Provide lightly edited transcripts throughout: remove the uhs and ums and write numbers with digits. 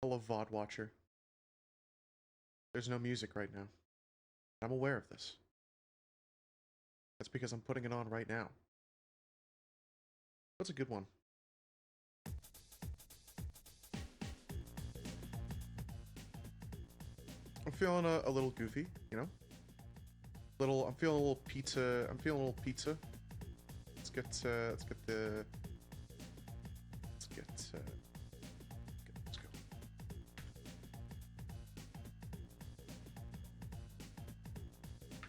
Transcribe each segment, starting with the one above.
Hello, VOD watcher. There's no music right now. I'm aware of this. That's because I'm putting it on right now. What's a good one? I'm feeling a little goofy, you know? I'm feeling a little pizza. I'm feeling a little pizza. Let's get the... Let's go.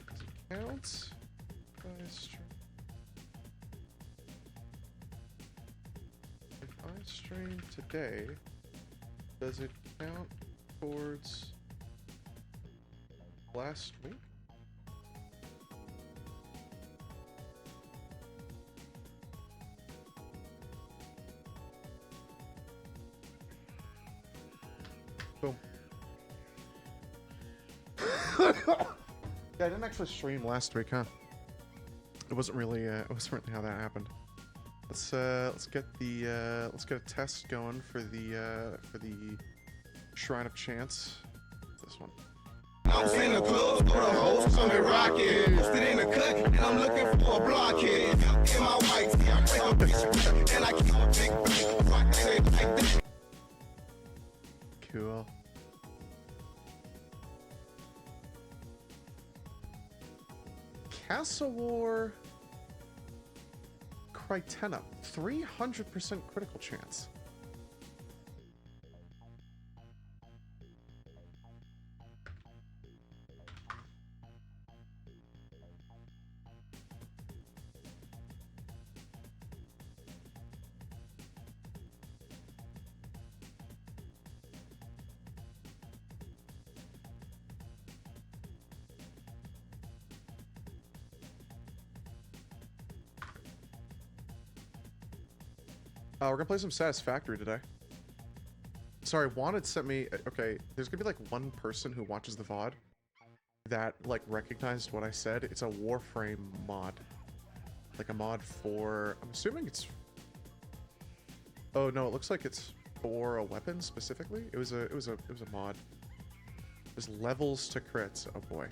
Does it count? If I stream today, does it count towards last week? Boom. Yeah, I didn't actually stream last week, huh? It wasn't really how that happened. Let's get a test going for the Shrine of Chance. This one. I'm in the club, so the hoes come and rock it. Posted in the cut, and I'm looking for a blockhead. In my white tee, I bring a bitch, and I keep a big bang. Rock it like that. Cool. Castle War Crytena, 300% critical chance. We're gonna play some Satisfactory today. Sorry, Wanted sent me... Okay, there's gonna be like one person who watches the VOD that like recognized what I said. It's a Warframe mod. Like a mod for... I'm assuming it's... Oh no, it looks like it's for a weapon specifically. It was a mod. There's levels to crits. Oh boy.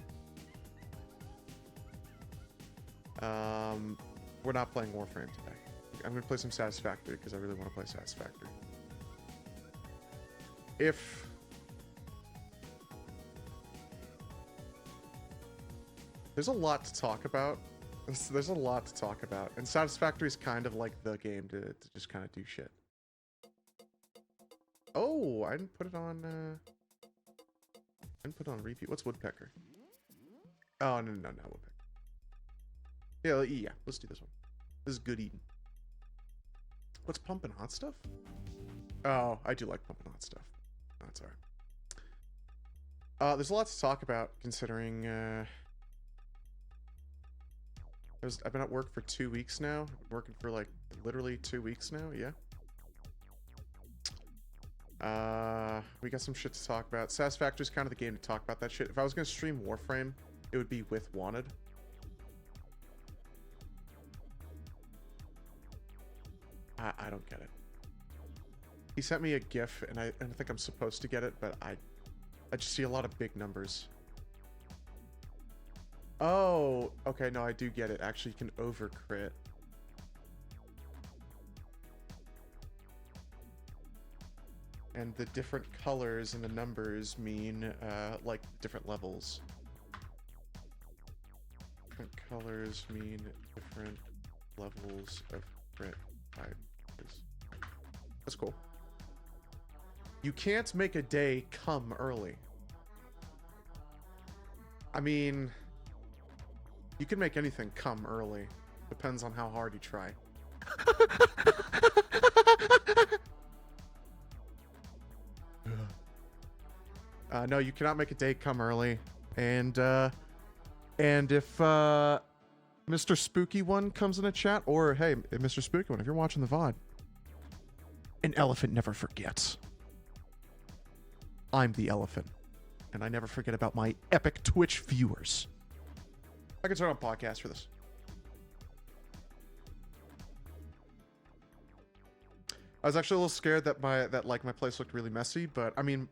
We're not playing Warframe today. I'm gonna play some Satisfactory because I really want to play Satisfactory. If there's a lot to talk about, and Satisfactory is kind of like the game to just kind of do shit. Oh, I didn't put it on. I didn't put it on repeat. What's Woodpecker? Oh no, Woodpecker. Yeah, let's do this one. This is good eating. What's Pumpin' Hot Stuff? Oh, I do like Pumpin' Hot Stuff. That's alright. There's a lot to talk about considering I've been at work for 2 weeks now. I'm working for like literally 2 weeks now, yeah. We got some shit to talk about. Satisfactory's kind of the game to talk about that shit. If I was gonna stream Warframe, it would be with Wanted. I don't get it. He sent me a GIF, and I think I'm supposed to get it, but I just see a lot of big numbers. Oh, okay, no, I do get it. Actually, you can overcrit. And the different colors and the numbers mean, like, different levels. Different colors mean different levels of crit. That's cool. You can't make a day come early. I mean, you can make anything come early. Depends on how hard you try. No, you cannot make a day come early. And if Mr. Spooky One comes in a chat, or hey, Mr. Spooky One, if you're watching the VOD, an elephant never forgets. I'm the elephant, and I never forget about my epic Twitch viewers. I can turn on podcast for this. I was actually a little scared that my place looked really messy, but I mean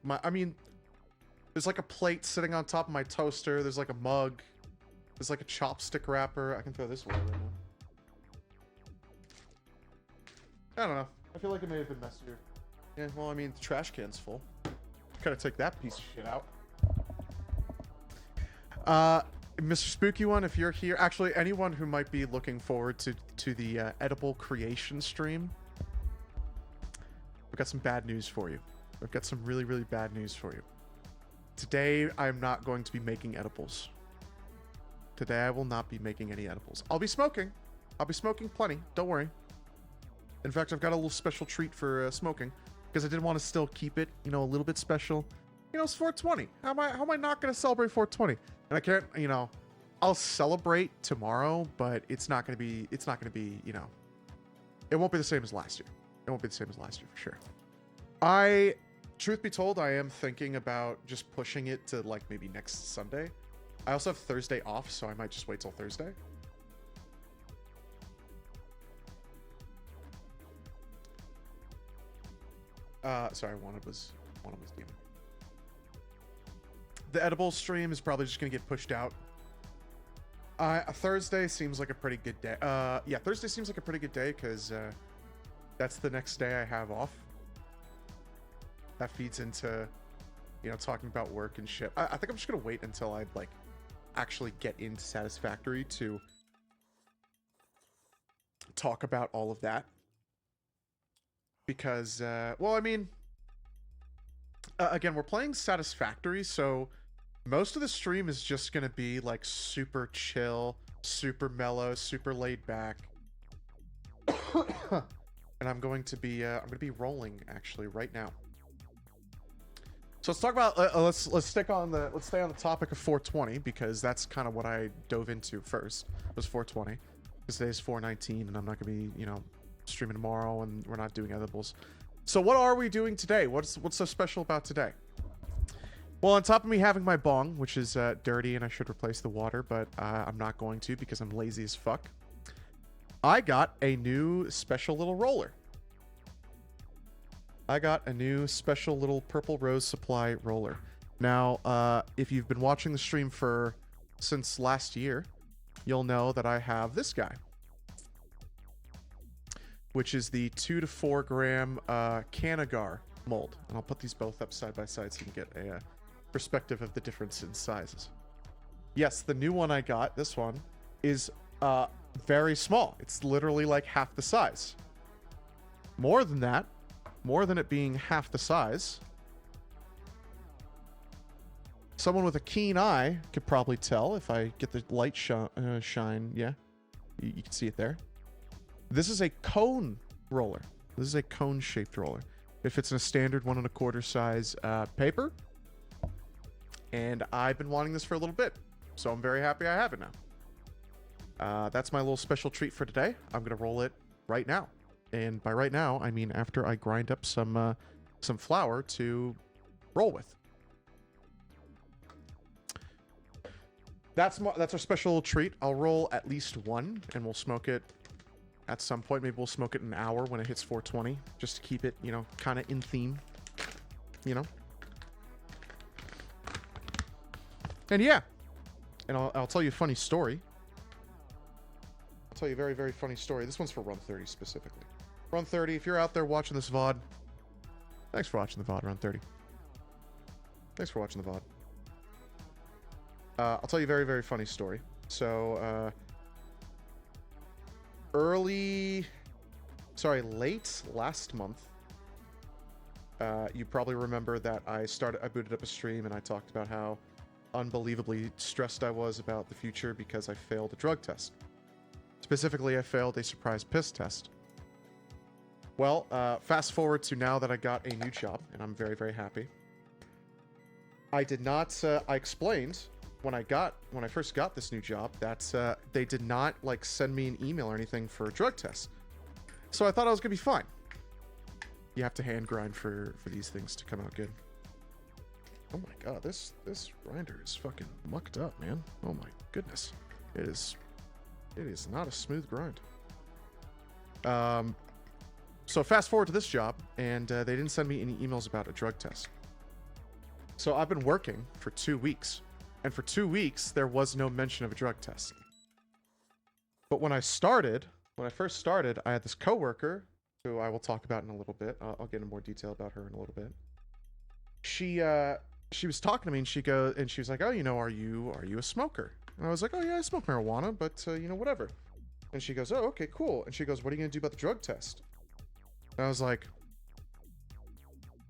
there's like a plate sitting on top of my toaster. There's like a mug. There's like a chopstick wrapper. I can throw this away right now. I don't know. I feel like it may have been messier. Yeah, well, I mean, the trash can's full. Gotta take that piece of shit out. Mr. Spooky One, if you're here, actually, anyone who might be looking forward to the edible creation stream, we've got some bad news for you. We've got some really, really bad news for you. Today, I'm not going to be making edibles. Today, I will not be making any edibles. I'll be smoking. I'll be smoking plenty. Don't worry. In fact, I've got a little special treat for smoking because I did want to still keep it, you know, a little bit special. You know, it's 420. How am I not going to celebrate 420? And I can't, you know, I'll celebrate tomorrow, but it's not going to be, you know, it won't be the same as last year. It won't be the same as last year for sure. Truth be told, I am thinking about just pushing it to like maybe next Sunday. I also have Thursday off, so I might just wait till Thursday. Sorry, one of was demon. The edible stream is probably just gonna get pushed out. Thursday seems like a pretty good day. Yeah, Thursday seems like a pretty good day because that's the next day I have off. That feeds into, you know, talking about work and shit. I think I'm just gonna wait until I like actually get into Satisfactory to talk about all of that. Because, well, I mean, again, we're playing Satisfactory, so most of the stream is just gonna be like super chill, super mellow, super laid back. And I'm going to be rolling actually right now. So let's talk about let's stay on the topic of 420 because that's kind of what I dove into first was 420. Because today's 419 and I'm not gonna be, you know, streaming tomorrow and we're not doing edibles. So what are we doing today? What's so special about today? Well, on top of me having my bong, which is dirty and I should replace the water, but I'm not going to because I'm lazy as fuck. I got a new special little roller. I got a new special little Purple Rose Supply roller. Now, if you've been watching the stream since last year, you'll know that I have this guy, which is the 2 to 4 gram Canagar mold. And I'll put these both up side by side so you can get a perspective of the difference in sizes. Yes, the new one I got, this one, is very small. It's literally like half the size. More than that, more than it being half the size, someone with a keen eye could probably tell if I get the light shine. Yeah, you can see it there. This is a cone roller. This is a cone-shaped roller. It fits in a standard 1 1/4 size paper. And I've been wanting this for a little bit, so I'm very happy I have it now. That's my little special treat for today. I'm gonna roll it right now. And by right now, I mean after I grind up some flour to roll with. That's our special treat. I'll roll at least one, and we'll smoke it at some point. Maybe we'll smoke it an hour when it hits 420, just to keep it, you know, kind of in theme, you know. And yeah, and I'll tell you a funny story. I'll tell you a very, very funny story. This one's for Run 30 specifically. Run 30, if you're out there watching this VOD, thanks for watching the VOD, Run 30. Thanks for watching the VOD. I'll tell you a very, very funny story. So, late last month, you probably remember that I booted up a stream and I talked about how unbelievably stressed I was about the future because I failed a drug test. Specifically, I failed a surprise piss test. Well, fast forward to now that I got a new job, and I'm very, very happy. I did not, I explained when I first got this new job that they did not like send me an email or anything for a drug test. So I thought I was gonna be fine. You have to hand grind for these things to come out good. Oh my god, this grinder is fucking mucked up, man. Oh my goodness. It is not a smooth grind. So fast forward to this job, and they didn't send me any emails about a drug test. So I've been working for 2 weeks, and for 2 weeks, there was no mention of a drug test. But when I first started, I had this coworker, who I will talk about in a little bit. I'll get into more detail about her in a little bit. She was talking to me, and she was like, "Oh, are you a smoker?" And I was like, "Oh yeah, I smoke marijuana, but whatever." And she goes, "Oh, okay, cool." And she goes, "What are you gonna do about the drug test?" And I was like,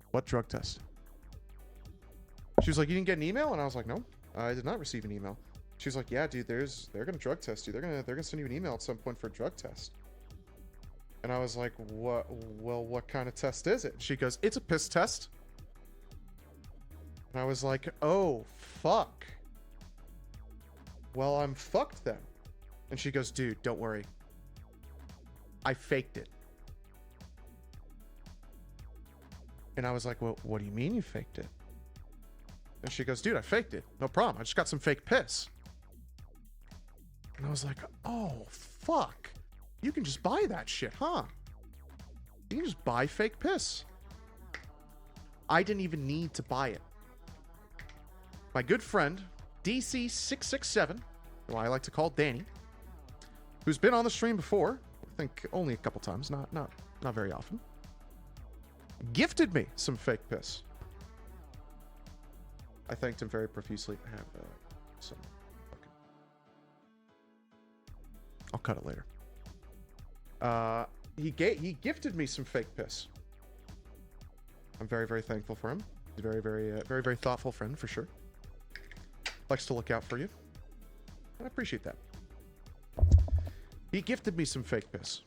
"What drug test?" She was like, "You didn't get an email?" And I was like, "No, I did not receive an email." She was like, "Yeah, dude, they're gonna drug test you. They're gonna send you an email at some point for a drug test." And I was like, "What? Well, what kind of test is it?" She goes, "It's a piss test." And I was like, "Oh, fuck. Well, I'm fucked then." And she goes, "Dude, don't worry. I faked it." And I was like, "Well, what do you mean you faked it?" And she goes, "Dude, I faked it. No problem. I just got some fake piss." And I was like, "Oh, fuck. You can just buy that shit, huh? You can just buy fake piss." I didn't even need to buy it. My good friend, DC667, who I like to call Danny, who's been on the stream before, I think only a couple times, not very often, gifted me some fake piss. I thanked him very profusely. I have some. I'll cut it later. He gifted me some fake piss. I'm very, very thankful for him. He's a very, very, very, very thoughtful friend for sure. Likes to look out for you. And I appreciate that. He gifted me some fake piss.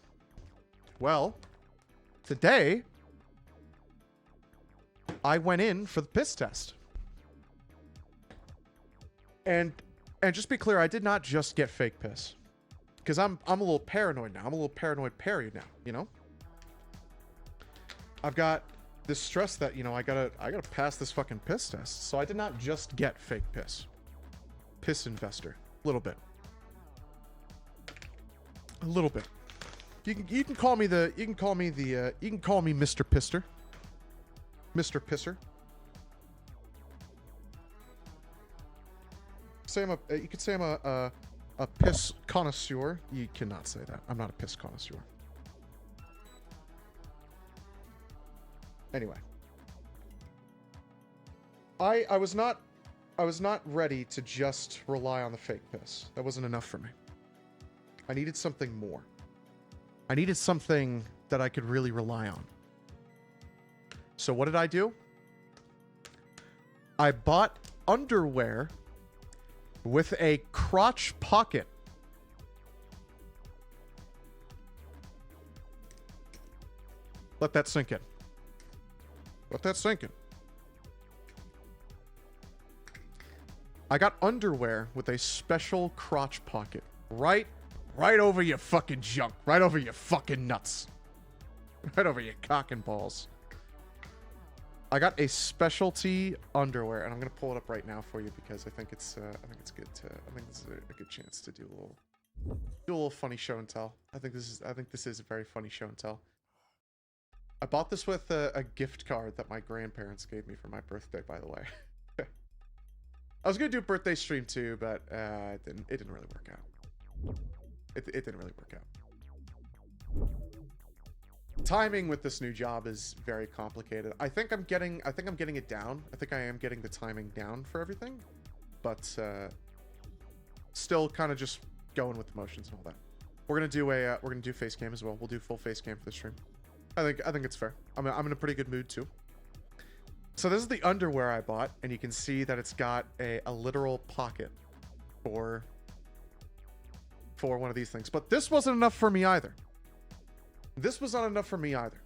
Well, today, I went in for the piss test. And just be clear, I did not just get fake piss. Because I'm a little paranoid now. I'm a little paranoid Perry now, I've got this stress that, I gotta pass this fucking piss test. So I did not just get fake piss. Piss investor. A little bit. You can call me Mr. Pister. Mr. Pisser. You could say I'm a piss connoisseur. You cannot say that. I'm not a piss connoisseur. Anyway. I was not ready to just rely on the fake piss. That wasn't enough for me. I needed something more. I needed something that I could really rely on. So what did I do? I bought underwear with a crotch pocket. Let that sink in. Let that sink in. I got underwear with a special crotch pocket. Right over your fucking junk. Right over your fucking nuts. Right over your cock and balls. I got a specialty underwear, and I'm gonna pull it up right now for you because I think it's good to. I think this is a good chance to do a little funny show and tell. I think this is a very funny show and tell. I bought this with a gift card that my grandparents gave me for my birthday, by the way. I was gonna do a birthday stream too, but it didn't really work out. It didn't really work out. Timing with this new job is very complicated. I think I'm getting it down. I think I am getting the timing down for everything, but still kind of just going with the motions and all that. We're gonna do face cam as well. We'll do full face cam for the stream. I think it's fair. I'm in a pretty good mood too. So this is the underwear I bought, and you can see that it's got a literal pocket for one of these things. But this wasn't enough for me either. This was not enough for me either.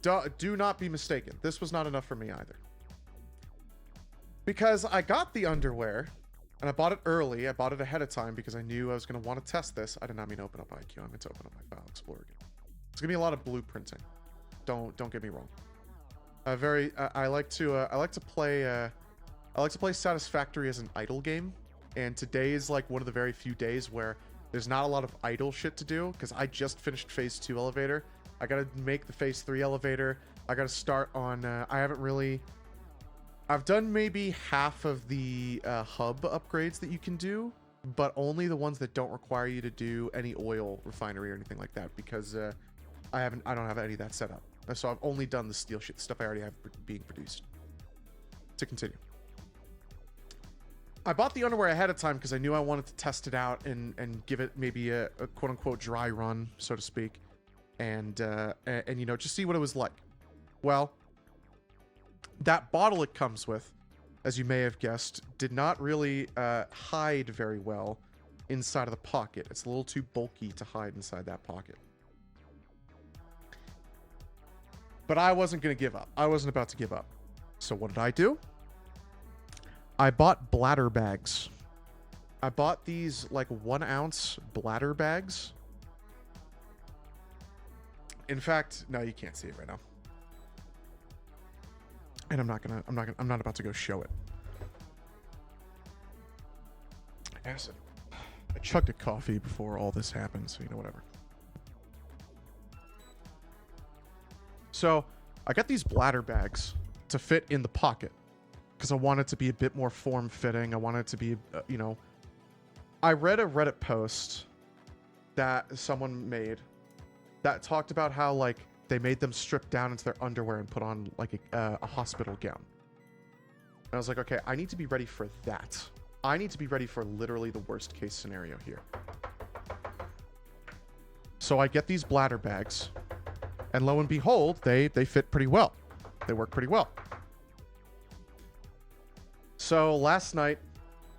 Do not be mistaken. This was not enough for me either. Because I got the underwear, and I bought it early. I bought it ahead of time because I knew I was going to want to test this. I did not mean to open up IQ. I meant to open up my File Explorer again. It's going to be a lot of blueprinting. Don't get me wrong. I like to play Satisfactory as an idle game, and today is like one of the very few days where there's not a lot of idle shit to do because I just finished phase 2 elevator. I gotta make the phase 3 elevator. I gotta start on, I've done maybe half of the hub upgrades that you can do, but only the ones that don't require you to do any oil refinery or anything like that, because I don't have any of that set up. So I've only done the steel shit, the stuff I already have being produced. To continue. I bought the underwear ahead of time because I knew I wanted to test it out and give it maybe a quote-unquote dry run, so to speak. And you know, just see what it was like. Well, that bottle it comes with, as you may have guessed, did not really hide very well inside of the pocket. It's a little too bulky to hide inside that pocket. But I wasn't going to give up. I wasn't about to give up. So what did I do? I bought bladder bags. I bought these like 1 ounce bladder bags. In fact, no, you can't see it right now. And I'm not about to go show it. Acid. I chugged a coffee before all this happened, so you know, whatever. So I got these bladder bags to fit in the pocket because I want it to be a bit more form-fitting. I want it to be, you know, I read a Reddit post that someone made that talked about how, like, they made them strip down into their underwear and put on, like, a hospital gown. And I was like, okay, I need to be ready for that. I need to be ready for literally the worst case scenario here. So I get these bladder bags, and lo and behold, they fit pretty well. They work pretty well. So last night,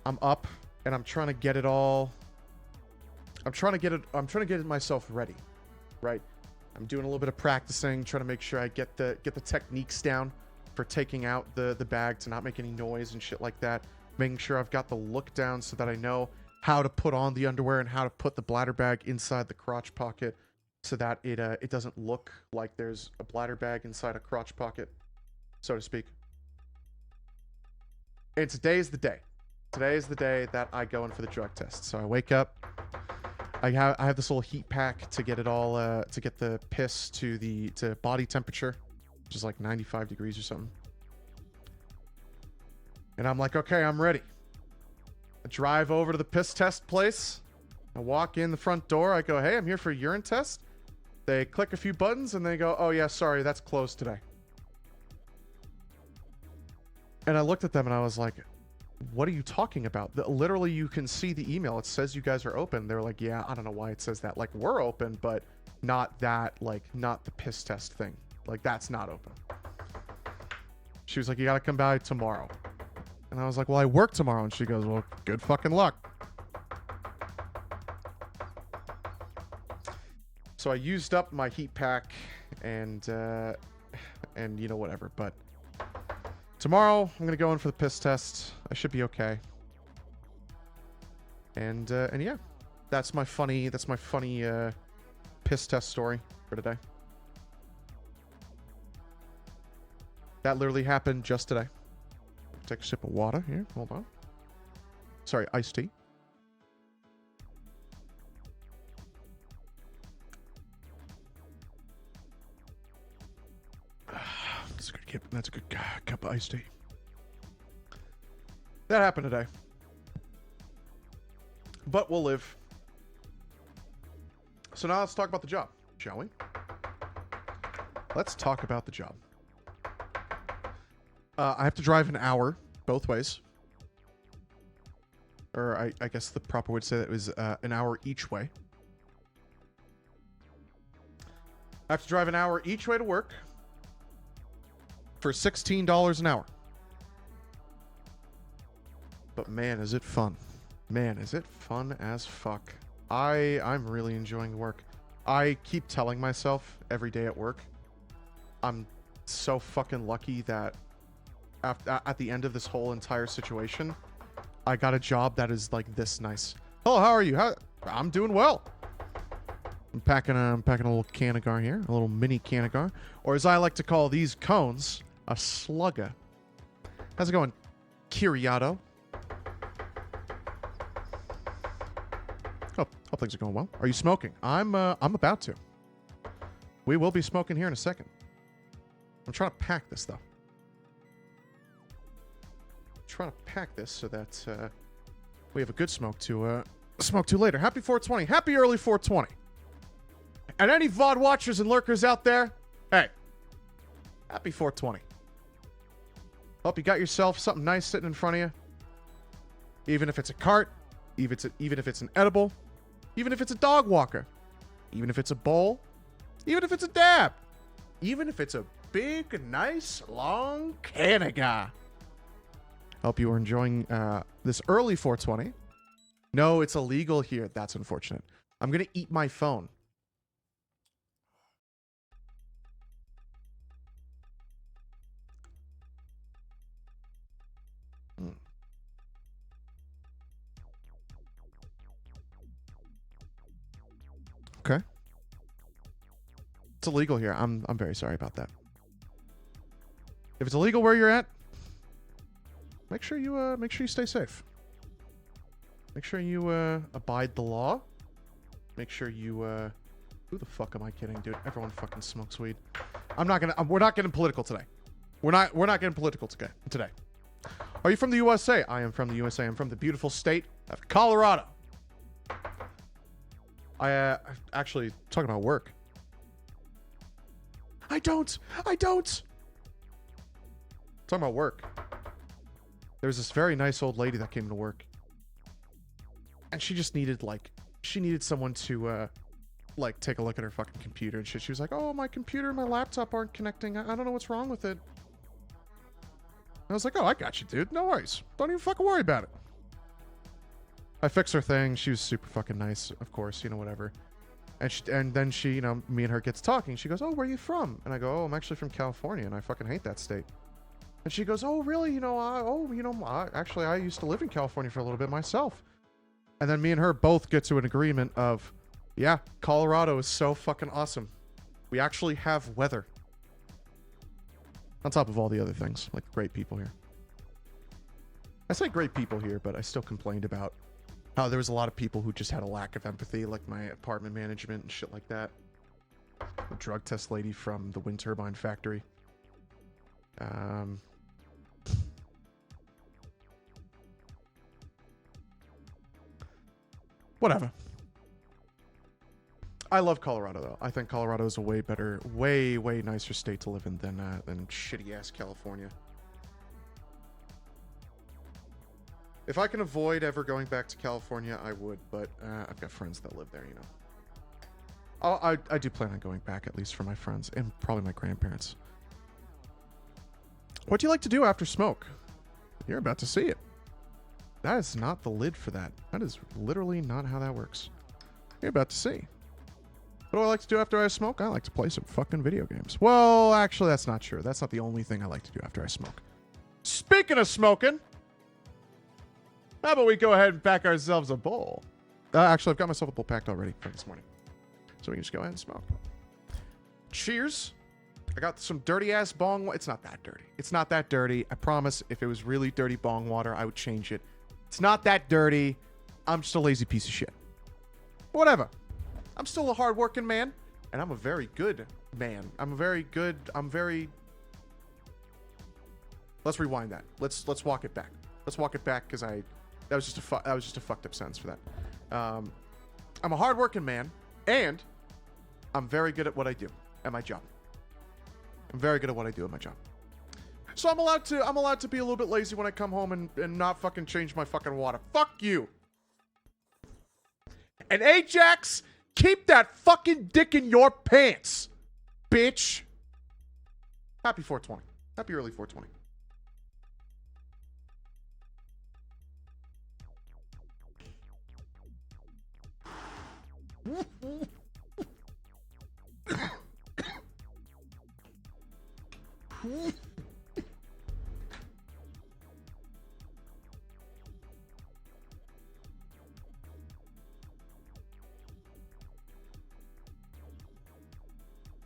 I'm up and I'm trying to get it all. I'm trying to get myself ready, right? I'm doing a little bit of practicing, trying to make sure I get the techniques down for taking out the bag to not make any noise and shit like that. Making sure I've got the look down so that I know how to put on the underwear and how to put the bladder bag inside the crotch pocket so that it doesn't look like there's a bladder bag inside a crotch pocket, so to speak. And today is the day. Today is the day that I go in for the drug test. So I wake up. I have this little heat pack to get it all to get the piss to body temperature, which is like 95 degrees or something. And I'm like, okay, I'm ready. I drive over to the piss test place. I walk in the front door. I go, hey, I'm here for a urine test. They click a few buttons and they go, oh yeah, sorry, that's closed today. And I looked at them and I was like, what are you talking about? Literally, you can see the email. It says you guys are open. They're like, yeah, I don't know why it says that. Like, we're open, but not that, like, not the piss test thing. Like, that's not open. She was like, you got to come by tomorrow. And I was like, well, I work tomorrow. And she goes, well, good fucking luck. So I used up my heat pack and you know, whatever. But tomorrow I'm going to go in for the piss test. I should be okay. And yeah, that's my funny piss test story for today. That literally happened just today. Take a sip of water here. Hold on. Sorry, iced tea. That's a good cup of iced tea. That happened today. But we'll live. So now let's talk about the job, shall we? Let's talk about the job. I have to drive an hour both ways. Or I guess the proper way to say that was an hour each way. I have to drive an hour each way to work for $16 an hour. But man, is it fun. Man, is it fun as fuck. I'm really enjoying the work. I keep telling myself every day at work, I'm so fucking lucky that at the end of this whole entire situation, I got a job that is like this nice. Oh, how are you? I'm doing well. I'm packing a little Canagar here, a little mini Canagar, or as I like to call these cones, a slugger. How's it going, Kiriato? Hope things are going well. Are you smoking? I'm about to. We will be smoking here in a second. I'm trying to pack this, though. Trying to pack this so that we have a good smoke to later. Happy 420. Happy early 420. And any VOD watchers and lurkers out there, hey, happy 420. Hope you got yourself something nice sitting in front of you. Even if it's a cart, even if it's an edible, even if it's a dog walker, even if it's a bowl, even if it's a dab, even if it's a big, nice, long Canada. Hope you are enjoying this early 420. No, it's illegal here. That's unfortunate. I'm going to eat my phone. Okay. It's illegal here. I'm very sorry about that. If it's illegal where you're at, make sure you stay safe. Make sure you abide the law. Make sure you who the fuck am I kidding, dude? Everyone fucking smokes weed. We're not getting political today. We're not getting political today. Are you from the USA? I am from the USA. I'm from the beautiful state of Colorado. I actually talking about work. I don't. Talking about work. There's this very nice old lady that came to work. And she just needed someone to take a look at her fucking computer and shit. She was like, "Oh, my computer and my laptop aren't connecting. I don't know what's wrong with it." I was like, "Oh, I got you, dude. No worries. Don't even fucking worry about it." I fixed her thing. She was super fucking nice, of course, whatever. And then she, me and her gets talking. She goes, "Oh, where are you from?" And I go, "Oh, I'm actually from California, and I fucking hate that state." And she goes, "Oh, really? Actually, I used to live in California for a little bit myself." And then me and her both get to an agreement of, yeah, Colorado is so fucking awesome. We actually have weather. On top of all the other things, like great people here. I say great people here, but I still complained about how there was a lot of people who just had a lack of empathy, like my apartment management and shit like that. The drug test lady from the wind turbine factory. Whatever. I love Colorado, though. I think Colorado is a way better, way nicer state to live in than shitty-ass California. If I can avoid ever going back to California, I would, but I've got friends that live there, I do plan on going back, at least for my friends, and probably my grandparents. What do you like to do after smoke? You're about to see it. That is not the lid for that. That is literally not how that works. You're about to see. What do I like to do after I smoke? I like to play some fucking video games. Well, actually, that's not true. That's not the only thing I like to do after I smoke. Speaking of smoking, how about we go ahead and pack ourselves a bowl? Actually, I've got myself a bowl packed already for this morning. So we can just go ahead and smoke. Cheers. I got some dirty-ass bong. It's not that dirty. It's not that dirty. I promise if it was really dirty bong water, I would change it. It's not that dirty. I'm just a lazy piece of shit. Whatever. I'm still a hard-working man, and I'm a very good man. Let's rewind that. Let's walk it back. Let's walk it back because that was just a fucked up sentence for that. I'm a hard-working man, and I'm very good at what I do at my job. I'm very good at what I do at my job. So I'm allowed to be a little bit lazy when I come home and not fucking change my fucking water. Fuck you. And Ajax, keep that fucking dick in your pants, bitch. Happy 420. Happy early 420.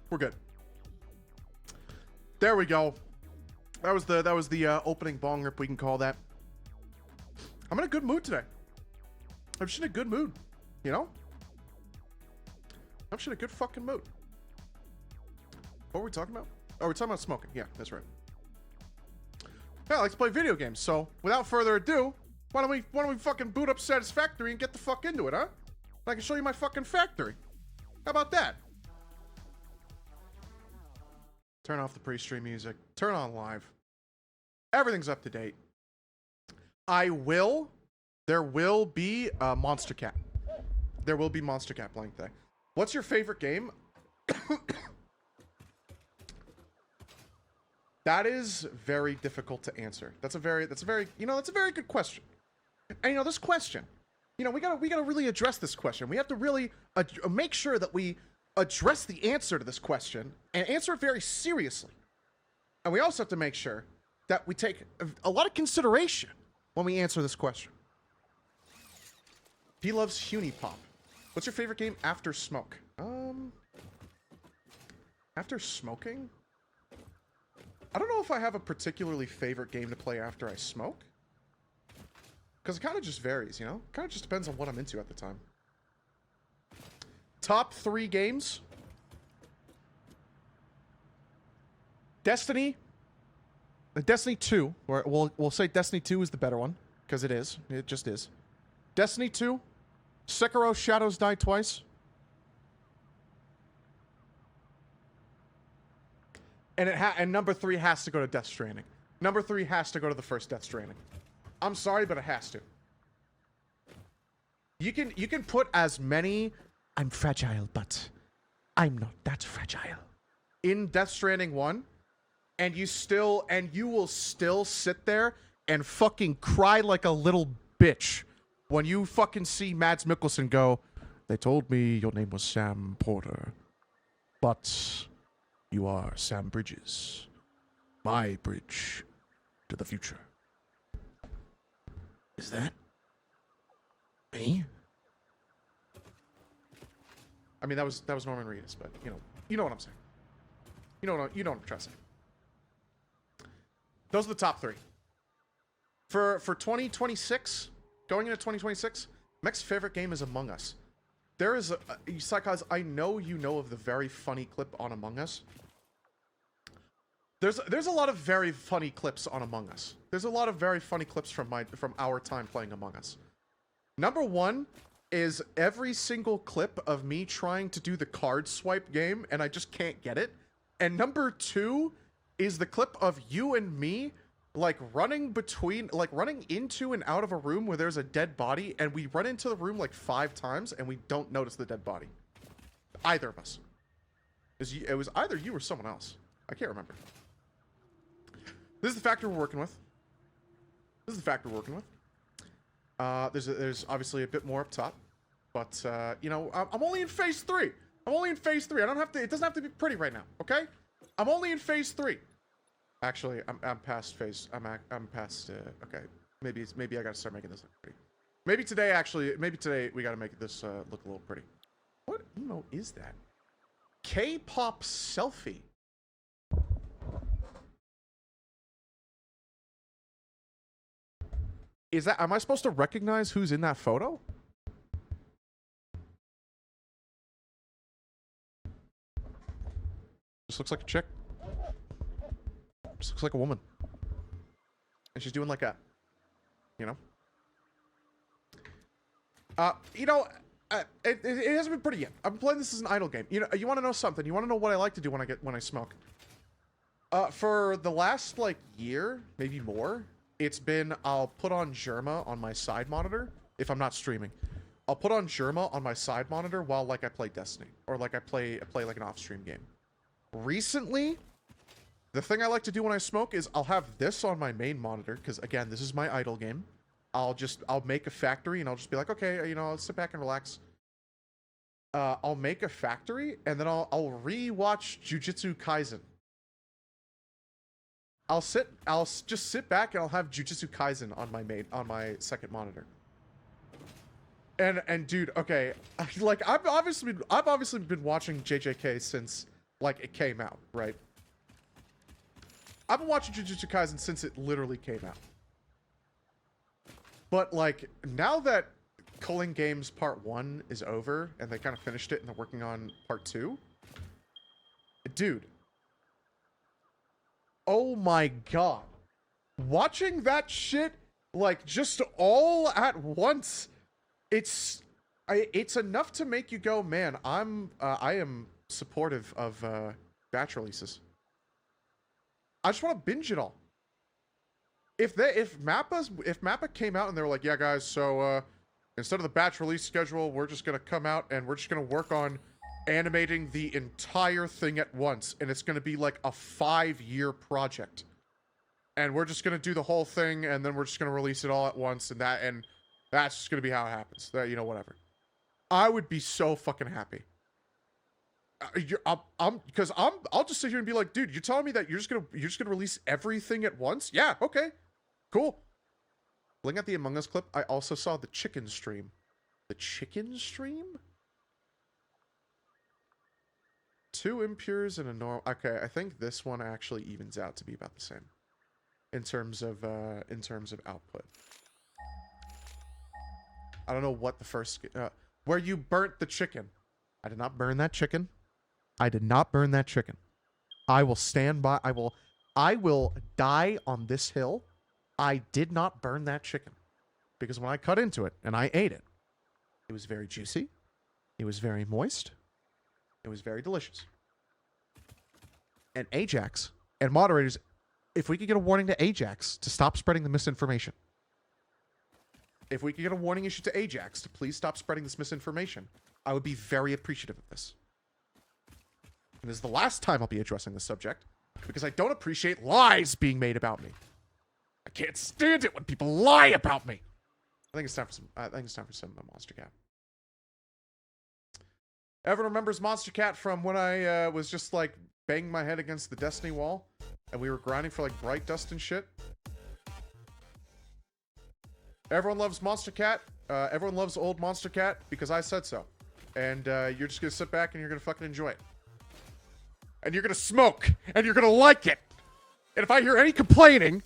We're good. There we go. That was the opening bong rip, we can call that. I'm in a good mood today. I'm just in a good mood, I'm just in a good fucking mood. What were we talking about? Oh, we're talking about smoking. Yeah, that's right. Yeah, I like to play video games. So, without further ado, why don't we fucking boot up Satisfactory and get the fuck into it, huh? I can show you my fucking factory. How about that? Turn off the pre-stream music. Turn on live. Everything's up to date. There will be Monster Cat. There will be Monster Cat playing today. What's your favorite game? That is very difficult to answer. That's a very good question. And this question, we gotta really address this question. We have to really make sure that we address the answer to this question and answer it very seriously. And we also have to make sure that we take a lot of consideration when we answer this question. He loves Hunipop. What's your favorite game after smoke? After smoking? I don't know if I have a particularly favorite game to play after I smoke. Because it kind of just varies, Kind of just depends on what I'm into at the time. Top 3 games. Destiny. Destiny 2. Or we'll say Destiny 2 is the better one. Because it is. It just is. Destiny 2. Sekiro Shadows Die Twice. And number 3 has to go to Death Stranding. Number 3 has to go to the first Death Stranding. I'm sorry, but it has to. You can put as many I'm fragile, but I'm not that fragile in Death Stranding 1, and you will still sit there and fucking cry like a little bitch when you fucking see Mads Mikkelsen go, "They told me your name was Sam Porter, but you are Sam Bridges, my bridge to the future." Is that me? I mean, that was Norman Reedus, but you know what I'm saying. You know what I'm trying to say. Those are the top 3 for 2026. Going into 2026, Mech's favorite game is Among Us. There is Psychos, I know you know of the very funny clip on Among Us. There's a lot of very funny clips on Among Us. There's a lot of very funny clips from our time playing Among Us. Number 1 is every single clip of me trying to do the card swipe game and I just can't get it. And number 2 is the clip of you and me running into and out of a room where there's a dead body, and we run into the room 5 times and we don't notice the dead body. Either of us. It was either you or someone else. I can't remember. This is the factor we're working with. There's obviously a bit more up top, but I'm only in phase 3. I don't have to. It doesn't have to be pretty right now. Okay, I'm only in phase 3. Actually, I'm past phase. I'm past. Okay, maybe I gotta start making this look pretty. Maybe today we gotta make this look a little pretty. What emo is that? K-pop selfie. Is that? Am I supposed to recognize who's in that photo? Just looks like a chick. Just looks like a woman. And she's doing like a, it hasn't been pretty yet. I've been playing this as an idle game. You want to know something? You want to know what I like to do when I smoke? For the last year, maybe more, it's been I'll put on Germa on my side monitor if I'm not streaming. I'll put on Germa on my side monitor while I play Destiny or I play an off-stream game. Recently, the thing I like to do when I smoke is I'll have this on my main monitor because again, this is my idle game. I'll make a factory and I'll just be like, okay, I'll sit back and relax. I'll make a factory and then I'll re-watch Jujutsu Kaisen. I'll just sit back and I'll have Jujutsu Kaisen on my second monitor. And dude, okay, I've obviously been watching JJK since it came out, right? I've been watching Jujutsu Kaisen since it literally came out. But now that Culling Games Part 1 is over and they kind of finished it and they're working on Part 2, dude, oh my god. Watching that shit, like, just all at once, it's enough to make you go, man, I am supportive of batch releases. I just want to binge it all. If Mappa came out and they were like, yeah guys, so instead of the batch release schedule, we're just gonna come out and we're just gonna work on animating the entire thing at once, and it's gonna be like a 5-year project. And we're just gonna do the whole thing, and then we're just gonna release it all at once, and that's just gonna be how it happens. That, you know, whatever. I would be so fucking happy. I'll just sit here and be like, dude, you're telling me that you're just gonna release everything at once? Yeah, okay, cool. Looking at the Among Us clip, I also saw the chicken stream. The chicken stream? 2 impures and a normal. Okay, I think this one actually evens out to be about the same in terms of output. I don't know what the first where you burnt the chicken. I did not burn that chicken. I did not burn that chicken. I will stand by. I will die on this hill. I did not burn that chicken because when I cut into it and I ate it, it was very juicy. It was very moist. It was very delicious. And Ajax and moderators, if we could get a warning to Ajax to stop spreading the misinformation. If we could get a warning issue to Ajax to please stop spreading this misinformation, I would be very appreciative of this. And this is the last time I'll be addressing this subject, because I don't appreciate lies being made about me. I can't stand it when people lie about me. I think it's time for some Monster Cat. Everyone remembers Monster Cat from when I was just like banging my head against the Destiny wall, and we were grinding for like bright dust and shit. Everyone loves Monster Cat. Everyone loves old Monster Cat because I said so. And you're just gonna sit back and you're gonna fucking enjoy it. And you're gonna smoke, and you're gonna like it. And if I hear any complaining,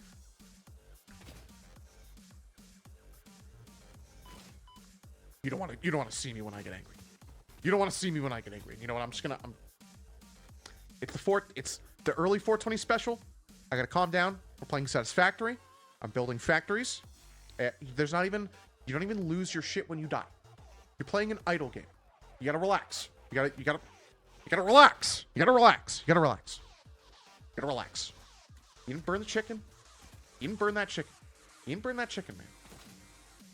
you don't want to see me when I get angry. You don't want to see me when I get angry. You know what? It's the early 420 special. I gotta calm down. We're playing Satisfactory. I'm building factories. You don't even lose your shit when you die. You're playing an idle game. You gotta relax. You gotta relax. You gotta relax. You didn't burn the chicken. You didn't burn that chicken. You didn't burn that chicken, man.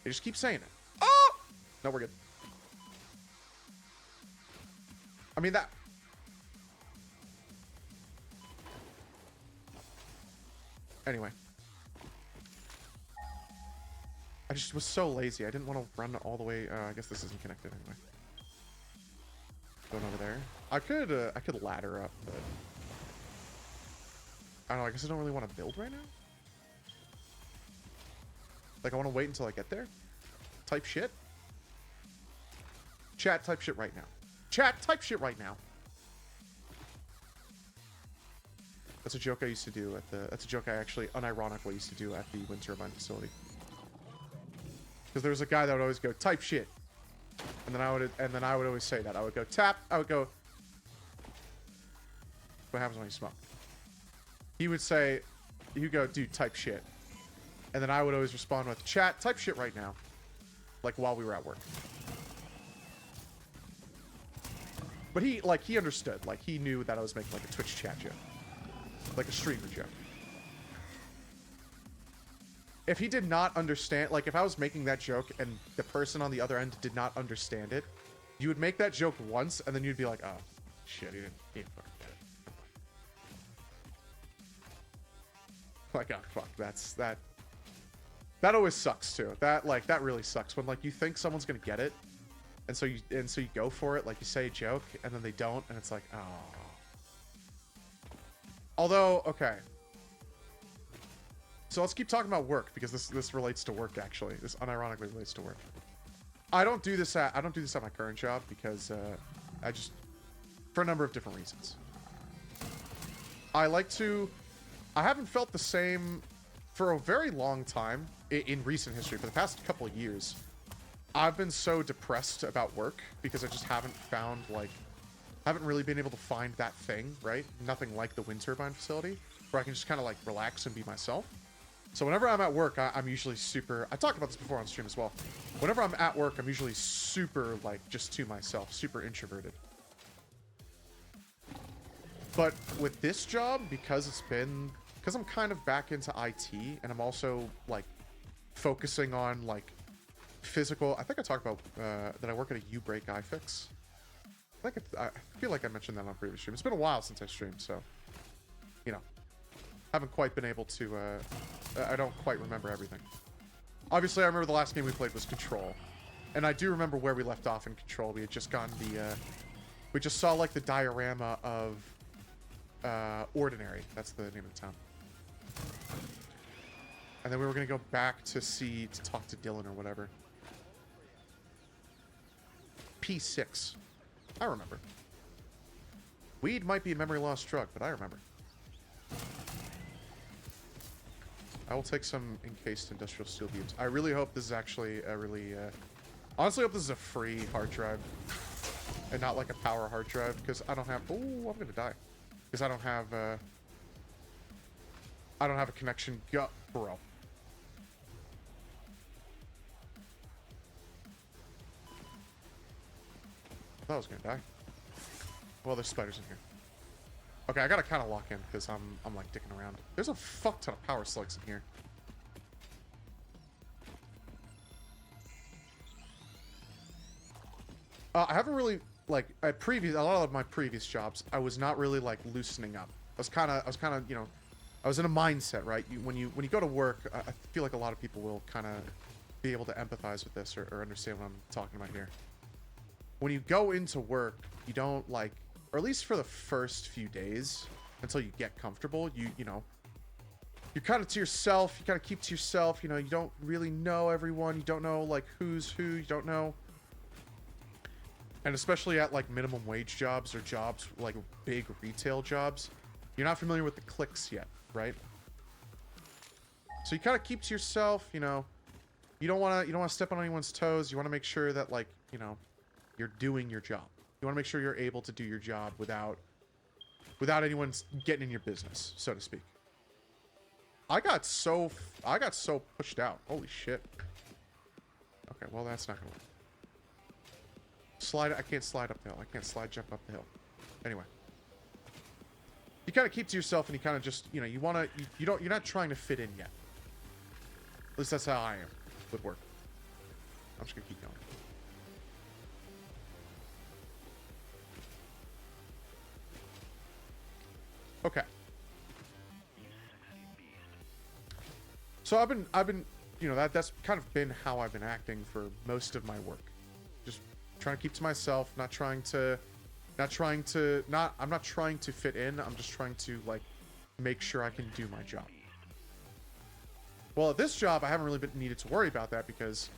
They just keep saying it. Oh! No, we're good. I mean, that... Anyway. I just was so lazy. I didn't want to run all the way. I guess this isn't connected anyway. Going over there. I could ladder up, but... I don't know, I guess I don't really want to build right now. Like, I want to wait until I get there. Type shit. Chat, type shit right now. Chat, type shit right now. That's a joke I used to do at the... That's a joke I actually unironically used to do at the wind turbine facility. Because there was a guy that would always go, type shit. And then I would always say that. I would go, tap. I would go... What happens when you smoke? He would say... You go, dude, type shit. And then I would always respond with, chat, type shit right now. Like, while we were at work. But he understood. Like, he knew that I was making, like, a Twitch chat joke. Like a streamer joke. If he did not understand, like, if I was making that joke and the person on the other end did not understand it, you would make that joke once, and then you'd be like, oh, shit, he didn't fucking get it. Like, oh, fuck, that always sucks, too. That really sucks. When, like, you think someone's gonna get it, and so you go for it, like, you say a joke, and then they don't, and it's like, oh. Although, okay. So let's keep talking about work, because this relates to work, actually. This unironically relates to work. I don't do this at my current job, because, for a number of different reasons. I haven't felt the same for a very long time in recent history. For the past couple of years, I've been so depressed about work because I just haven't really been able to find that thing, right? Nothing like the wind turbine facility. where I can just kind of like relax and be myself. So whenever I'm at work, I'm usually super... I talked about this before on stream as well. Whenever I'm at work, I'm usually super, like, just to myself. Super introverted. But with this job, because I'm kind of back into IT, and I'm also, like, focusing on, like, physical... I think I talked about that I work at a U-Break iFix. I feel like I mentioned that on a previous stream. It's been a while since I streamed, so... You know. Haven't quite been able to... I don't quite remember everything. Obviously, I remember the last game we played was Control. And I do remember where we left off in Control. We had just gotten the... we just saw, like, the diorama of... Ordinary. That's the name of the town. And then we were going to go back to talk to Dylan or whatever. P6. I remember. Weed might be a memory loss drug, but I remember. I will take some encased industrial steel beams. I really hope this is actually a really... honestly, I hope this is a free hard drive. And not like a power hard drive, because I don't have... Oh, I'm going to die. Because I don't have a connection. Go, bro. I thought I was going to die. Well, there's spiders in here. Okay, I gotta kind of lock in because I'm like dicking around. There's a fuck ton of power slugs in here. I haven't really like a lot of my previous jobs. I was not really like loosening up. I was kind of you know, I was in a mindset, right? When you go to work, I feel like a lot of people will kind of be able to empathize with this or understand what I'm talking about here. When you go into work, you don't like. Or at least for the first few days, until you get comfortable, you know, you're kind of to yourself. You kind of keep to yourself. You know, you don't really know everyone. You don't know like who's who. You don't know. And especially at like minimum wage jobs or jobs like big retail jobs, you're not familiar with the clicks yet, right? So you kind of keep to yourself. You know, you don't want to step on anyone's toes. You want to make sure that like you know, you're doing your job. You want to make sure you're able to do your job without anyone getting in your business, so to speak. I got so pushed out. Holy shit. Okay, well that's not gonna work. I can't slide up the hill. I can't jump up the hill. Anyway. You kind of keep to yourself and you kind of just, you know, you're not trying to fit in yet. At least that's how I am with work. I'm just gonna keep going. Okay. So I've been, you know, that's kind of been how I've been acting for most of my work. Just trying to keep to myself, I'm not trying to fit in. I'm just trying to like make sure I can do my job. Well, at this job, I haven't really been needed to worry about that because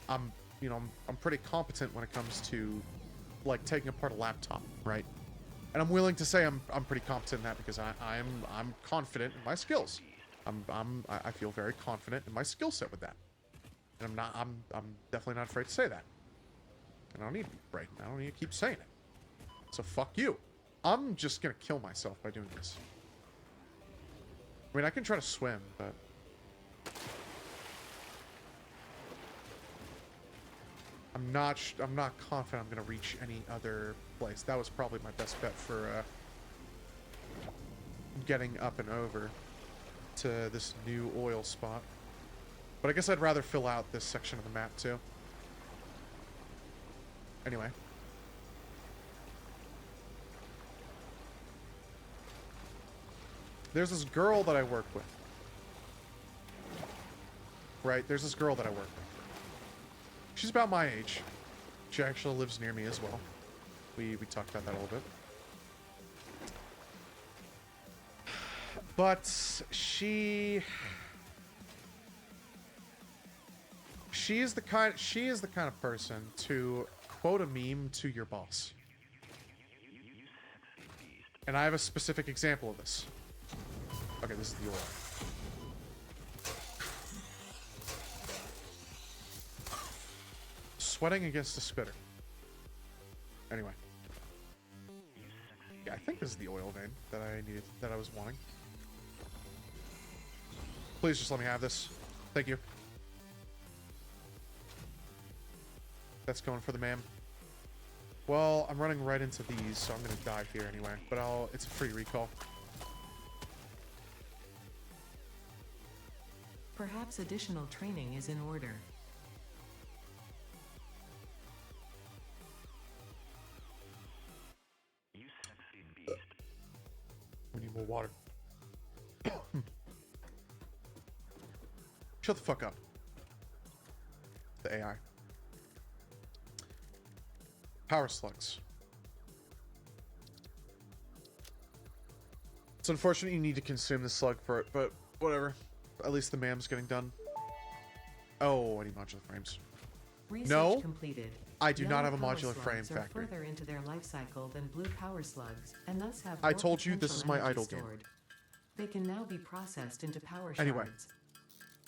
I'm pretty competent when it comes to like taking apart a laptop, right? And I'm willing to say I'm pretty competent in that because I'm confident in my skills. I feel very confident in my skill set with that. And I'm definitely not afraid to say that. And I don't need to be afraid. I don't need to keep saying it. So fuck you. I'm just gonna kill myself by doing this. I mean, I can try to swim, but I'm not confident I'm gonna reach any other place. That was probably my best bet for getting up and over to this new oil spot. But I guess I'd rather fill out this section of the map too. Anyway. There's this girl that I work with. Right? There's this girl that I work with. She's about my age. She actually lives near me as well. We talked about that a little bit. But she is the kind of person to quote a meme to your boss. And I have a specific example of this. Okay, this is the oil. Sweating against the spitter. Anyway. Yeah, I think this is the oil vein that I was wanting. Please just let me have this. Thank you. That's going for the ma'am. Well, I'm running right into these, so I'm gonna die here anyway. But it's a free recall. Perhaps additional training is in order. You sexy beast. We need more water. Shut the fuck up. The AI. Power slugs. It's unfortunate you need to consume the slug for it, but whatever. At least the ma'am's getting done. Oh, I need modular frames. Research No, completed. I do not Yellow have a power modular frame slugs are factory. further into their life cycle than blue power slugs, and thus have I more told you this potential is my energy idle game. stored. They can now be processed into power Anyway. shards.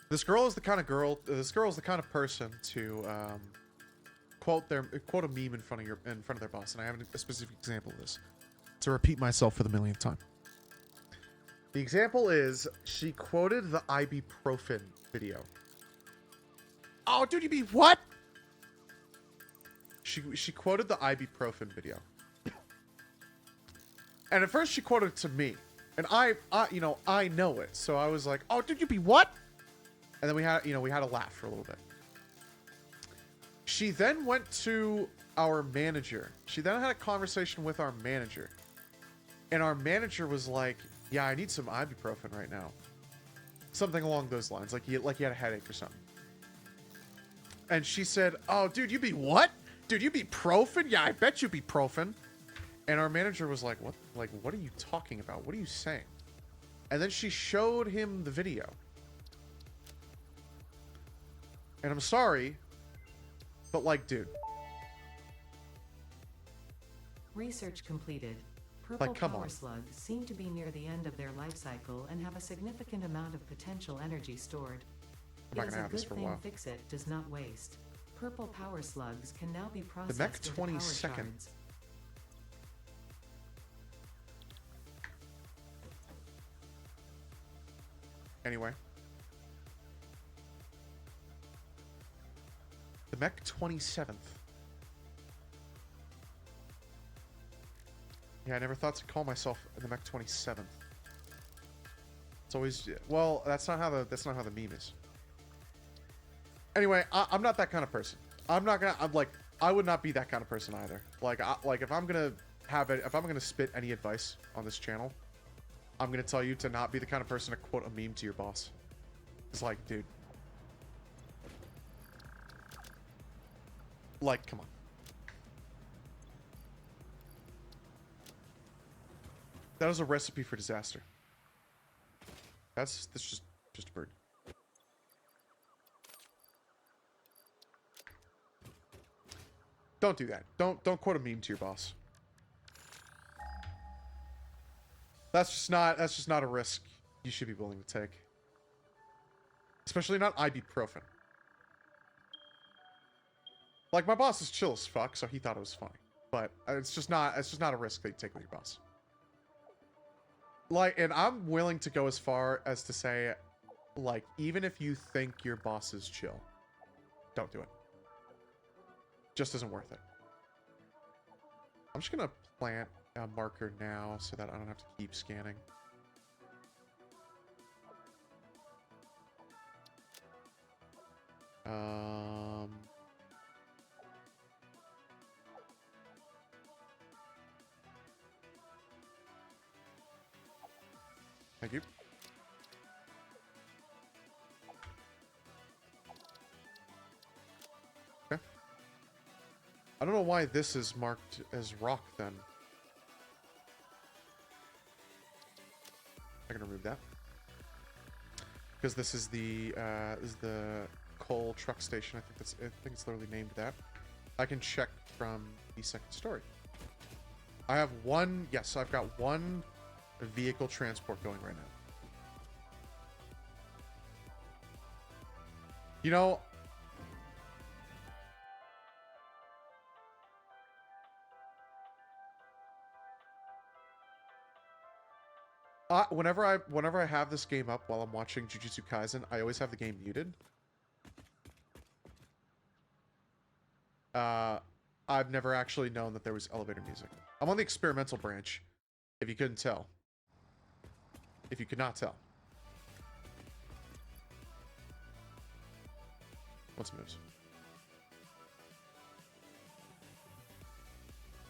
This girl is the kind of girl. This girl is the kind of person to quote a meme in front of their boss, and I have a specific example of this. To repeat myself for the millionth time. The example is she quoted the ibuprofen video. Oh, dude, you mean what? She quoted the ibuprofen video, and at first she quoted it to me, and I know it, so I was like, oh, dude, you be what? And then we had a laugh for a little bit. She then went to our manager. She then had a conversation with our manager. And our manager was like, yeah, I need some ibuprofen right now. Something along those lines. Like he had a headache or something. And she said, oh, dude, you be what? Dude, you be Profen? Yeah, I bet you be Profen. And our manager was like, what? Like, what are you talking about? What are you saying? And then she showed him the video. And I'm sorry, but like, dude. Research completed. Purple Like, come power on. slugs seem to be near the end of their life cycle and have a significant amount of potential energy stored. I'm not It is gonna a have this good for a thing while. Fix-It does not waste. Purple power slugs can now be processed Mech into power 22nd. shards. Anyway. The Mech 27th. Yeah, I never thought to call myself the Mech 27th. It's always, well, that's not how the meme is. Anyway, I'm not that kind of person. I'm like, I would not be that kind of person either. Like, if I'm gonna spit any advice on this channel, I'm gonna tell you to not be the kind of person to quote a meme to your boss. It's like, dude. Like, come on. That was a recipe for disaster. That's just a bird. Don't do that. Don't quote a meme to your boss. That's just not a risk you should be willing to take. Especially not ibuprofen. Like, my boss is chill as fuck, so he thought it was funny. But it's just not a risk that you take with your boss. Like, and I'm willing to go as far as to say, like, even if you think your boss is chill, don't do it. Just isn't worth it. I'm just gonna plant a marker now so that I don't have to keep scanning. Thank you. Okay. I don't know why this is marked as rock then. I can remove that. Because this is the coal truck station. I think it's literally named that. I can check from the second story. I have one, yes, I've got one vehicle transport going right now. You know, Whenever I have this game up while I'm watching Jujutsu Kaisen, I always have the game muted. I've never actually known that there was elevator music. I'm on the experimental branch, if you couldn't tell. If you could not tell. What's moves?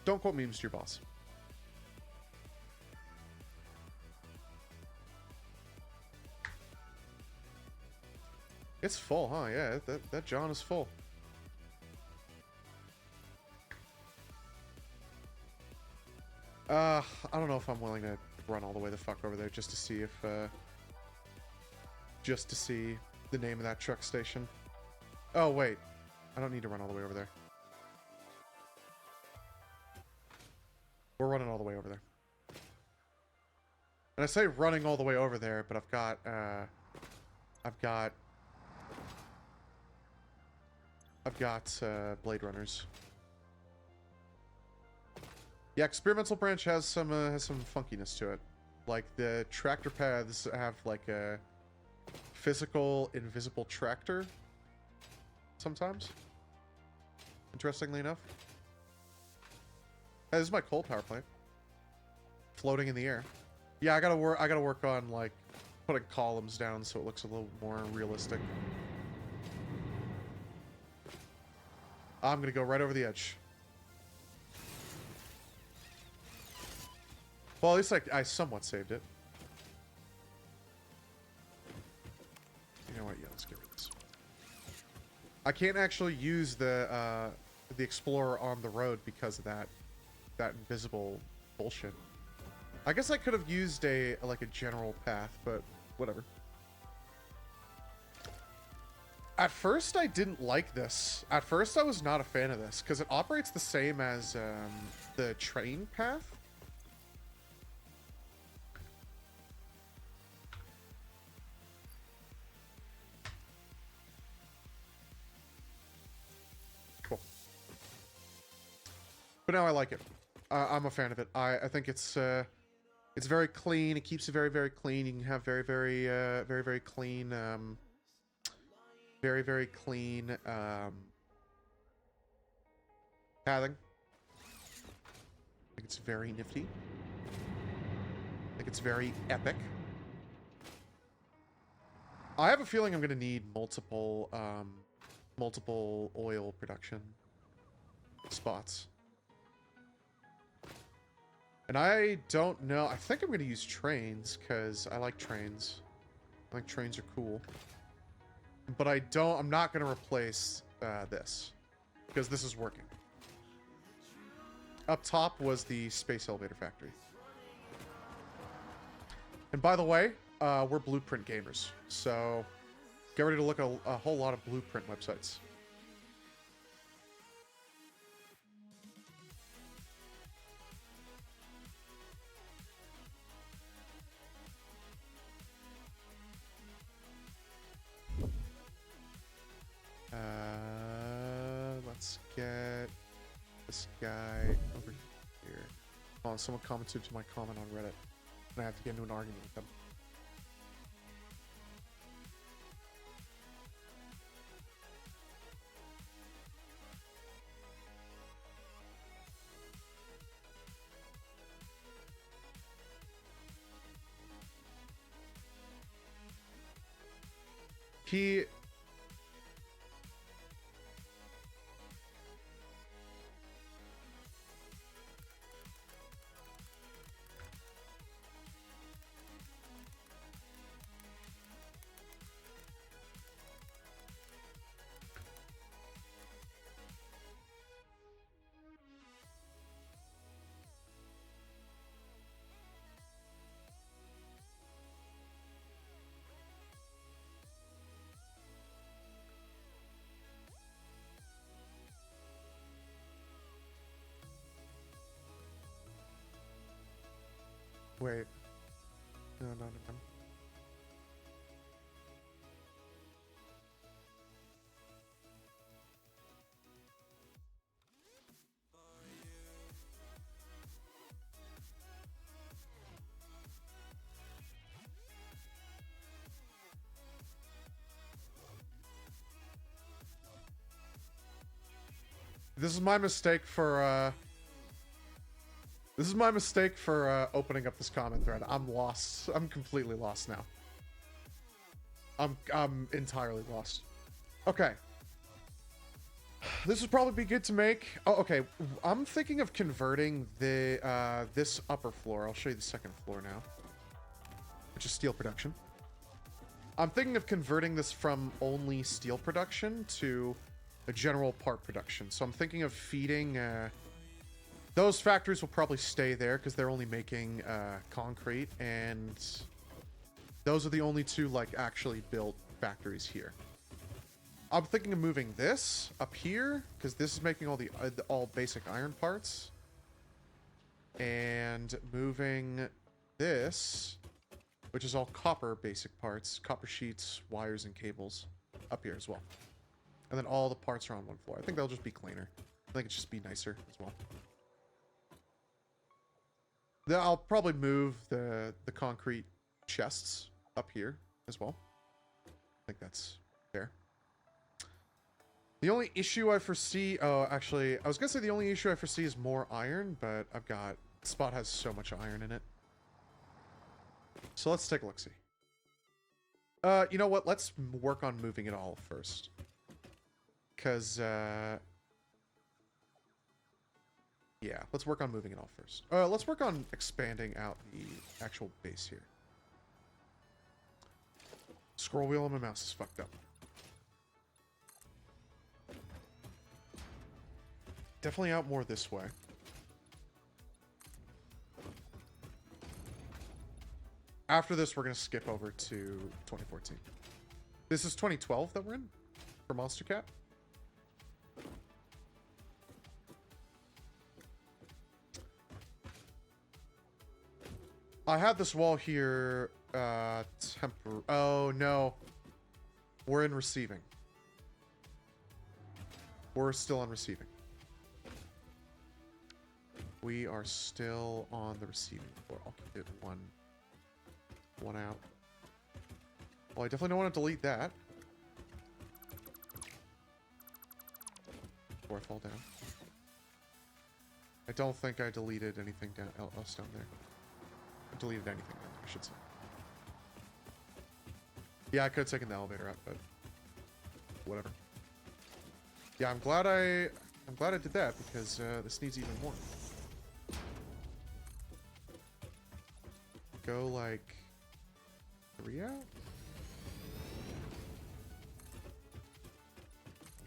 Don't quote memes to your boss. It's full, huh? Yeah, that John is full. I don't know if I'm willing to run all the way the fuck over there just to see if, just to see the name of that truck station. Oh, wait. I don't need to run all the way over there. We're running all the way over there. And I say running all the way over there, but I've got Blade Runners. Yeah, experimental branch has some funkiness to it. Like the tractor paths have like a physical invisible tractor sometimes. Interestingly enough. Hey, this is my coal power plant. Floating in the air. Yeah, I gotta work on like putting columns down so it looks a little more realistic. I'm gonna go right over the edge. Well, at least I somewhat saved it. You know what? Yeah, let's get rid of this. I can't actually use the Explorer on the road because of that invisible bullshit. I guess I could have used a general path, but whatever. At first, I didn't like this. At first, I was not a fan of this because it operates the same as the train path. Cool. But now I like it. I'm a fan of it. I think it's very clean. It keeps it very, very clean. You can have very, very clean, very, very clean pathing. I think it's very nifty. I think it's very epic. I have a feeling I'm going to need multiple oil production spots. And I don't know. I think I'm going to use trains because I like trains. I think trains are cool. But I'm not going to replace this because this is working. Up top was the Space Elevator Factory. And by the way, we're Blueprint gamers. So get ready to look at a whole lot of Blueprint websites. Let's get this guy over here. Oh, someone commented to my comment on Reddit, and I have to get into an argument with them. He... Wait. No. This is my mistake for opening up this comment thread. I'm lost. I'm completely lost now. I'm entirely lost. Okay. This would probably be good to make. Oh, okay. I'm thinking of converting the this upper floor. I'll show you the second floor now, which is steel production. I'm thinking of converting this from only steel production to a general part production. So I'm thinking of feeding. Those factories will probably stay there because they're only making concrete, and those are the only two like actually built factories here. I'm thinking of moving this up here because this is making all the all basic iron parts, and moving this, which is all copper basic parts, copper sheets, wires, and cables, up here as well. And then all the parts are on one floor. I think they'll just be cleaner. I think it'd just be nicer as well. Then I'll probably move the concrete chests up here as well. I think that's fair. The only issue I foresee... Oh, actually, I was going to say the only issue I foresee is more iron, but I've got... The spot has so much iron in it. So let's take a look-see. You know what? Let's work on moving it all first. Because, yeah, let's work on moving it all first. Let's work on expanding out the actual base here. Scroll wheel on my mouse is fucked up. Definitely out more this way. After this, we're going to skip over to 2014. This is 2012 that we're in for Monster Cat. I had this wall here, oh no. We're in receiving. We're still on receiving. We are still on the receiving floor. I'll keep it one out. Well, I definitely don't want to delete that before I fall down. I don't think I deleted anything else down there. I deleted anything down there, I should say. Yeah, I could have taken the elevator up, but whatever. Yeah, I'm glad I did that because this needs even more. Go like 3 out.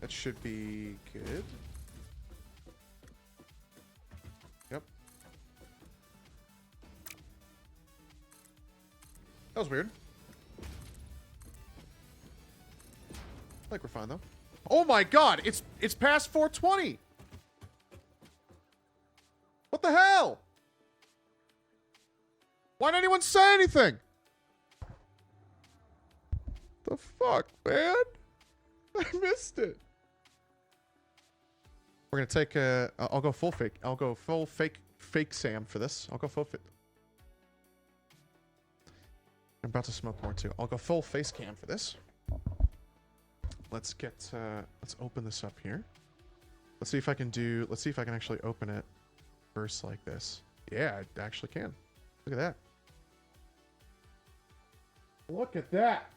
That should be good. Yep. That was weird. I think we're fine though. Oh my god, it's past 420. What the hell? Why didn't anyone say anything? The fuck, man? I missed it. We're gonna take a. I'll go full fake. I'll go full fake Sam for this. I'll go full fit. I'm about to smoke more too. I'll go full face cam for this. Let's get. Let's open this up here. Let's see if I can do. Let's see if I can actually open it first like this. Yeah, I actually can. Look at that. Look at that.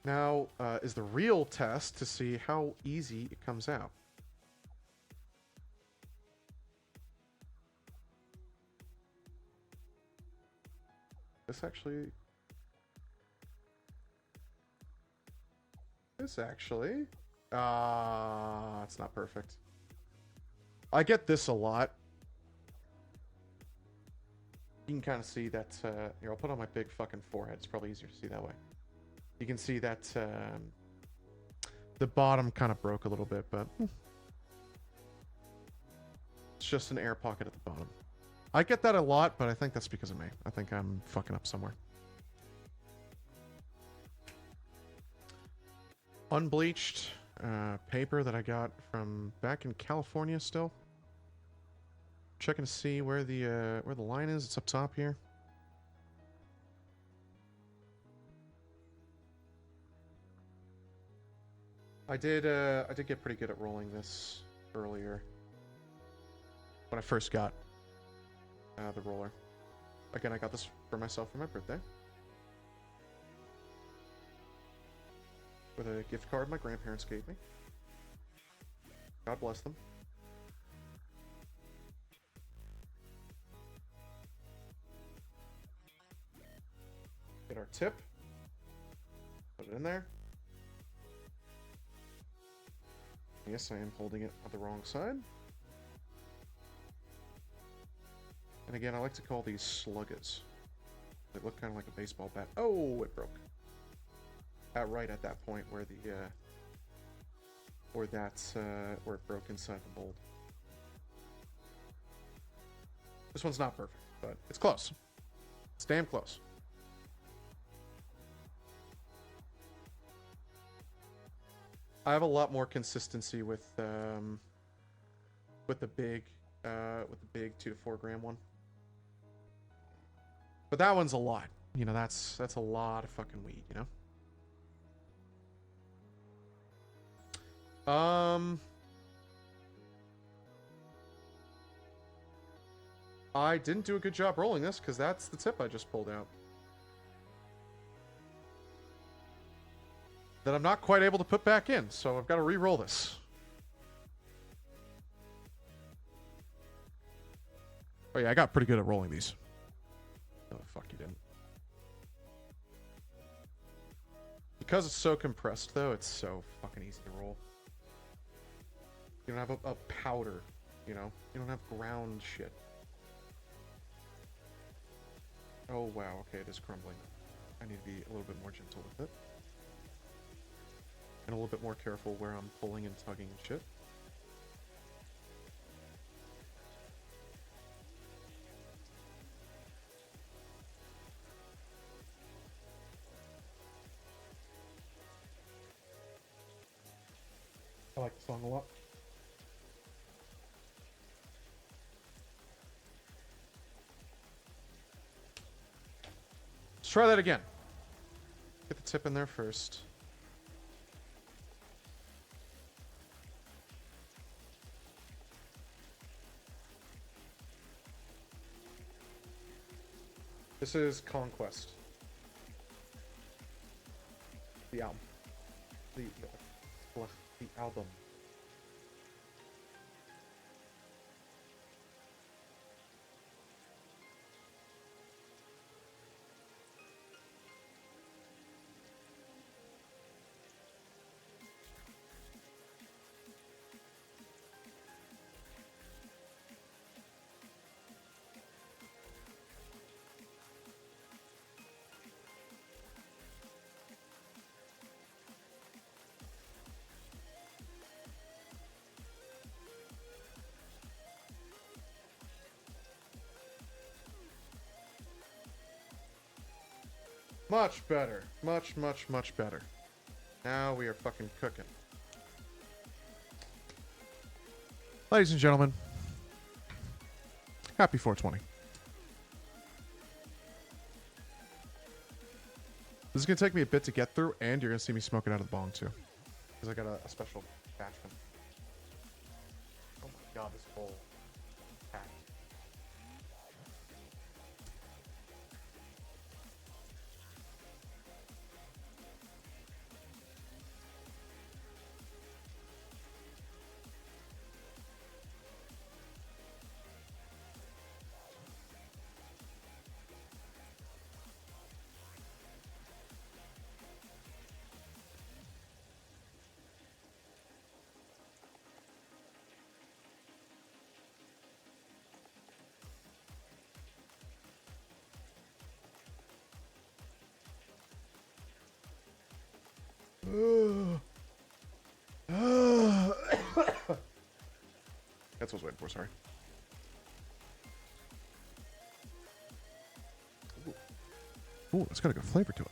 Now is the real test to see how easy it comes out. This actually... it's not perfect. I get this a lot. You can kind of see that, here, I'll put on my big fucking forehead. It's probably easier to see that way. You can see that the bottom kind of broke a little bit, but it's just an air pocket at the bottom. I get that a lot, but I think that's because of me. I think I'm fucking up somewhere. Unbleached paper that I got from back in California still. Checking to see where the line is. It's up top here. I did get pretty good at rolling this earlier. When I first got the roller. Again, I got this for myself for my birthday. With a gift card my grandparents gave me. God bless them. Get our tip. Put it in there. Yes, I am holding it on the wrong side. And again, I like to call these sluggers. They look kind of like a baseball bat. Oh, it broke. Right at that point where the where it broke inside the mold. This one's not perfect, but it's close. It's damn close. I have a lot more consistency with the big 2 to 4 gram one. But that one's a lot. You know, that's a lot of fucking weed, you know? I didn't do a good job rolling this because that's the tip I just pulled out. That I'm not quite able to put back in, so I've got to re-roll this. Oh yeah, I got pretty good at rolling these. Oh, fuck, you didn't. Because it's so compressed, though, it's so fucking easy to roll. You don't have a powder, you know? You don't have ground shit. Oh, wow, okay, it is crumbling. I need to be a little bit more gentle with it. And a little bit more careful where I'm pulling and tugging and shit. I like the song a lot. Let's try that again. Get the tip in there first. This is Conquest. The album. The album. Much better. Much, much, much better. Now we are fucking cooking. Ladies and gentlemen, happy 420. This is going to take me a bit to get through, and you're going to see me smoking out of the bong, too. Because I got a special batch one. Oh my god, this whole pack. That's what I was waiting for, sorry. Ooh, it's got a good flavor to it.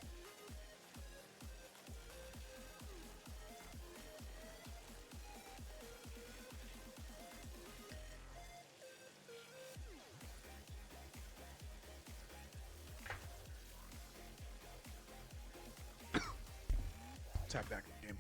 Tap back in the game.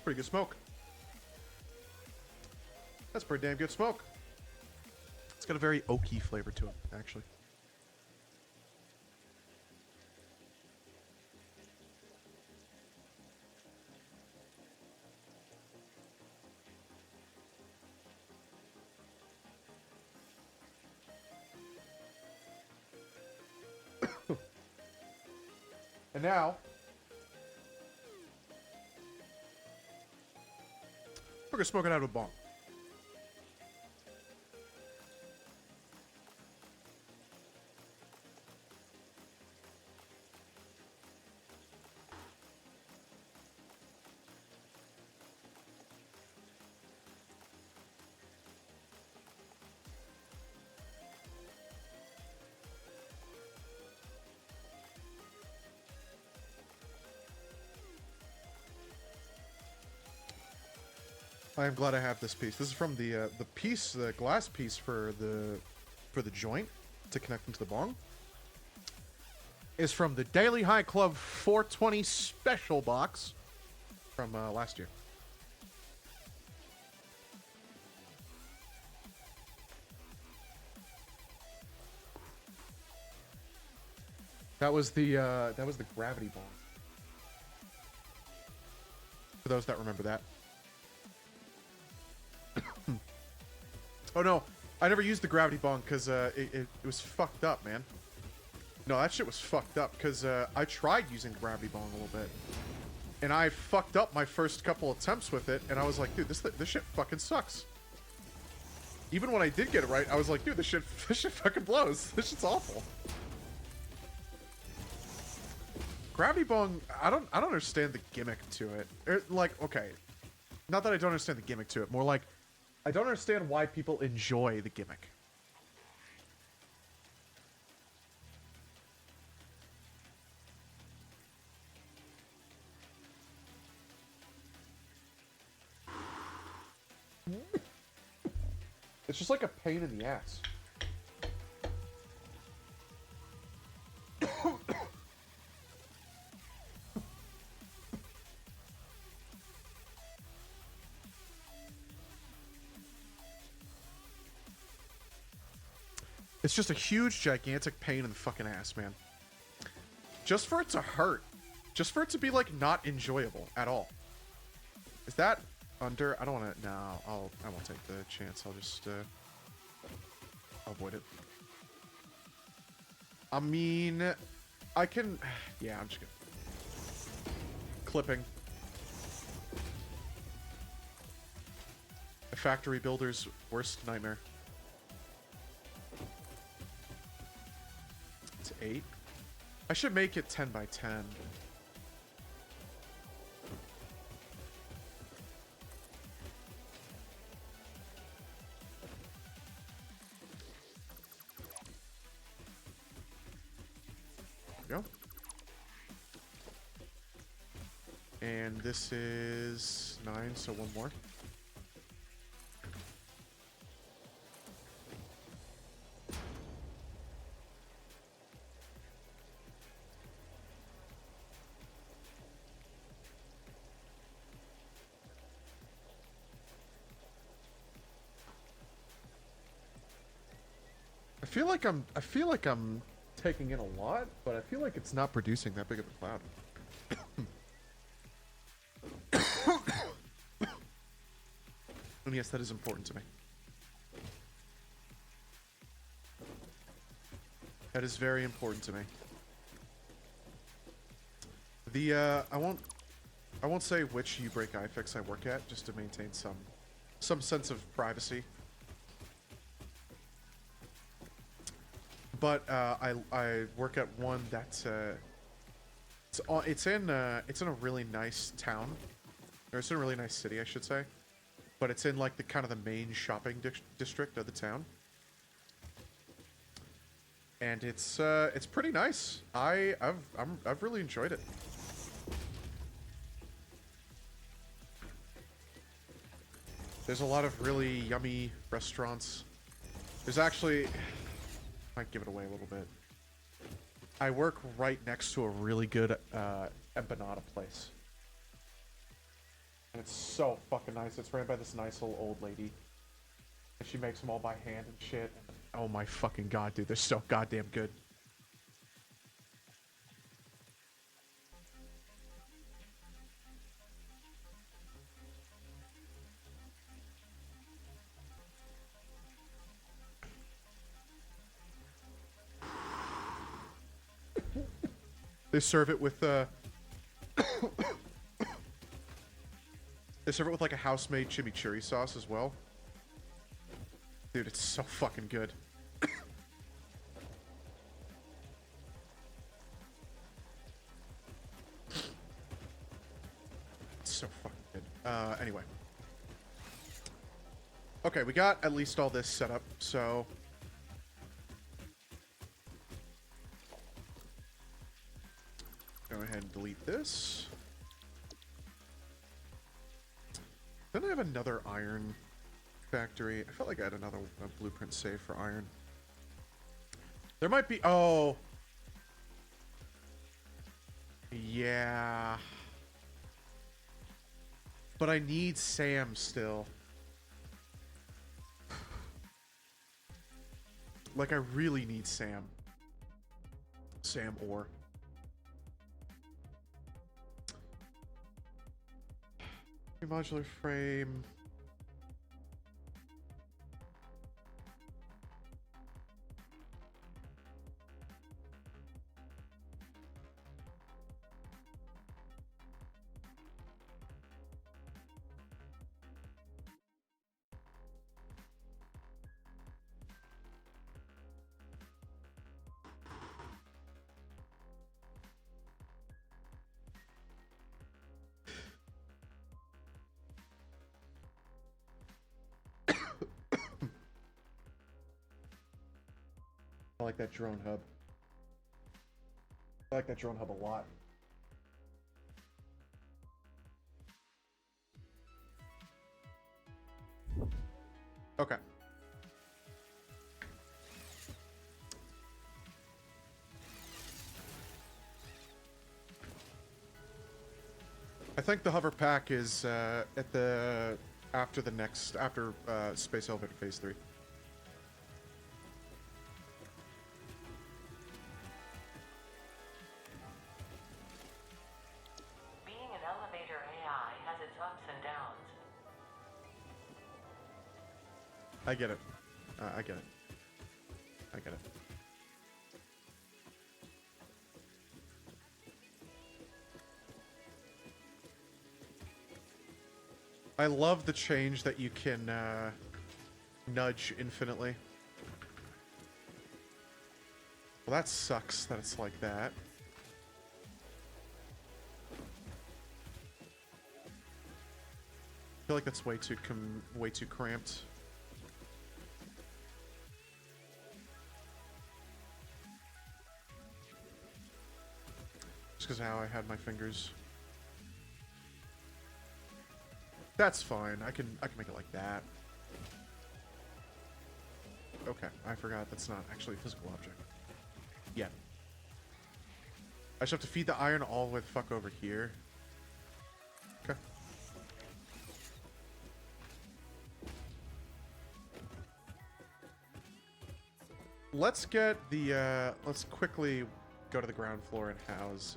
Pretty good smoke. That's pretty damn good smoke. It's got a very oaky flavor to it, actually. And now, we're gonna smoke it out of a bong. I am glad I have this piece. This is from the piece, the glass piece for the joint to connect into the bong. Is from the Daily High Club 420 special box from last year. That was the gravity bong. For those that remember that. Oh no, I never used the gravity bong because it was fucked up, man. No, that shit was fucked up because I tried using the gravity bong a little bit, and I fucked up my first couple attempts with it, and I was like, dude, this shit fucking sucks. Even when I did get it right, I was like, dude, this shit fucking blows. This shit's awful. Gravity bong, I don't understand the gimmick to it. Like, okay, not that I don't understand the gimmick to it, more like I don't understand why people enjoy the gimmick. It's just like a pain in the ass. It's just a huge, gigantic pain in the fucking ass, man. Just for it to hurt. Just for it to be, like, not enjoyable at all. Is that under? I don't want to... No, I won't take the chance. I'll just, avoid it. I mean, I can... Yeah, I'm just gonna... Clipping. A factory builder's worst nightmare. It's 8. I should make it 10 by 10. There we go. And this is 9, so one more. I feel like I'm taking in a lot, but I feel like it's not producing that big of a cloud. And yes, that is important to me. That is very important to me. The I won't say which U-Break iFix I work at, just to maintain some sense of privacy. But I work at one that's it's in a really nice town, or it's in a really nice city, I should say. But it's in like the kind of the main shopping district of the town, and it's pretty nice. I've really enjoyed it. There's a lot of really yummy restaurants. There's actually, might give it away a little bit. I work right next to a really good empanada place. And it's so fucking nice. It's ran by this nice little old lady. And she makes them all by hand and shit. Oh my fucking god, dude. They're so goddamn good. They serve it with they serve it with like a house-made chimichurri sauce as well. Dude, it's so fucking good. It's so fucking good. Anyway. Okay, we got at least all this set up, so go ahead and delete this. Then I have another iron factory. I felt like I had another blueprint saved for iron. There might be... Oh. Yeah. But I need Sam still. Like, I really need Sam. Sam ore. Modular frame. I like that drone hub. I like that drone hub a lot. Okay. I think the hover pack is at the after Space Elevator Phase 3. I get it. I get it. I get it. I love the change that you can nudge infinitely. Well, that sucks that it's like that. I feel like that's way too cramped. Just because of how I had my fingers. That's fine. I can make it like that. Okay, I forgot that's not actually a physical object. Yet. I just have to feed the iron all the way the fuck over here. Okay. Let's get the let's quickly go to the ground floor and house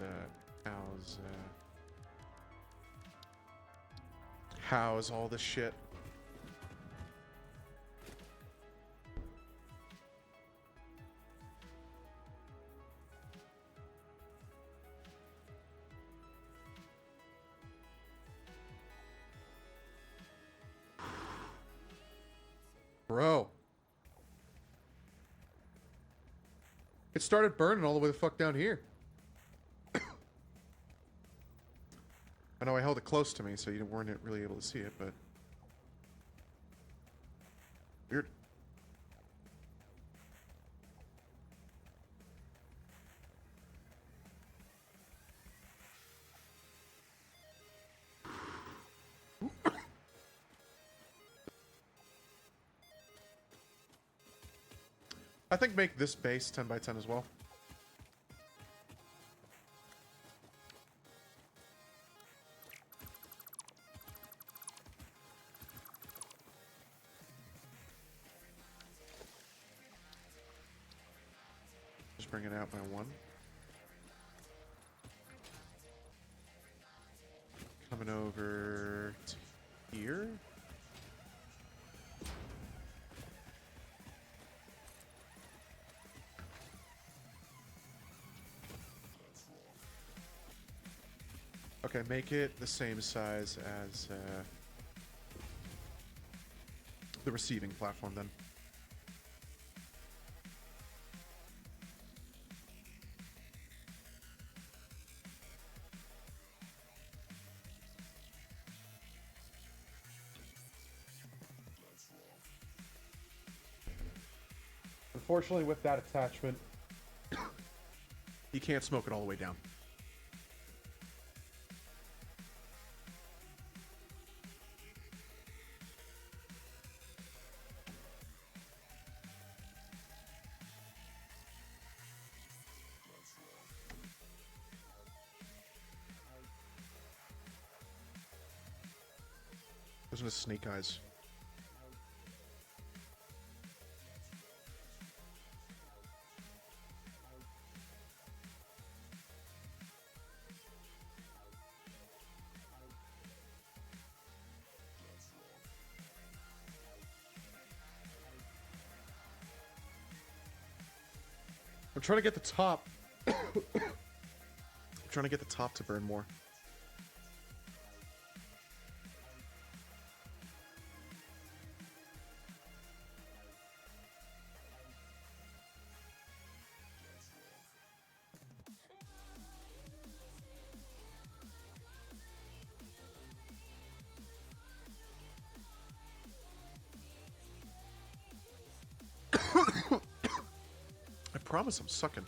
all this shit. Bro. It started burning all the way the fuck down here. I know I held it close to me, so you weren't really able to see it, but... Weird. I think make this base 10 by 10 as well. buffering it out by 1. Coming over to here. Okay, make it the same size as the receiving platform then. Unfortunately, with that attachment, you can't smoke it all the way down. Those are the snake eyes. I'm trying to get the top. I'm trying to get the top to burn more. I promise I'm sucking.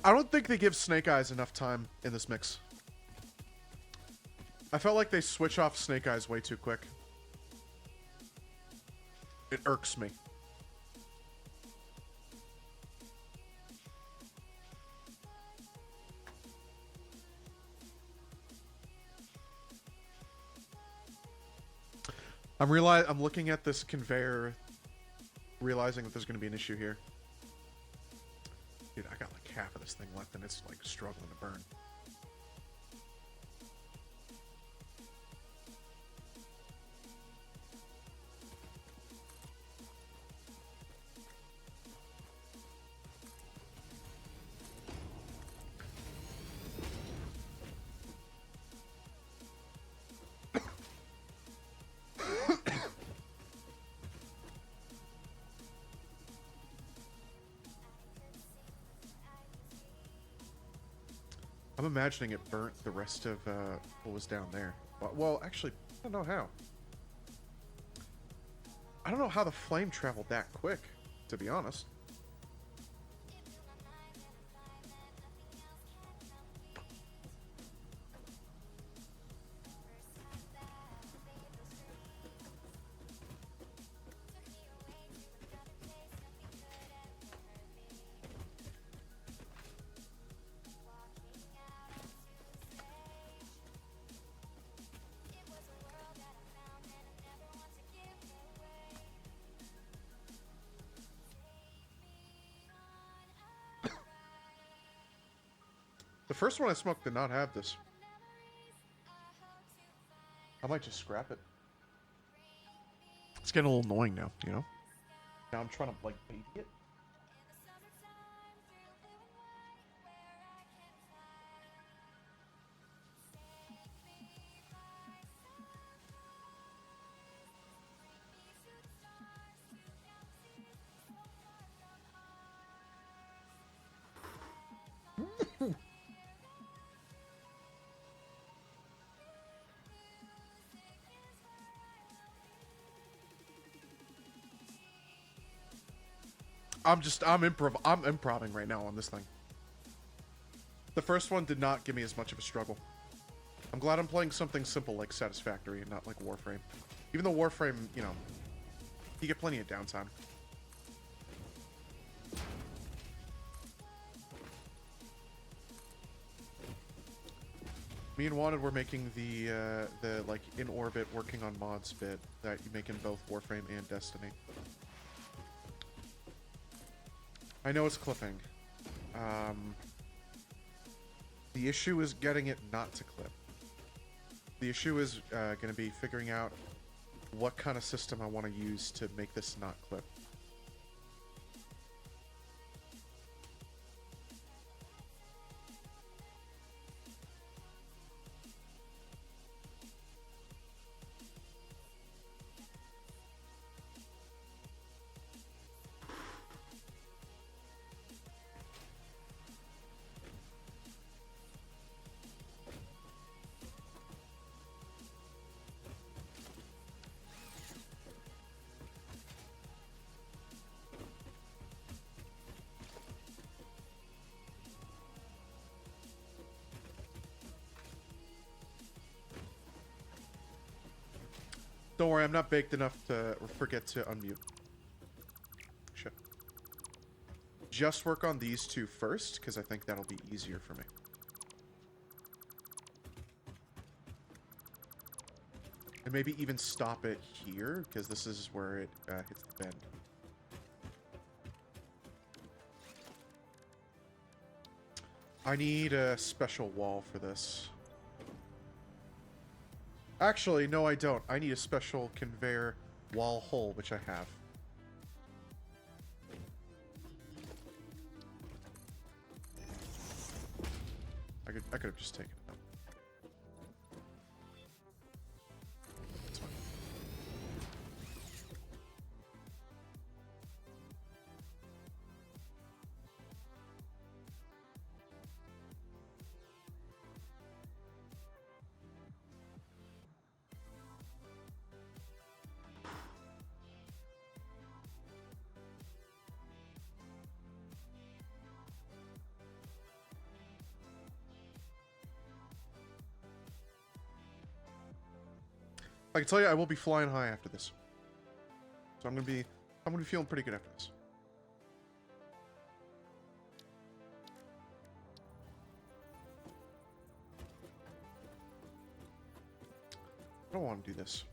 I don't think they give Snake Eyes enough time in this mix. I felt like they switch off Snake Eyes way too quick. It irks me. I'm looking at this conveyor, realizing that there's going to be an issue here. Dude, I got like half of this thing left and it's like struggling to burn. I'm imagining it burnt the rest of what was down there. Well, actually, I don't know how. I don't know how the flame traveled that quick, to be honest. The first one I smoked did not have this. I might just scrap it. It's getting a little annoying now, you know? Now I'm trying to, like, baby it. I'm improving right now on this thing. The first one did not give me as much of a struggle. I'm glad I'm playing something simple like Satisfactory and not like Warframe. Even though Warframe, you know, you get plenty of downtime. Me and Wanted were making the like in orbit working on mods bit that you make in both Warframe and Destiny. I know it's clipping. The issue is getting it not to clip. The issue is going to be figuring out what kind of system I want to use to make this not clip. Don't worry, I'm not baked enough to forget to unmute. Shit. Just work on these two first, because I think that'll be easier for me. And maybe even stop it here, because this is where it hits the bend. I need a special wall for this. Actually, no I don't. I need a special conveyor wall hole, which I have. I could have just taken it out. That's fine. I can tell you I will be flying high after this. So I'm gonna be feeling pretty good after this. I don't want to do this.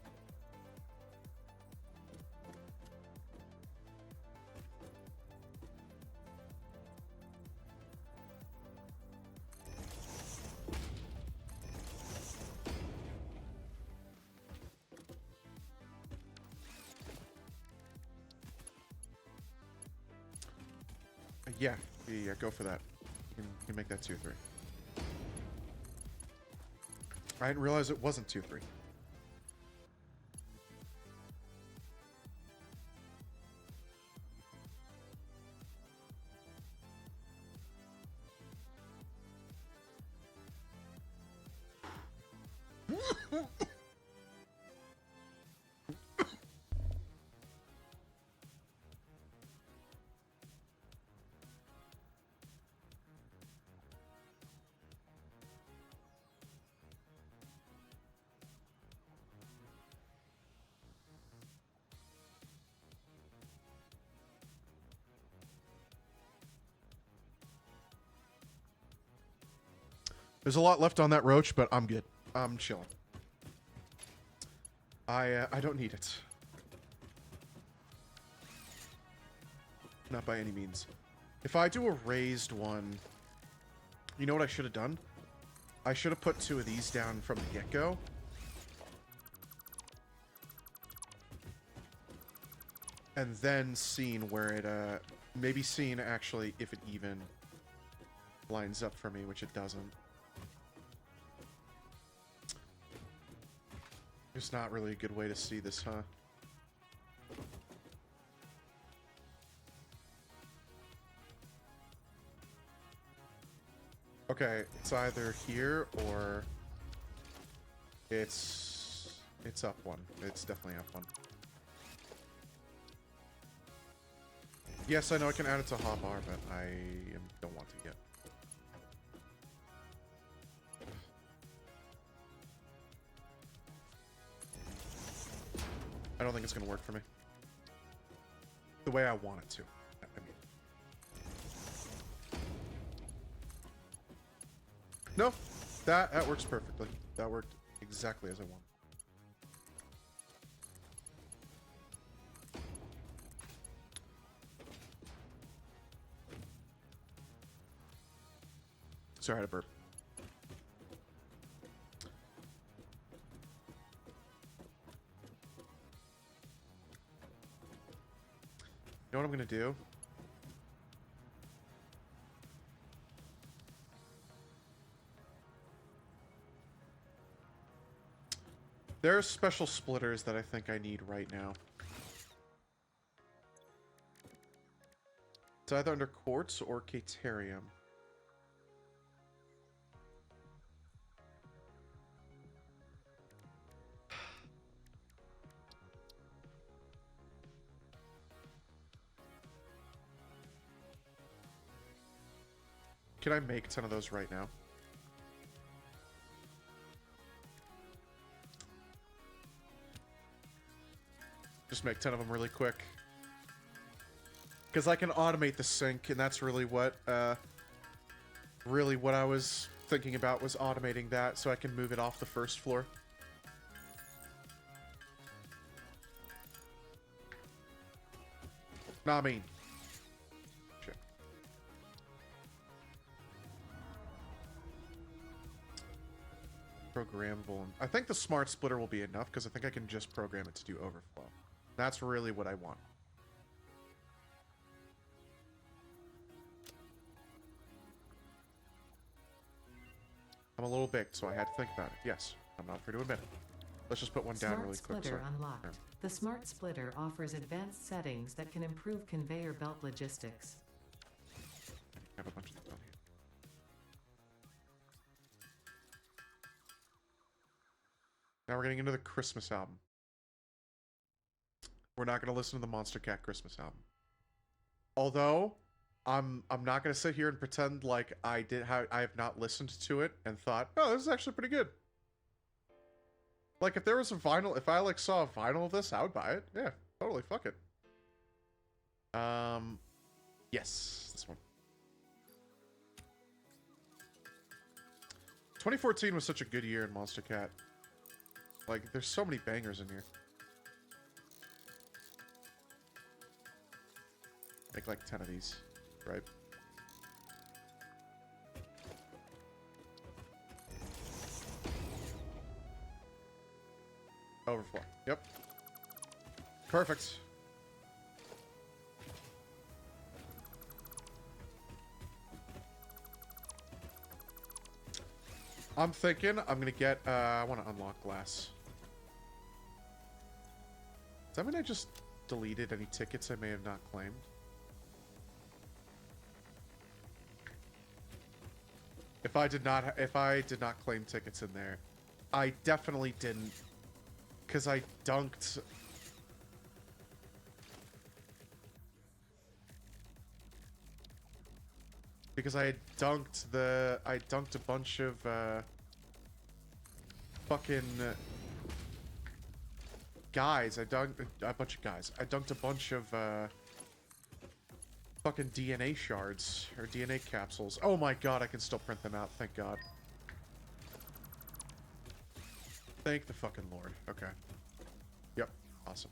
Yeah, go for that. You can make that 2-3. I didn't realize it wasn't 2-3. There's a lot left on that roach, but I'm good. I'm chilling. I don't need it. Not by any means. If I do a raised one, you know what I should have done? I should have put 2 of these down from the get-go. And then seen where it, maybe seen actually if it even lines up for me, which it doesn't. There's not really a good way to see this, huh? Okay, it's either here or it's up one. It's definitely up one. Yes, I know I can add it to hotbar, but I don't want to yet. I don't think it's gonna work for me. The way I want it to. I mean. No, that works perfectly. That worked exactly as I wanted. Sorry, I had a burp. You know what I'm gonna do? There are special splitters that I think I need right now. It's either under quartz or Caterium. Can I make 10 of those right now? Just make 10 of them really quick. Because I can automate the sink, and that's really what I was thinking about, was automating that so I can move it off the first floor. Nah, I mean. Shit. Programmable. I think the smart splitter will be enough, because I think I can just program it to do overflow. That's really what I want. I'm a little big, so I had to think about it. Yes, I'm not afraid to admit it. Let's just put one down really quick. Smart Splitter unlocked. The Smart Splitter offers advanced settings that can improve conveyor belt logistics. I have a bunch of these on here. Now we're getting into the Christmas album. We're not going to listen to the Monster Cat Christmas album. Although, I'm not going to sit here and pretend like I have not listened to it and thought, oh, this is actually pretty good. Like, if there was a vinyl, if I, like, saw a vinyl of this, I would buy it. Yeah, totally, fuck it. Yes, this one. 2014 was such a good year in Monster Cat. Like, there's so many bangers in here. Make like 10 of these, right? Overflow. Yep. Perfect. I'm thinking I'm gonna get, I want to unlock glass. Does that mean I just deleted any tickets I may have not claimed? If I did not claim tickets in there, I definitely didn't, because I dunked. Because I dunked a bunch of fucking guys. I dunked a bunch of guys. I dunked a bunch of fucking DNA shards or DNA capsules. Oh my god, I can still print them out. Thank god. Thank the fucking lord. Okay. Yep. Awesome.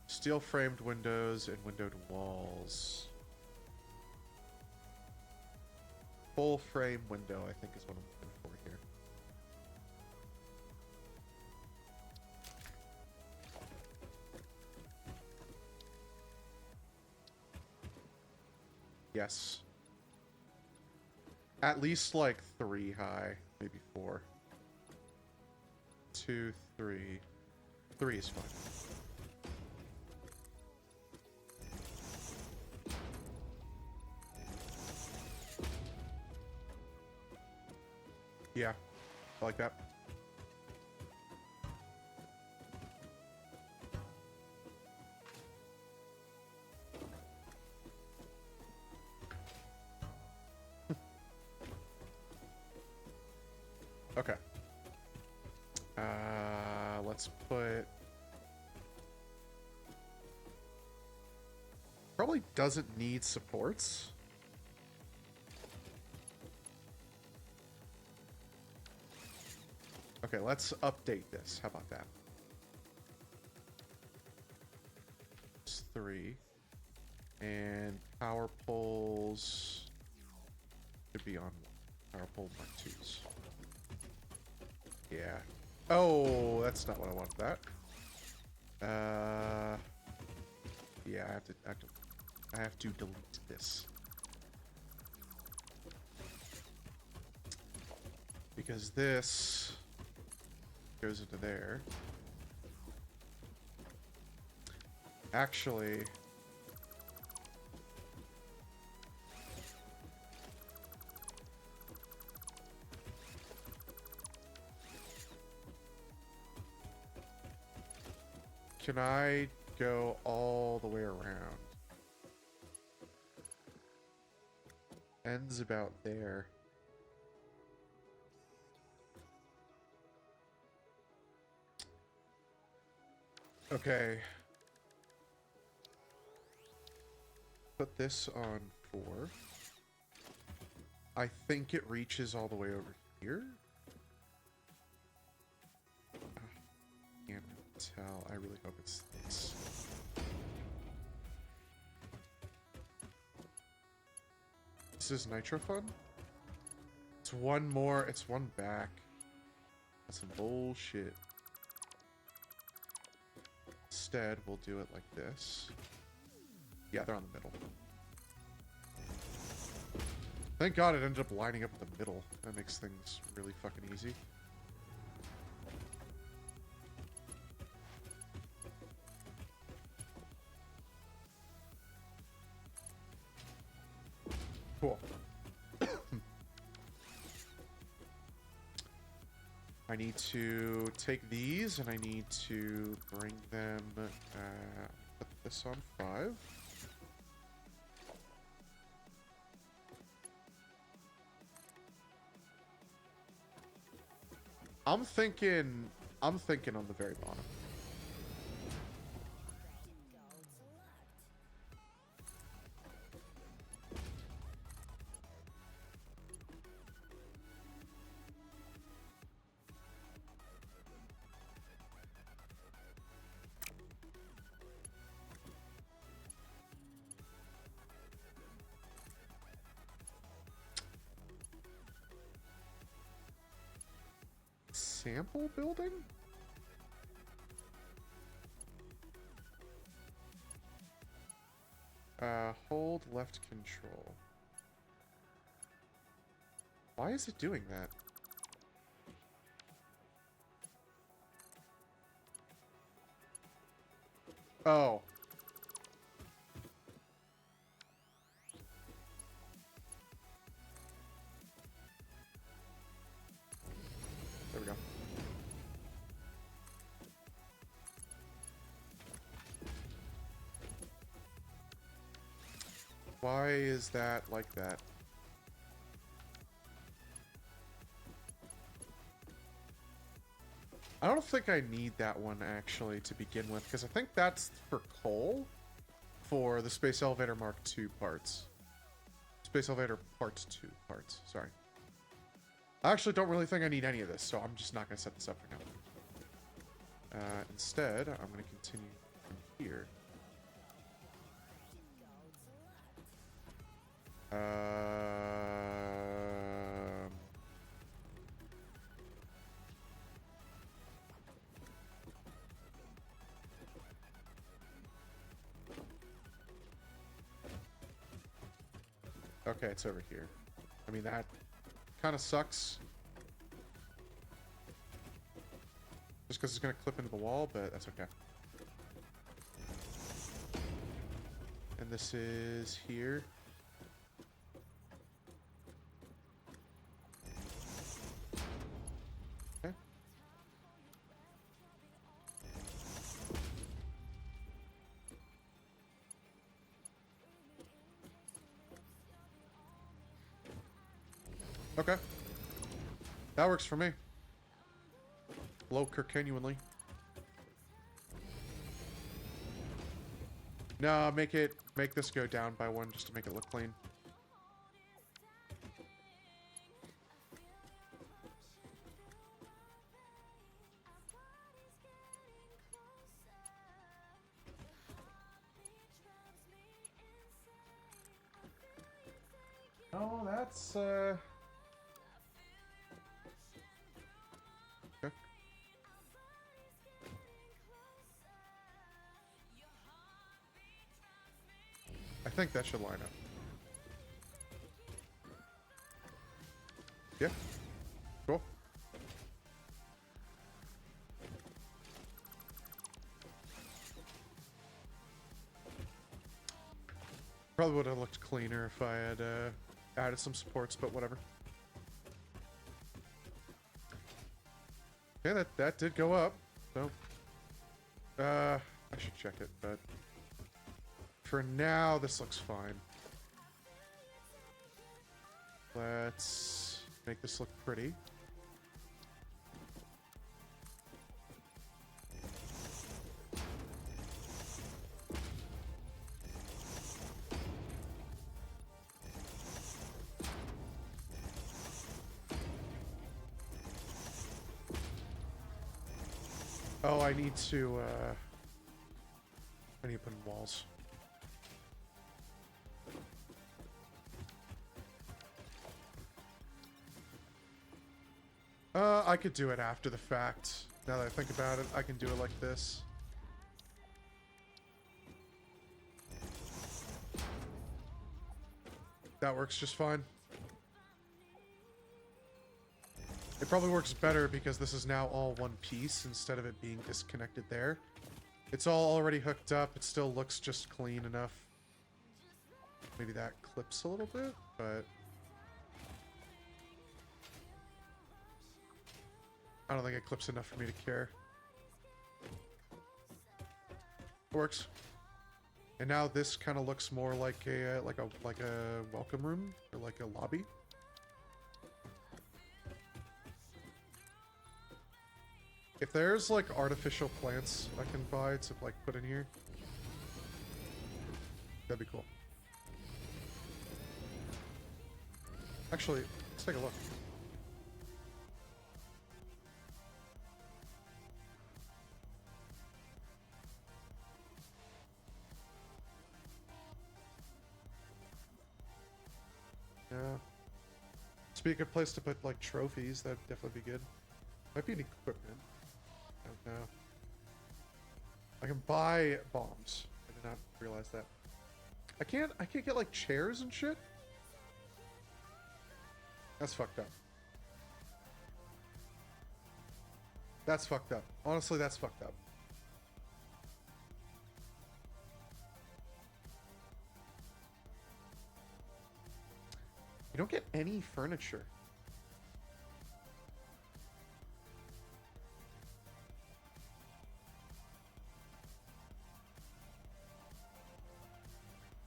Steel framed windows and windowed walls. Full frame window, I think, is what I'm looking for here. Yes. At least like 3 high, maybe 4. 2, 3. 3 is fine. Yeah, I like that. Okay. Let's put... Probably doesn't need supports. Okay, let's update this. How about that? It's 3. And power poles should be on power pole mark 2s. Yeah. Oh, that's not what I wanted. That. Yeah, I have to delete this because this goes into there. Actually, can I go all the way around? Ends about there. Okay. Put this on 4. I think it reaches all the way over here. Can't tell. I really hope it's this. This is Nitro Fun? It's one more. It's one back. That's some bullshit. Instead, we'll do it like this. Yeah, they're on the middle. Thank God it ended up lining up in the middle. That makes things really fucking easy. Cool. I need to take these and I need to bring them, put this on 5. I'm thinking on the very bottom. Sample building? Hold left control. Why is it doing that? Oh. There we go. Why is that like that? I don't think I need that one actually to begin with, because I think that's for coal for the Space Elevator Mark II parts. Space Elevator Part 2 parts, sorry. I actually don't really think I need any of this, so I'm just not going to set this up for now. Instead, I'm going to continue from here. Okay, it's over here. I mean, that kind of sucks. Just because it's going to clip into the wall, but that's okay. And this is here. Okay. That works for me. Low Kirkenuanly. No, make this go down by 1 just to make it look clean. Oh, that's okay. I think that should line up. Yeah. Cool. Probably would have looked cleaner if I had added some supports, but whatever. Okay, that did go up. So, I should check it, but for now, this looks fine. Let's make this look pretty. Oh, I need to put in walls. I could do it after the fact. Now that I think about it, I can do it like this. That works just fine. It probably works better because this is now all one piece instead of it being disconnected there. It's all already hooked up. It still looks just clean enough. Maybe that clips a little bit, but I don't think it clips enough for me to care. It works. And now this kind of looks more like a welcome room or like a lobby. If there's like artificial plants I can buy to like put in here, that'd be cool. Actually, let's take a look. Yeah. This would be a good place to put like trophies. That'd definitely be good. Might be an equipment. I don't know. I can buy bombs. I did not realize that. I can't get like chairs and shit. That's fucked up. That's fucked up. Honestly, that's fucked up. You don't get any furniture.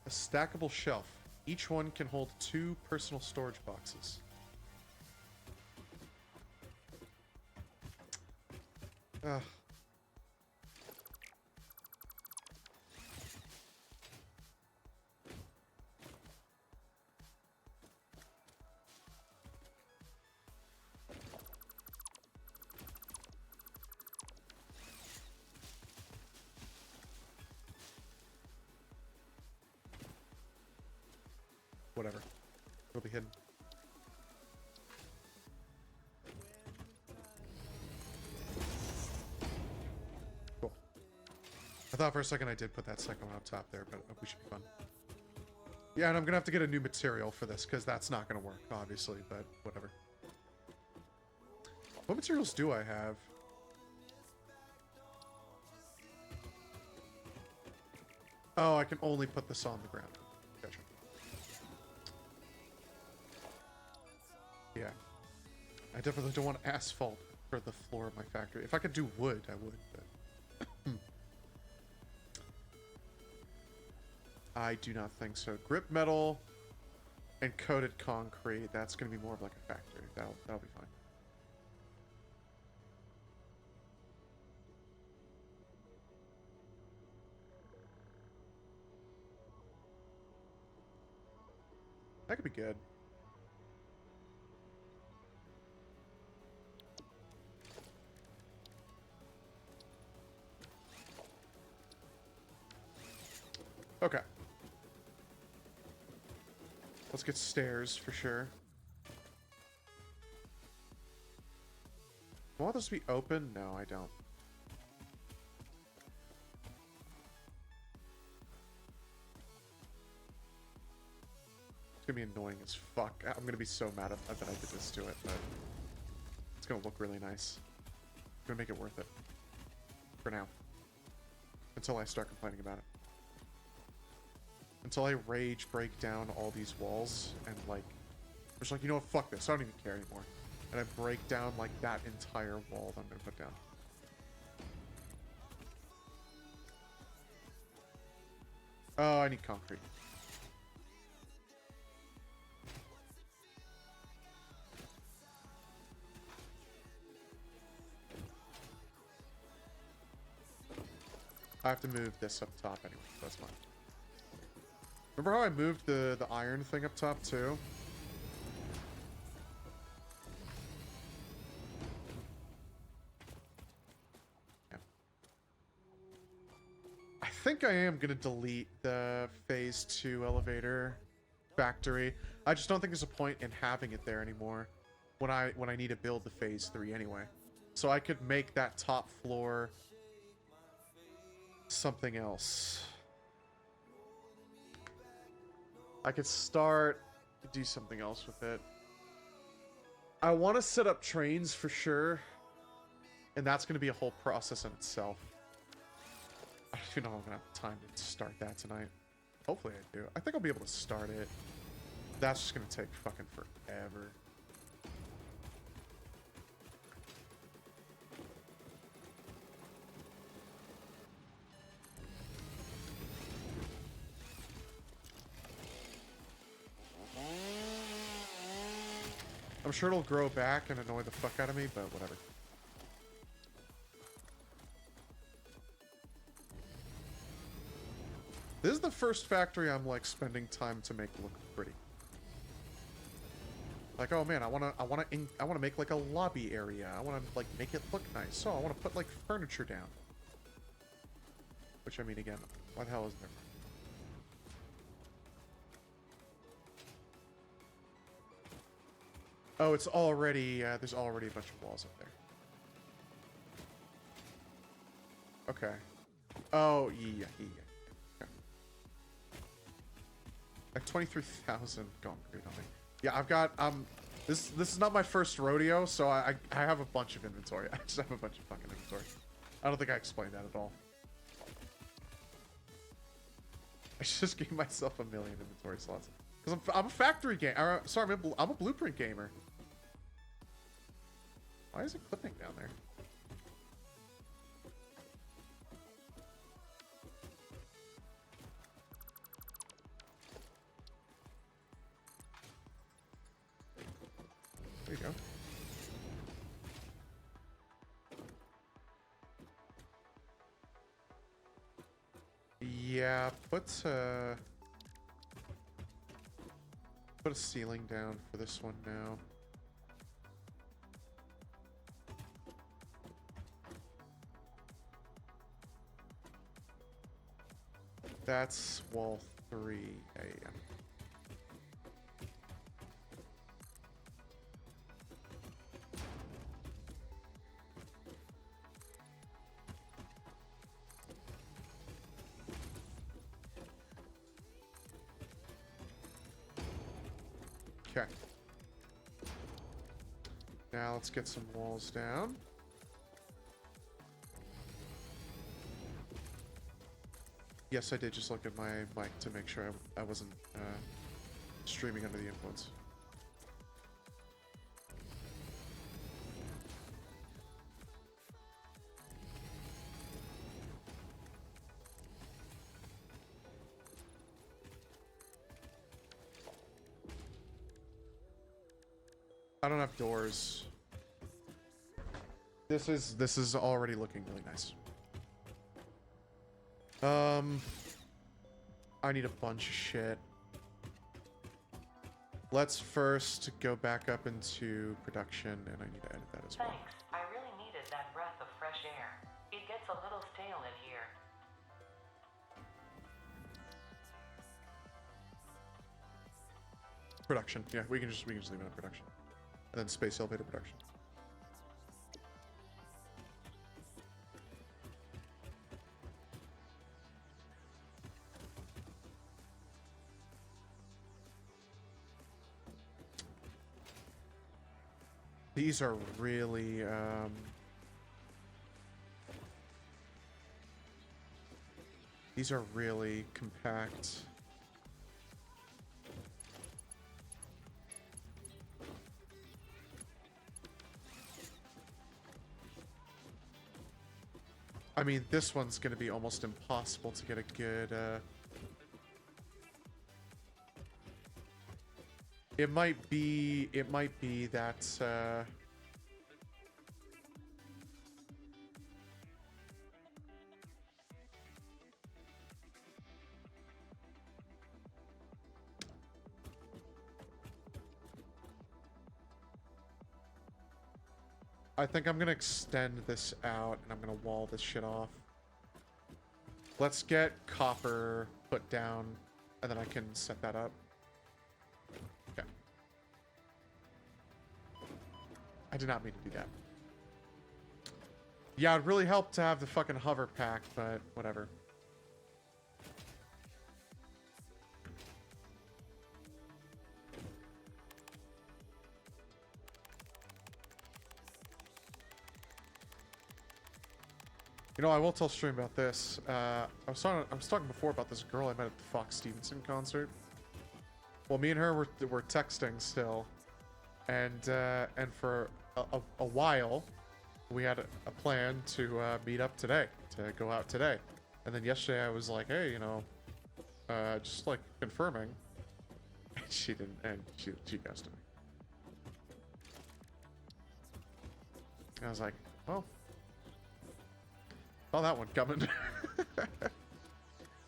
A stackable shelf. Each one can hold 2 personal storage boxes. Ugh. Whatever. It'll be hidden. Cool. I thought for a second I did put that second one up top there, but we should be fun. Yeah, and I'm gonna have to get a new material for this, because that's not gonna work, obviously, but whatever. What materials do I have? Oh, I can only put this on the ground. Gotcha. Yeah. I definitely don't want asphalt for the floor of my factory. If I could do wood, I would, but... I do not think so. Grip metal. and coated concrete. That's gonna be more of like a factory. That'll be fine. That could be good. Okay. Let's get stairs for sure. I want this to be open? No, I don't. It's gonna be annoying as fuck. I'm gonna be so mad that I did this to it, but it's gonna look really nice. I'm gonna make it worth it. For now. Until I start complaining about it. Until I rage break down all these walls and like, just like, you know what, fuck this, I don't even care anymore. And I break down like that entire wall that I'm gonna put down. Oh, I need concrete. I have to move this up top anyway, so that's fine. Remember how I moved the iron thing up top too? Yeah. I think I am gonna delete the phase 2 elevator factory. I just don't think there's a point in having it there anymore when I need to build the phase 3 anyway. So I could make that top floor something else. I could start to do something else with it. I want to set up trains for sure, and that's going to be a whole process in itself. I don't even know if I'm going to have time to start that tonight. Hopefully I do. I think I'll be able to start it. That's just going to take fucking forever. I'm sure it'll grow back and annoy the fuck out of me, but whatever. This is the first factory I'm like spending time to make look pretty. Like, oh man, I wanna make like a lobby area. I wanna like make it look nice. So I wanna put like furniture down. Which I mean, again, what the hell is there? Oh, it's already, there's already a bunch of walls up there. Okay. Oh, yeah. Okay. I have 23,000 concrete on me. Yeah, I've got, this is not my first rodeo, so I have a bunch of inventory. I just have a bunch of fucking inventory. I don't think I explained that at all. I just gave myself 1 million inventory slots. Because I'm a factory gamer. Sorry, I'm a blueprint gamer. Why is it clipping down there? There you go. Yeah, put a ceiling down for this one now. That's wall 3. Yeah. Okay. Now let's get some walls down. Yes, I did just look at my mic to make sure I wasn't streaming under the influence. I don't have doors. This is already looking really nice. I need a bunch of shit. Let's first go back up into production, and I need to edit that as well. Thanks. I really needed that breath of fresh air. It gets a little stale in here. Production. Yeah, we can just leave it on production. And then space elevator production. These are really, these are really compact. I mean, this one's gonna be almost impossible to get a good, It might be that, I think I'm gonna extend this out and I'm gonna wall this shit off. Let's get copper put down and then I can set that up. Okay. I did not mean to do that. Yeah, it'd really help to have the fucking hover pack, but whatever. You know, I will tell stream about this. I was talking before about this girl I met at the Fox Stevenson concert. Well, me and her were texting still, and for a while, we had a plan to meet up today, to go out today. And then yesterday I was like, hey, you know, just like confirming. And she didn't, and she ghosted me. I was like, well. Saw that one coming.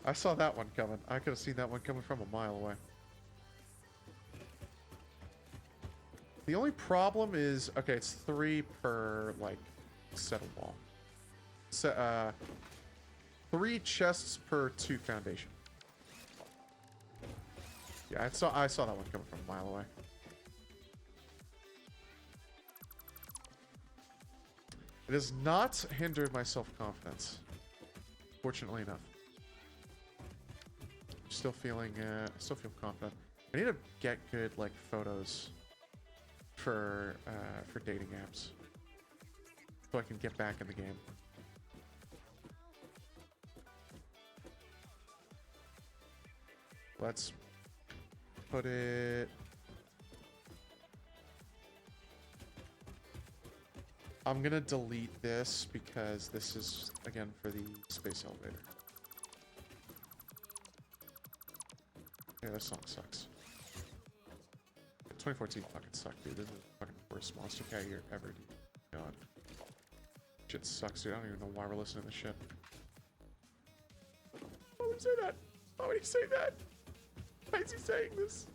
I saw that one coming. I could have seen that one coming from a mile away. The only problem is, okay, it's 3 per, like, set of wall. So, 3 chests per 2 foundation. Yeah, I saw that one coming from a mile away. It has not hindered my self-confidence, fortunately enough. Still feeling, I still feel confident. I need to get good, like, photos for dating apps, so I can get back in the game. Let's put it. I'm gonna delete this because this is, again, for the space elevator. Yeah, this song sucks. 2014 fucking sucked, dude. This is the fucking worst Monster Cat year ever, dude. God. Shit sucks, dude. I don't even know why we're listening to this shit. Why would he say that? Why would he say that? Why is he saying this?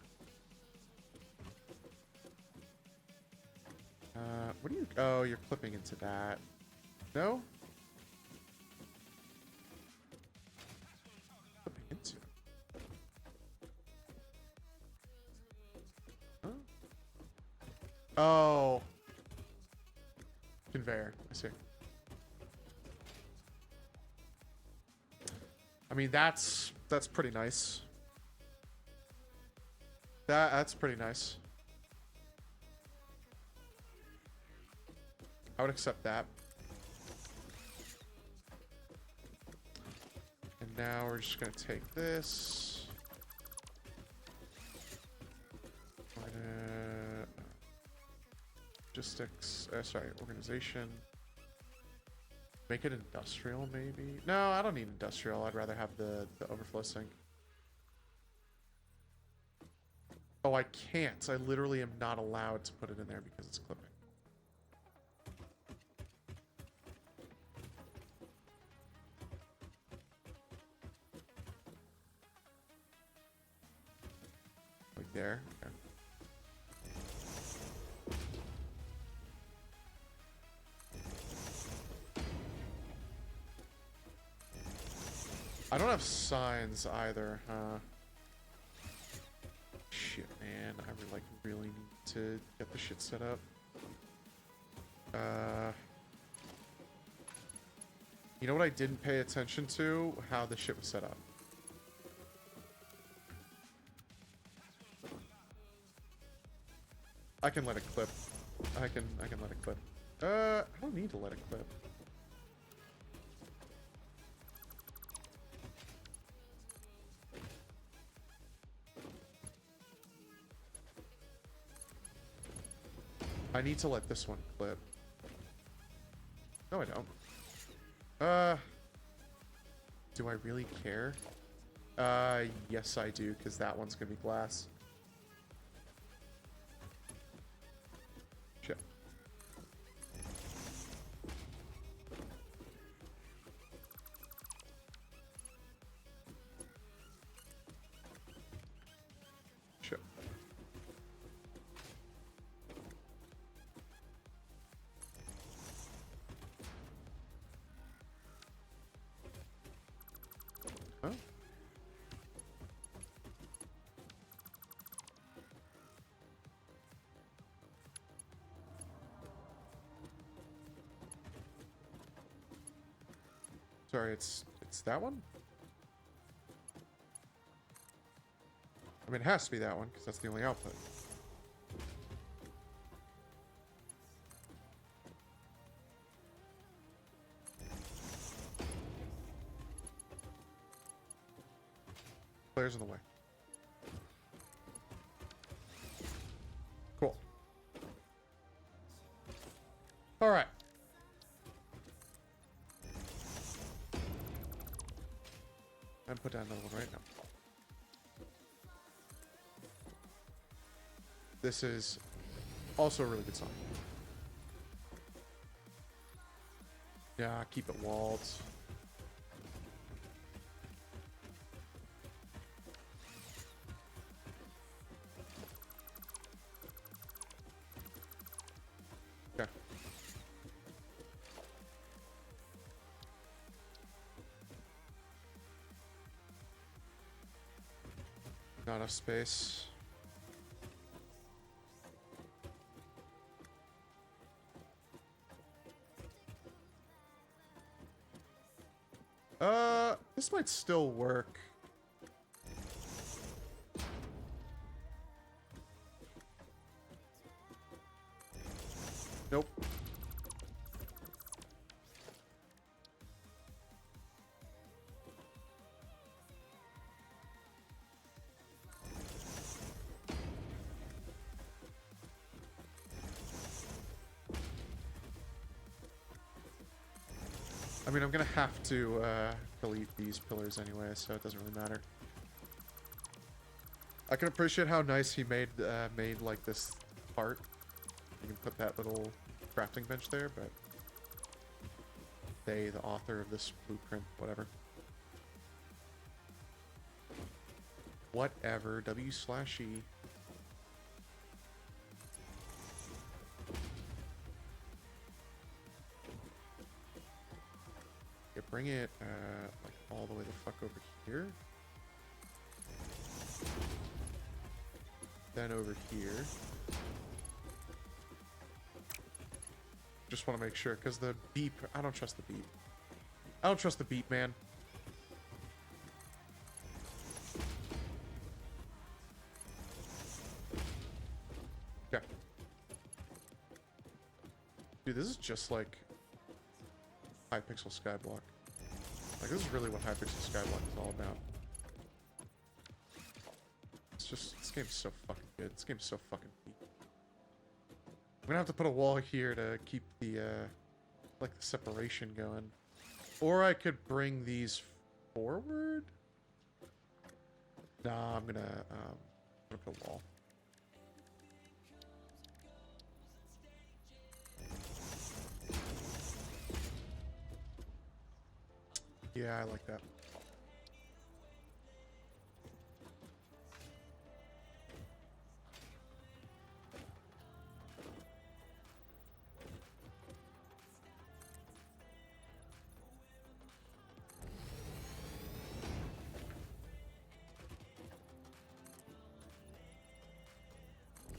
What are you... Oh, you're clipping into that. No? Clipping into it. Huh? Oh. Conveyor. I see. I mean, that's pretty nice. That's pretty nice. I would accept that. And now we're just gonna take this. We're gonna logistics. Sorry, organization. Make it industrial, maybe. No, I don't need industrial. I'd rather have the overflow sink. Oh, I can't. I literally am not allowed to put it in there because it's clipping. Like there. Okay. I don't have signs either, huh? Shit, man. I would, like, really need to get the shit set up. You know what I didn't pay attention to? How the shit was set up. I can let it clip. I can let it clip. I don't need to let it clip. I need to let this one clip. No, I don't. Do I really care? Yes I do, because that one's gonna be glass. Shit. Shit. Huh? Sorry, it's that one? I mean, it has to be that one, because that's the only output. Players in the way. Cool. Alright. And put down another one right now. This is also a really good song. Yeah, keep it walled. Okay. Not enough space. This might still work. Nope. I mean, I'm gonna have to delete these pillars anyway, so it doesn't really matter. I can appreciate how nice he made like this part. You can put that little crafting bench there, but they, the author of this blueprint, whatever. Whatever. W/E. Yeah, bring it like all the way the fuck over here. Then over here. Just want to make sure, because the beep, I don't trust the beep. I don't trust the beep, man. Okay. Dude, this is just like Hypixel Skyblock. Like, this is really what Hypixel Skyblock is all about. It's just, this game's so fucking good. This game's so fucking deep. I'm gonna have to put a wall here to keep the, like, the separation going. Or I could bring these forward? Nah, I'm gonna put a wall. Yeah, I like that.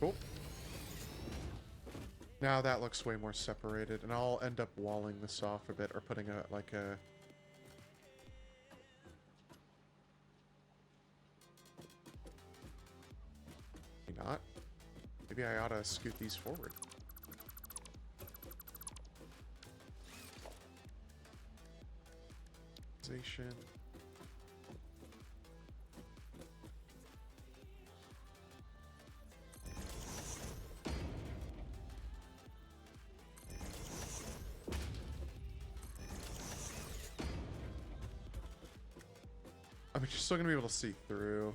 Cool. Now that looks way more separated, and I'll end up walling this off a bit, or putting a, like a... Maybe not. Maybe I ought to scoot these forward. Organization. I mean, you're still gonna be able to see through.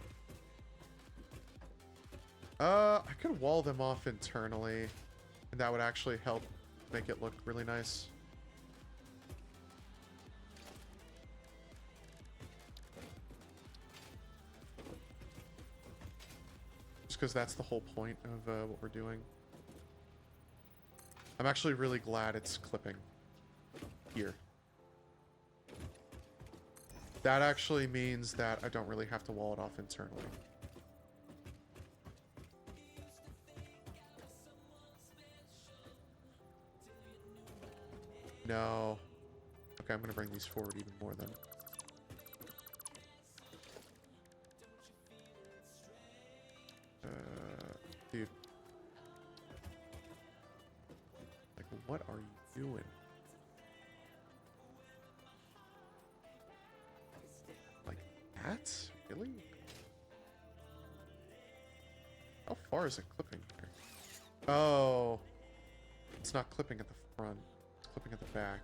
I could wall them off internally, and that would actually help make it look really nice. Just because that's the whole point of what we're doing. I'm actually really glad it's clipping here. That actually means that I don't really have to wall it off internally. No. Okay, I'm gonna bring these forward even more then. Dude. Like, what are you doing? Like that? Really? How far is it clipping here? Oh. It's not clipping at the front. It's clipping at the back.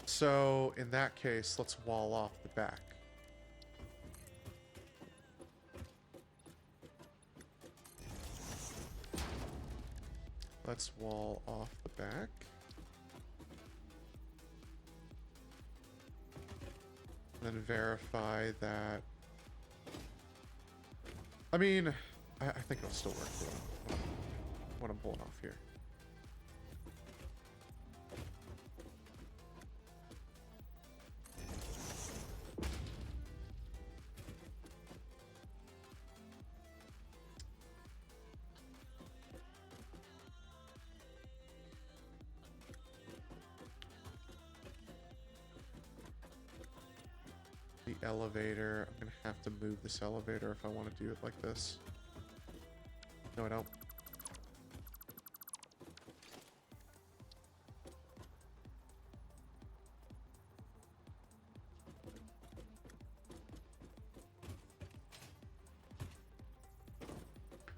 So, in that case, let's wall off the back. Let's wall off the back. And then verify that... I mean, I think it'll still work for what I'm pulling off here. The elevator. I'm gonna have to move this elevator if I want to do it like this. No, I don't.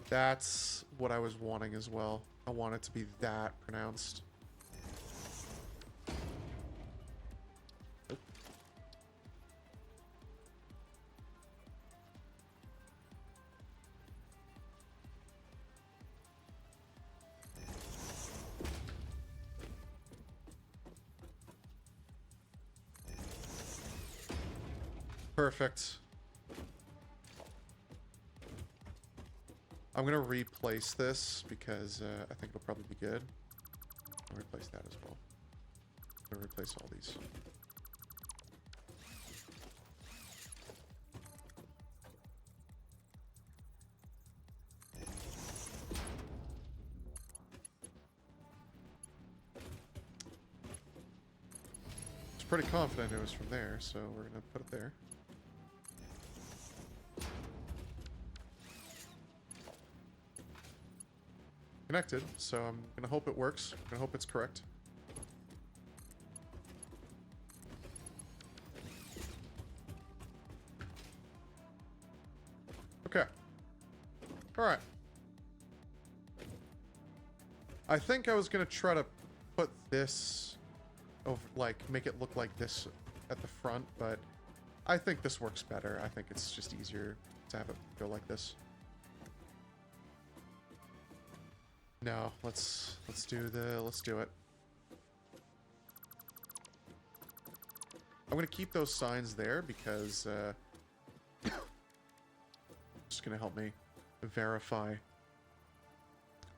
That's what I was wanting as well. I want it to be that pronounced. Perfect. I'm gonna replace this because I think it'll probably be good. I'll replace that as well. I'm gonna replace all these. I was pretty confident it was from there, so we're gonna put it there. Connected, so I'm gonna hope it works. I'm gonna hope it's correct. Okay. Alright. I think I was gonna try to put this over, like, make it look like this at the front, but I think this works better. I think it's just easier to have it go like this. No, let's do it. I'm gonna keep those signs there because it's gonna help me verify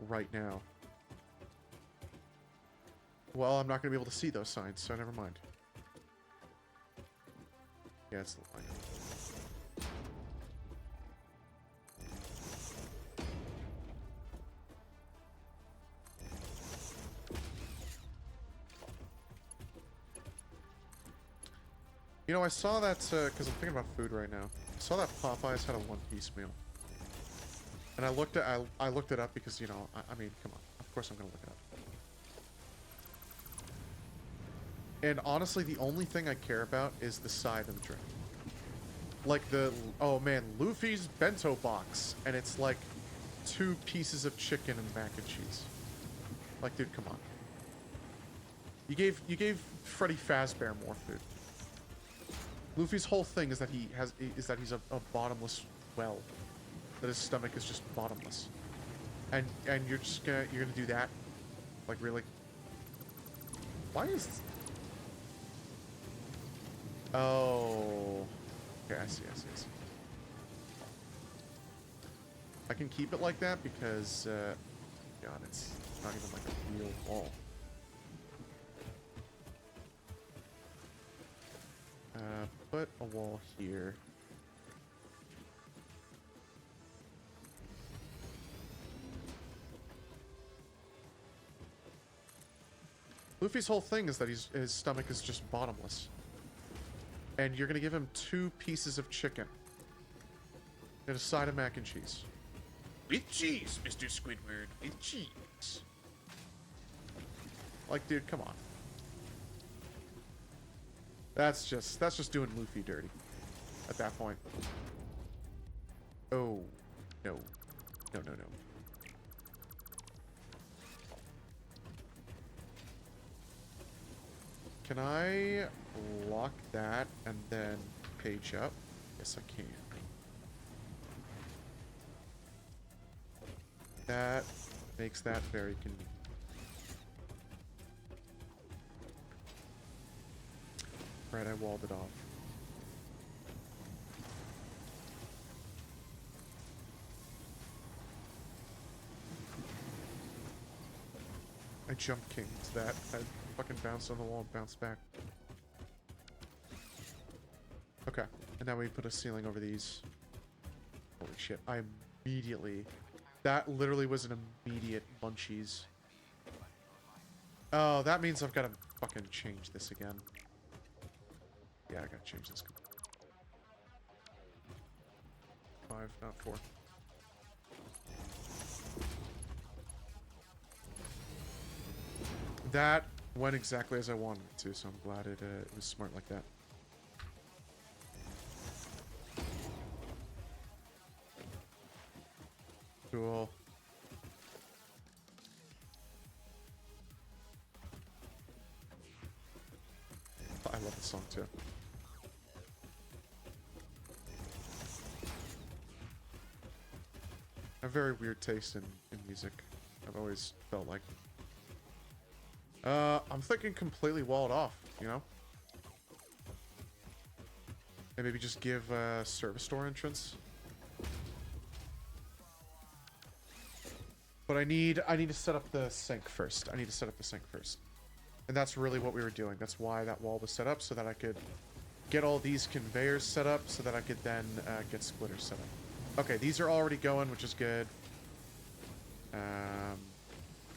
right now. Well, I'm not gonna be able to see those signs, so never mind. Yeah, it's the line. You know, I saw that, because I'm thinking about food right now. I saw that Popeyes had a one-piece meal. And I looked it up because, you know, I mean, come on. Of course I'm gonna look it up. And honestly, the only thing I care about is the side of the drink. Like oh man, Luffy's bento box. And it's like 2 pieces of chicken and mac and cheese. Like, dude, come on. You gave Freddy Fazbear more food. Luffy's whole thing is that he's a bottomless well. That his stomach is just bottomless. And you're gonna do that? Like, really? Why is... Oh... Okay, I see. I can keep it like that because, God, it's not even like a real wall. Put a wall here. Luffy's whole thing is that his stomach is just bottomless. And you're gonna give him 2 pieces of chicken. And a side of mac and cheese. With cheese, Mr. Squidward. With cheese. Like, dude, come on. That's just doing Luffy dirty. At that point. Oh. No. No. Can I lock that and then page up? Yes, I can. That makes that very convenient. Right, I walled it off. I jump kicked that. I fucking bounced on the wall and bounced back. Okay, and now we put a ceiling over these. Holy shit, I immediately... That literally was an immediate munchies. Oh, that means I've got to fucking change this again. Yeah, I gotta change this. 5, not 4. That went exactly as I wanted it to, so I'm glad it was smart like that. Cool. I love this song too. I have very weird taste in music. I've always felt like. I'm thinking completely walled off, you know? And maybe just give service door entrance. But I need to set up the sink first. And that's really what we were doing. That's why that wall was set up, so that I could get all these conveyors set up, so that I could then get splitters set up. Okay, these are already going, which is good.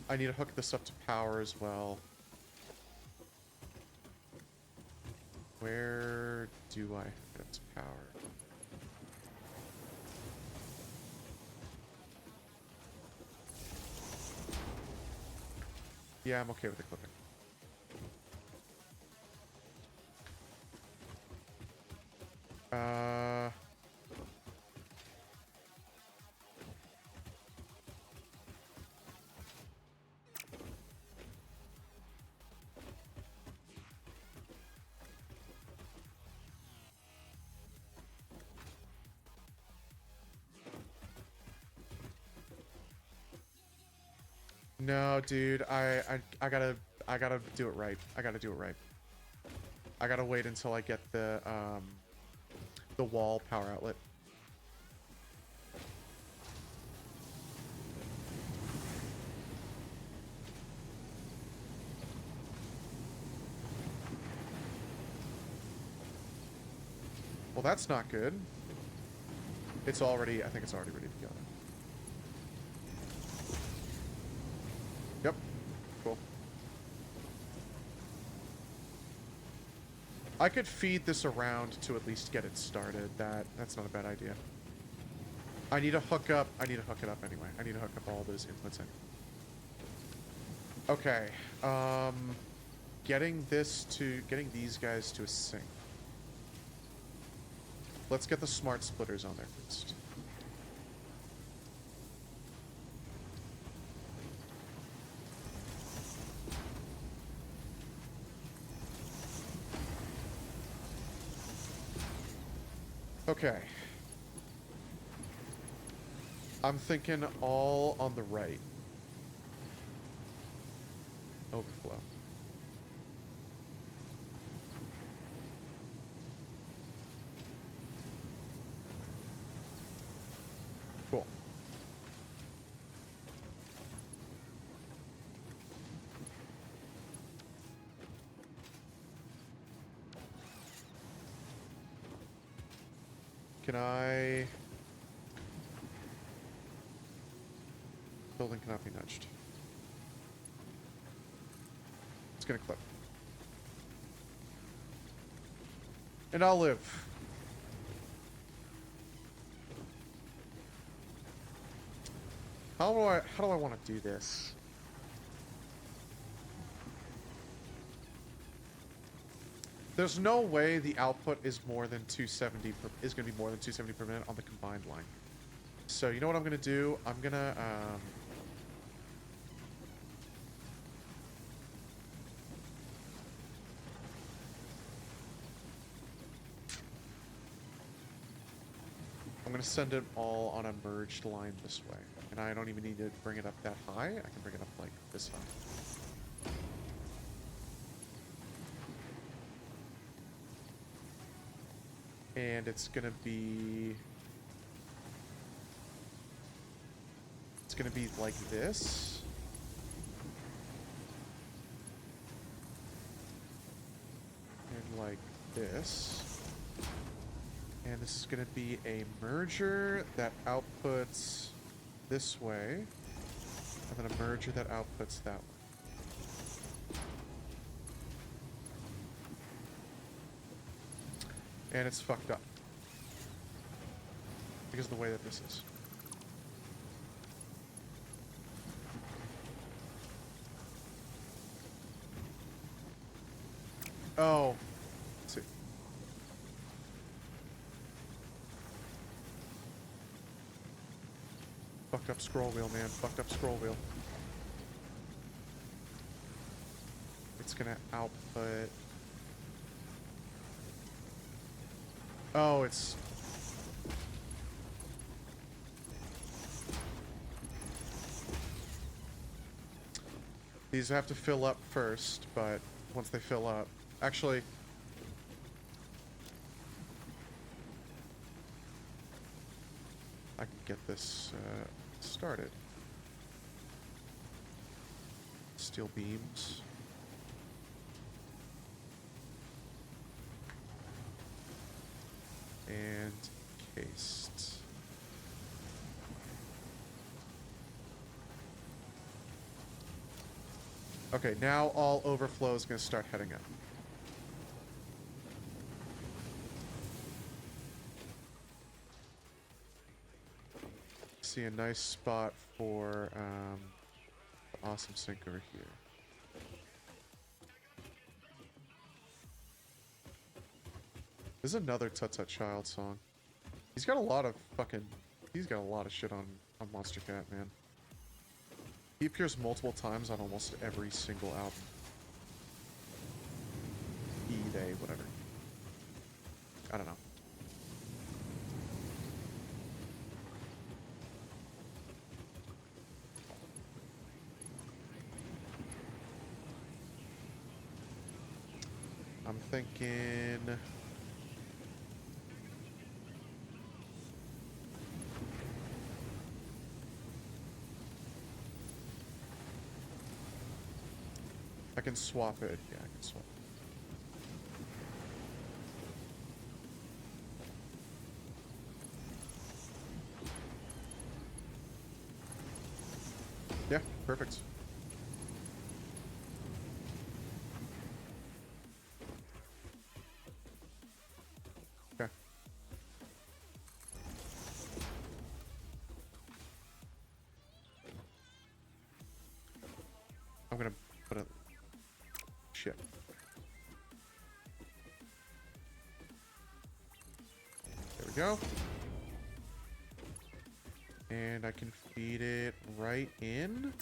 I need to hook this up to power as well. Where do I hook it up to power? Yeah, I'm okay with the clipping. No, dude, I gotta do it right. I gotta do it right. I gotta wait until I get the wall power outlet. Well, that's not good. It's already, I think it's already ready to go. Yep. Cool. I could feed this around to at least get it started. That's not a bad idea. I need to hook up, I need to hook it up anyway. I need to hook up all those inputs in. Okay. Getting these guys to a sync. Let's get the smart splitters on there first. Okay. I'm thinking all on the right. Overflow. Cool. Can I... Building cannot be nudged. It's gonna clip. And I'll live. How do I want to do this? There's no way the output is more than 270 is going to be more than 270 per minute on the combined line. So you know what I'm going to do? I'm going to send it all on a merged line this way. And I don't even need to bring it up that high. I can bring it up like this high. And it's gonna be like this. And like this. And this is gonna be a merger that outputs this way. And then a merger that outputs that way. And it's fucked up. Because of the way that this is. Oh. Let's see. Fucked up scroll wheel, man. Fucked up scroll wheel. It's gonna output... Oh, it's... These have to fill up first, but once they fill up... Actually... I can get this started. Steel beams. And cased. Okay, now all overflow is going to start heading up. See a nice spot for the awesome sink over here. This is another Tut Tut Child song. He's got a lot of shit on Monster Cat, man. He appears multiple times on almost every single album. He, they, whatever. I don't know. I'm thinking... I can swap it. Yeah, I can swap it. Yeah, perfect. Okay. I'm gonna put it... Shit. There we go. And I can feed it right in.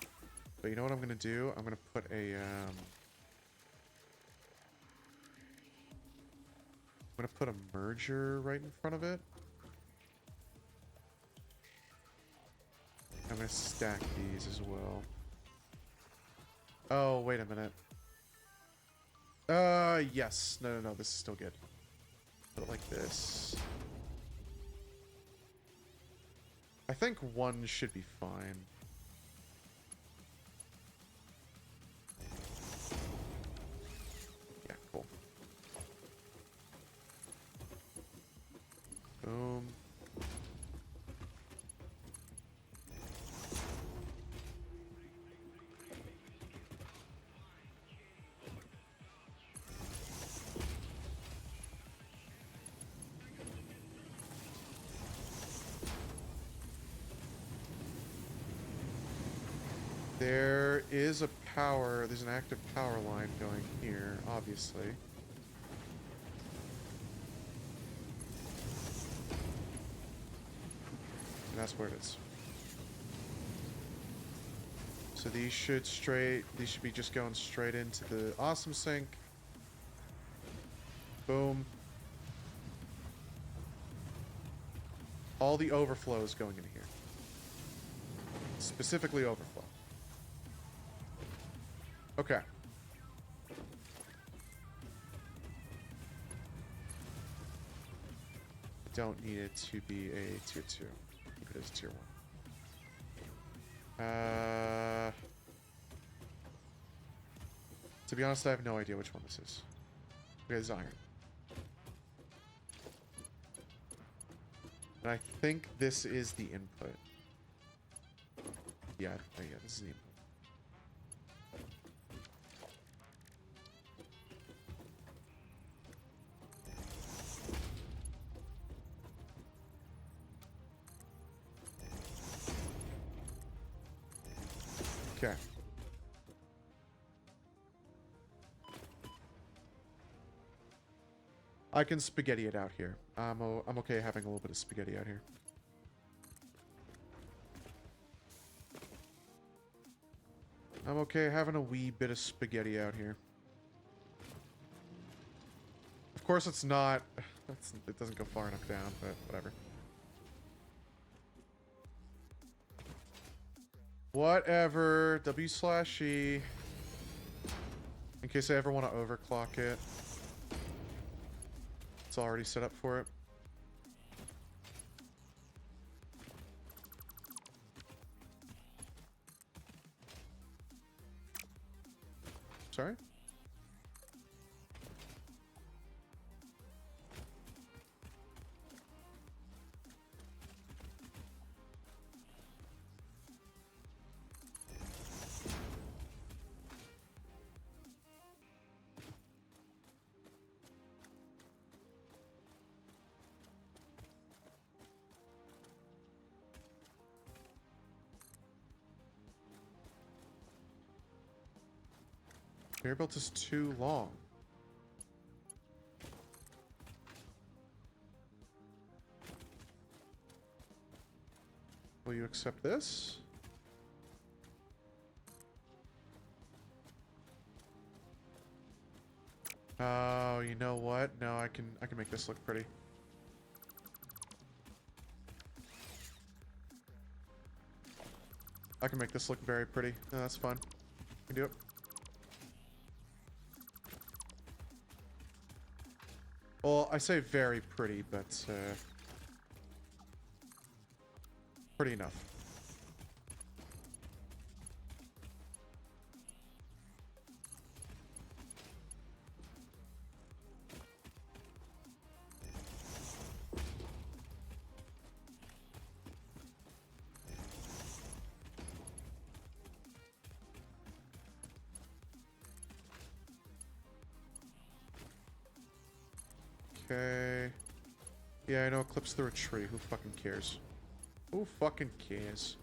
But you know what I'm gonna do? I'm gonna put a, I'm gonna put a merger right in front of it. I'm gonna stack these as well. Oh, wait a minute. Yes. No, this is still good. Put it like this. I think one should be fine. Yeah, cool. Boom. There is a power, there's an active power line going here, obviously. And that's where it is. So these should be just going straight into the awesome sink. Boom. All the overflow is going in here. Specifically overflow. Okay. Don't need it to be a tier 2. Keep it as tier 1. To be honest, I have no idea which one this is. Okay, it's iron. And I think this is the input. Yeah, this is the input. Okay. I can spaghetti it out here. I'm okay having a little bit of spaghetti out here. I'm okay having a wee bit of spaghetti out here. Of course it's not... it doesn't go far enough down, but whatever. Whatever. W/E. In case I ever want to overclock it. It's already set up for it. Sorry? Conveyor belt is too long. Will you accept this? Oh, you know what? No, I can make this look pretty. I can make this look very pretty. No, that's fun. I can do it. Well, I say very pretty, but pretty enough. Okay. Yeah, I know it clips through a tree. Who fucking cares? Who fucking cares?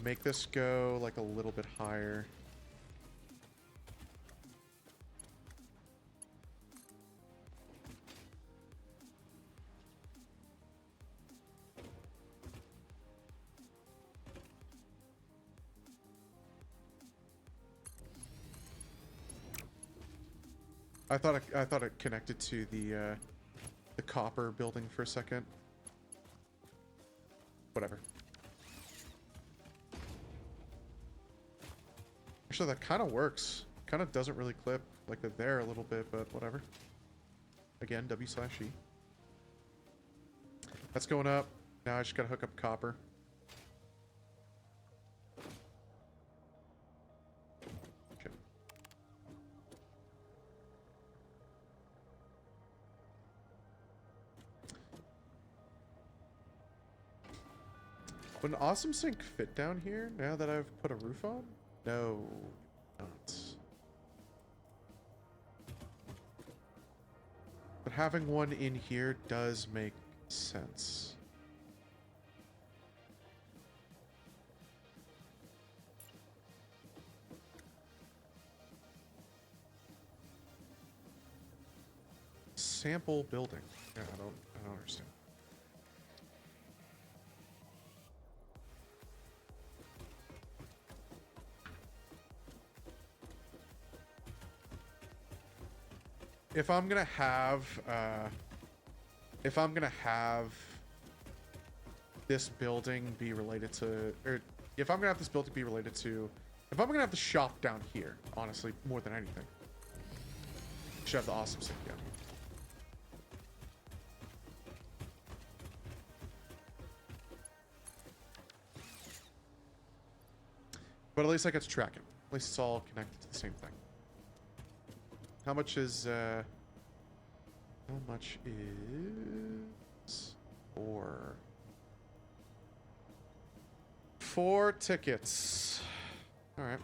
Make this go like a little bit higher. I thought it connected to the copper building for a second. Whatever. Actually, that kind of works. Kind of doesn't really clip like they're there a little bit, but whatever. Again, W/E. That's going up. Now I just gotta hook up copper. Okay. Would an awesome sink fit down here now that I've put a roof on? No, not. But having one in here does make sense. Sample building. Yeah, I don't understand. If I'm gonna have this building be related to, or if I'm gonna have this building be related to, if I'm gonna have the shop down here, honestly, more than anything, I should have the awesome sink down here. But at least I get to track it. At least it's all connected to the same thing. How much is 4 tickets. All right.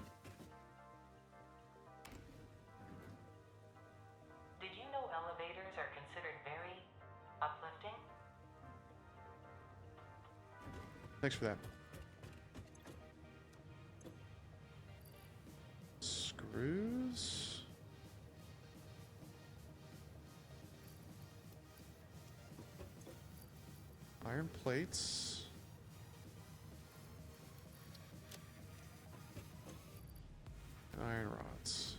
Did you know elevators are considered very uplifting? Thanks for that. Screws. Iron plates. Iron rods.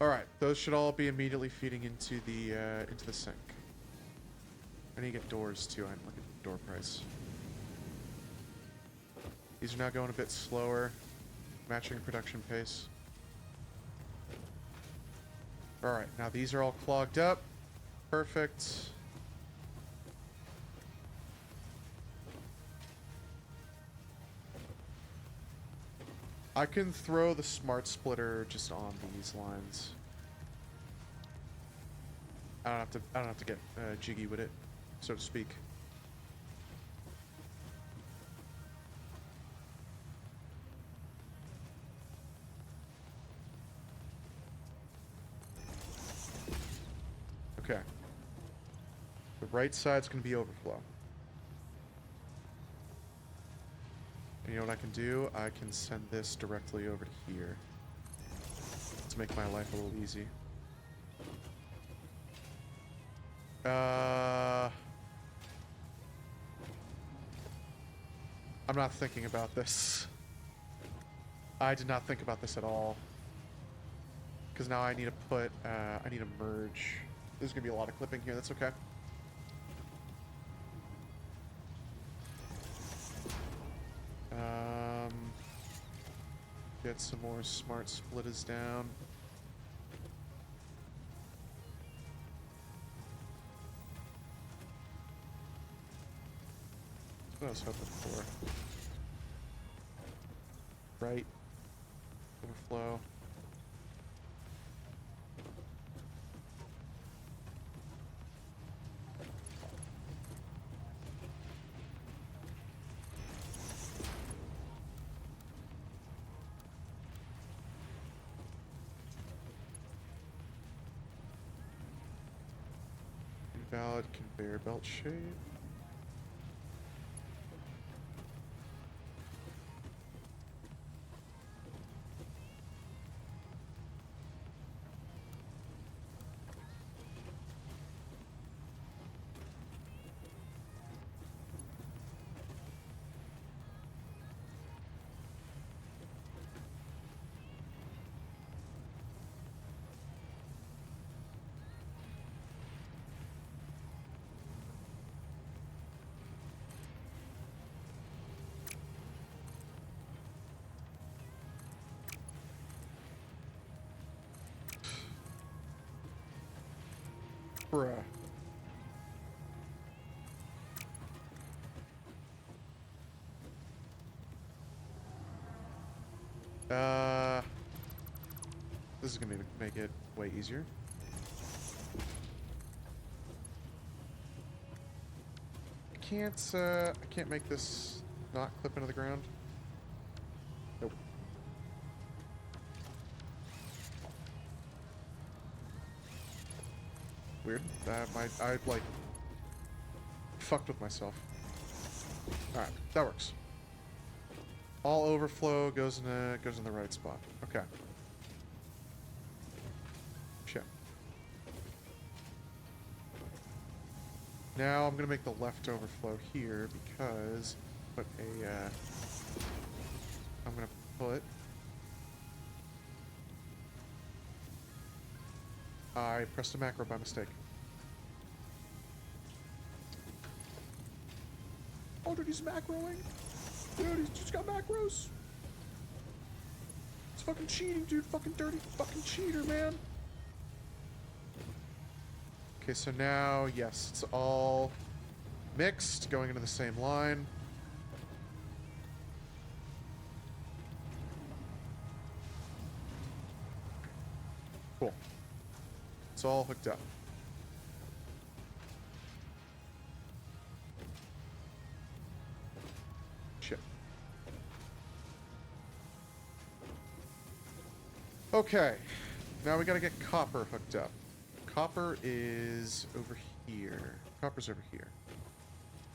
All right, those should all be immediately feeding into the sink. I need to get doors too. I'm looking at the door price. These are now going a bit slower, matching production pace. All right, now these are all clogged up. Perfect. I can throw the smart splitter just on these lines. I don't have to get jiggy with it, so to speak. Okay. The right side's gonna be overflow. And you know what I can do? I can send this directly over to here to make my life a little easy. I'm not thinking about this. I did not think about this at all. Because now I need to put, I need to merge. There's gonna be a lot of clipping here, that's okay. Get some more smart splitters down. I was hoping for. Right. Overflow. Invalid conveyor belt shape. Bruh. This is gonna make it way easier. I can't make this not clip into the ground. Nope. Weird. I like fucked with myself. All right, that works. All overflow goes in the right spot. Okay. Shit. Now I'm gonna make the left overflow here because I'm gonna put. I pressed a macro by mistake. Oh, dude, he's macroing. Dude, he's just got macros. It's fucking cheating, dude. Fucking dirty fucking cheater, man. Okay, so now, yes, it's all mixed, going into the same line. Cool. It's all hooked up. Shit. Okay. Now we gotta get copper hooked up. Copper is over here. Copper's over here.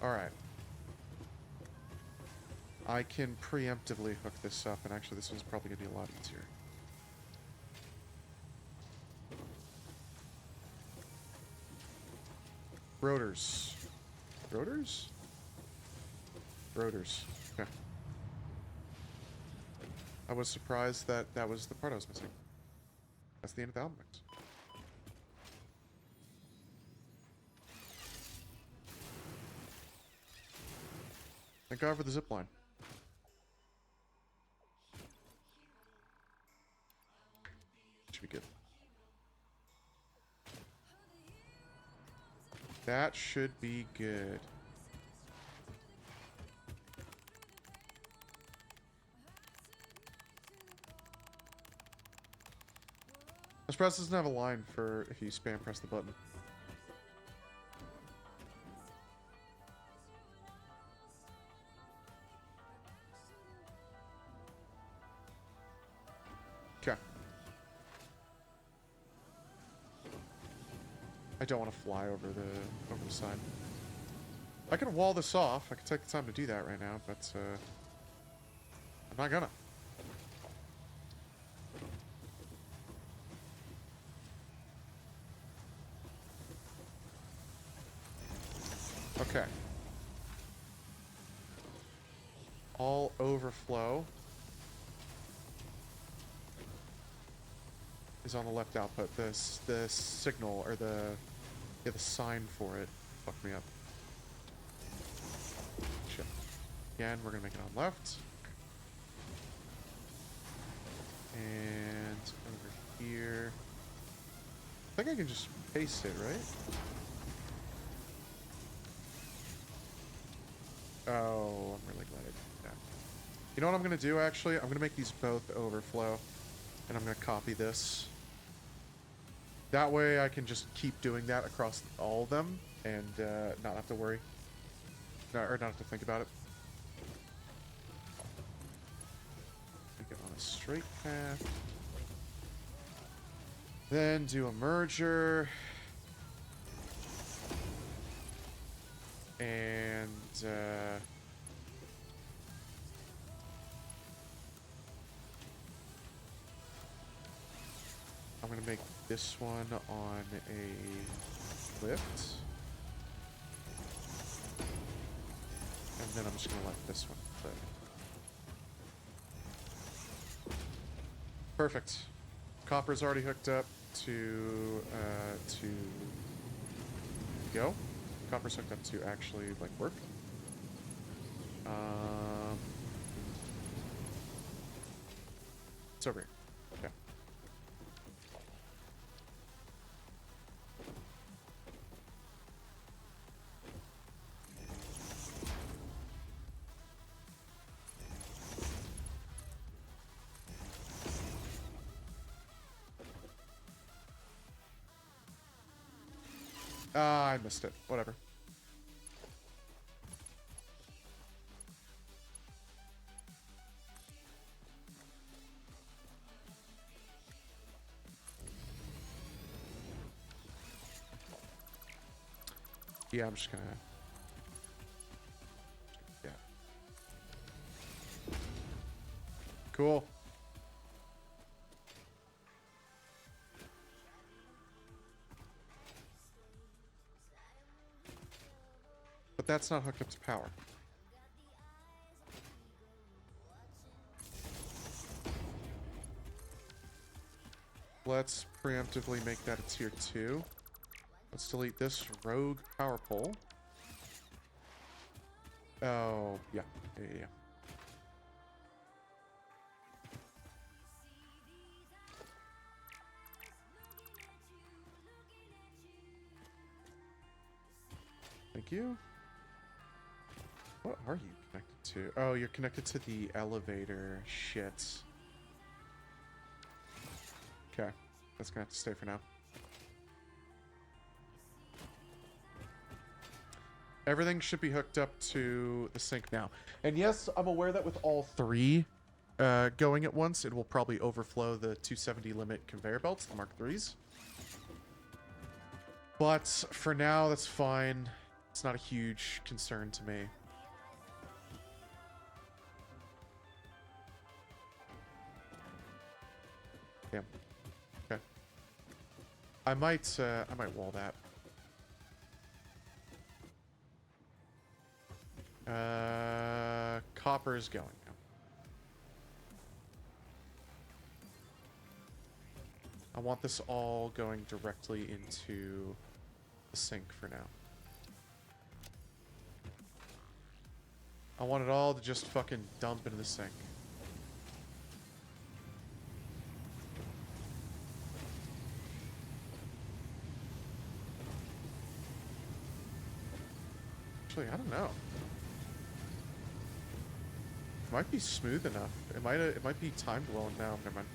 Alright. I can preemptively hook this up, and actually this one's probably gonna be a lot easier. Rotors. Rotors? Rotors. Okay. I was surprised that that was the part I was missing. That's the end of the album mix. Thank God for the zipline. Should be good. That should be good. I'm surprised it doesn't have a line for if you spam press the button. Okay. I don't want to fly over the side. I can wall this off. I can take the time to do that right now, but I'm not gonna. Okay. All overflow is on the left output. The signal or the sign for it fucked me up. Shit. Again, we're gonna make it on left. And over here. I think I can just paste it, right? Oh, I'm really glad I did that. You know what I'm going to do, actually? I'm going to make these both overflow. And I'm going to copy this. That way I can just keep doing that across all of them. And not have to worry. Or not have to think about it. Make it on a straight path. Then do a merger. And I'm gonna make this one on a lift. And then I'm just gonna let this one play. Perfect. Copper's already hooked up to go. Copper's hooked up to actually like work. It's over here. Okay. Ah, I missed it. Whatever. Yeah, I'm just gonna... Yeah. Cool. But that's not hooked up to power. Let's preemptively make that a tier 2. Let's delete this rogue power pole. Oh, yeah. Yeah. Thank you. What are you connected to? Oh, you're connected to the elevator. Shit. Okay. That's gonna have to stay for now. Everything should be hooked up to the sink now. And yes, I'm aware that with all three going at once, it will probably overflow the 270 limit conveyor belts, the Mark IIIs. But for now, that's fine. It's not a huge concern to me. Damn. Okay. I might wall that. Copper's going now. I want this all going directly into the sink for now. I want it all to just fucking dump into the sink. Actually, I don't know. It might be smooth enough. It might be timed well now. Never mind.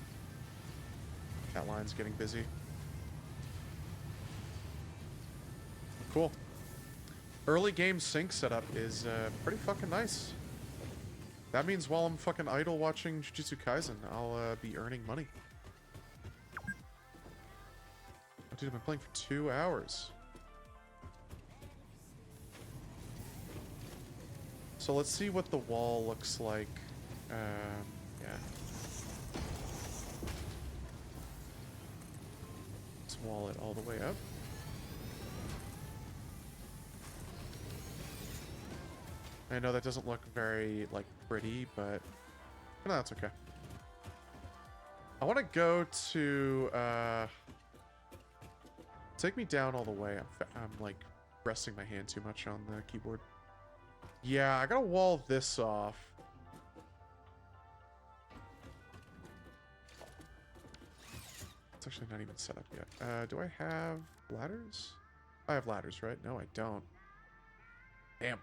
That line's getting busy. Cool. Early game sync setup is pretty fucking nice. That means while I'm fucking idle watching Jujutsu Kaisen, I'll be earning money. Oh, dude, I've been playing for 2 hours. So let's see what the wall looks like. Yeah. Let's wall it all the way up. I know that doesn't look very, like, pretty, but no, that's okay. I want to go to, take me down all the way. I'm like, resting my hand too much on the keyboard. Yeah, I gotta wall this off. It's actually not even set up yet. Do I have ladders? I have ladders, right? No, I don't. Damn.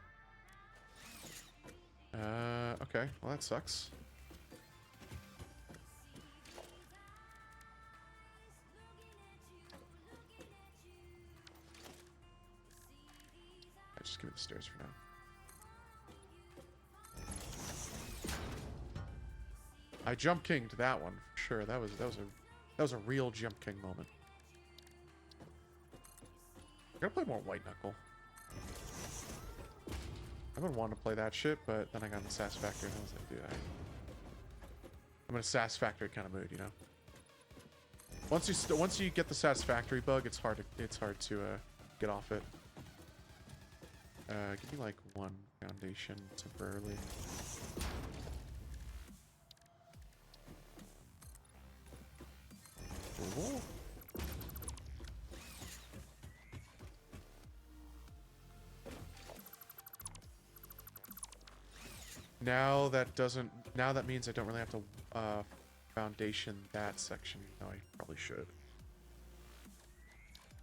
Okay. Well, that sucks. Just give me the stairs for now. I jump kinged that one for sure. That was a real jump king moment. I'm gonna play more White Knuckle. I've been wanting to play that shit, but then I got in the Sass Factory and I was like, dude, I'm in a Sass Factory kind of mood, you know. Once you get the Satisfactory bug, it's hard to get off it. Give me like one foundation temporarily. Cool. Now that means I don't really have to foundation that section. No, I probably should.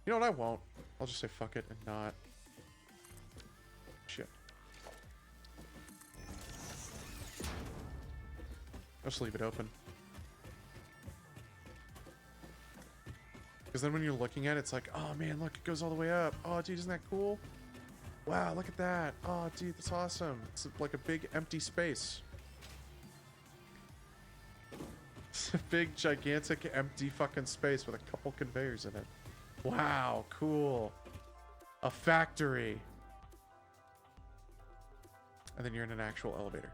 You know what? I won't. I'll just say fuck it and not. Shit. I'll just leave it open. Because then when you're looking at it, it's like, oh man, look, it goes all the way up. Oh, dude, isn't that cool? Wow, look at that. Oh, dude, that's awesome. It's like a big empty space. It's a big, gigantic, empty fucking space with a couple conveyors in it. Wow, cool. A factory. And then you're in an actual elevator.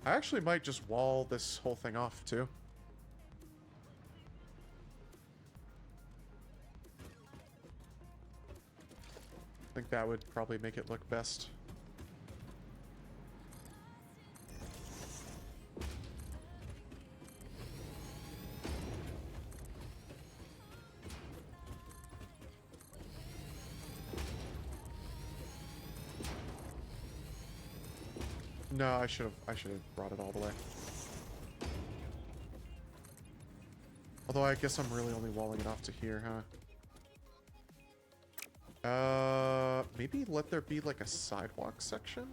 I actually might just wall this whole thing off, too. I think that would probably make it look best. No, I should have brought it all the way. Although I guess I'm really only walling it off to here, huh? Maybe let there be like a sidewalk section?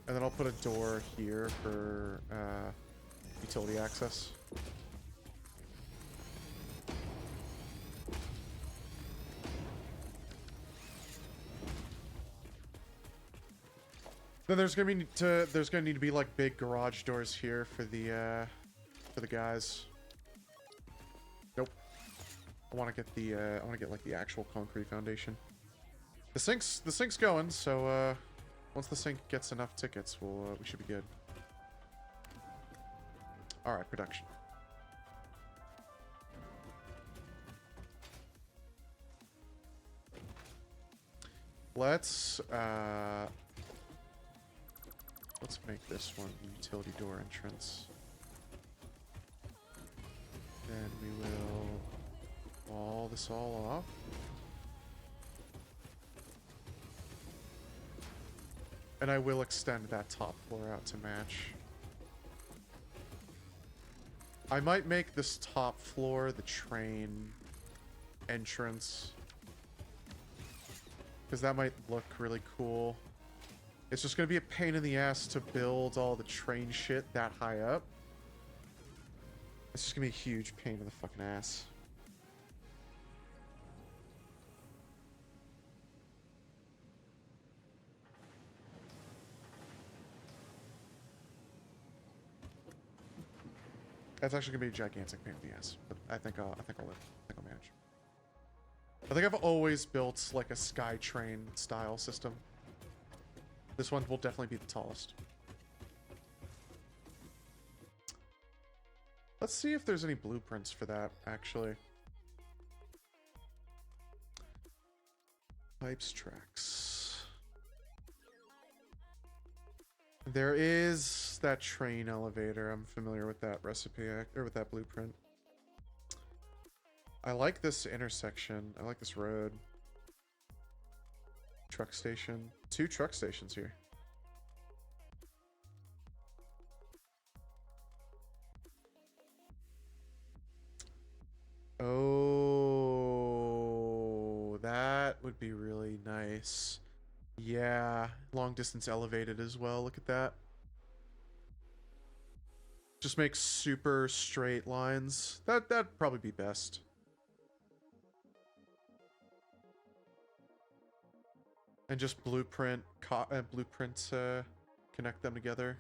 And then I'll put a door here for utility access. Then there's gonna need to be like big garage doors here for the guys. Nope. I want to get like the actual concrete foundation. The sink's going, so once the sink gets enough tickets, we should be good. All right, production. Let's make this one the utility door entrance. Then we will wall this all off. And I will extend that top floor out to match. I might make this top floor the train entrance, because that might look really cool. It's just going to be a pain in the ass to build all the train shit that high up. It's just going to be a huge pain in the fucking ass. That's actually going to be a gigantic pain in the ass, but I think I'll live. I think I'll manage. I think I've always built like a SkyTrain style system. This one will definitely be the tallest. Let's see if there's any blueprints for that, actually. Pipes tracks. There is that train elevator. I'm familiar with that recipe, or with that blueprint. I like this intersection. I like this road. Truck station. 2 truck stations here. would be really nice. Yeah, long distance elevated as well. Look at that. Just make super straight lines. That'd probably be best. And just blueprint connect them together.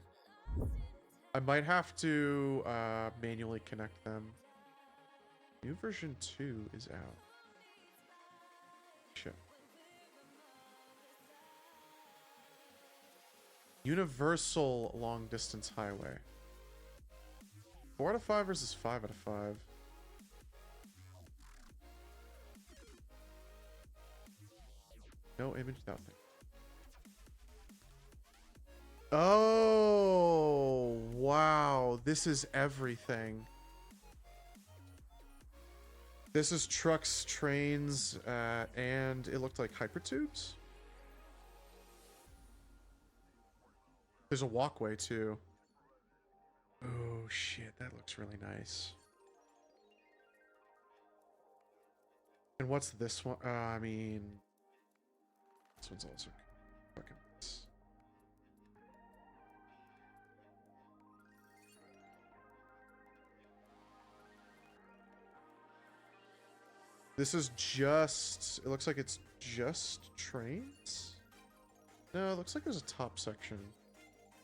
I might have to manually connect them. New version 2 is out. Shit. Universal long distance highway. 4 out of 5 versus 5 out of 5. No image without thing. Oh, wow. This is everything. This is trucks, trains, and it looked like hypertubes. There's a walkway too. Oh shit, that looks really nice. And what's this one? I mean, this one's also fucking nice. This is just, it looks like it's just trains? No, it looks like there's a top section.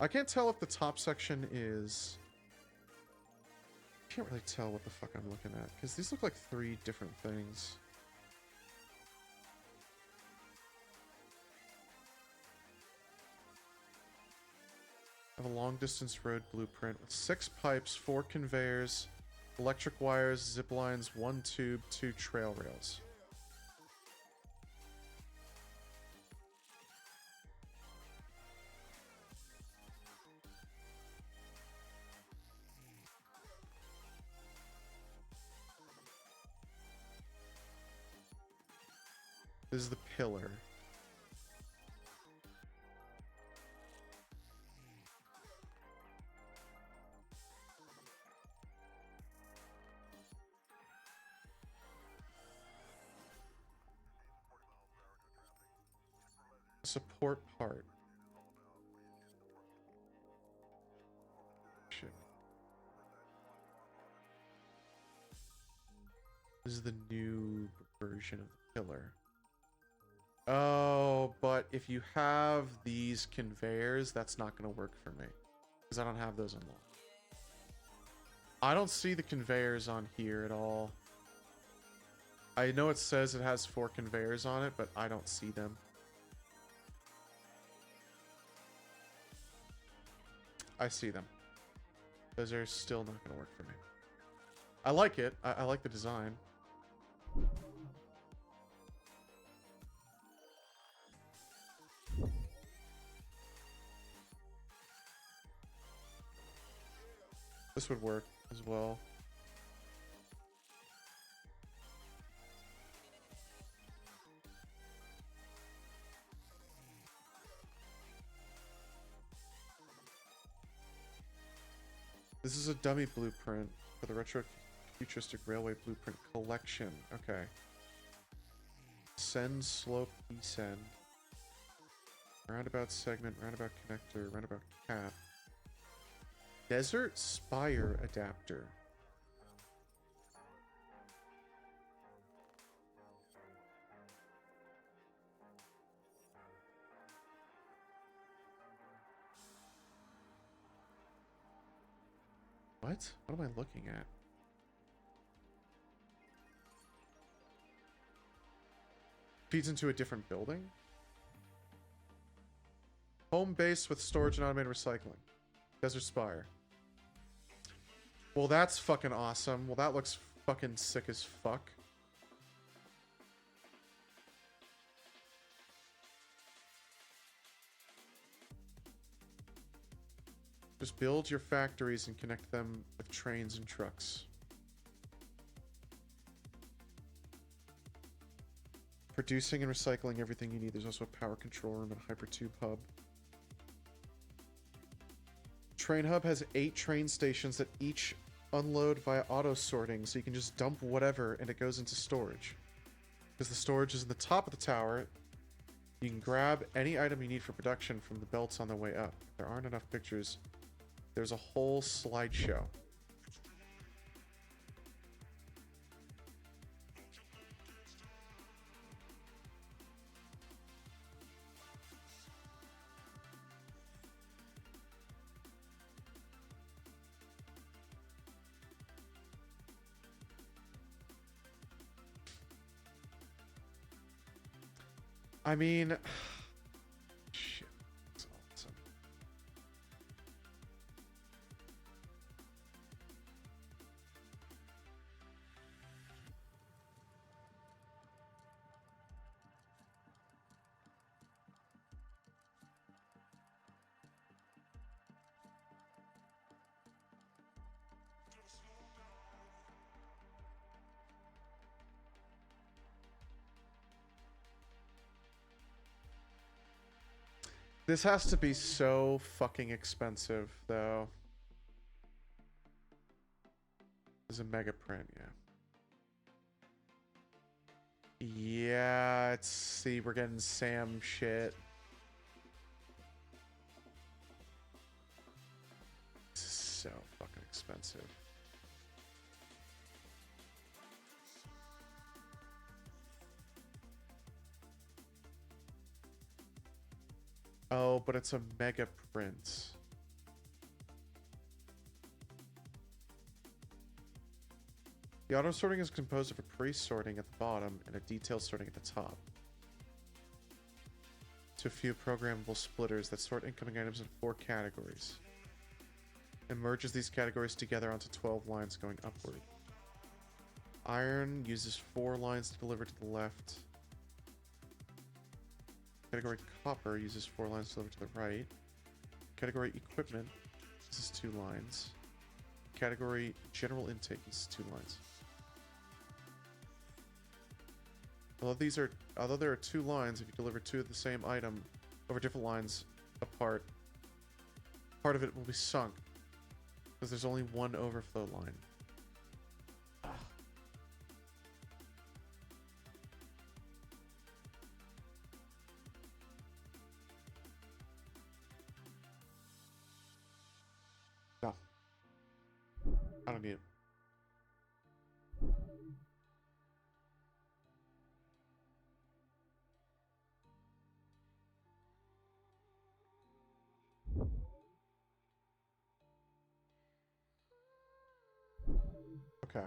I can't tell if the top section is... I can't really tell what the fuck I'm looking at, because these look like 3 different things. I have a long distance road blueprint with 6 pipes, 4 conveyors, electric wires, zip lines, 1 tube, 2 trail rails. This is the pillar. Support part. Shit. This is the new version of the pillar. Oh, but if you have these conveyors, that's not going to work for me. Because I don't have those unlocked. I don't see the conveyors on here at all. I know it says it has 4 conveyors on it, but I don't see them. I see them. Those are still not going to work for me. I like it. I like the design. This would work as well. This is a dummy blueprint for the Retro Futuristic Railway Blueprint Collection. Okay. Send, slope, descend. Roundabout segment, roundabout connector, roundabout cap. Desert Spire adapter. What? What am I looking at? Feeds into a different building? Home base with storage and automated recycling. Desert Spire. Well, that's fucking awesome. Well, that looks fucking sick as fuck. Just build your factories and connect them with trains and trucks. Producing and recycling everything you need. There's also a power control room and a hypertube hub. Train hub has 8 train stations that each unload via auto sorting, so you can just dump whatever and it goes into storage. Because the storage is in the top of the tower. You can grab any item you need for production from the belts on the way up. If there aren't enough pictures, there's a whole slideshow. I mean, shit, that's awesome. This has to be so fucking expensive, though. This is a mega print, yeah. Yeah, it's, see, we're getting Sam shit. This is so fucking expensive. Oh, but it's a mega print. The auto sorting is composed of a pre-sorting at the bottom and a detailed sorting at the top. To a few programmable splitters that sort incoming items in 4 categories. And merges these categories together onto 12 lines going upward. Iron uses 4 lines to deliver to the left. Category copper uses 4 lines to deliver to the right. Category equipment uses 2 lines. Category general intake uses 2 lines. Although there are 2 lines, if you deliver 2 of the same item over different lines apart, part of it will be sunk because there's only one overflow line. No. I don't need it. Okay.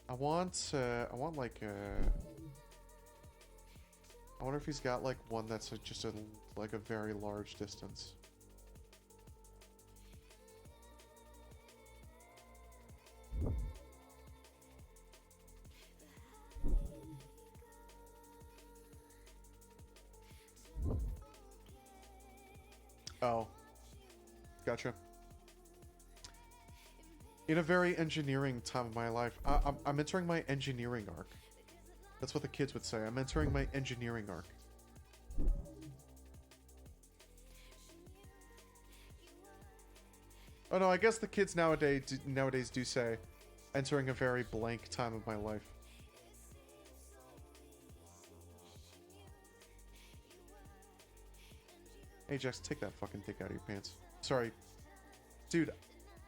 I want like I wonder if he's got like one that's just like a very large distance. Oh, gotcha. In a very engineering time of my life, I'm entering my engineering arc. That's what the kids would say. I'm entering my engineering arc. Oh no, I guess the kids nowadays do say, entering a very blank time of my life. Ajax, take that fucking dick out of your pants. Sorry. Dude,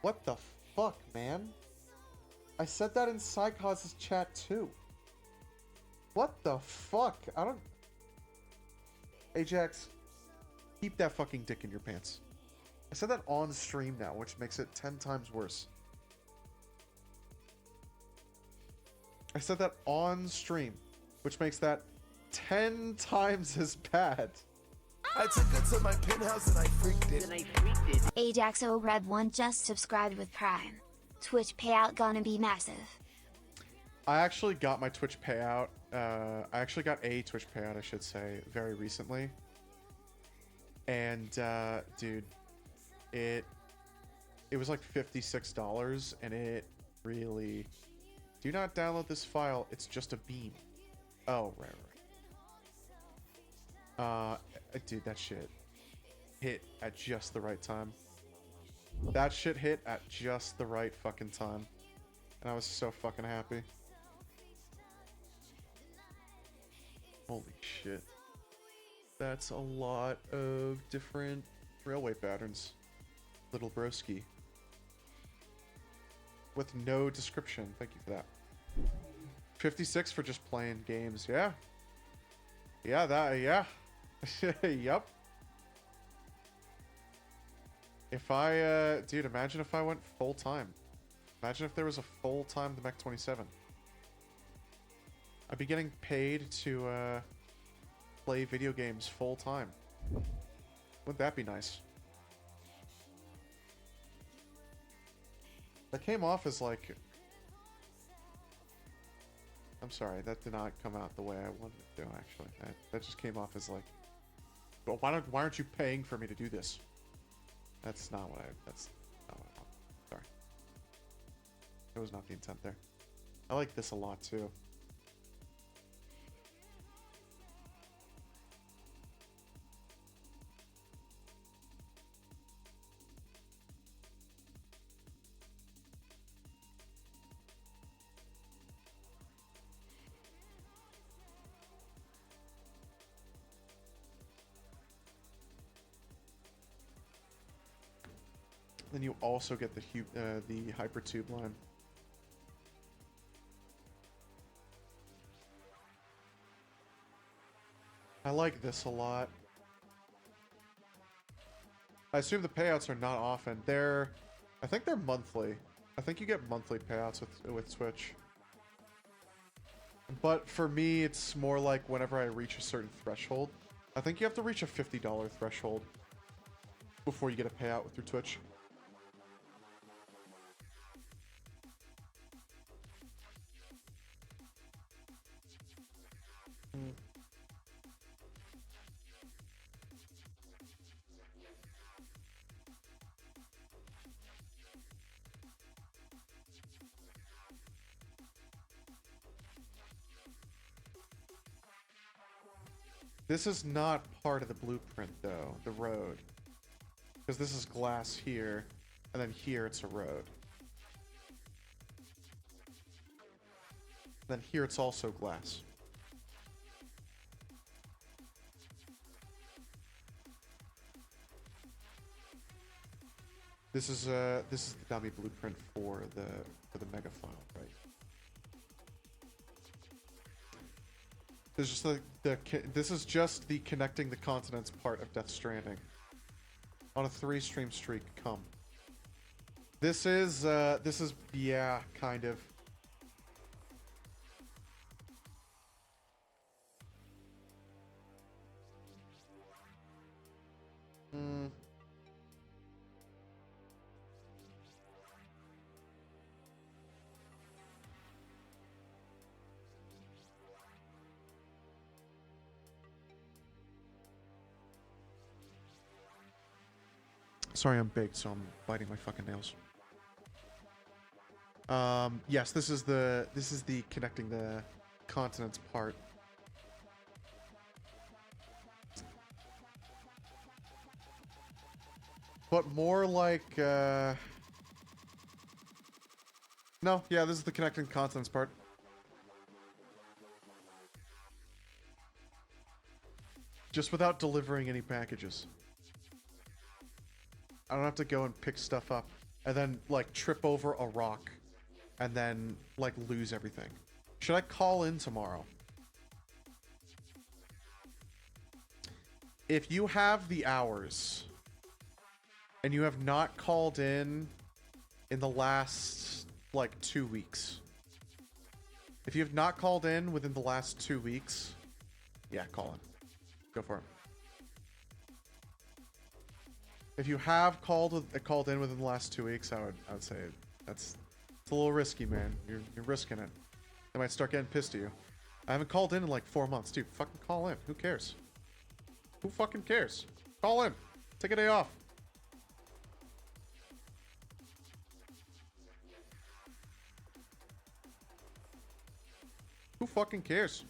what the fuck, man? I said that in Psychos's chat too. What the fuck? I don't... Ajax, keep that fucking dick in your pants. I said that on stream now, which makes it 10 times worse. I said that on stream, which makes that 10 times as bad. I took it to my penthouse and I freaked it. Ajax O Red 1 just subscribed with Prime. Twitch payout gonna be massive. I actually got my Twitch payout. I actually got a Twitch payout, I should say, very recently. And, dude, it was like $56, and it really... Do not download this file, it's just a beam. Oh, right. Dude, that shit hit at just the right time. That shit hit at just the right fucking time. And I was so fucking happy. Holy shit. That's a lot of different railway patterns. Little broski. With no description. Thank you for that. 56 for just playing games. Yeah. Yeah, yeah. Yup. If I, dude, imagine if I went full-time. Imagine if there was a full-time the Mech 27. I'd be getting paid to, play video games full-time. Wouldn't that be nice? That came off as like... I'm sorry, that did not come out the way I wanted it to, actually. That just came off as like... Well, why aren't you paying for me to do this? That's not what I want. Sorry. That was not the intent there. I like this a lot, too. Then you also get the hypertube line. I like this a lot. I assume the payouts are not often. I think they're monthly. I think you get monthly payouts with Twitch. But for me, it's more like whenever I reach a certain threshold. I think you have to reach a $50 threshold before you get a payout through Twitch. This is not part of the blueprint, though, the road. Because this is glass here, and then here it's a road. Then here it's also glass. This is the dummy blueprint for the mega file, right? This is just this is just the connecting the continents part of Death Stranding. On a 3-stream streak, come. This is yeah, kind of. Sorry, I'm baked, so I'm biting my fucking nails. Yes, this is the connecting the continents part. But more like, no, yeah, this is the connecting continents part. Just without delivering any packages. I don't have to go and pick stuff up and then like trip over a rock and then like lose everything. Should I call in tomorrow? If you have the hours and you have not called in the last like 2 weeks. If you have not called in within the last 2 weeks, yeah, call in. Go for it. If you have called in within the last 2 weeks, I would say it's a little risky, man. You're risking it. They might start getting pissed at you. I haven't called in like 4 months, dude. Fucking call in. Who cares? Who fucking cares? Call in. Take a day off. Who fucking cares?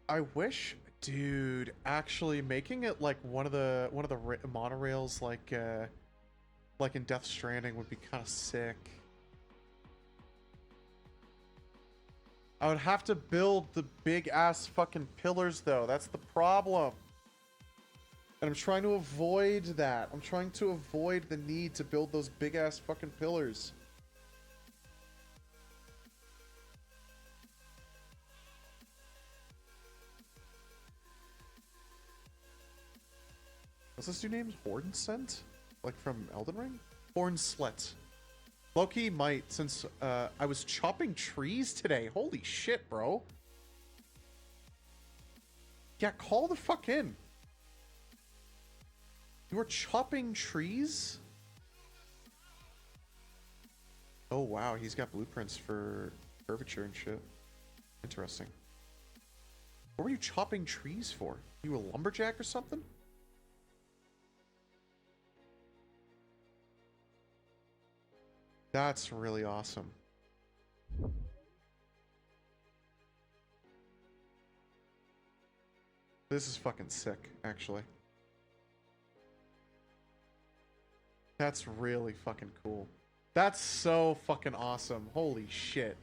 I wish, dude, actually making it like one of the monorails like in Death Stranding would be kind of sick. I would have to build the big ass fucking pillars though. That's the problem. And I'm trying to avoid that. I'm trying to avoid the need to build those big ass fucking pillars. What's this dude named? Hornsent? Like from Elden Ring? Hornslet. Loki might, since I was chopping trees today. Holy shit, bro. Yeah, call the fuck in. You were chopping trees? Oh wow, he's got blueprints for curvature and shit. Interesting. What were you chopping trees for? You a lumberjack or something? That's really awesome. This is fucking sick, actually. That's really fucking cool. That's so fucking awesome. Holy shit.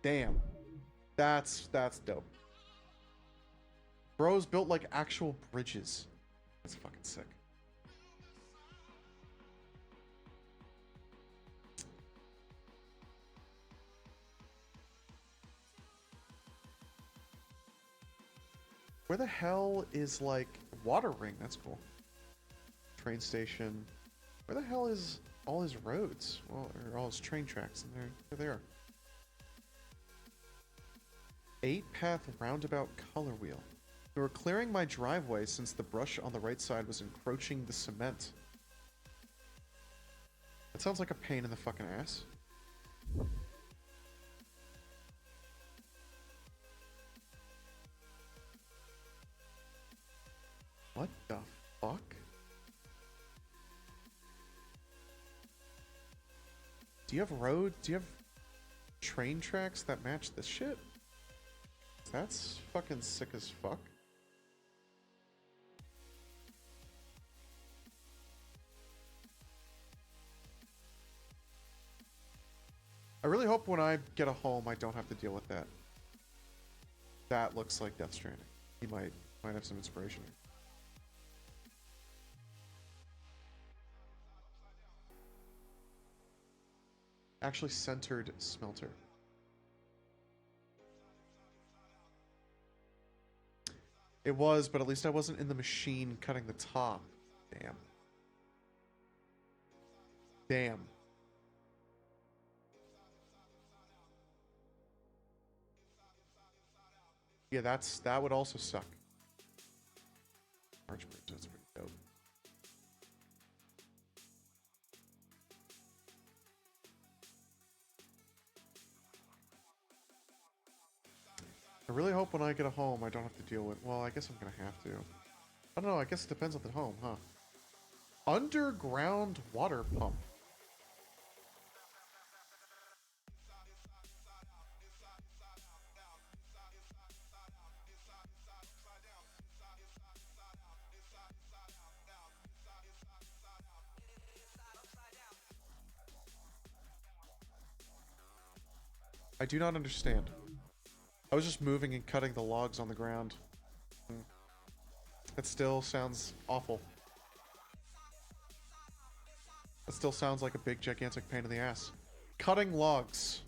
Damn. That's dope. Bros built like actual bridges. That's fucking sick. Where the hell is like Water Ring? That's cool. Train station. Where the hell is all his roads? Well, or all his train tracks? And they're there. 8-path roundabout color wheel. We were clearing my driveway since the brush on the right side was encroaching the cement. That sounds like a pain in the fucking ass. What the fuck? Do you have roads? Do you have train tracks that match this shit? That's fucking sick as fuck. I really hope when I get a home I don't have to deal with that. That looks like Death Stranding. He might have some inspiration here. Actually centered smelter. It was, but at least I wasn't in the machine cutting the top. Damn. Damn. Yeah, that would also suck. Archbridge, that's pretty dope. I really hope when I get a home I don't have to deal with... Well, I guess I'm gonna have to. I don't know, I guess it depends on the home, huh? Underground water pump. I do not understand. I was just moving and cutting the logs on the ground. That still sounds awful. That still sounds like a big, gigantic pain in the ass. Cutting logs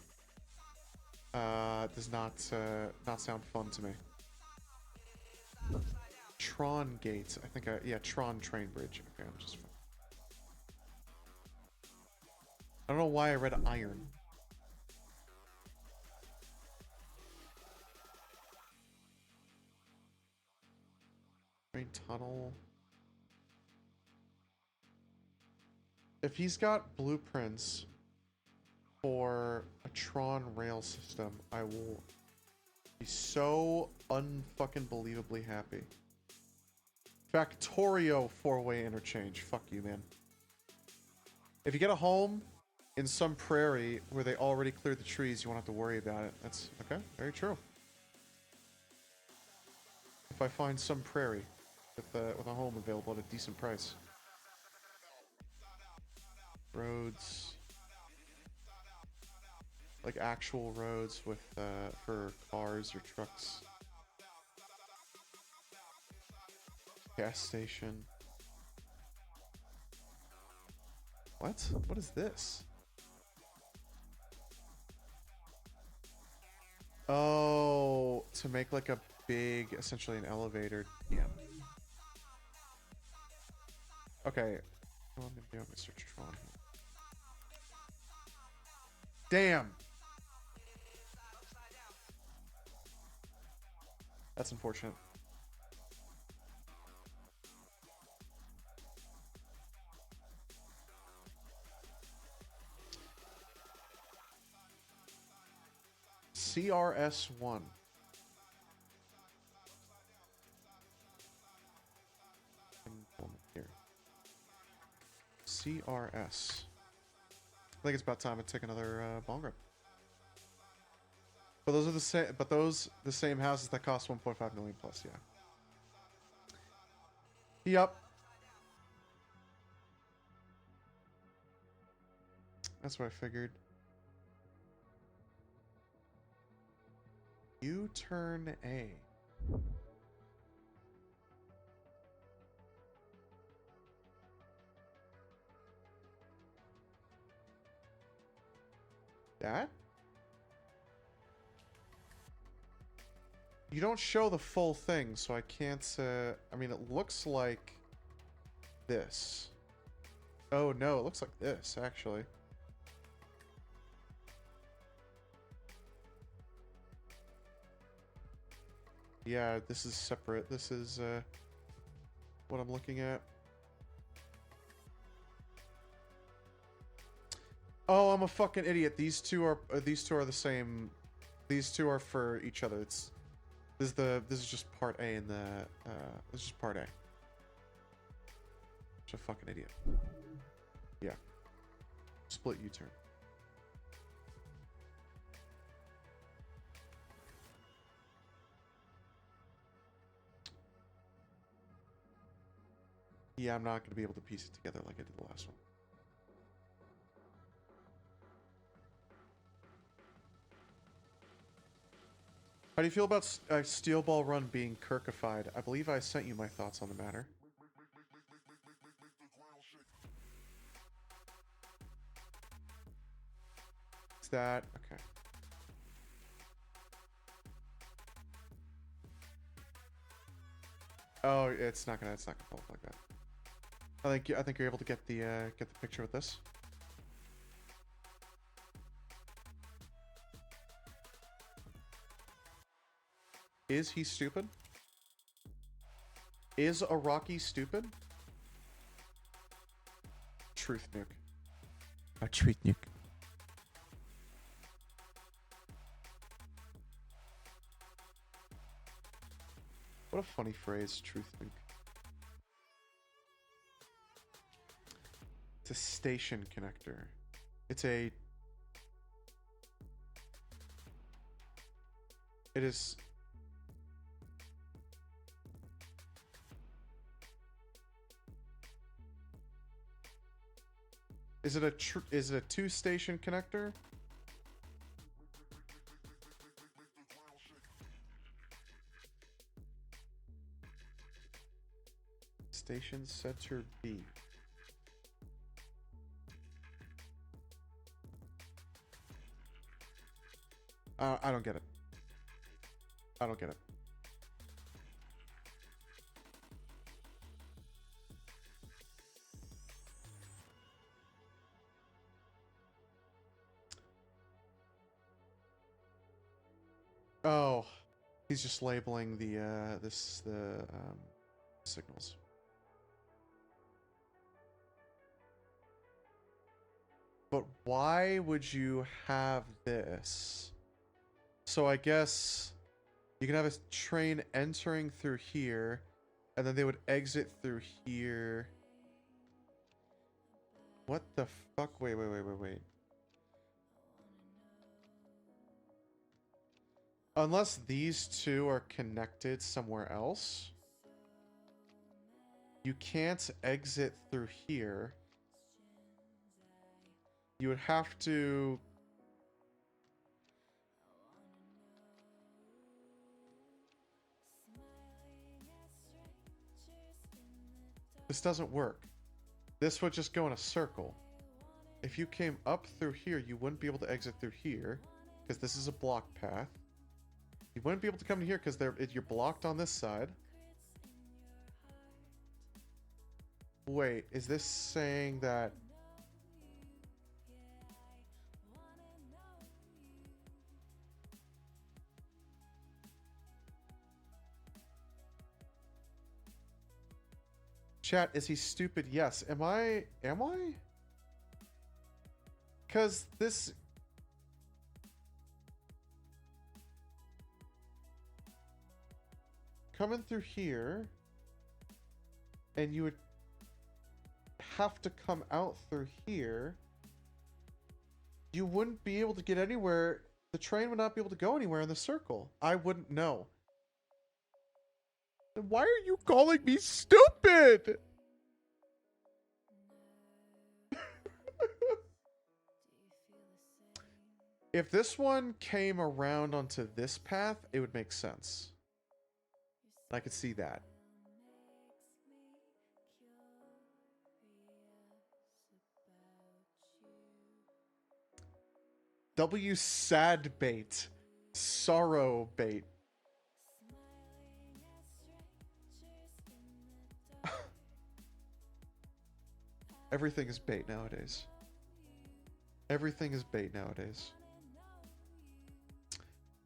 does not sound fun to me. Tron gates. I think yeah, Tron train bridge. Okay, I'm just... I don't know why I read iron. Train tunnel. If he's got blueprints for a Tron rail system, I will be so unfucking believably happy. Factorio 4-way interchange. Fuck you, man. If you get a home in some prairie where they already cleared the trees, you won't have to worry about it. That's okay. Very true. if I find some prairie with a home available at a decent price. Roads, like actual roads with for cars or trucks. Gas station. What? What is this? Oh, to make like a big, essentially an elevator. Yeah. Okay. Well, maybe I'll search Tron. Damn. That's unfortunate. CRS1. Here. CRS. I think it's about time to take another bong rip. But those are the same. But those the same houses that cost 1.5 million plus. Yeah. Yep. That's what I figured. U-turn A. That? You don't show the full thing, so I can't, I mean, it looks like this. Oh, no, it looks like this, actually. Yeah, this is separate. This is, what I'm looking at. Oh, I'm a fucking idiot. These two are the same. These two are for each other. This is just part A and this is just part A. Just a fucking idiot. Yeah. Split U-turn. Yeah, I'm not going to be able to piece it together like I did the last one. How do you feel about Steel Ball Run being Kirkified? I believe I sent you my thoughts on the matter. Is that... okay. Oh, it's not gonna pull up like that. I think you're able to get the picture with this. Is he stupid? Is Araki stupid? Truth nuke. A truth nuke. What a funny phrase, truth nuke. It's a station connector. It is... Is it a two-station connector? Station center B. I don't get it. I don't get it. Oh, he's just labeling the signals. But why would you have this? So I guess you can have a train entering through here, and then they would exit through here. What the fuck? Wait. Unless these two are connected somewhere else. You can't exit through here. You would have to... This doesn't work. This would just go in a circle. If you came up through here, you wouldn't be able to exit through here, because this is a block path. You wouldn't be able to come to here because you're blocked on this side. Wait, is this saying that... Chat, is he stupid? Yes. Am I? Am I? Because this... Coming through here, and you would have to come out through here. You wouldn't be able to get anywhere. The train would not be able to go anywhere in the circle. I wouldn't know. Then why are you calling me stupid? If this one came around onto this path, it would make sense. I could see that. W sad bait. Sorrow bait. Everything is bait nowadays. Everything is bait nowadays.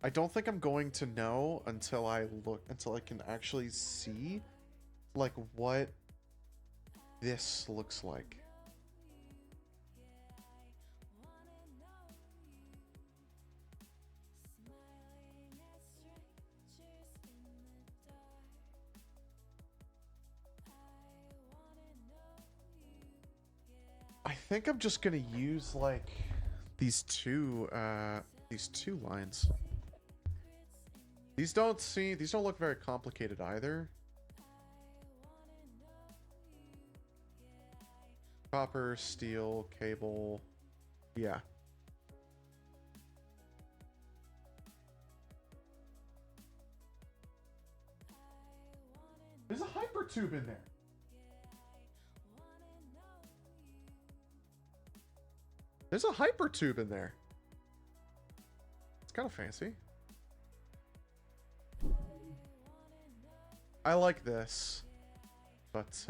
I don't think I'm going to know until I can actually see like what this looks like. I think I'm just gonna use like these two lines. These don't look very complicated either. Copper, steel, cable. Yeah. There's a hypertube in there. There's a hypertube in there. It's kind of fancy. I like this, but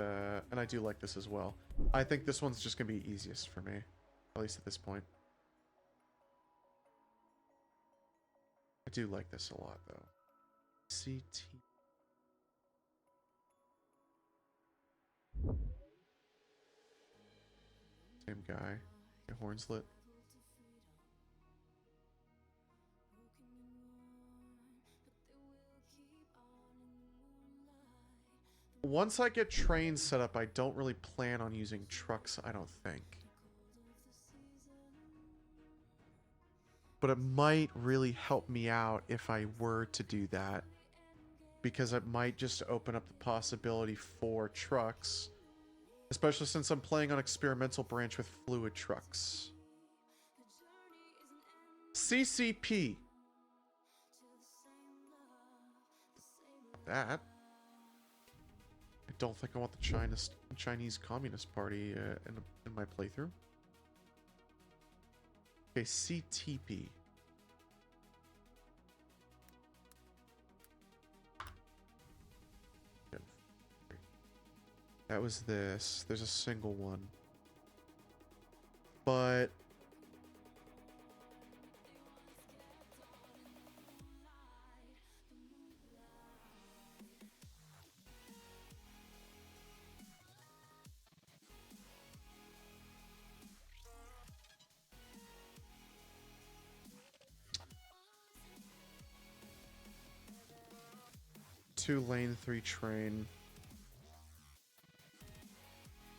and I do like this as well. I think this one's just gonna be easiest for me, at least at this point. I do like this a lot though. CT. Same guy. Your horns lit. Once I get trains set up, I don't really plan on using trucks, I don't think. But it might really help me out if I were to do that. Because it might just open up the possibility for trucks. Especially since I'm playing on experimental branch with fluid trucks. CCP. That. I don't think I want the Chinese Communist Party in my playthrough. Okay, CTP. That was this. There's a single one. But... two-lane, 3 train.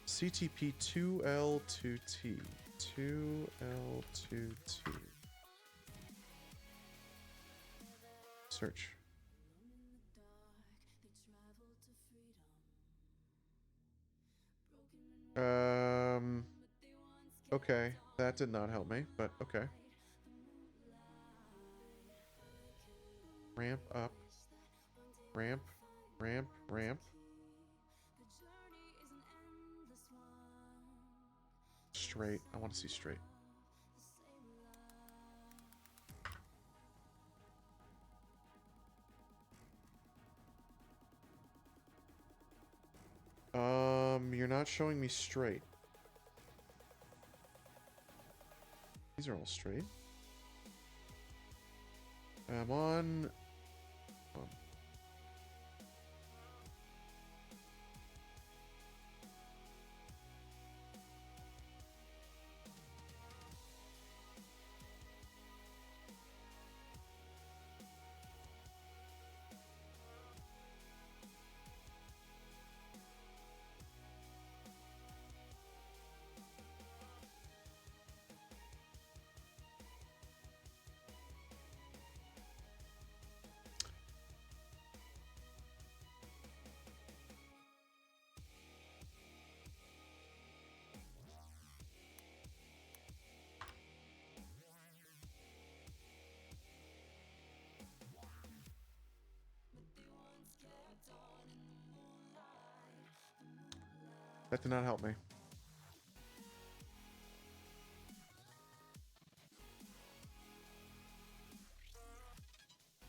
CTP 2L2T. 2L2T. search. Okay, that did not help me, but okay. Ramp up. Ramp, ramp, ramp. Straight. I want to see straight. You're not showing me straight. These are all straight. I'm on. That did not help me.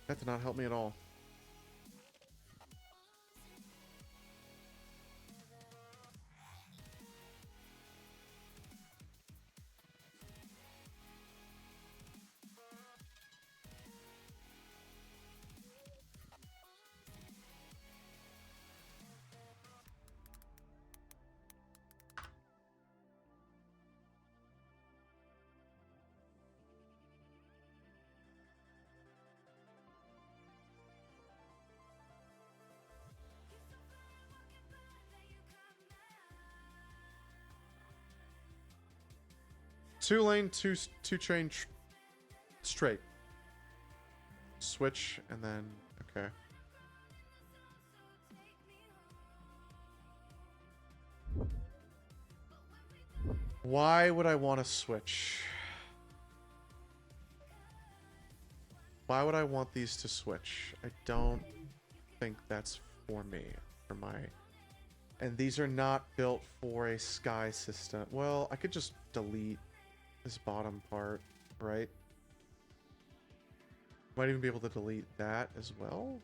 That did not help me at all. Two lane, two train straight. Switch and then okay. Why would I want to switch? Why would I want these to switch? I don't think that's for me. For my... And these are not built for a sky system. Well, I could just delete this bottom part, right? Might even be able to delete that as well.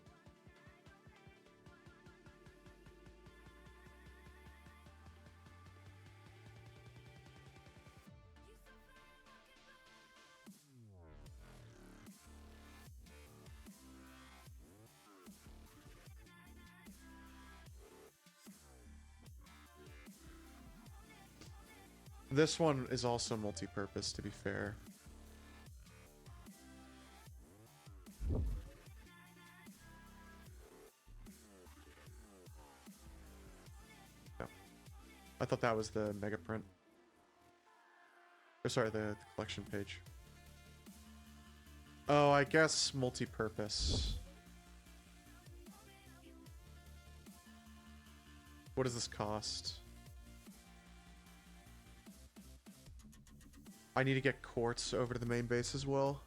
This one is also multi-purpose, to be fair. No. I thought that was the mega print. Or sorry, the collection page. Oh, I guess multi-purpose. What does this cost? I need to get quartz over to the main base as well.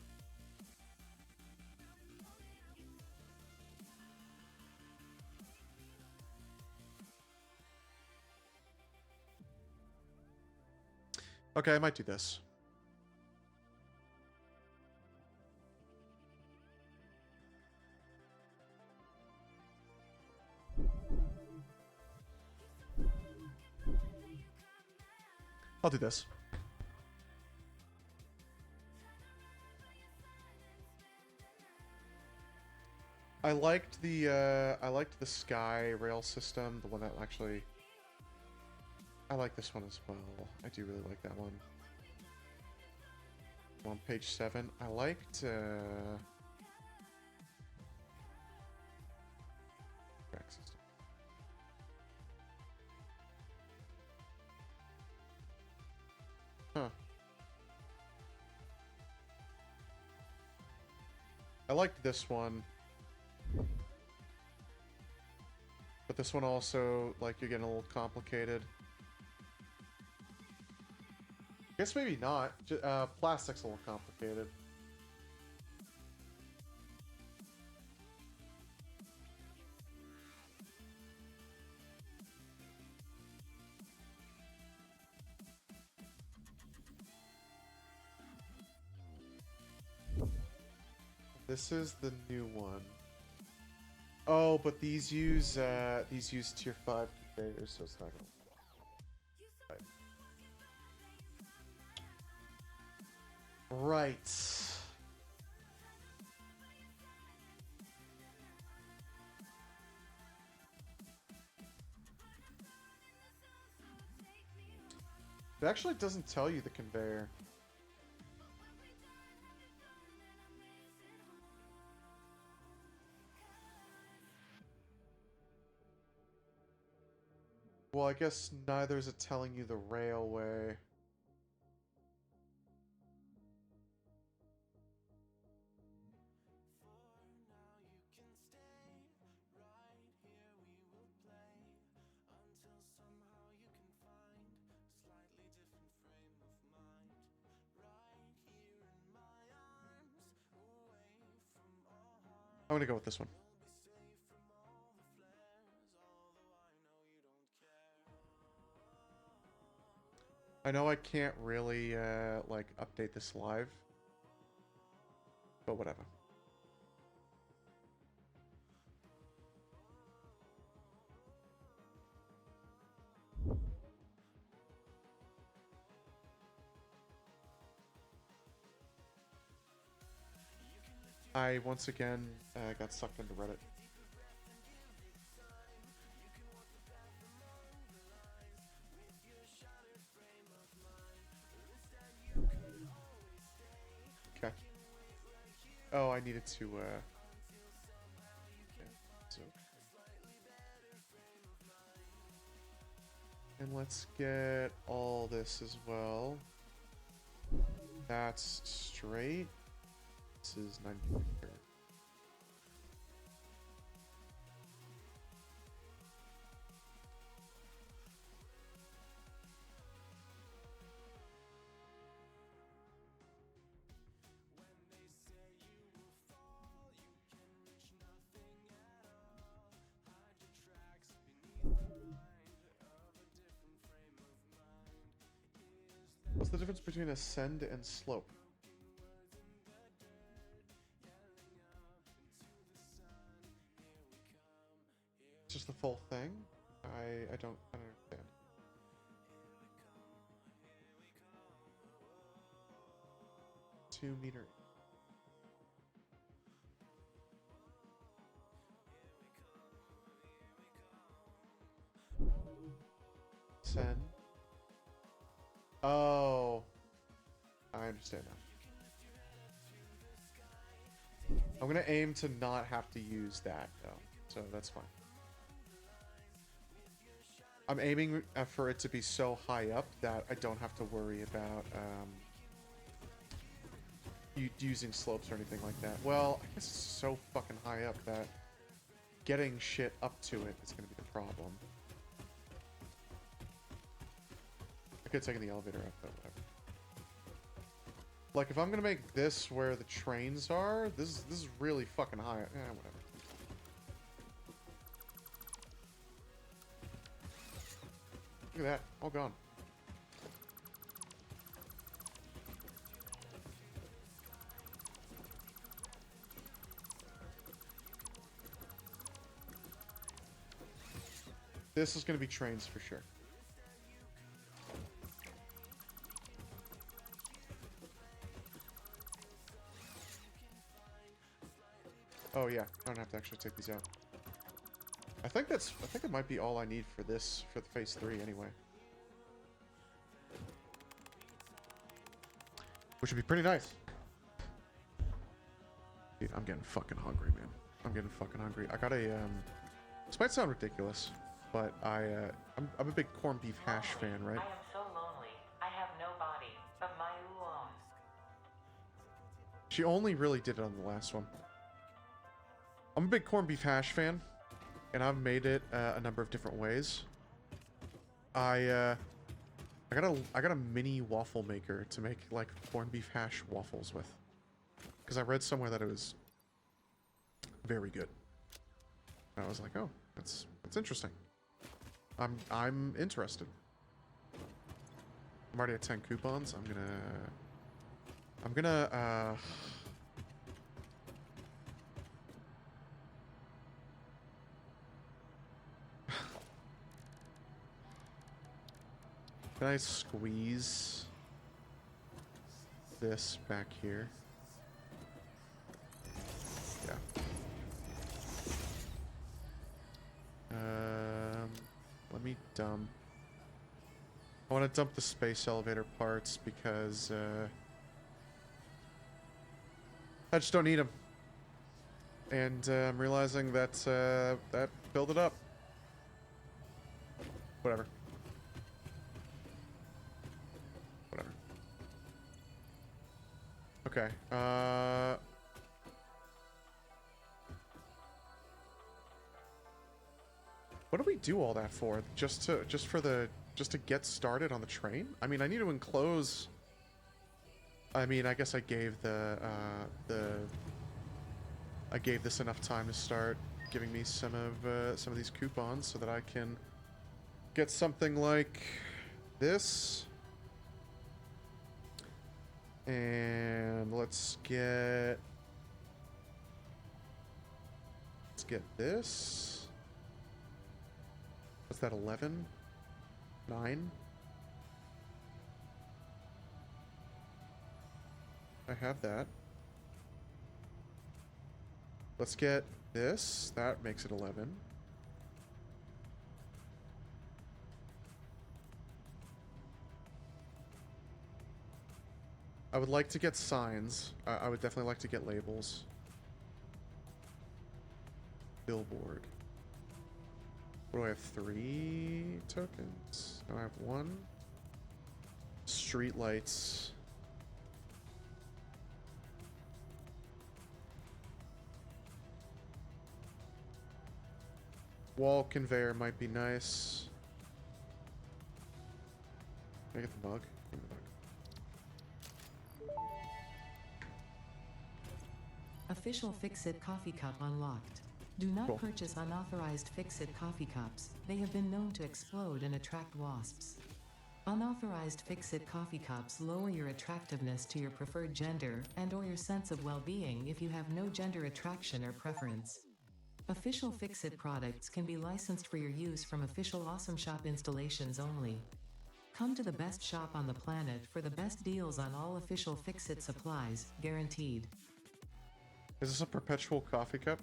Okay, I might do this. I'll do this. I liked the sky rail system, the one that actually... I like this one as well. I do really like that one. On page 7, I liked track system. Huh. I liked this one. But this one also, like, you're getting a little complicated. Guess maybe not. Plastic's a little complicated. This is the new one. Oh, but these use tier 5 conveyors, so it's not gonna. Right. It actually doesn't tell you the conveyor. Well, I guess neither is it telling you the railway. I'm gonna go with this one. I know I can't really, like, update this live, but whatever. I, once again, got sucked into Reddit. Okay. Oh, I needed to, yeah, so. And let's get all this as well. That's straight. This is 90. What's the difference between ascend and slope? It's just the full thing? I don't understand. $2 meter. Ascend. Oh, I understand now. I'm gonna aim to not have to use that though, so that's fine. I'm aiming for it to be so high up that I don't have to worry about using slopes or anything like that. Well, I guess it's so fucking high up that getting shit up to it is gonna be the problem. I could have taken the elevator up, but whatever. Like, if I'm gonna make this where the trains are, this is really fucking high. Whatever. Look at that, all gone. This is gonna be trains for sure. Oh yeah, I don't have to actually take these out. I think it might be all I need for this, for the phase 3 anyway. Which would be pretty nice. Dude, I'm getting fucking hungry, man. I'm getting fucking hungry. I got a, this might sound ridiculous, but I'm a big corned beef hash fan, right? I am so lonely. I have no body of my own. She only really did it on the last one. I'm a big corned beef hash fan. and I've made it a number of different ways. I got a mini waffle maker to make like corned beef hash waffles with, because I read somewhere that it was very good. And I was like, oh, that's interesting. I'm interested. I'm already at 10 coupons. I'm gonna can I squeeze this back here? Yeah. Let me dump. I want to dump the space elevator parts because I just don't need them. And I'm realizing that that filled it up. Whatever. Whatever. Okay. What do we do all that for? Just to get started on the train? I mean, I need to enclose. I mean, I guess I gave I gave this enough time to start giving me some of these coupons so that I can get something like this. And let's get this. What's that, 11? 9? I have that. Let's get this. That makes it 11. I would like to get signs. I would definitely like to get labels. Billboard. What do I have? 3 tokens? No, I have 1. Street lights. Wall conveyor might be nice. Can I get the mug? Give me the mug. Official Fix-It coffee cup unlocked. Do not Cool. purchase unauthorized Fix-It coffee cups. They have been known to explode and attract wasps. Unauthorized Fix-It coffee cups lower your attractiveness to your preferred gender and/or your sense of well-being if you have no gender attraction or preference. Official Fix-It products can be licensed for your use from official Awesome Shop installations only. Come to the best shop on the planet for the best deals on all official Fix-It supplies, guaranteed. Is this a perpetual coffee cup?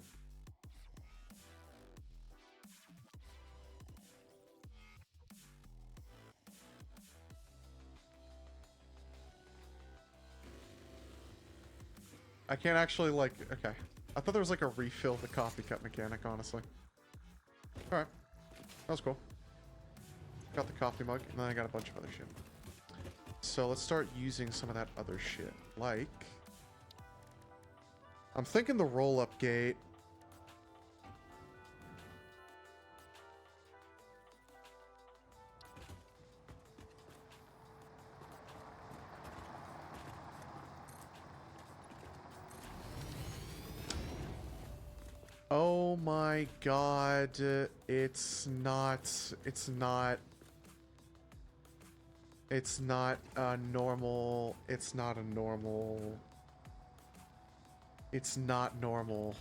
I can't actually, like, okay. I thought there was like a refill the coffee cup mechanic, honestly. Alright. That was cool. Got the coffee mug, and then I got a bunch of other shit. So let's start using some of that other shit. Like, I'm thinking the roll-up gate. Oh my god, it's not a normal, it's not normal. It's not normal.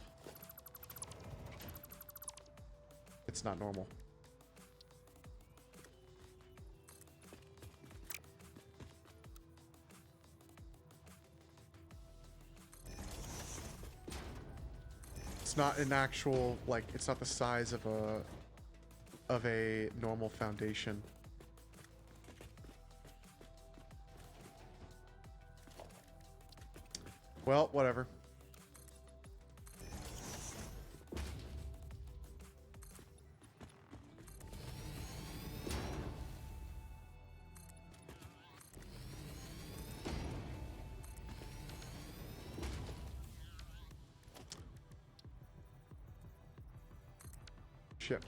It's not an actual, like, it's not the size of a normal foundation. Well, whatever. Shit.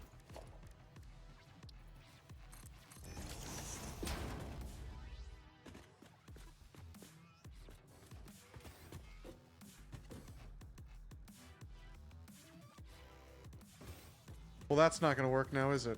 Well, that's not gonna work now, is it?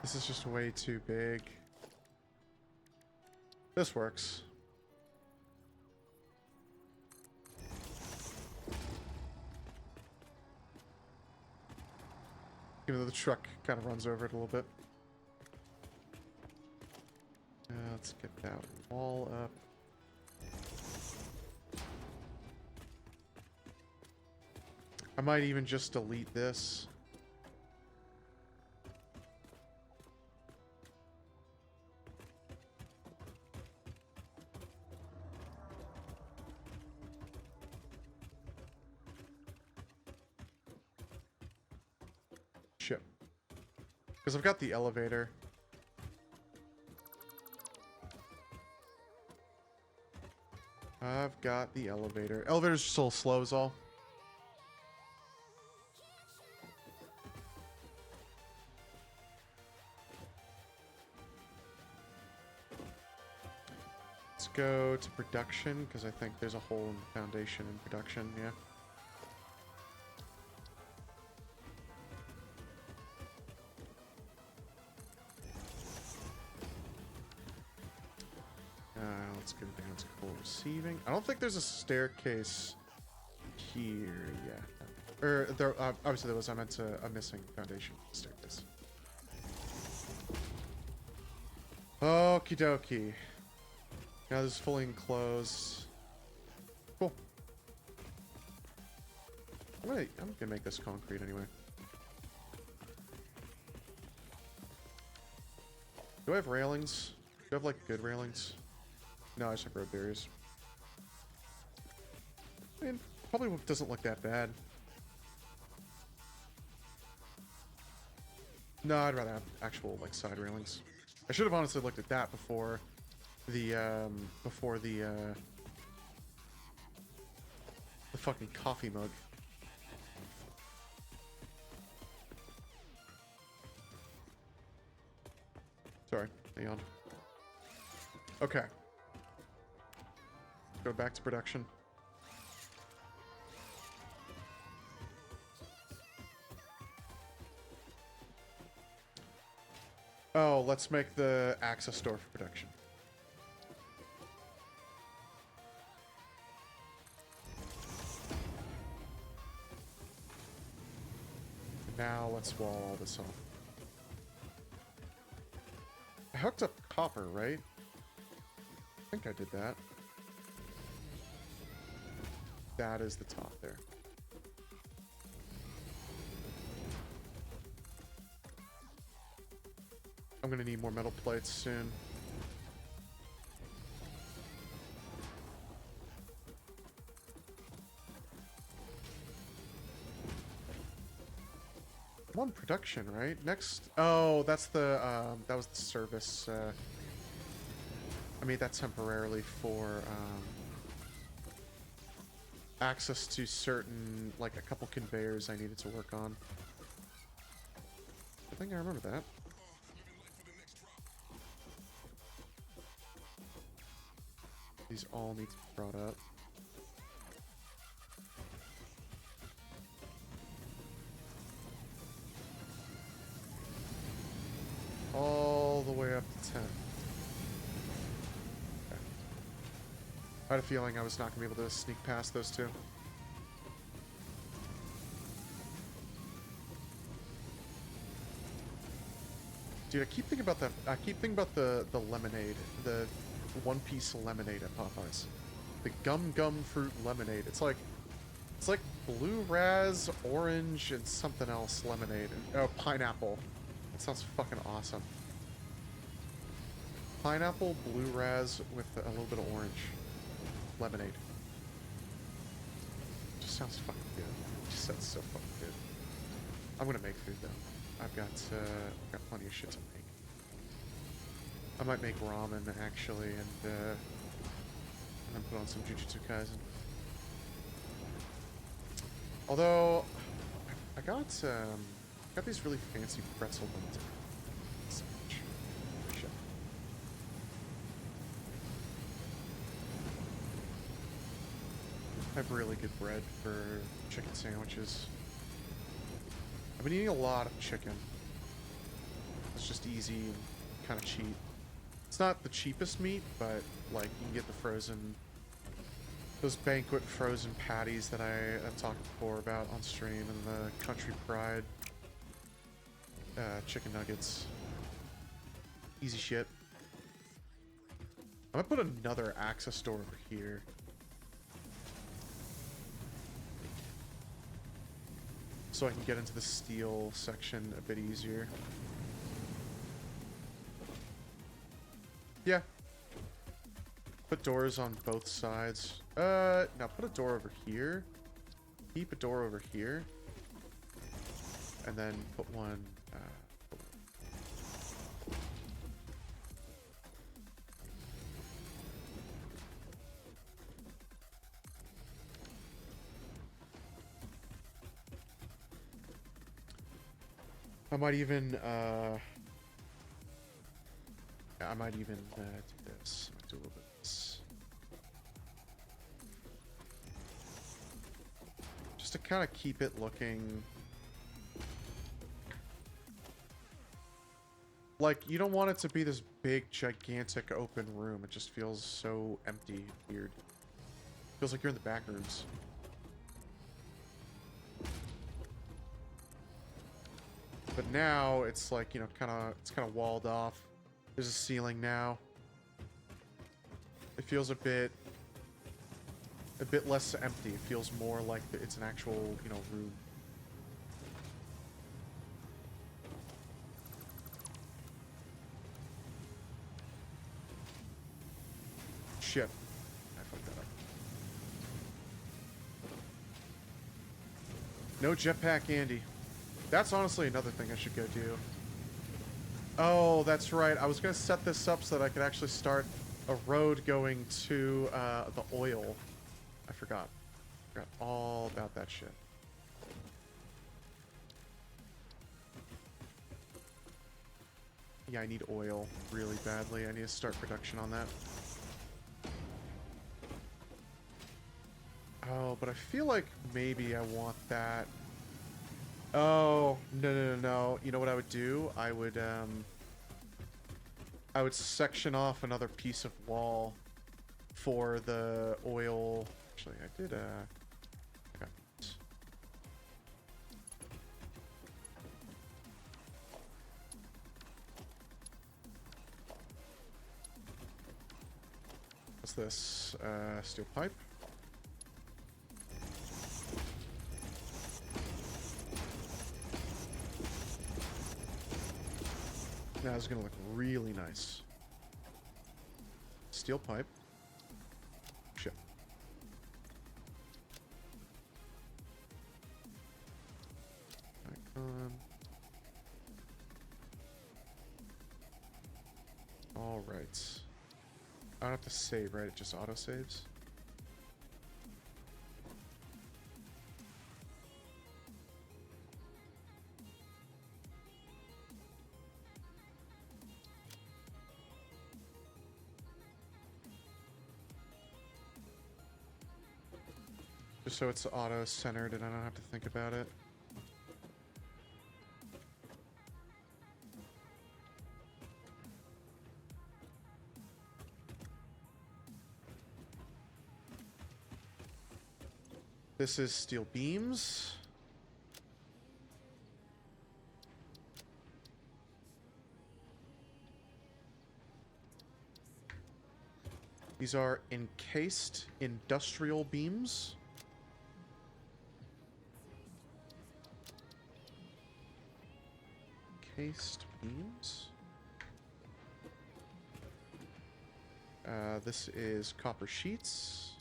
This is just way too big. This works. Even though the truck kind of runs over it a little bit. Let's get that wall up. I might even just delete this. Shit. Because I've got the elevator. I've got the elevator. Elevator's just a little slow is all. Let's go to production, because I think there's a hole in the foundation in production, yeah. Let's go down to full receiving. I don't think there's a staircase here yet. Or there, obviously there was. I meant a missing foundation staircase. Okie dokie. Now this is fully enclosed. Cool. I'm gonna make this concrete anyway. Do I have railings? Do I have like good railings? No, I just have road barriers. I mean, probably doesn't look that bad. No, I'd rather have actual like side railings. I should have honestly looked at that before the fucking coffee mug. Sorry, hang on. Okay. Go back to production. Oh, let's make the access door for production. Now let's wall all this off. I hooked up copper, right? I think I did that. That is the top there. I'm gonna need more metal plates soon. I'm on production, right? Next. Oh, that's the that was the service. I made that temporarily for access to certain, like a couple conveyors I needed to work on. I think I remember that. These all need to be brought up. All the way up to 10. Okay. I had a feeling I was not going to be able to sneak past those two. Dude, I keep thinking about that. I keep thinking about the lemonade, the one-piece lemonade at Popeyes, the gum fruit lemonade. It's like blue raz, orange, and something else lemonade. Oh, pineapple. That sounds fucking awesome. Pineapple, blue raz with a little bit of orange. Lemonade. Just sounds fucking good. Just sounds so fucking good. I'm gonna make food though. I've got plenty of shit to make. I might make ramen actually, and then put on some Jujutsu Kaisen. Although I got these really fancy pretzel buns. Sandwich. Shit. I have really good bread for chicken sandwiches. I've been eating a lot of chicken. It's just easy and kind of cheap. It's not the cheapest meat, but like you can get the frozen, those Banquet frozen patties that I've talked before about on stream, and the Country Pride chicken nuggets. Easy shit. I'm gonna put another access door over here. So I can get into the steel section a bit easier. Yeah. Put doors on both sides. Now put a door over here. Keep a door over here. And then put one, I might even, do this. I might do a little bit of this. Just to kind of keep it looking like you don't want it to be this big, gigantic open room. It just feels so empty, weird. Feels like you're in the back rooms. But now it's like, you know, it's kind of walled off. There's a ceiling now. It feels a bit less empty. It feels more like it's an actual, you know, room. Shit. I fucked that up. No jetpack, Andy. That's honestly another thing I should go do. Oh, that's right. I was going to set this up so that I could actually start a road going to the oil. I forgot. Forgot all about that shit. Yeah, I need oil really badly. I need to start production on that. Oh, but I feel like maybe I want that. Oh, no. You know what I would do? I would section off another piece of wall for the oil. Actually, I did, I got this. What's this? Steel pipe? Now this is gonna look really nice. Steel pipe. Shit. Icon. All right. I don't have to save, right? It just auto saves. Just so it's auto-centered and I don't have to think about it. This is steel beams. These are encased industrial beams. Paste beams. This is copper sheets.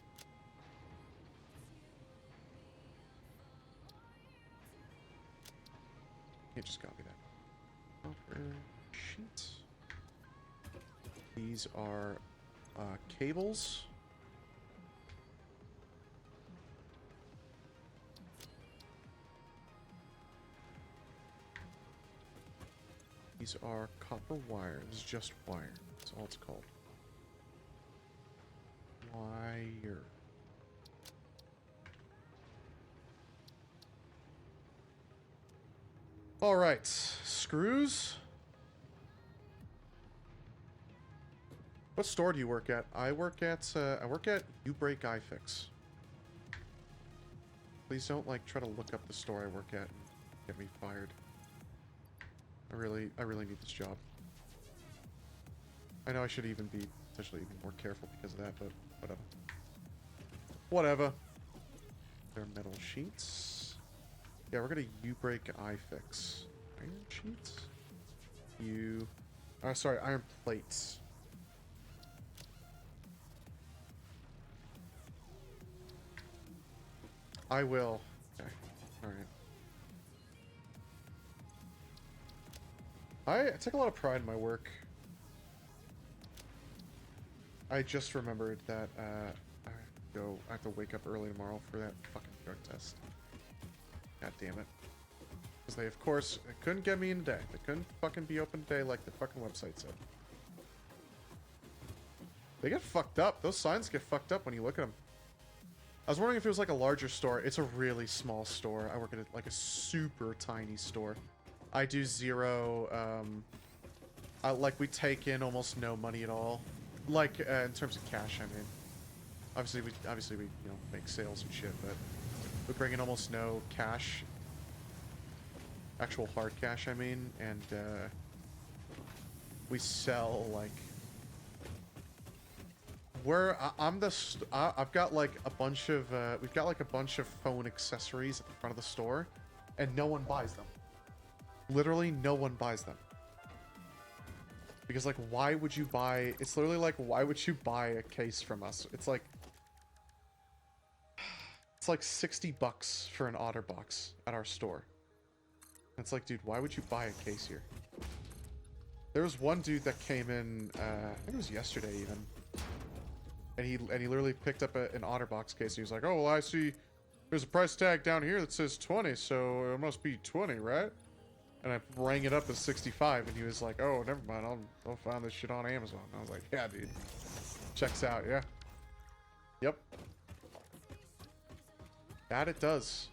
Can't just copy that. Copper sheets. These are cables. These are copper wire. This is just wire. That's all it's called. Wire. All right, screws. What store do you work at? I work at U-Break iFix. Please don't like try to look up the store I work at and get me fired. I really need this job. I know I should even be potentially even more careful because of that, but whatever. Whatever. They're metal sheets. Yeah, we're gonna U-Break iFix. Iron sheets? Sorry, iron plates. I will. Okay. Alright. I take a lot of pride in my work. I just remembered that I have to wake up early tomorrow for that fucking drug test. God damn it. Because they, of course, couldn't get me in today. They couldn't fucking be open today like the fucking website said. They get fucked up. Those signs get fucked up when you look at them. I was wondering if it was like a larger store. It's a really small store. I work at like a super tiny store. I do zero, like we take in almost no money at all. Like, in terms of cash, I mean. Obviously we, you know, make sales and shit, but we bring in almost no cash. Actual hard cash, I mean, and, we sell, like... I've got like a bunch of, we've got like a bunch of phone accessories at the front of the store, and no one buys them. Literally, no one buys them. Because, like, why would you buy... It's literally like, why would you buy a case from us? It's like... It's like $60 for an OtterBox at our store. And it's like, dude, why would you buy a case here? There was one dude that came in, I think it was yesterday even. And he literally picked up an OtterBox case. And he was like, oh, well, I see there's a price tag down here that says 20, so it must be 20, right? And I rang it up as 65, and he was like, oh, never mind, I'll find this shit on Amazon. And I was like, yeah, dude. Checks out, yeah. Yep. That it does.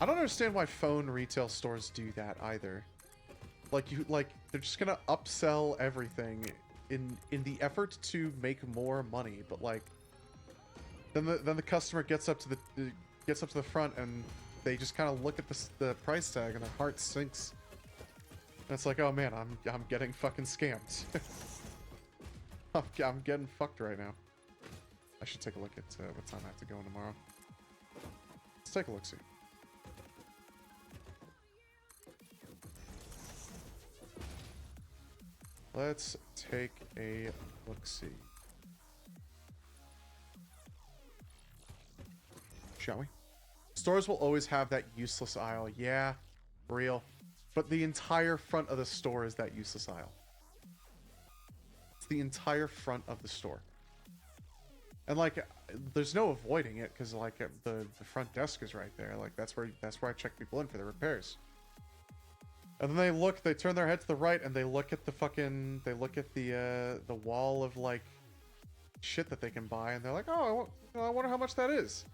I don't understand why phone retail stores do that either. Like, they're just gonna upsell everything in the effort to make more money, but like, then the customer gets up to the front and they just kind of look at the price tag and their heart sinks. And it's like, oh man, I'm getting fucking scammed. I'm getting fucked right now. I should take a look at what time I have to go in tomorrow. Let's take a look-see. Let's take a look-see. Shall we? Stores will always have that useless aisle. Yeah, real. But the entire front of the store is that useless aisle. It's the entire front of the store. And like, there's no avoiding it because like the front desk is right there. Like that's where I check people in for their repairs. And then they turn their head to the right and they look at the wall of like shit that they can buy, and they're like, oh, I wonder how much that is.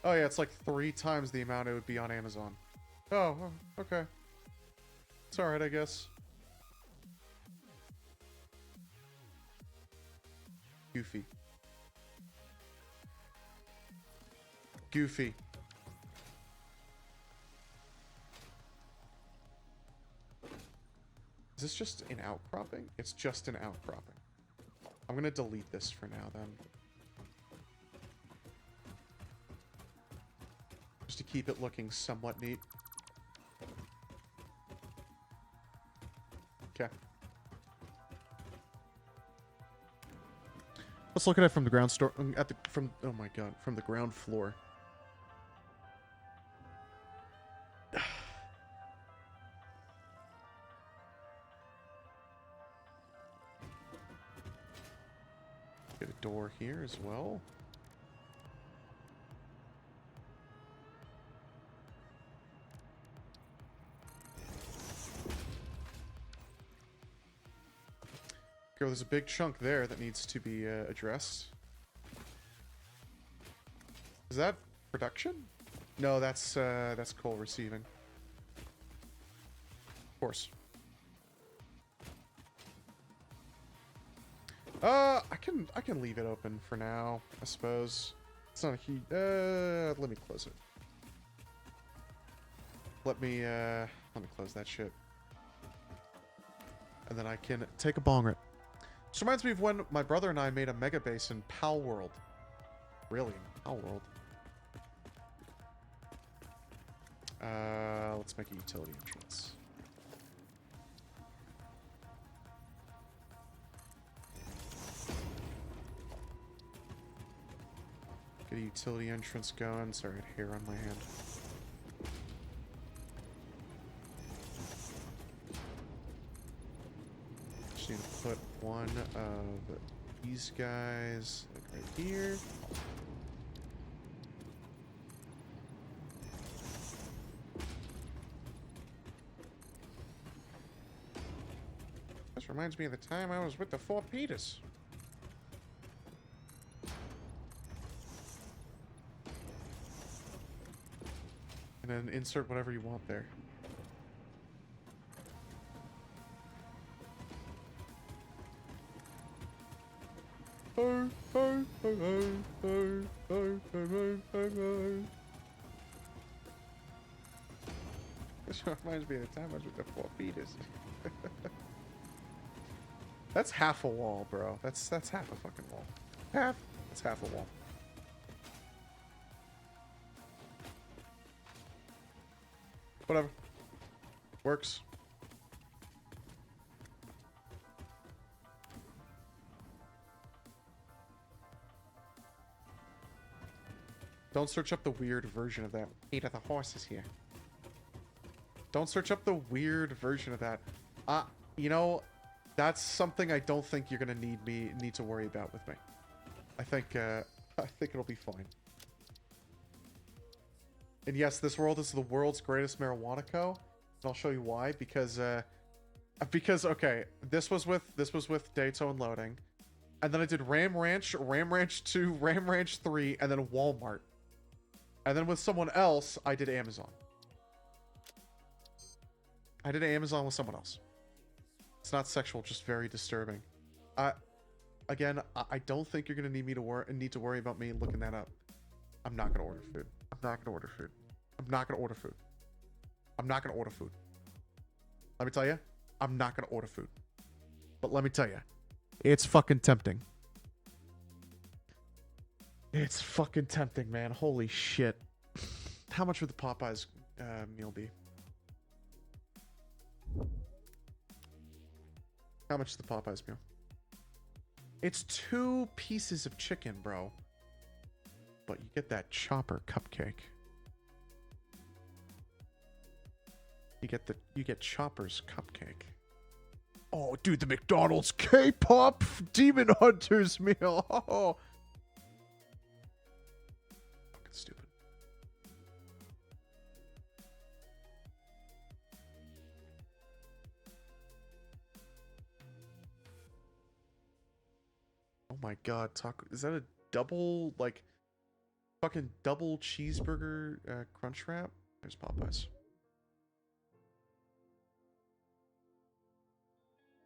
Oh yeah, it's like 3 times the amount it would be on Amazon. Oh, okay. It's alright, I guess. Goofy. Goofy. Is this just an outcropping? It's just an outcropping. I'm gonna delete this for now then. Just to keep it looking somewhat neat. Okay. Let's look at it from the ground store. Oh my god, from the ground floor. Get a door here as well. Okay, there's a big chunk there that needs to be addressed. Is that production? No, that's coal receiving. Of course. I can leave it open for now, I suppose. It's not a huge. Let me close it. Let me close that shit. And then I can take a bong rip. This reminds me of when my brother and I made a mega base in Pal World. Really, in Pal World. Let's make a utility entrance. Get a utility entrance going. Sorry, I had hair on my hand. Just need to put one of these guys like right here. This reminds me of the time I was with the Fort Peters. And then insert whatever you want there. This reminds me of the time I was with the Fort Peters. That's half a wall, bro. That's half a fucking wall. That's half a wall. Whatever. Works. Don't search up the weird version of that. Eight of the horses here. Don't search up the weird version of that. You know, that's something I don't think you're gonna need to worry about with me. I think it'll be fine. And yes, this world is the world's greatest marijuana co. And I'll show you why. Because okay, this was with Dato and loading, and then I did Ram Ranch, Ram Ranch 2, Ram Ranch 3, and then Walmart, and then with someone else I did Amazon. I did Amazon with someone else. It's not sexual, just very disturbing. Again, I don't think you're gonna need to worry about me looking that up. I'm not gonna order food. I'm not gonna order food. I'm not gonna order food. I'm not gonna order food. Let me tell you, I'm not gonna order food. But let me tell you, it's fucking tempting. It's fucking tempting, man. Holy shit. How much would the Popeyes meal be? How much is the Popeyes meal? It's 2 pieces of chicken, bro. But you get that chopper cupcake. You get Chopper's cupcake. Oh, dude, the McDonald's K-pop Demon Hunters meal. Oh. Fucking stupid. Oh my god, taco. Is that a double, like, fucking double cheeseburger crunch wrap? There's Popeyes.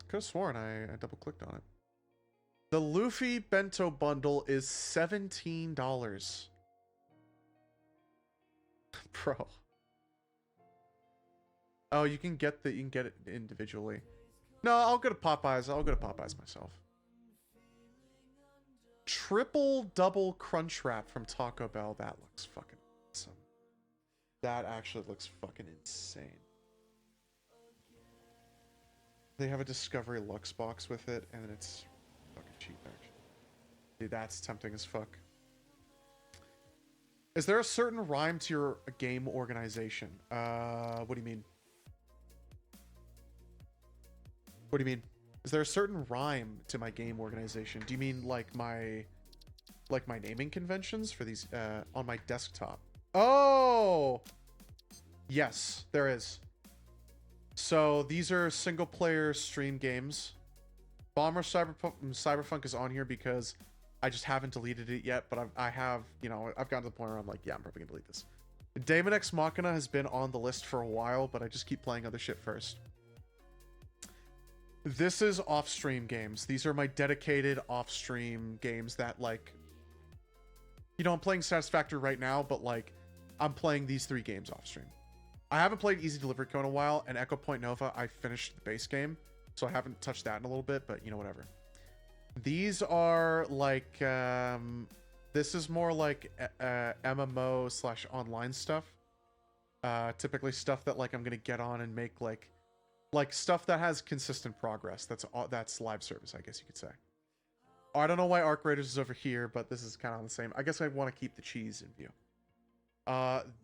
Could have sworn I double clicked on it. The Luffy bento bundle is $17. Bro. Oh, you can get it individually. No, I'll go to Popeyes. I'll go to Popeyes myself. Triple double crunch wrap from Taco Bell. That looks fucking awesome. That actually looks fucking insane. They have a Discovery Lux box with it, and it's fucking cheap, actually. Dude, that's tempting as fuck. Is there a certain rhyme to your game organization? What do you mean? What do you mean? Is there a certain rhyme to my game organization? Do you mean like my naming conventions for these on my desktop? Oh! Yes, there is. So these are single player stream games. Bomber Cyberpunk is on here because I just haven't deleted it yet, but I have, you know, I've gotten to the point where I'm like, yeah, I'm probably gonna delete this. Daemon X Machina has been on the list for a while, but I just keep playing other shit first. This is off-stream games. These are my dedicated off-stream games that, like, you know, I'm playing Satisfactory right now, but like, I'm playing these 3 games off-stream. I haven't played Easy Delivery Co in a while, and Echo Point Nova, I finished the base game, so I haven't touched that in a little bit, but you know, whatever. These are like, this is more like MMO / online stuff. Typically stuff that like I'm gonna get on and make like stuff that has consistent progress. That's live service, I guess you could say. I don't know why Arc Raiders is over here, but this is kind of on the same. I guess I want to keep the cheese in view.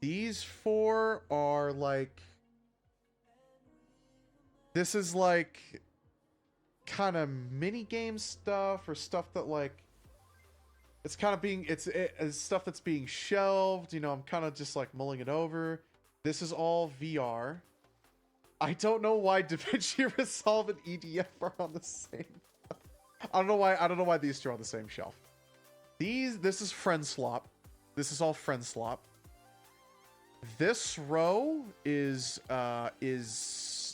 These 4 are like, this is like kind of mini game stuff, or stuff that like, it's kind of being, it's stuff that's being shelved, you know. I'm kind of just like mulling it over. This is all VR. I don't know why DaVinci Resolve and EDF are on the same. I don't know why these 2 are on the same shelf. This is Friend Slop. This is all Friend Slop. This row is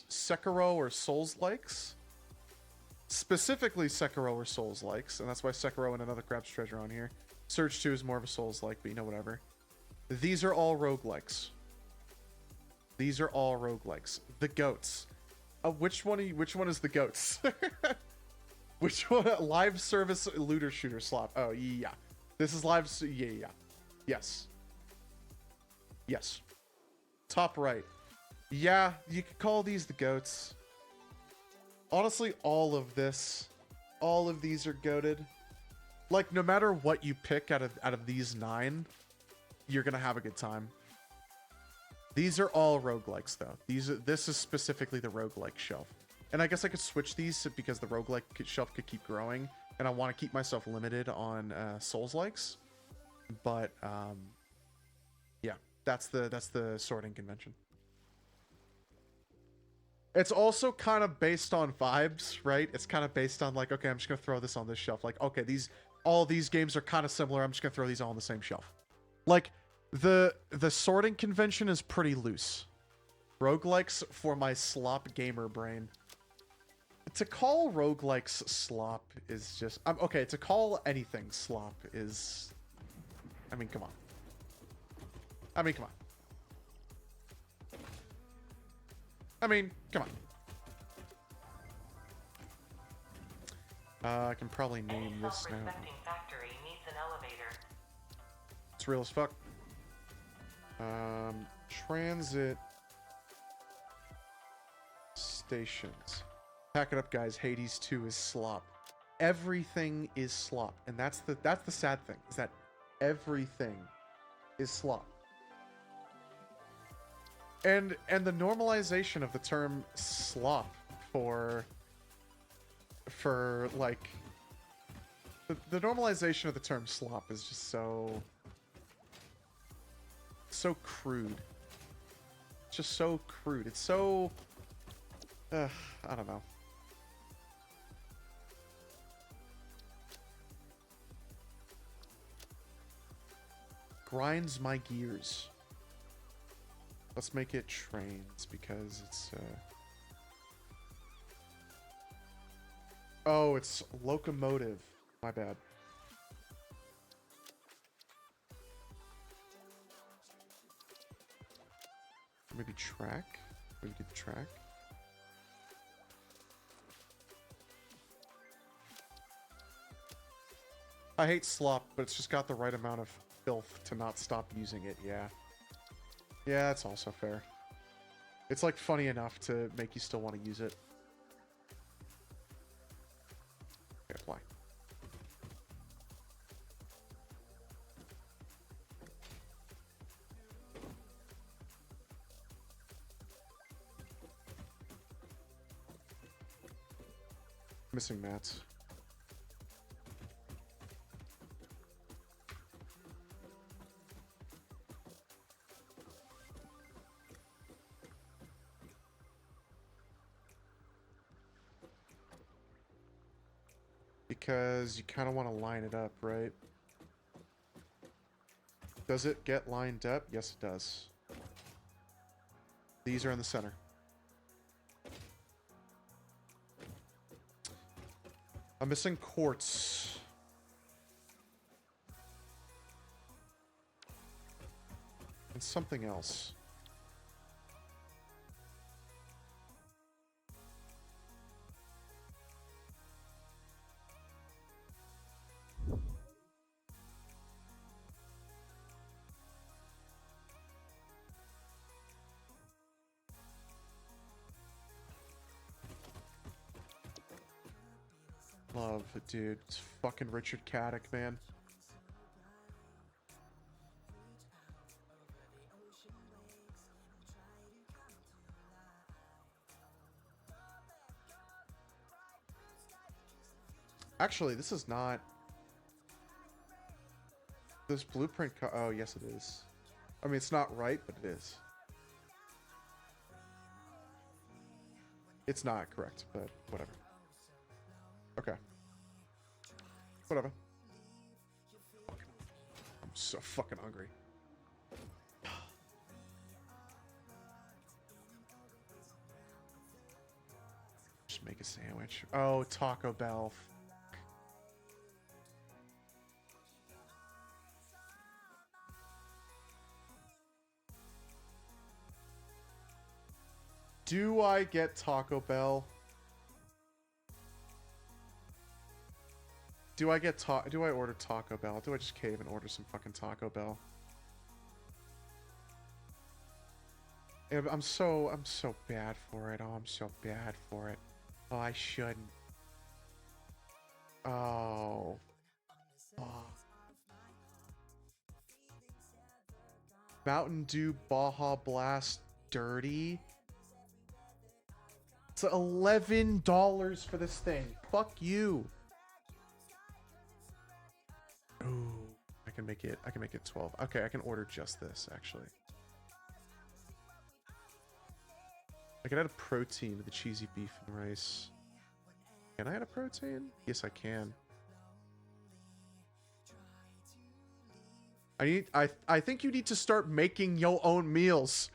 Sekiro or Souls-likes. Specifically Sekiro or Souls-likes, and that's why Sekiro and Another Crab's Treasure on here. Surge 2 is more of a Souls-like, but you know, whatever. These are all roguelikes. These are all roguelikes. The goats. Which one is the goats? Which one? Live service looter shooter slop. Oh yeah. This is live. Yeah. Yes. Yes. Top right. Yeah, you could call these the goats. Honestly, all of these are goated. Like, no matter what you pick out of these 9, you're gonna have a good time. These are all roguelikes, though. This is specifically the roguelike shelf. And I guess I could switch these because the roguelike shelf could keep growing, and I want to keep myself limited on Souls-likes. But yeah, that's the sorting convention. It's also kind of based on vibes, right? It's kind of based on like, okay, I'm just gonna throw this on this shelf. Like, okay, all these games are kind of similar. I'm just gonna throw these all on the same shelf. Like, the sorting convention is pretty loose. Roguelikes for my slop gamer brain. To call roguelikes slop is just... okay, to call anything slop is... I mean, come on. I mean, come on. I can probably name this now. Factory needs an elevator. It's real as fuck. Transit stations. Pack it up, guys. Hades 2 is slop. Everything is slop, and that's the sad thing, is that everything is slop. And the normalization of the term slop for like the normalization of the term slop is just so crude. It's just so crude. It's so I don't know. Grinds my gears. Let's make it trains because it's oh, it's locomotive. My bad. Maybe track? Maybe get the track. I hate slop, but it's just got the right amount of filth to not stop using it, yeah. Yeah, that's also fair. It's like funny enough to make you still want to use it. Missing mats. Because you kind of want to line it up, right? Does it get lined up? Yes, it does. These are in the center. I'm missing quartz. And something else. Love it, dude. It's fucking Richard Caddick, man. Actually, this is not... This blueprint oh, yes it is. I mean, it's not right, but it is. It's not correct, but whatever. Okay. Whatever. I'm so fucking hungry. Just make a sandwich. Oh, Taco Bell. Do I get Taco Bell? Do I order Taco Bell? Do I just cave and order some fucking Taco Bell? I'm so bad for it. Oh, I'm so bad for it. Oh, I shouldn't. Oh. Oh. Mountain Dew Baja Blast Dirty. It's $11 for this thing. Fuck you. Ooh, I can make it 12. Okay, I can order just this, actually. I can add a protein to the cheesy beef and rice. Can I add a protein? Yes, I can. I think you need to start making your own meals.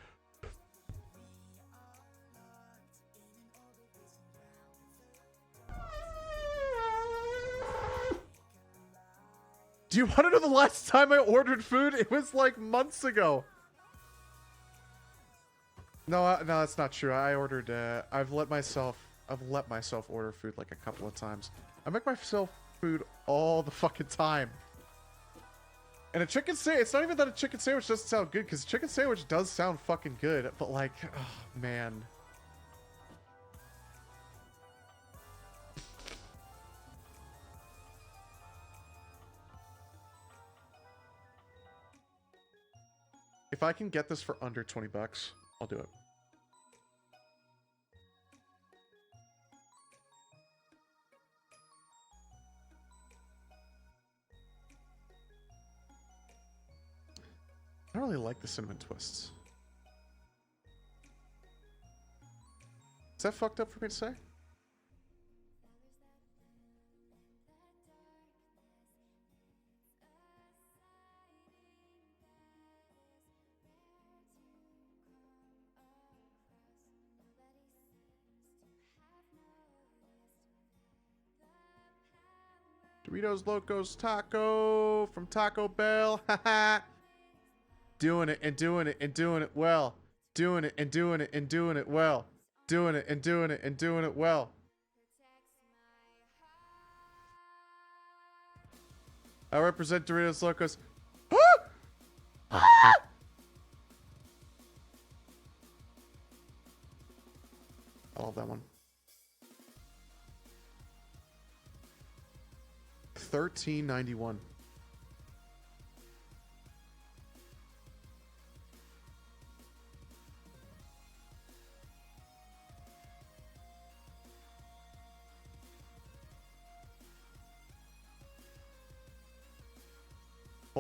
Do you want to know the last time I ordered food? It was like months ago. No, that's not true. I ordered. I've let myself order food like a couple of times. I make myself food all the fucking time. And a chicken sandwich. It's not even that a chicken sandwich doesn't sound good, because chicken sandwich does sound fucking good. But like, oh man. If I can get this for under 20 bucks, I'll do it. I don't really like the cinnamon twists. Is that fucked up for me to say? Doritos Locos Taco from Taco Bell. Haha. Doing it and doing it and doing it well. Doing it and doing it and doing it well. Doing it and doing it and doing it well. I represent Doritos Locos. I love that one. 13.91.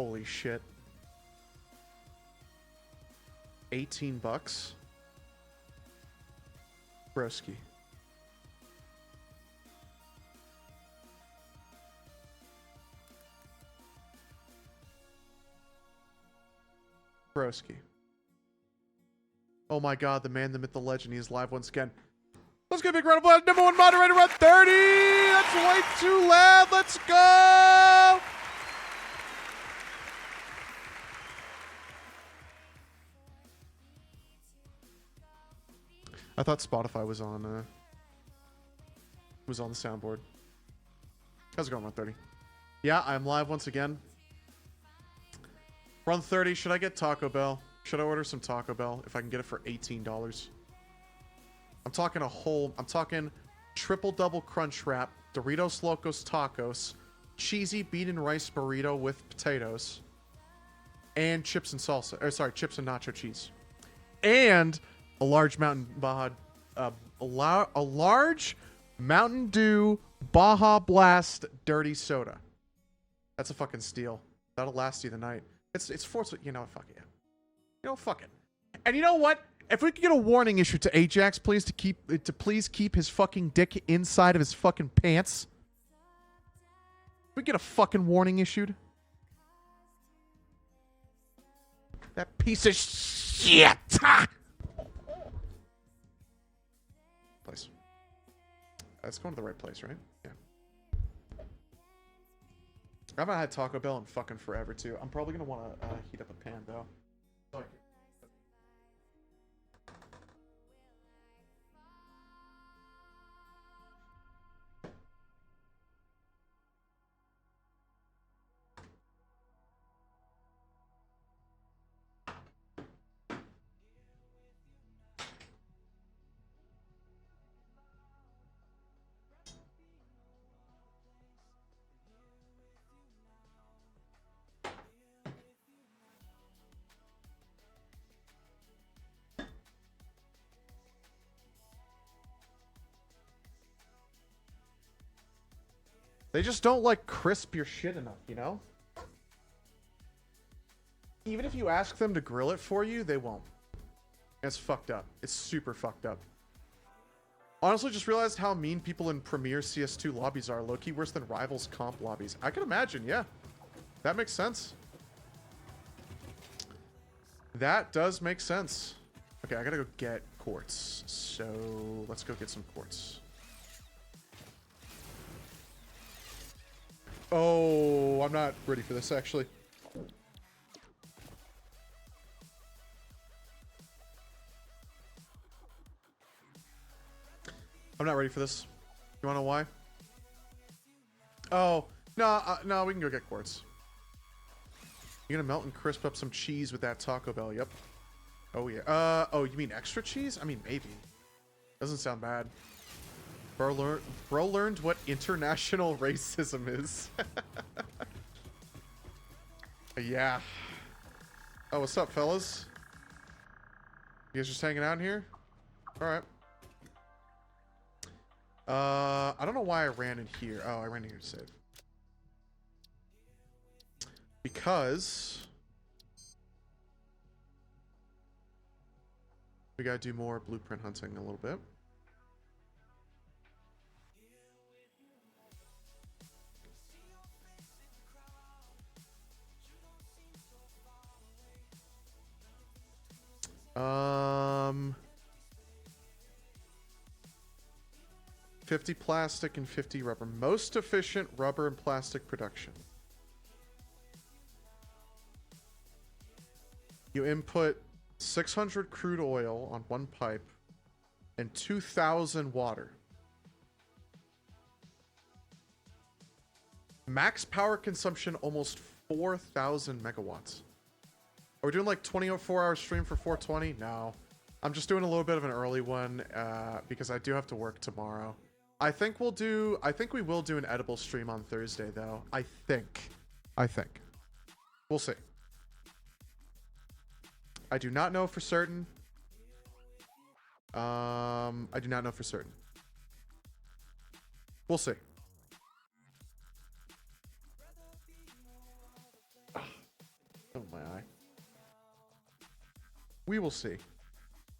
Holy shit. $18. Broski. Broski. Oh my god, the man, the myth, the legend, he is live once again. Let's get a big round of applause. Number one moderator at 30! That's way too loud! Let's go! I thought Spotify was on the soundboard. How's it going, Run 30? Yeah, I'm live once again. Run 30, should I get Taco Bell? Should I order some Taco Bell if I can get it for $18? I'm talking triple double crunch wrap, Doritos Locos Tacos, cheesy bean and rice burrito with potatoes, and chips and salsa. Or sorry, chips and nacho cheese. And a large a large Mountain Dew Baja Blast dirty soda. That's a fucking steal. That'll last you the night. It's forced. You know, fuck it. You know, fuck it. And you know what? If we could get a warning issued to Ajax, please, to please keep his fucking dick inside of his fucking pants. If we get a fucking warning issued. That piece of shit. Place. It's going to the right place, right? Yeah. I haven't had Taco Bell in fucking forever, too. I'm probably going to want to heat up a pan, though. Sorry. They just don't like crisp your shit enough, you know? Even if you ask them to grill it for you, they won't. It's fucked up. It's super fucked up. Honestly, just realized how mean people in Premier CS2 lobbies are. Low-key worse than Rivals comp lobbies. I can imagine, yeah. That makes sense. That does make sense. Okay, I gotta go get quartz. So, let's go get some quartz. Oh, I'm not ready for this, actually. I'm not ready for this. You wanna know why? Oh, no, no, we can go get quartz. You're gonna melt and crisp up some cheese with that Taco Bell, yep. Oh, yeah. Oh, you mean extra cheese? I mean, maybe. Doesn't sound bad. Bro learned what international racism is. Yeah. Oh, what's up, fellas? You guys just hanging out here? Alright. I don't know why I ran in here. Oh, I ran in here to save. Because we gotta do more blueprint hunting a little bit. Um, 50 plastic and 50 rubber. Most efficient rubber and plastic production. You input 600 crude oil on one pipe and 2,000 water. Max power consumption almost 4,000 megawatts. Are we doing like 24-hour stream for 420? No. I'm just doing a little bit of an early one because I do have to work tomorrow. I think we will do an edible stream on Thursday though. I think. We'll see. I do not know for certain. I do not know for certain. We'll see. We will see.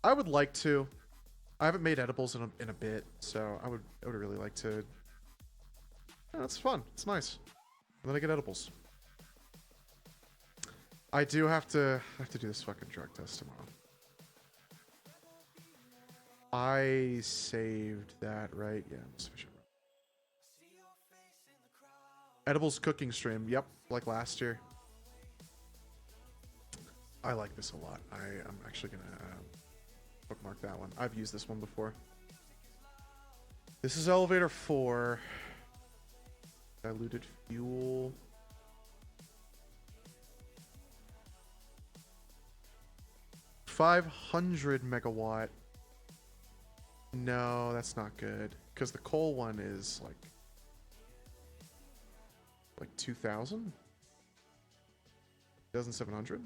I would like to. I haven't made edibles in a bit, so I would really like to. Yeah, it's fun. It's nice. And then I get edibles. I do have to do this fucking drug test tomorrow. I saved that, right? Yeah, I'm sufficient. Edibles cooking stream. Yep, like last year. I like this a lot. I'm actually gonna bookmark that one. I've used this one before. This is elevator 4. Diluted fuel. $500 megawatt. No, that's not good. Because the coal one is like 2,000? 2,700?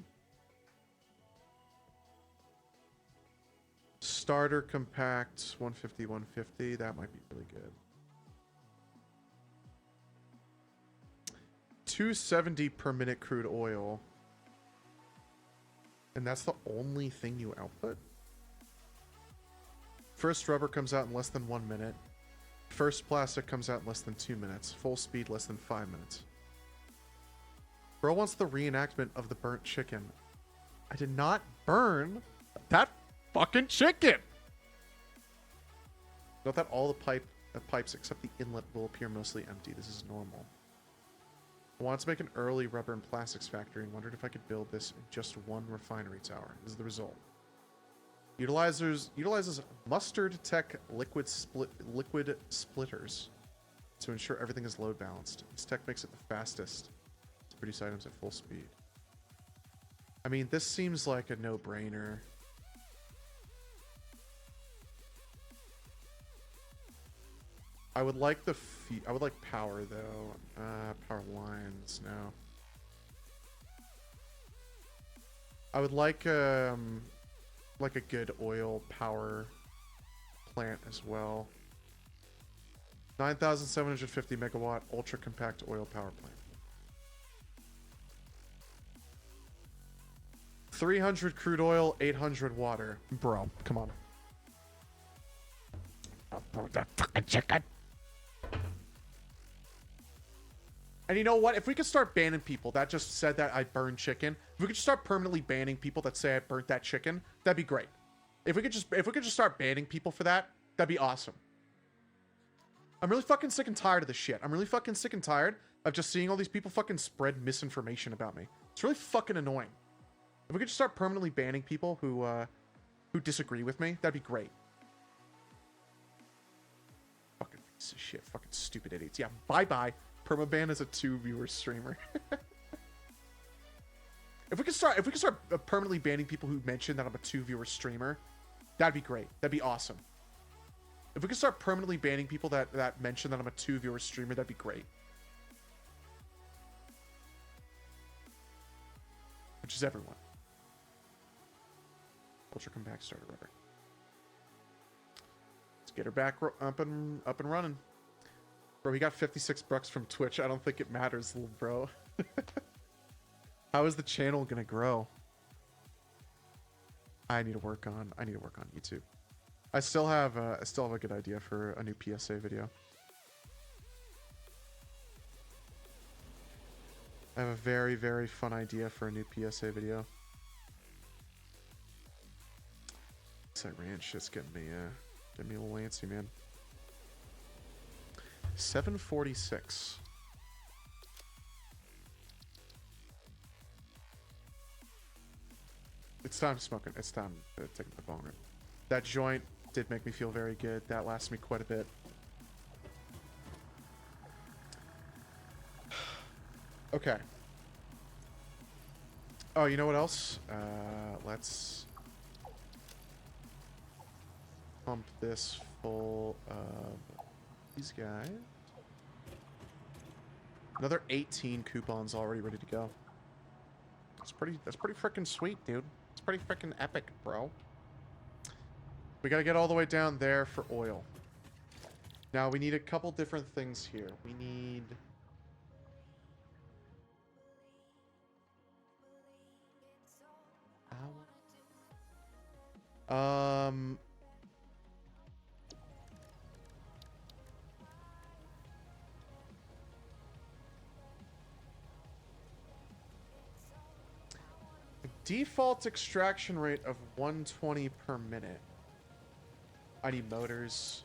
Starter compact 150, 150. That might be really good. 270 per minute crude oil. And that's the only thing you output? First rubber comes out in less than 1 minute. First plastic comes out in less than 2 minutes. Full speed less than 5 minutes. Bro wants the reenactment of the burnt chicken. I did not burn that fucking chicken! Note that all the pipes except the inlet will appear mostly empty. This is normal. I wanted to make an early rubber and plastics factory and wondered if I could build this in just one refinery tower. This is the result. Utilizes Mustard Tech liquid splitters to ensure everything is load balanced. This tech makes it the fastest to produce items at full speed. I mean, this seems like a no-brainer. I would like I would like power though. Power lines, no. I would like a good oil power plant as well. 9,750 megawatt ultra compact oil power plant. 300 crude oil, 800 water. Bro, come on. That fucking chicken. And you know what? If we could start banning people that just said that I burned chicken, if we could just start permanently banning people that say I burnt that chicken, that'd be great. If we could just start banning people for that, that'd be awesome. I'm really fucking sick and tired of this shit. I'm really fucking sick and tired of just seeing all these people fucking spread misinformation about me. It's really fucking annoying. If we could just start permanently banning people who disagree with me, that'd be great. Fucking piece of shit. Fucking stupid idiots. Yeah, bye-bye. Permaban is a 2-viewer streamer. If we could start permanently banning people who mention that I'm a 2-viewer streamer, that'd be great. That'd be awesome. If we could start permanently banning people that mention that I'm a 2-viewer streamer, that'd be great. Which is everyone. Ultra compact starter rubber. Let's get her back up and running. Bro, he got 56 bucks from Twitch. I don't think it matters, little bro. How is the channel gonna grow? I need to work on YouTube. I still have a good idea for a new PSA video. I have a very, very fun idea for a new PSA video. This Iran shit's getting me a little antsy, man. 746. It's time smoking. It's time to take the bong rip. That joint did make me feel very good. That lasted me quite a bit. Okay. Oh, you know what else? Let's pump this full of these guys. Another 18 coupons already ready to go. That's pretty freaking sweet, dude. It's pretty freaking epic, bro. We gotta get all the way down there for oil. Now we need a couple different things here. We need Um, default extraction rate of 120 per minute. I need motors.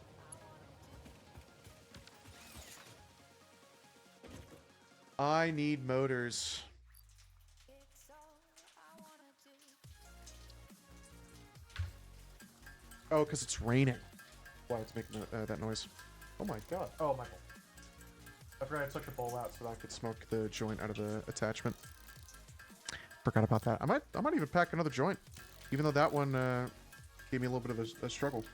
I need motors. Oh, because it's raining. Why it's making that noise? Oh my god. Oh my god. I forgot I took the bowl out so that I could smoke the joint out of the attachment. Forgot about that. I might even pack another joint, even though that one gave me a little bit of a struggle.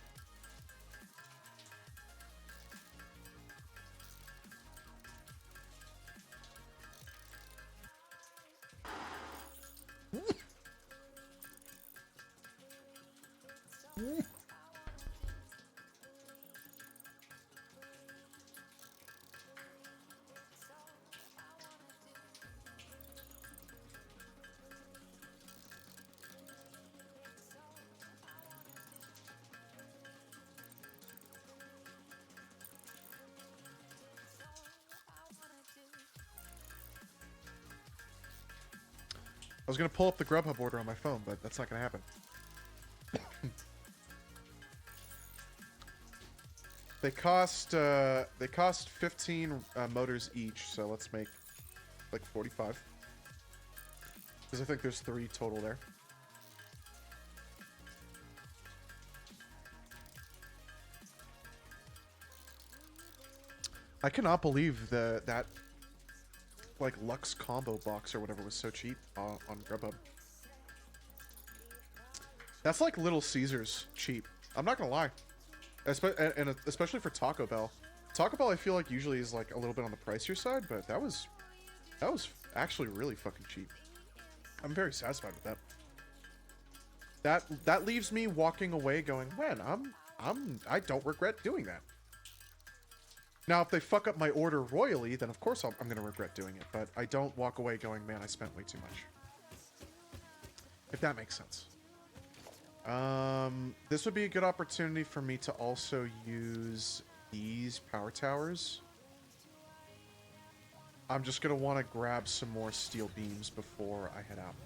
I was gonna pull up the Grubhub order on my phone, but that's not gonna happen. They cost 15 motors each, so let's make like 45. Because I think there's 3 total there. I cannot believe that like Lux combo box or whatever was so cheap on Grubhub. That's like Little Caesars cheap. I'm not gonna lie. And especially for Taco Bell. Taco Bell I feel like usually is like a little bit on the pricier side, but that was actually really fucking cheap. I'm very satisfied with that. That leaves me walking away going, man, I don't regret doing that. Now, if they fuck up my order royally, then of course I'm going to regret doing it. But I don't walk away going, man, I spent way too much. If that makes sense. This would be a good opportunity for me to also use these power towers. I'm just going to want to grab some more steel beams before I head out.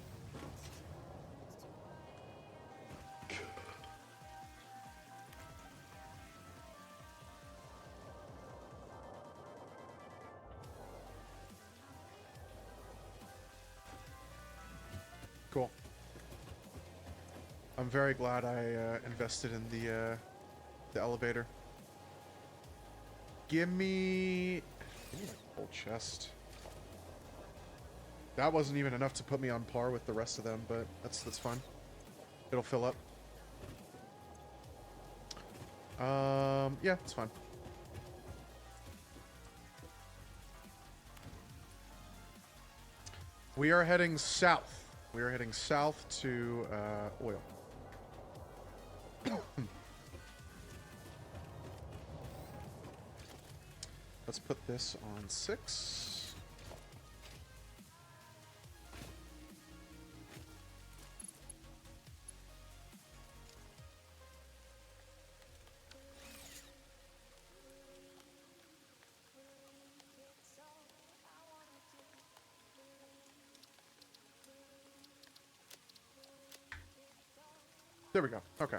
Cool. I'm very glad I invested in the elevator. Give me a full chest. That wasn't even enough to put me on par with the rest of them, but that's fine. It'll fill up. Yeah, it's fine. We are heading south. We are heading south to oil. Let's put this on 6. There we go. Okay.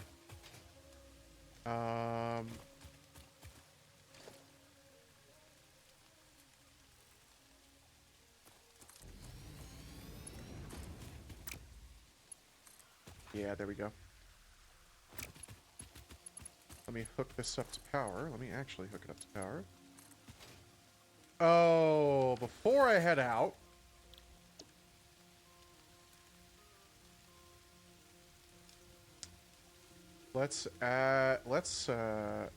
Yeah, there we go. Let me hook this up to power. Let me actually hook it up to power. Oh, before I head out, let's oh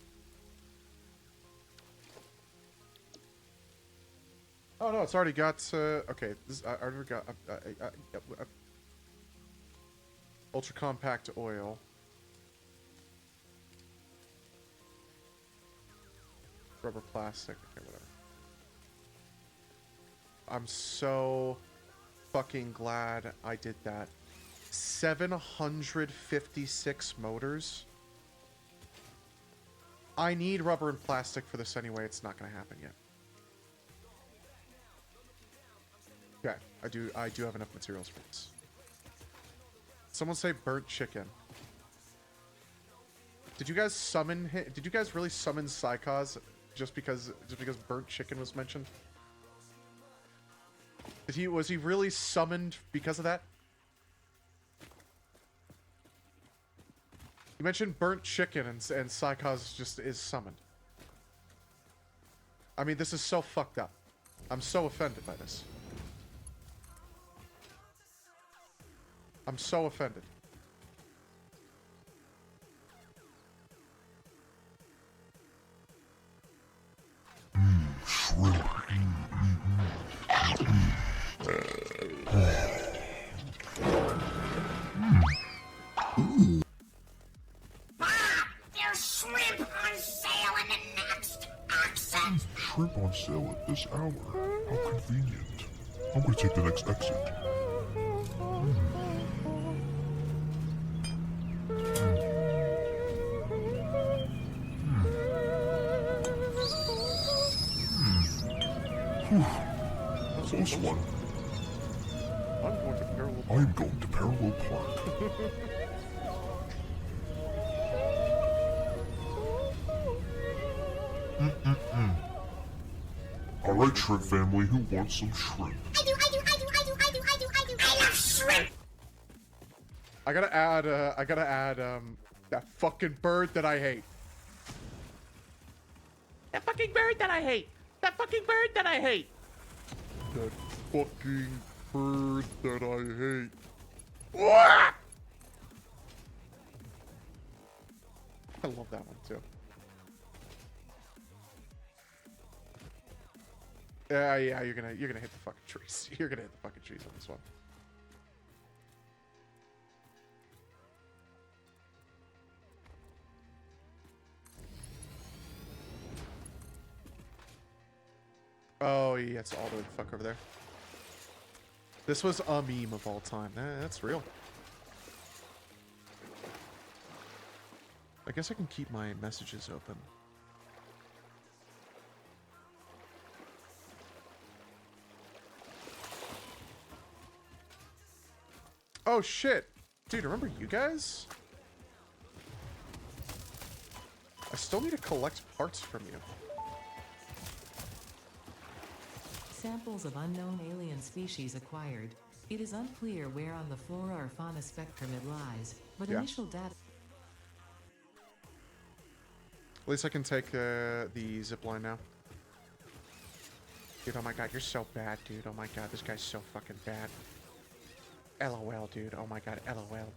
no, it's already got okay, this I already got ultra compact oil. Rubber plastic, okay, whatever. I'm so fucking glad I did that. 756 motors. I need rubber and plastic for this anyway. It's not going to happen yet. Okay, I do have enough materials for this. Someone say burnt chicken. Did you guys summon him? Did you guys really summon Psychos just because burnt chicken was mentioned? Was he really summoned because of that? You mentioned burnt chicken and Psychos just is summoned. I mean, this is so fucked up. I'm so offended by this. I'm so offended. There's shrimp on sale in the next exit. Shrimp on sale at this hour. How convenient. I'm gonna take the next exit. Close one. I'm going to Parallel Park. Alright, shrimp family, who wants some shrimp? I do. I love shrimp. I gotta add, that fucking bird that I hate. That fucking bird that I hate. That fucking bird that I hate. That fucking bird that I hate. What? I love that one too. Yeah, you're gonna hit the fucking trees. You're gonna hit the fucking trees on this one. Oh, yeah, it's all the way the fuck over there. This was a meme of all time. That's real. I guess I can keep my messages open. Oh shit! Dude, remember you guys? I still need to collect parts from you. Samples of unknown alien species acquired. It is unclear where on the flora or fauna spectrum it lies, but Yeah. initial data... At least I can take the zipline now. Dude, oh my god, you're so bad, dude. Oh my god, this guy's so fucking bad. LOL, dude. Oh my god, LOL.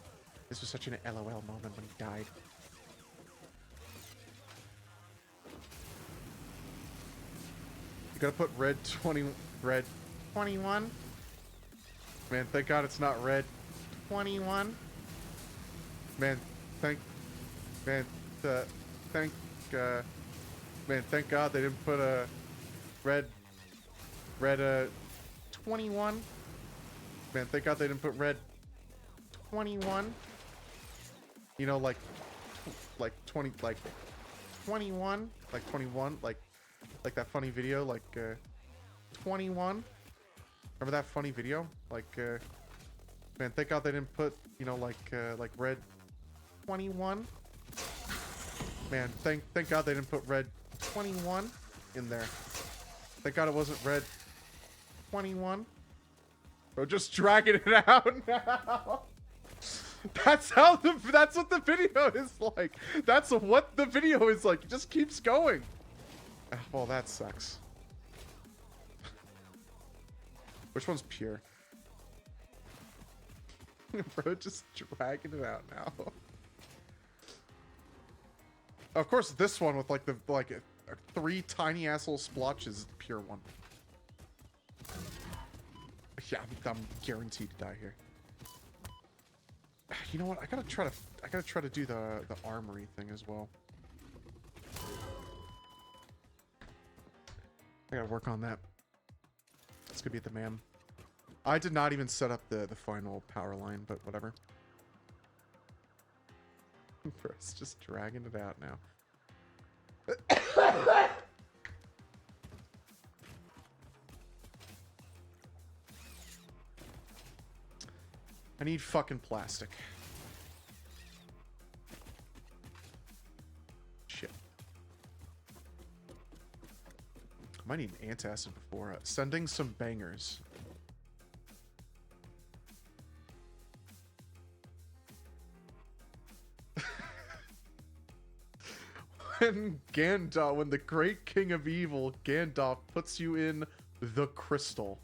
This was such an LOL moment when he died. You gotta put red 21. Man, thank god it's not red 21. Man, thank god they didn't put a red 21. Man, thank god they didn't put red 21. You know, like 20, like 21, like 21, like that funny video, like 21. Remember that funny video? Like, man, thank god they didn't put, you know, like red 21. Man, thank god they didn't put red 21 in there. Thank god it wasn't red 21. Bro, just dragging it out now. That's what the video is like. That's what the video is like. It just keeps going. Well, that sucks. Which one's pure? Bro, just dragging it out now. Of course, this one with like the three tiny asshole splotches is the pure one. Yeah, I'm guaranteed to die here. You know what? I gotta try to do the armory thing as well. I gotta work on that. It's gonna be the man. I did not even set up the final power line, but whatever. It's just dragging it out now. I need fucking plastic. Shit. I might need an antacid before sending some bangers. When Gandalf, when the great king of evil, Gandalf, puts you in the crystal.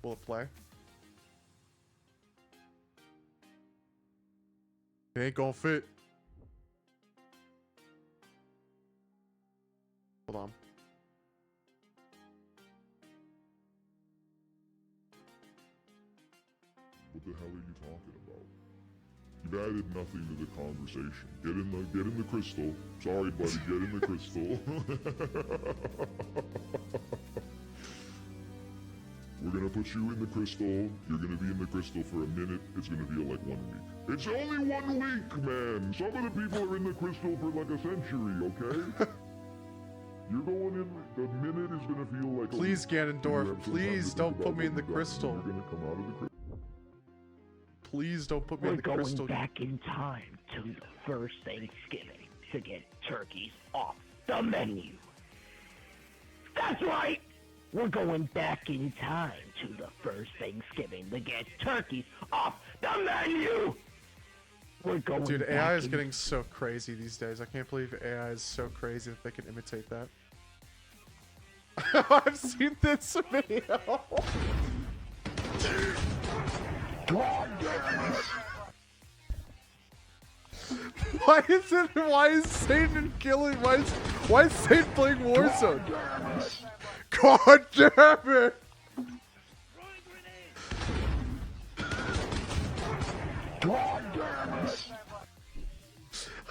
Will it play? It ain't gonna fit. Hold on. What the hell are you talking about? You've added nothing to the conversation. Get in the crystal. Sorry, buddy, get in the crystal. We're gonna put you in the crystal. You're gonna be in the crystal for a minute. It's gonna feel like 1 week. It's only 1 week, man. Some of the people are in the crystal for like a century, okay? You're going in, the minute is gonna feel like Please, Ganondorf, please don't put me in the crystal. You're gonna come out of the crystal. Please don't put me in the crystal. We're going back in time to the first Thanksgiving to get turkeys off the menu. That's right! We're going back in time to the first Thanksgiving to get turkeys off the menu! We're going Dude, back AI is getting so crazy these days. I can't believe AI is so crazy that they can imitate that. I've seen this video. Why is Satan killing? Why is Satan playing Warzone? God damn it!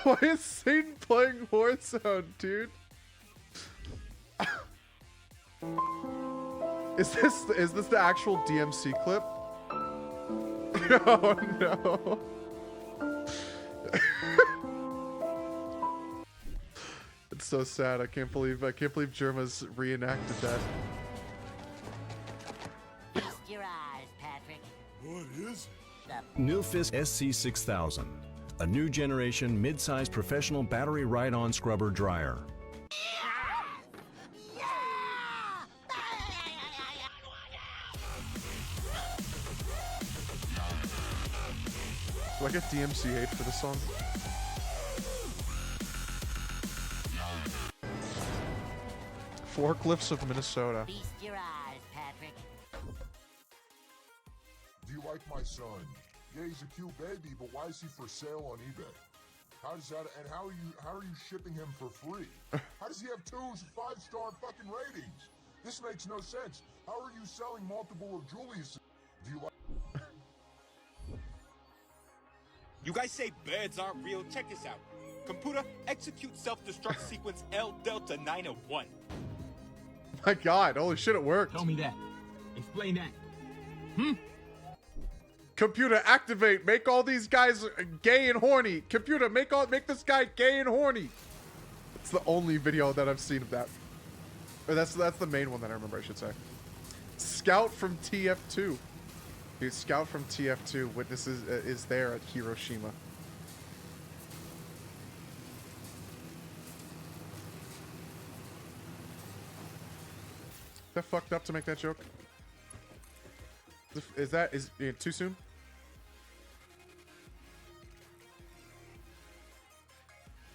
Why is Satan playing Warzone, dude? Is this the actual DMC clip? Oh no. It's so sad. I can't believe Jerma's reenacted that. Feast your eyes, Patrick. What is it? Nilfisk SC6000, a new generation mid-size professional battery ride-on scrubber dryer. Do I get DMCA for this song? Forklifts of Minnesota. Feast your eyes, Patrick. Do you like my son? Yeah, he's a cute baby, but why is he for sale on eBay? How does that, and how are you shipping him for free? How does he have 2 5-star fucking ratings? This makes no sense. How are you selling multiple of Julius? Do you like... You guys say birds aren't real? Check this out. Computer, execute self-destruct sequence L Delta 901. My god, holy shit, it worked. Tell me that. Explain that. Computer, activate. Make all these guys gay and horny. Computer, make this guy gay and horny. It's the only video that I've seen of that. Or that's the main one that I remember, I should say. Scout from TF2. Dude, Scout from TF2 witnesses is there at Hiroshima. Is that fucked up to make that joke? Is it too soon?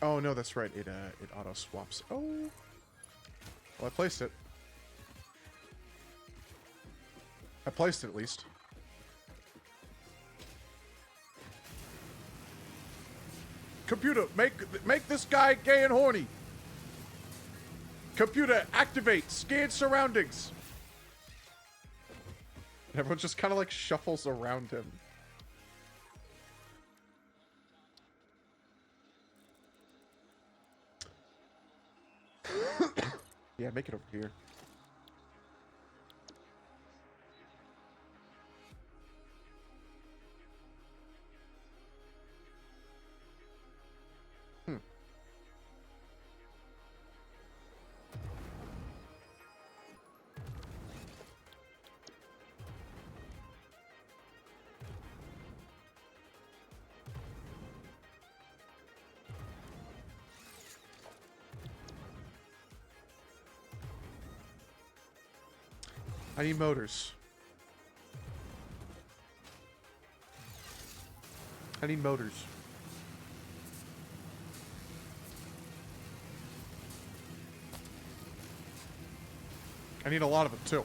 Oh no, that's right. It auto swaps. Oh, well, I placed it. I placed it at least. Computer, make this guy gay and horny. Computer, activate. Scan surroundings. And everyone just kind of like shuffles around him. Yeah, make it over here. I need motors. I need motors. I need a lot of them, too.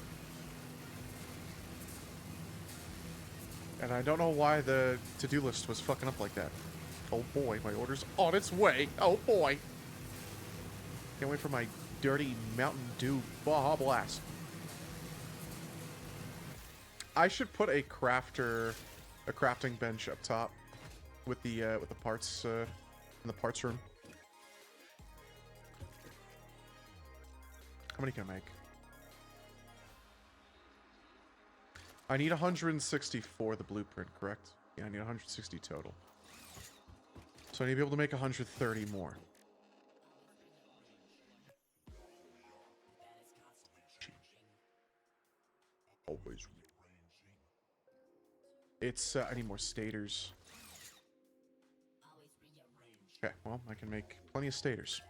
And I don't know why the to-do list was fucking up like that. Oh boy, my order's on its way. Oh boy. Can't wait for my dirty Mountain Dew Baja Blast. I should put a crafting bench up top with the parts in the parts room. How many can I make? I need 160 for the blueprint, correct? Yeah, I need 160 total. So I need to be able to make 130 more. Always. It's, I need more stators. Okay, well, I can make plenty of stators.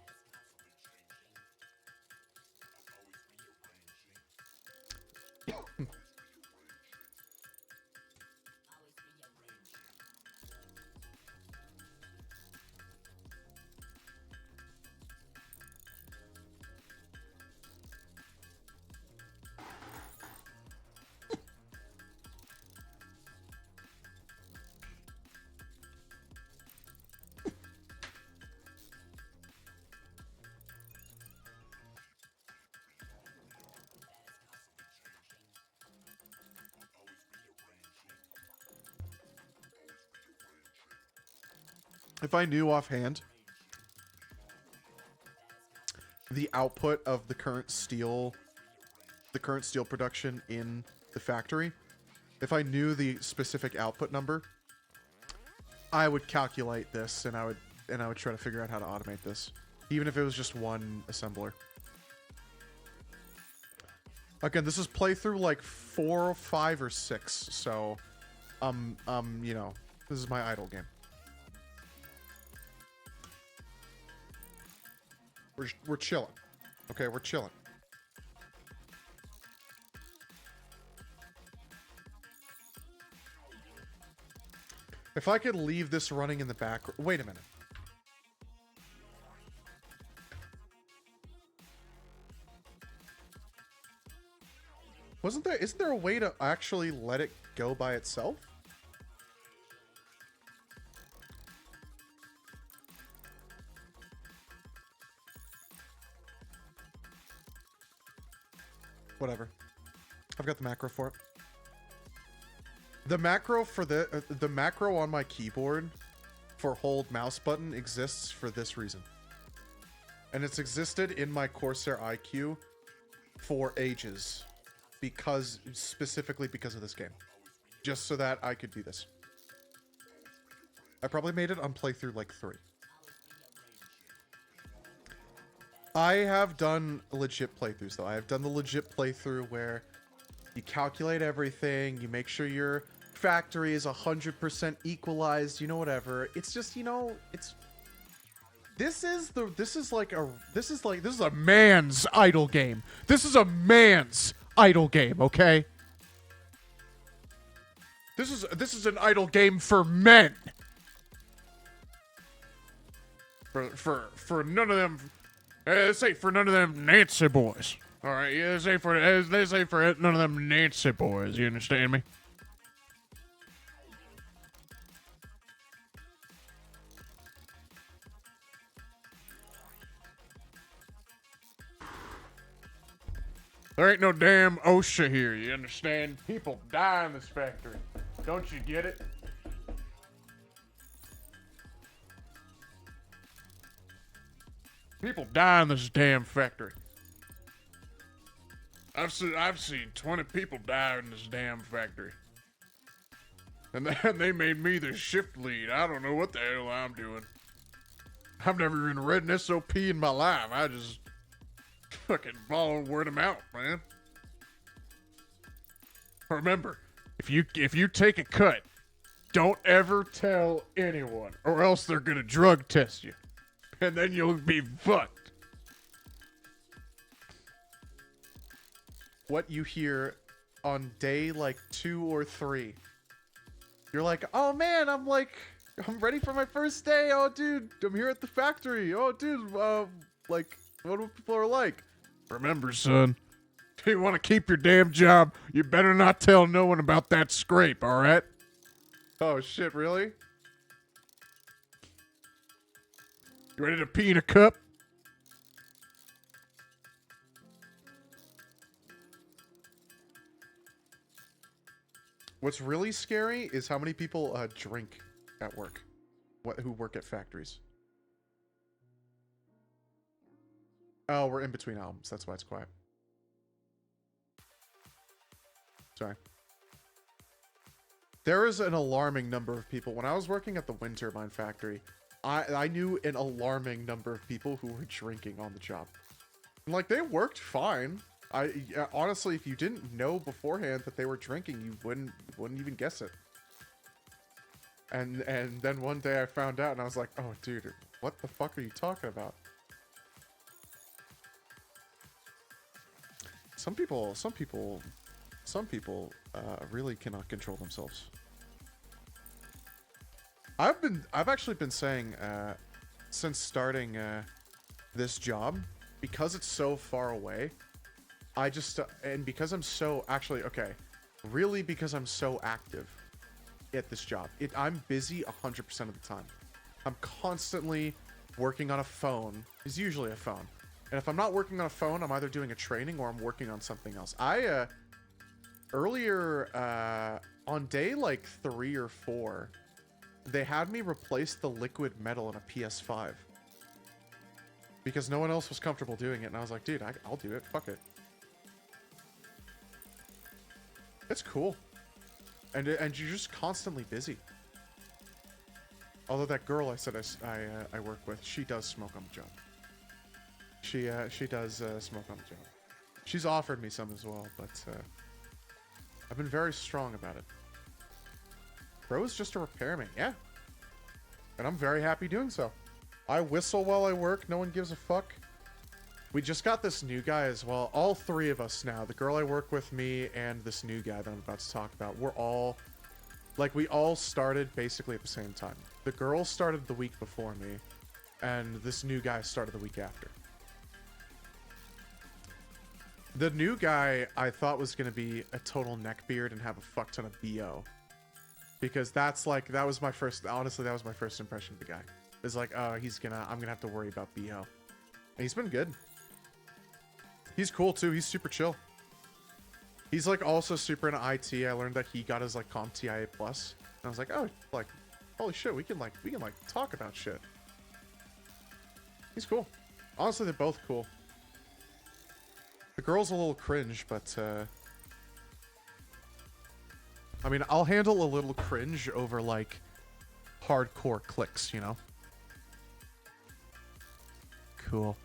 If I knew offhand the output of the current steel production in the factory, if I knew the specific output number, I would calculate this and I would try to figure out how to automate this, even if it was just one assembler. Again, this is playthrough like 4, 5, or 6, so you know, this is my idle game. We're chilling. Okay, we're chilling. If I could leave this running in the back... Wait a minute. Isn't there a way to actually let it go by itself? Whatever. I've got the macro for it. The macro for the macro on my keyboard for hold mouse button exists for this reason. And it's existed in my Corsair IQ for ages. Specifically because of this game. Just so that I could do this. I probably made it on playthrough like 3. I have done legit playthroughs, though. I have done the legit playthrough where you calculate everything, you make sure your factory is 100% equalized, you know, whatever. It's just, you know, this is a man's idle game. This is a man's idle game, okay? This is an idle game for men. For none of them. This ain't for none of them Nancy boys. All right, yeah, this ain't for none of them Nancy boys. You understand me? There ain't no damn OSHA here. You understand? People die in this factory. Don't you get it? People die in this damn factory. I've seen 20 people die in this damn factory. And then they made me the shift lead. I don't know what the hell I'm doing. I've never even read an SOP in my life. I just fucking follow word of mouth, man. Remember, if you take a cut, don't ever tell anyone, or else they're gonna drug test you. And then you'll be fucked. What you hear on day like 2 or 3. You're like, oh man, I'm ready for my first day. Oh dude, I'm here at the factory. Oh dude, like, what do people are like? Remember, son, if you want to keep your damn job, you better not tell no one about that scrape, alright? Oh shit, really? You ready to pee in a cup? What's really scary is how many people drink at work, who work at factories. Oh, we're in between albums. That's why it's quiet. Sorry. There is an alarming number of people. When I was working at the wind turbine factory, I knew an alarming number of people who were drinking on the job. And, like, they worked fine. Honestly, if you didn't know beforehand that they were drinking, you wouldn't even guess it. And then one day I found out and I was like, oh dude, what the fuck are you talking about? Some people really cannot control themselves. I've actually been saying since starting this job, because it's so far away, I just and because I'm so really because I'm so active at this job, I'm busy 100% of the time. I'm constantly working on a phone. It's usually a phone, and if I'm not working on a phone, I'm either doing a training or I'm working on something else. Earlier on day like 3 or 4, they had me replace the liquid metal in a PS5 because no one else was comfortable doing it, and I was like, dude, I'll do it. Fuck it. It's cool, and you're just constantly busy. Although that girl I said I work with, she does smoke on the job. She does smoke on the job. She's offered me some as well, but I've been very strong about it. Bro's just a repairman, yeah, and I'm very happy doing so. I whistle while I work. No one gives a fuck. We just got this new guy as well. All 3 of us now. The girl I work with, me, and this new guy that I'm about to talk about. We're all... like, we all started basically at the same time. The girl started the week before me, and this new guy started the week after. The new guy I thought was going to be a total neckbeard and have a fuck ton of BO. Because that's like... that was my first... honestly, that was my first impression of the guy. It's like, oh, I'm going to have to worry about BO. And he's been good. He's cool too. He's super chill. He's like also super into IT. I learned that he got his like CompTIA Plus. And I was like, oh, like, holy shit, we can talk about shit. He's cool. Honestly, they're both cool. The girl's a little cringe, but I mean, I'll handle a little cringe over like hardcore clicks, you know? Cool.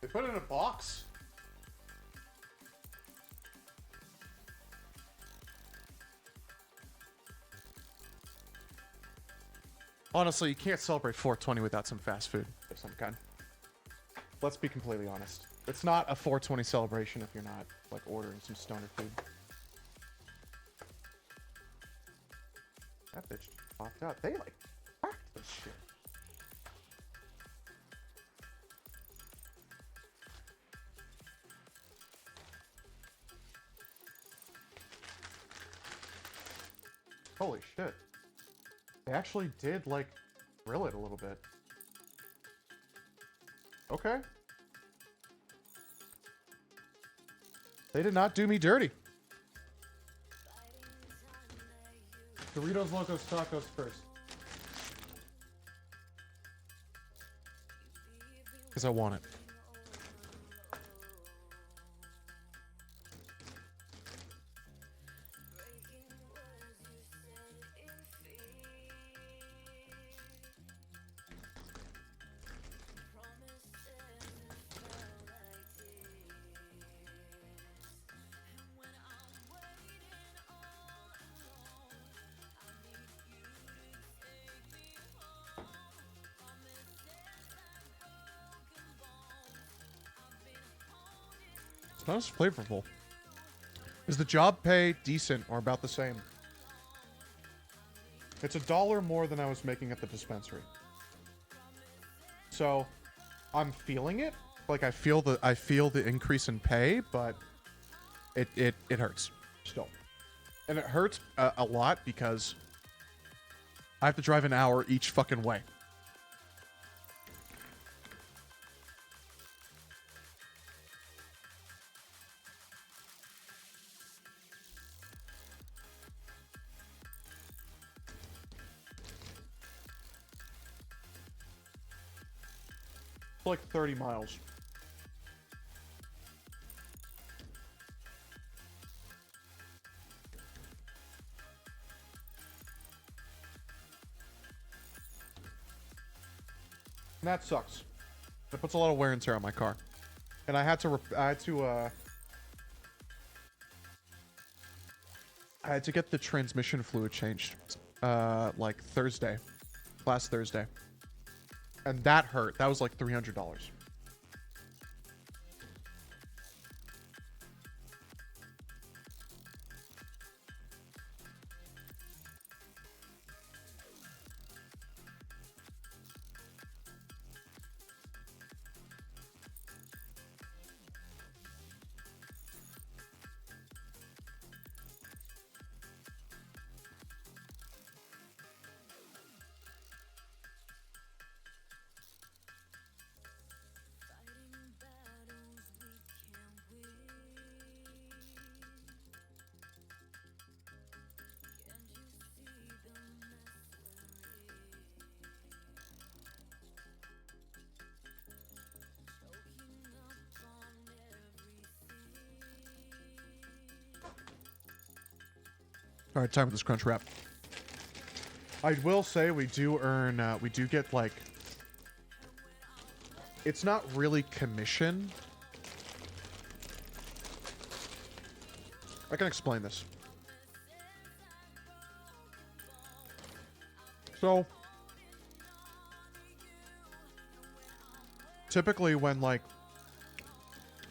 They put it in a box. Honestly, you can't celebrate 420 without some fast food of some kind. Let's be completely honest. It's not a 420 celebration if you're not, like, ordering some stoner food. That bitch popped out. They, like, cracked this shit. Holy shit. They actually did, like, grill it a little bit. Okay. They did not do me dirty. Doritos Locos Tacos first. Because I want it. It's not as flavorful. Is the job pay decent or about the same? It's $1 more than I was making at the dispensary. So, I'm feeling it. Like I feel the increase in pay, but it hurts still. And it hurts a lot because I have to drive an hour each fucking way. Like 30 miles. And that sucks. It puts a lot of wear and tear on my car. And I had to get the transmission fluid changed like last Thursday. And that hurt. That was like $300. All right, time for this crunch wrap. I will say we do earn, we do get like, it's not really commission. I can explain this. So, typically when like,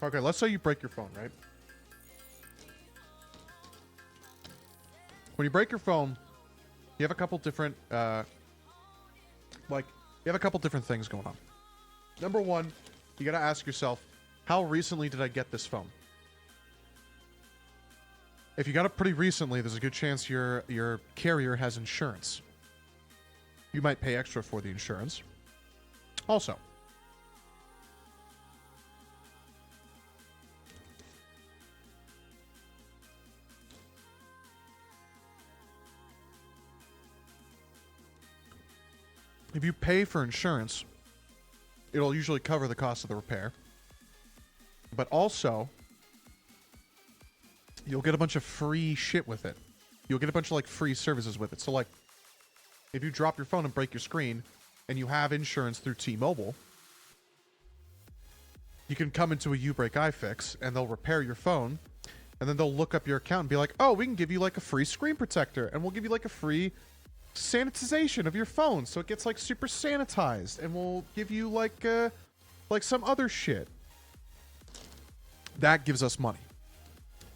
okay, let's say you break your phone, right? When you break your phone, you have a couple different, things going on. Number one, you gotta ask yourself, how recently did I get this phone? If you got it pretty recently, there's a good chance your carrier has insurance. You might pay extra for the insurance. Also, if you pay for insurance, it'll usually cover the cost of the repair. But also, you'll get a bunch of free shit with it. You'll get a bunch of like free services with it. So like, if you drop your phone and break your screen and you have insurance through T-Mobile, you can come into a U-Break iFix and they'll repair your phone, and then they'll look up your account and be like, oh, we can give you like a free screen protector, and we'll give you like a free sanitization of your phone so it gets like super sanitized, and we'll give you like some other shit. That gives us money.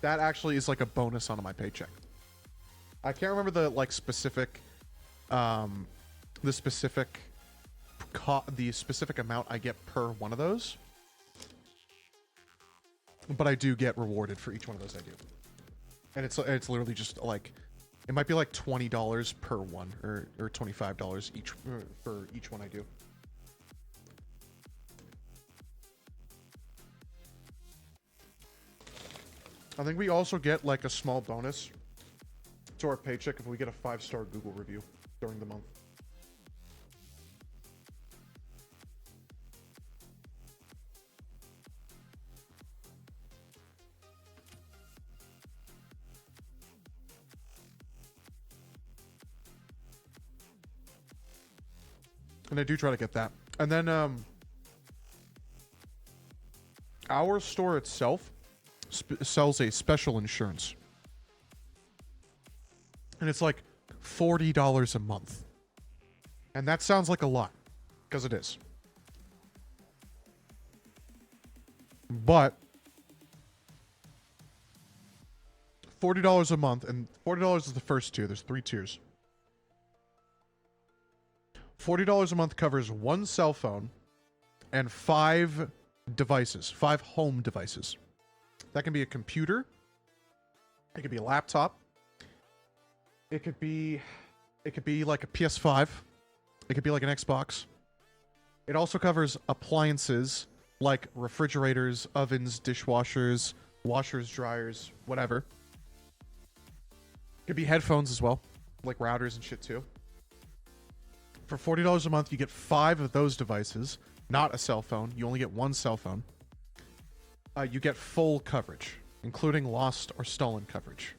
That actually is like a bonus onto my paycheck. I can't remember the like specific the specific amount I get per one of those, but I do get rewarded for each one of those I do. And it's literally just like It might be like $20 per one, or $25 each for each one I do. I think we also get like a small bonus to our paycheck if we get a 5-star Google review during the month. And I do try to get that. And then our store itself sells a special insurance. And it's like $40 a month. And that sounds like a lot, because it is. But $40 a month, and $40 is the first tier. There's 3 tiers. $40 a month covers 1 cell phone and 5 devices, 5 home devices. That can be a computer. It could be a laptop. It could be like a PS5. It could be like an Xbox. It also covers appliances like refrigerators, ovens, dishwashers, washers, dryers, whatever. It could be headphones as well, like routers and shit too. For $40 a month, you get 5 of those devices, not a cell phone. You only get 1 cell phone. You get full coverage, including lost or stolen coverage.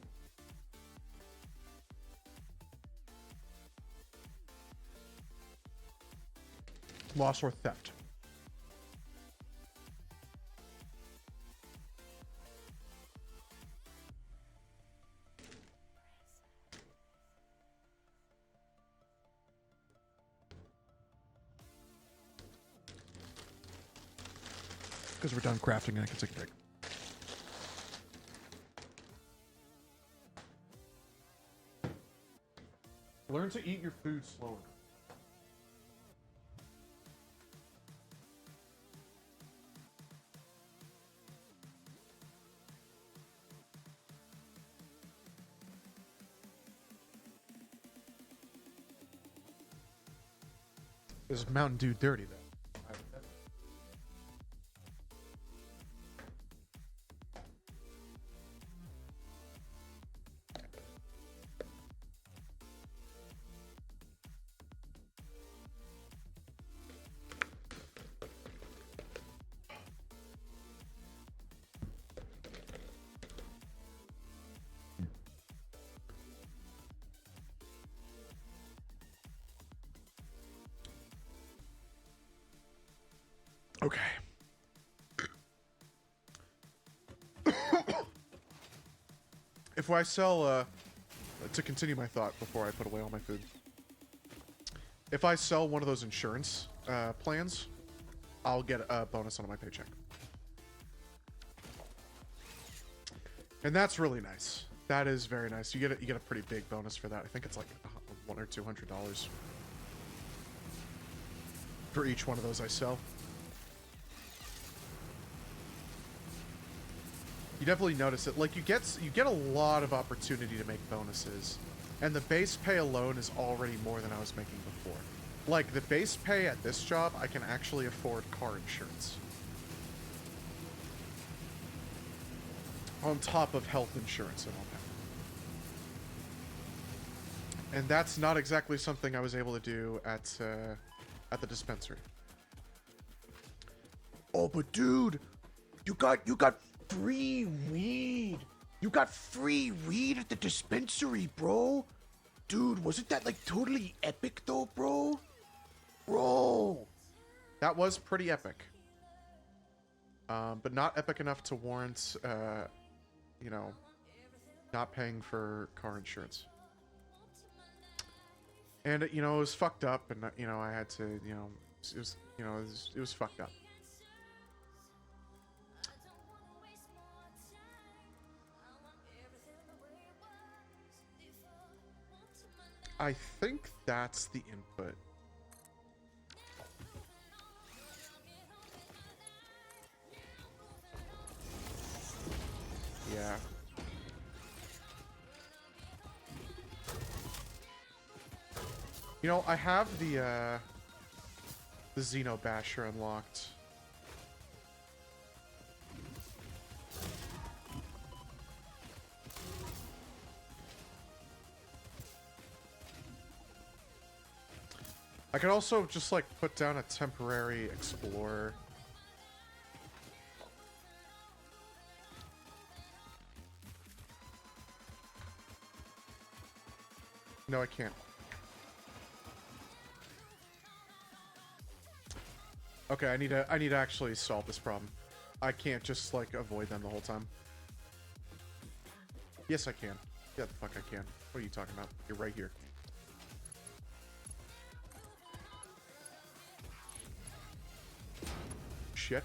Loss or theft. Because we're done crafting and I can take a break. Learn to eat your food slower. Is Mountain Dew dirty though? Okay. If I sell, to continue my thought before I put away all my food. If I sell one of those insurance plans, I'll get a bonus on my paycheck. And that's really nice. That is very nice. You get a pretty big bonus for that. I think it's like $100 or $200 for each one of those I sell. You definitely notice it. Like you get a lot of opportunity to make bonuses, and the base pay alone is already more than I was making before. Like the base pay at this job, I can actually afford car insurance on top of health insurance and all that. And that's not exactly something I was able to do at the dispensary. Oh, but dude, you got free weed. You got free weed at the dispensary, bro. Dude, wasn't that like totally epic though, bro? Bro, that was pretty epic. But not epic enough to warrant, you know, not paying for car insurance. And you know, it was fucked up, and you know, I had to, you know, it was fucked up. I think that's the input. Yeah. You know, I have the Xeno Basher unlocked. I could also just, like, put down a temporary explorer. No, I can't. Okay, I need to actually solve this problem. I can't just, like, avoid them the whole time. Yes, I can. Yeah, the fuck I can. What are you talking about? You're right here. Shit.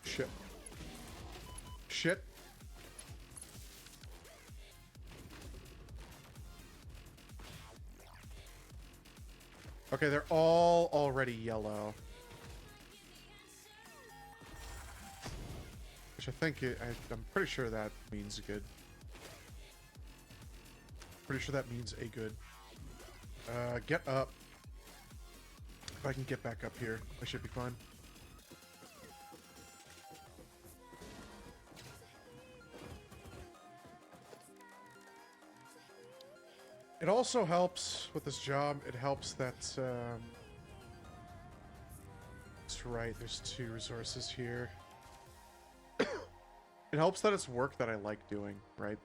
Shit. Shit. Okay, they're all already yellow. Which I think, I'm pretty sure that means good. Pretty sure that means a good. Get up. If I can get back up here, I should be fine. It also helps with this job, it helps that, that's right, there's 2 resources here. It helps that it's work that I like doing, right?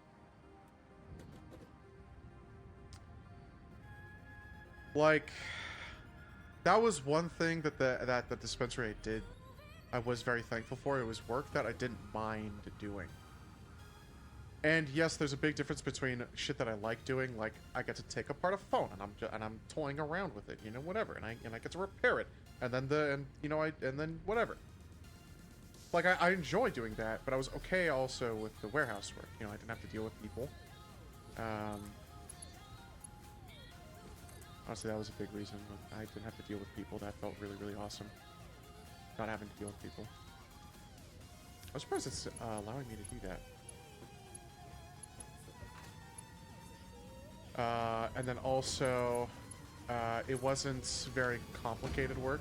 Like, that was one thing that the dispensary I did, I was very thankful for. It was work that I didn't mind doing. And yes, there's a big difference between shit that I like doing, like I get to take apart a phone and I'm toying around with it, you know, whatever, and I get to repair it, and then then whatever. Like I enjoy doing that, but I was okay also with the warehouse work. You know, I didn't have to deal with people. Honestly, that was a big reason. I didn't have to deal with people. That felt really, really awesome. Not having to deal with people. I'm surprised it's allowing me to do that. And then also, it wasn't very complicated work.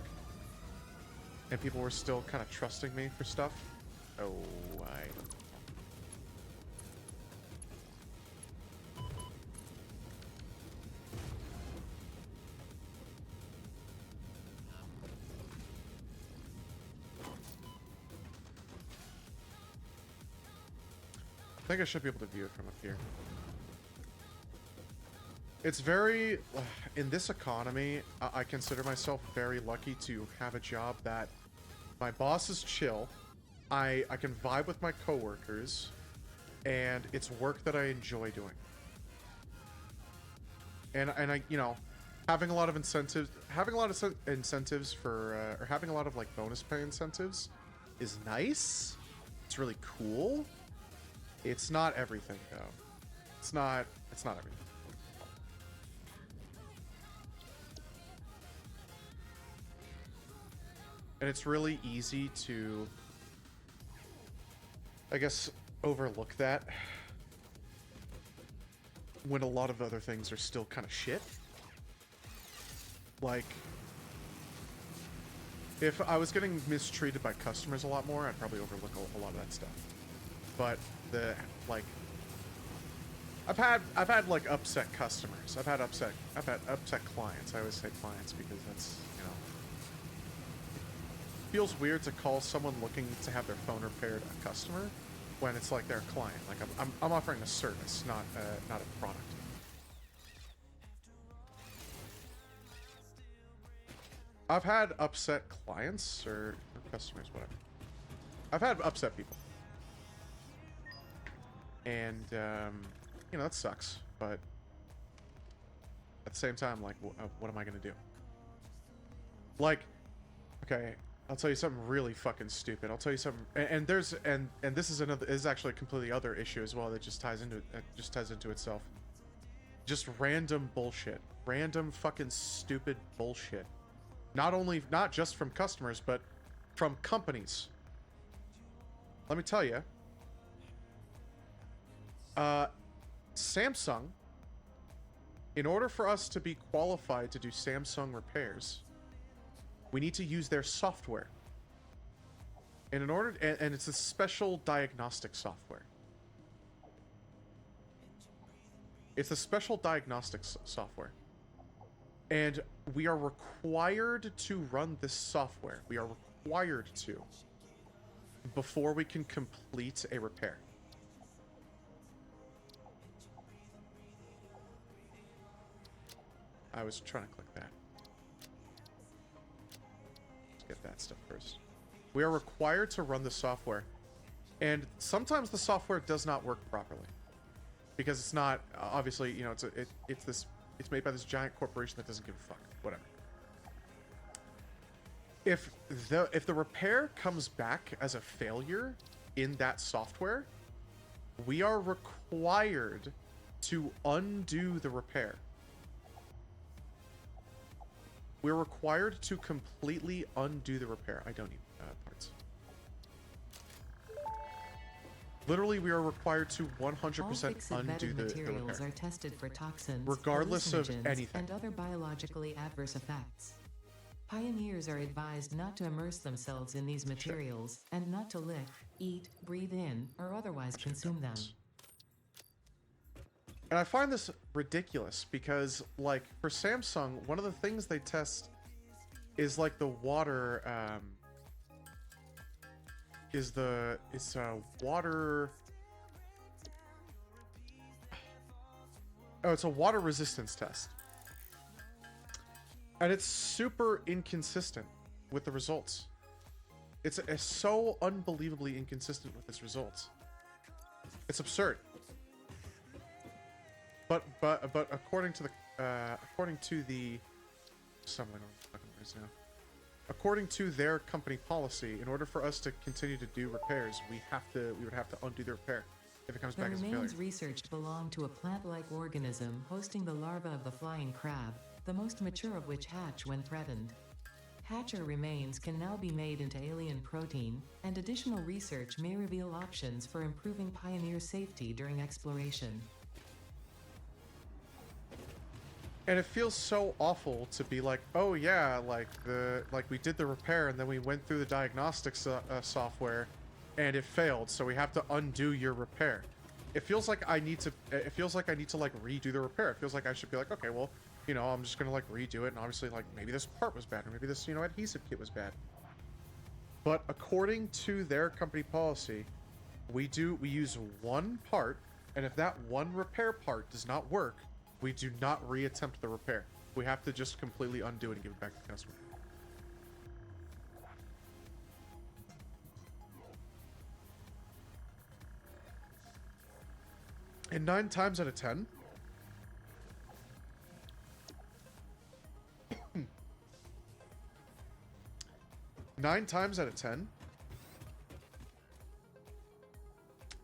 And people were still kind of trusting me for stuff. Oh, I think I should be able to view it from up here. It's very, in this economy, I consider myself very lucky to have a job that my boss is chill, I can vibe with my coworkers, and it's work that I enjoy doing. And I, you know, having a lot of incentives for, or having a lot of like bonus pay incentives is nice. It's really cool. It's not everything though. It's not everything. And it's really easy to, I guess, overlook that when a lot of other things are still kind of shit. Like, if I was getting mistreated by customers a lot more, I'd probably overlook a lot of that stuff. But I've had like upset customers. I've had upset clients. I always say clients because that's, you know, feels weird to call someone looking to have their phone repaired a customer when it's like they're a client. Like I'm offering a service, not a product. I've had upset clients or customers, whatever. I've had upset people, and you know, that sucks. But at the same time, like, what am I gonna do? Like, okay, I'll tell you something really fucking stupid. I'll tell you something, and this is actually a completely other issue as well that just ties into itself. Just random bullshit, random fucking stupid bullshit. Not just from customers, but from companies. Let me tell you, Samsung, in order for us to be qualified to do Samsung repairs, we need to use their software. And in order, and it's a special diagnostic software. It's a special diagnostics software. And we are required to run this software. We are required to before we can complete a repair. I was trying to click that. Let's get that stuff first. We are required to run the software. And sometimes the software does not work properly. Because it's not, obviously, you know, it's made by this giant corporation that doesn't give a fuck. Whatever. If the repair comes back as a failure in that software, we are required to undo the repair. We're required to completely undo the repair. I don't need parts. Literally, we are required to 100% undo the materials repair. are tested for toxins, regardless of hallucinogens, anything. and other biologically adverse effects. Pioneers are advised not to immerse themselves in these materials and not to lick, eat, breathe in, or otherwise consume them. And I find this ridiculous because, like, for Samsung, one of the things they test is like the water. It's water. Oh, it's a water resistance test, and it's super inconsistent with the results. It's so unbelievably inconsistent with its results. It's absurd. But according to the according to their company policy, in order for us to continue to do repairs, we would have to undo the repair if it comes back as a failure. The remains researched belong to a plant-like organism hosting the larva of the flying crab, the most mature of which hatch when threatened. Hatcher remains can now be made into alien protein, and additional research may reveal options for improving Pioneer safety during exploration. And it feels so awful to be like, oh yeah, like we did the repair and then we went through the diagnostics software, and it failed, so we have to undo your repair. It feels like I need to. It feels like I need to like redo the repair. It feels like I should be like, okay, well, you know, I'm just gonna like redo it, and obviously like maybe this part was bad, or maybe this adhesive kit was bad. But according to their company policy, we use one part, and if that one repair part does not work, we do not reattempt the repair. We have to just completely undo it and give it back to the customer. And 9 times out of 10,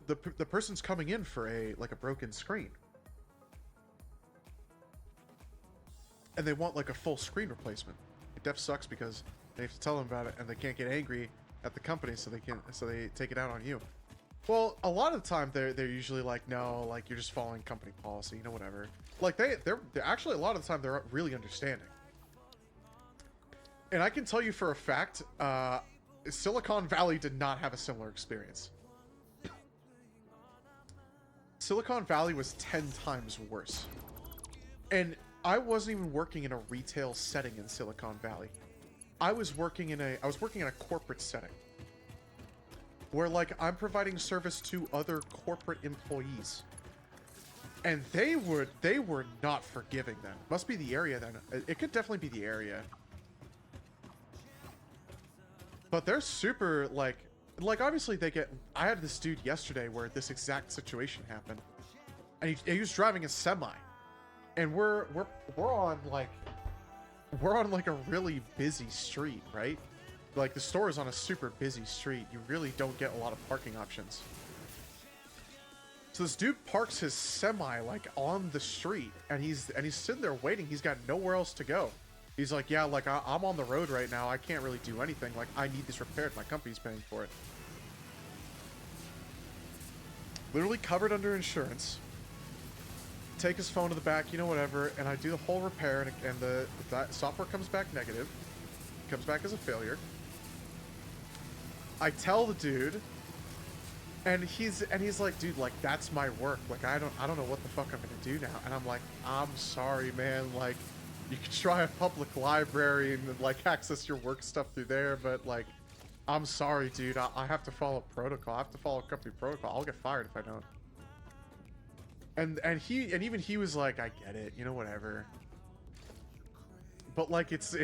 the person's coming in for a broken screen. And they want like a full screen replacement. It def sucks because they have to tell them about it and they can't get angry at the company, so they take it out on you. Well, a lot of the time they're usually like, no, like you're just following company policy, you know, whatever. Like they're actually a lot of the time they're really understanding. And I can tell you for a fact, Silicon Valley did not have a similar experience. Silicon Valley was 10 times worse. And I wasn't even working in a retail setting in Silicon Valley. I was working in a corporate setting where like I'm providing service to other corporate employees. And they were not forgiving then. Must be the area then. It could definitely be the area. But they're super like obviously they get. I had this dude yesterday where this exact situation happened. And he was driving a semi. And we're on like a really busy street, right? Like the store is on a super busy street. You really don't get a lot of parking options. So this dude parks his semi like on the street, and he's sitting there waiting. He's got nowhere else to go. He's like, yeah, like I'm on the road right now. I can't really do anything. Like, I need this repaired. My company's paying for it. Literally covered under insurance. Take his phone to the back, you know, whatever, and I do the whole repair, and the software comes back negative. Comes back as a failure. I tell the dude, and he's like, dude, like, that's my work. Like, I don't know what the fuck I'm gonna do now. And I'm like, I'm sorry, man. Like, you can try a public library and like access your work stuff through there, but like, I'm sorry, dude. I have to follow protocol. I have to follow company protocol. I'll get fired if I don't. And even he was like, I get it, you know, whatever. But like, it's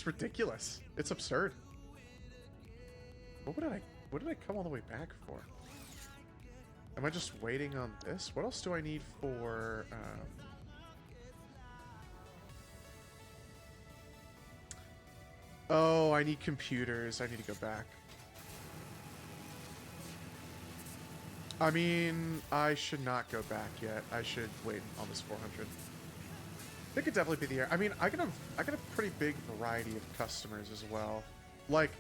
ridiculous. It's absurd. What did I come all the way back for? Am I just waiting on this? What else do I need for? Oh, I need computers. I need to go back. I mean, I should not go back yet. I should wait on this 400. It could definitely be the air. I mean, I got a pretty big variety of customers as well. Like,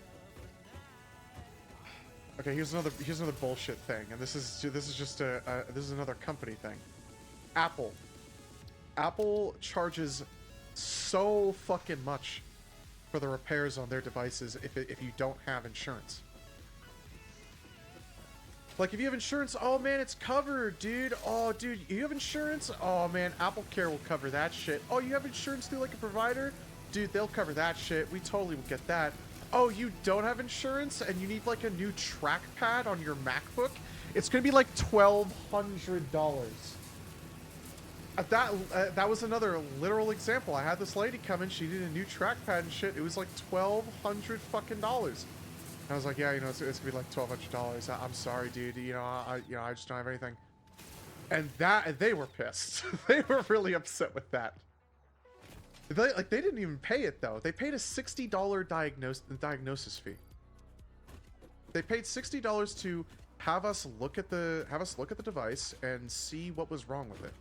okay, here's another bullshit thing, and this is just this is another company thing. Apple charges so fucking much for the repairs on their devices if you don't have insurance. Like, if you have insurance, oh man, it's covered, dude. Oh, dude, you have insurance? Oh man, AppleCare will cover that shit. Oh, you have insurance through like a provider? Dude, they'll cover that shit. We totally will get that. Oh, you don't have insurance and you need like a new trackpad on your MacBook? It's gonna be like $1,200. That was another literal example. I had this lady come in, she needed a new trackpad and shit. It was like $1,200 fucking dollars. I was like, yeah, you know, it's gonna be like $1,200. I'm sorry, dude. You know, I just don't have anything. And they were pissed. They were really upset with that. They didn't even pay it though. They paid a $60 diagnosis fee. They paid $60 to have us look at the device and see what was wrong with it.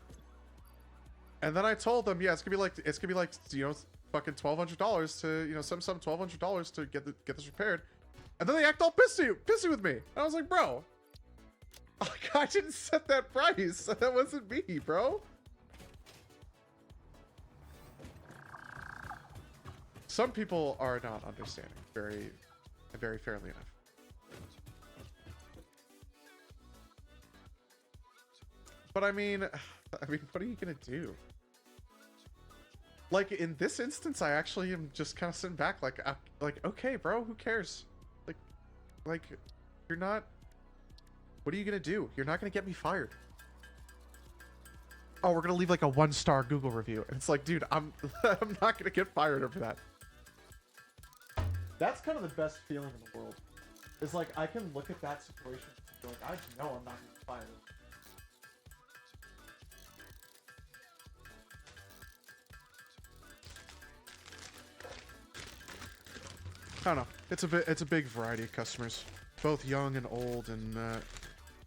And then I told them, yeah, it's gonna be like you know, fucking $1,200 to, you know, some $1,200 to get this repaired. And then they act all pissy with me. And I was like, bro, I didn't set that price. That wasn't me, bro. Some people are not understanding very fairly enough. But I mean, what are you gonna do? Like, in this instance, I actually am just kind of sitting back, like, okay, bro, who cares? Like, you're not... What are you gonna do? You're not gonna get me fired. Oh, we're gonna leave like a 1-star Google review. And it's like, dude, I'm not gonna get fired over that. That's kind of the best feeling in the world. It's like, I can look at that situation and be like, I know I'm not gonna get fired. I don't know. It's a big variety of customers, both young and old, and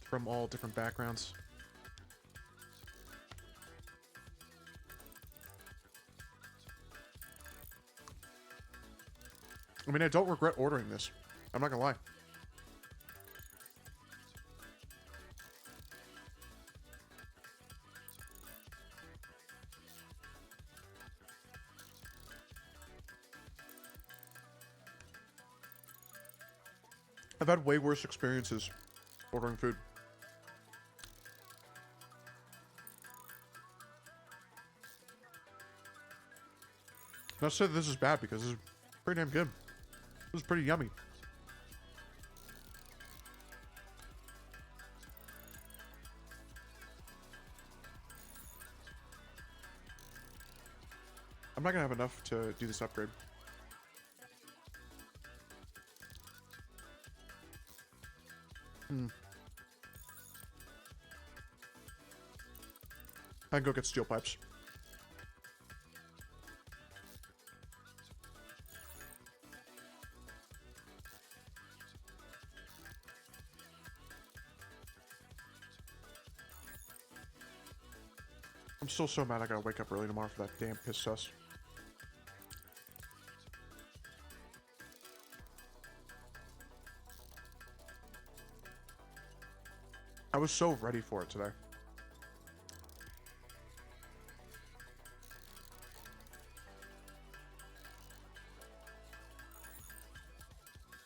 from all different backgrounds. I mean, I don't regret ordering this. I'm not gonna lie. I've had way worse experiences ordering food. Not to say that this is bad, because this is pretty damn good. This is pretty yummy. I'm not gonna have enough to do this upgrade. I can go get steel pipes. I'm still so mad I gotta wake up early tomorrow for that damn piss sauce. I was so ready for it today.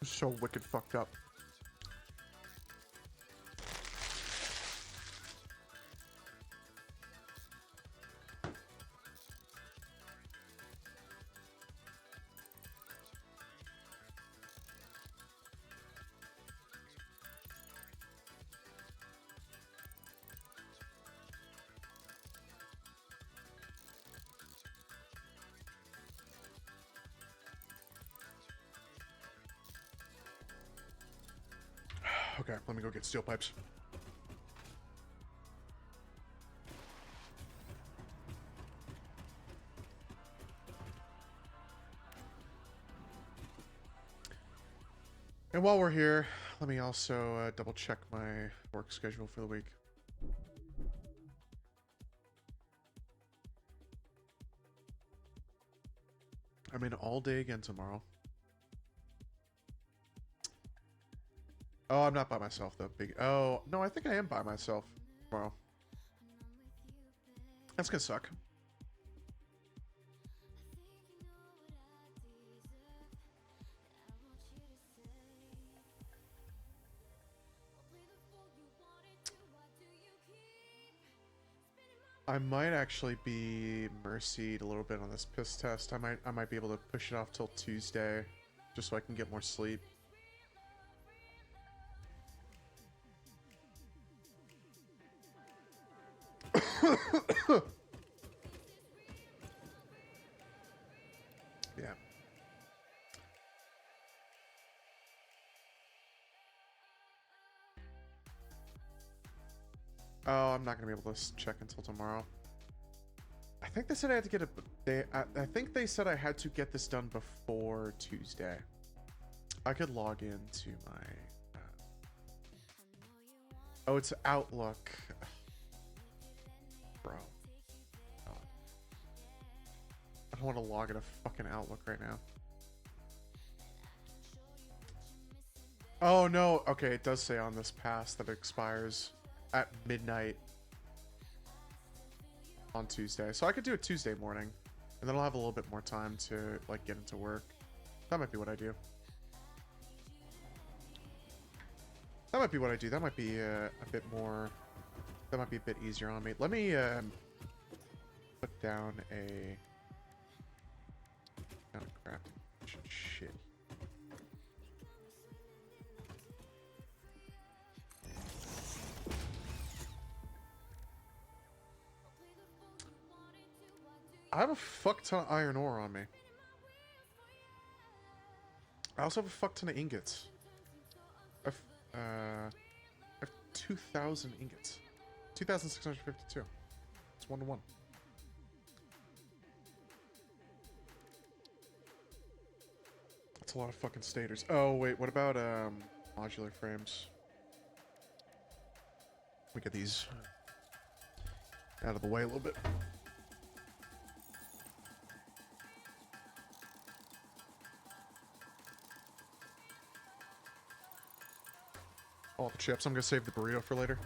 So wicked fucked up. Okay, let me go get steel pipes. And while we're here, let me also double check my work schedule for the week. I'm in all day again tomorrow. Oh, I'm not by myself though. Oh, no, I think I am by myself tomorrow. That's gonna suck. I might actually be mercied a little bit on this piss test. I might be able to push it off till Tuesday, just so I can get more sleep. Yeah. Oh, I'm not gonna be able to check until tomorrow. I think they said I had to get it. I think they said I had to get this done before Tuesday. I could log into my. Oh, it's Outlook. Bro. God. I don't want to log into fucking Outlook right now. Oh no. Okay, it does say on this pass that it expires at midnight on Tuesday. So I could do it Tuesday morning, and then I'll have a little bit more time to like get into work. That might be what I do. That might be what I do. That might be a bit more. That might be a bit easier on me. Let me put down a. Down a crafting shit. I have a fuck ton of iron ore on me. I also have a fuck ton of ingots. I have 2,000 ingots. 2,652. It's 1 to 1. That's a lot of fucking stators. Oh wait, what about modular frames? Let me get these out of the way a little bit. All the chips. I'm gonna save the burrito for later.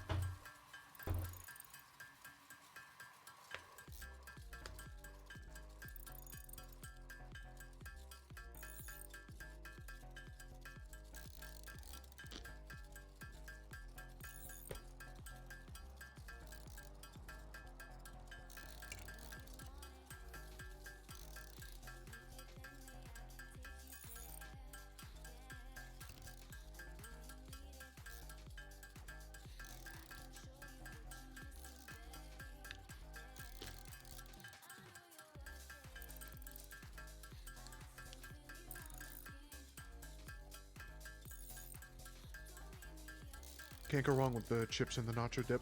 Can't go wrong with the chips and the nacho dip.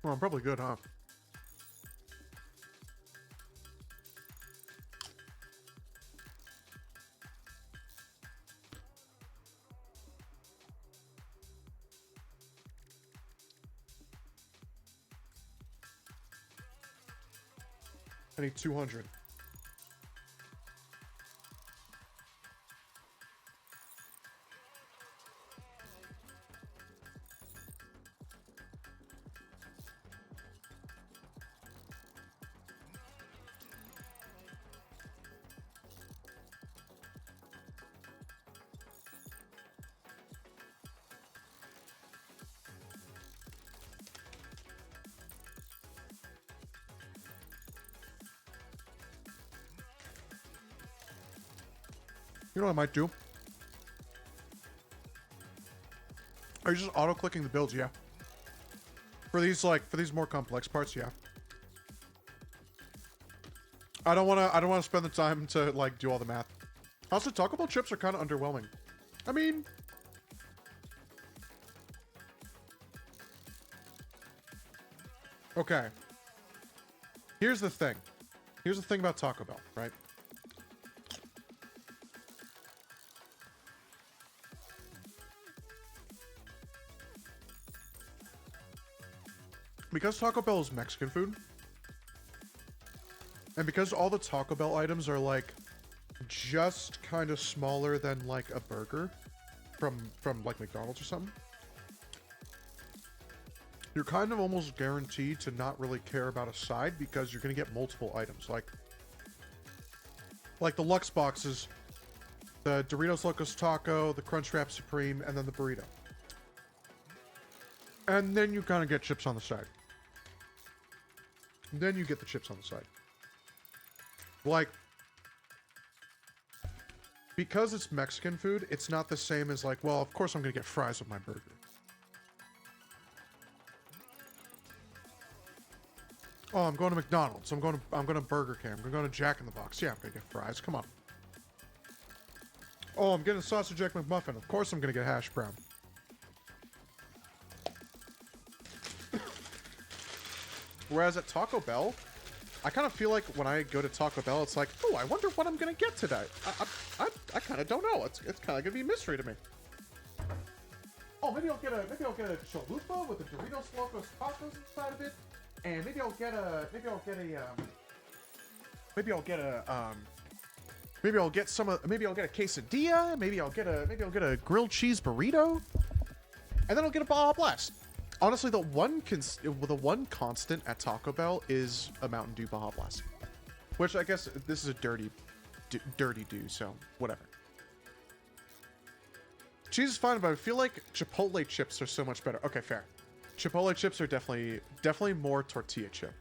Well, I'm probably good, huh? I need 200. You know what I might do? Are you just auto-clicking the builds? Yeah. For these more complex parts, yeah. I don't wanna spend the time to like do all the math. Also, Taco Bell chips are kind of underwhelming. I mean, okay. Here's the thing. Here's the thing about Taco Bell, right? Because Taco Bell is Mexican food, and because all the Taco Bell items are like just kind of smaller than like a burger from like McDonald's or something, you're kind of almost guaranteed to not really care about a side because you're gonna get multiple items, like the Lux boxes, the Doritos Locos Taco, the Crunchwrap Supreme, and then the burrito, and then you kind of get chips on the side. Then you get the chips on the side. Like, because it's Mexican food, it's not the same as like, well, of course I'm gonna get fries with my burger. Oh, I'm going to McDonald's. I'm going to Burger King. I'm going to Jack in the Box. Yeah, I'm gonna get fries. Come on. Oh, I'm getting a sausage egg McMuffin. Of course I'm gonna get hash brown. Whereas at Taco Bell, I kind of feel like when I go to Taco Bell, it's like, oh, I wonder what I'm gonna get today. I kind of don't know. It's kind of gonna be a mystery to me. Oh, maybe I'll get a chalupa with the Doritos Locos Tacos inside of it, and maybe I'll get a quesadilla. Maybe I'll get a grilled cheese burrito, and then I'll get a Baja Blast. Honestly, the one constant at Taco Bell is a Mountain Dew Baja Blast, which I guess this is a dirty dew, so whatever. Cheese is fine, but I feel like Chipotle chips are so much better. Okay, fair. Chipotle chips are definitely more tortilla chip.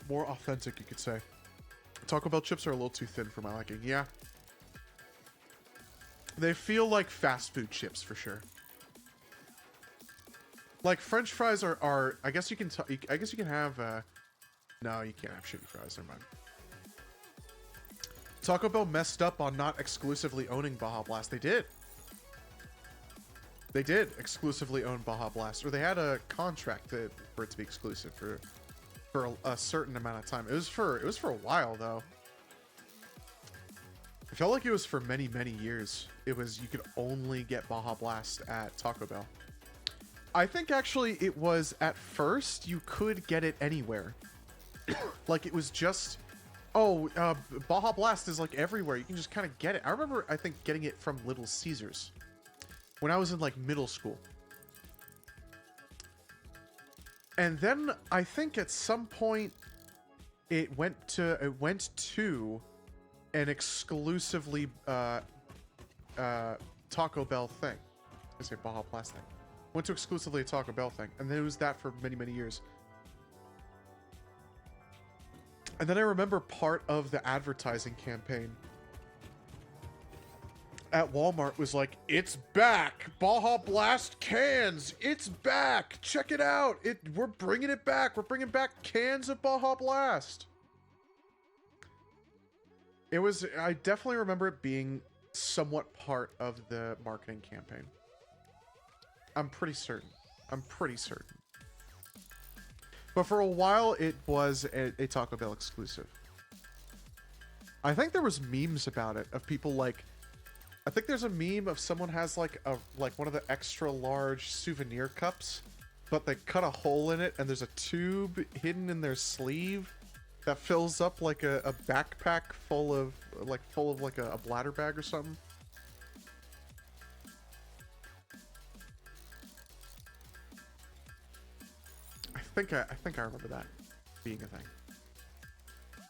More authentic, you could say. Taco Bell chips are a little too thin for my liking. Yeah. They feel like fast food chips for sure. Like French fries are I guess you can have no, you can't have shitty fries. Never mind. Taco Bell messed up on not exclusively owning Baja Blast. They did. They did exclusively own Baja Blast, or they had a contract for it to be exclusive for a certain amount of time. It was for a while though. I felt like it was for many years. It was, you could only get Baja Blast at Taco Bell. I think actually it was at first you could get it anywhere. Like it was just, Baja Blast is like everywhere. You can just kind of get it. I remember I think getting it from Little Caesars when I was in like middle school. And then I think at some point it went to an exclusively Taco Bell thing. I say Baja Blast thing. Went to exclusively a Taco Bell thing, and then it was that for many years. And then I remember part of the advertising campaign at Walmart was like, it's back! Baja Blast cans! It's back! Check it out! We're bringing it back! We're bringing back cans of Baja Blast! I definitely remember it being somewhat part of the marketing campaign. I'm pretty certain. But for a while, it was a Taco Bell exclusive. I think there was memes about it of people like I think there's a meme of someone has like one of the extra large souvenir cups, but they cut a hole in it and there's a tube hidden in their sleeve that fills up like a backpack full of like a bladder bag or something. I think I remember that being a thing.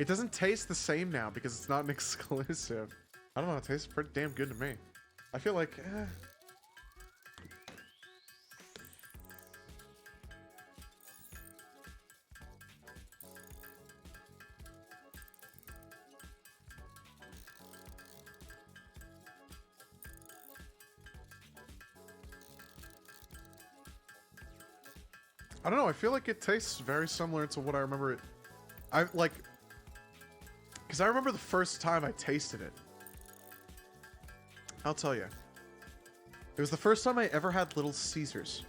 It doesn't taste the same now because it's not an exclusive. I don't know, it tastes pretty damn good to me. I feel like I don't know, I feel like it tastes very similar to what I remember it. I like, because I remember the first time I tasted it. I'll tell you. It was the first time I ever had Little Caesars.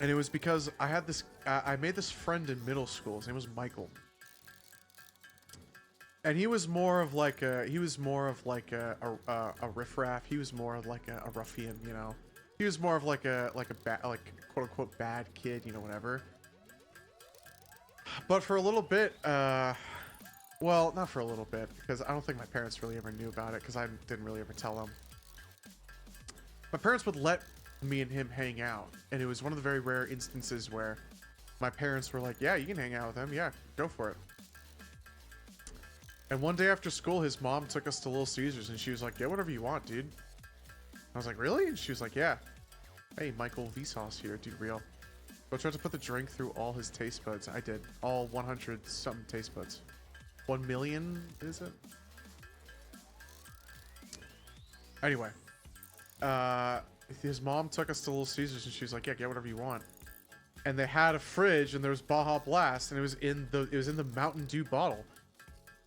And it was because I had this, I made this friend in middle school. His name was Michael. And he was more of like a riffraff. He was more of like a ruffian, you know. He was more of like a bad, like quote unquote bad kid, you know, whatever. But for a little bit, well, not for a little bit, because I don't think my parents really ever knew about it, because I didn't really ever tell them. My parents would let me and him hang out, and it was one of the very rare instances where my parents were like, yeah, you can hang out with him, yeah, go for it. And one day after school, his mom took us to Little Caesars, and she was like, get whatever you want, dude. I was like, really? And she was like, yeah. Hey, Michael Vsauce here, dude, real. Go try to put the drink through all his taste buds. I did. All 100 something taste buds. 1 million, is it? Anyway. His mom took us to Little Caesars and she was like, yeah, get whatever you want. And they had a fridge and there was Baja Blast and it was in the Mountain Dew bottle.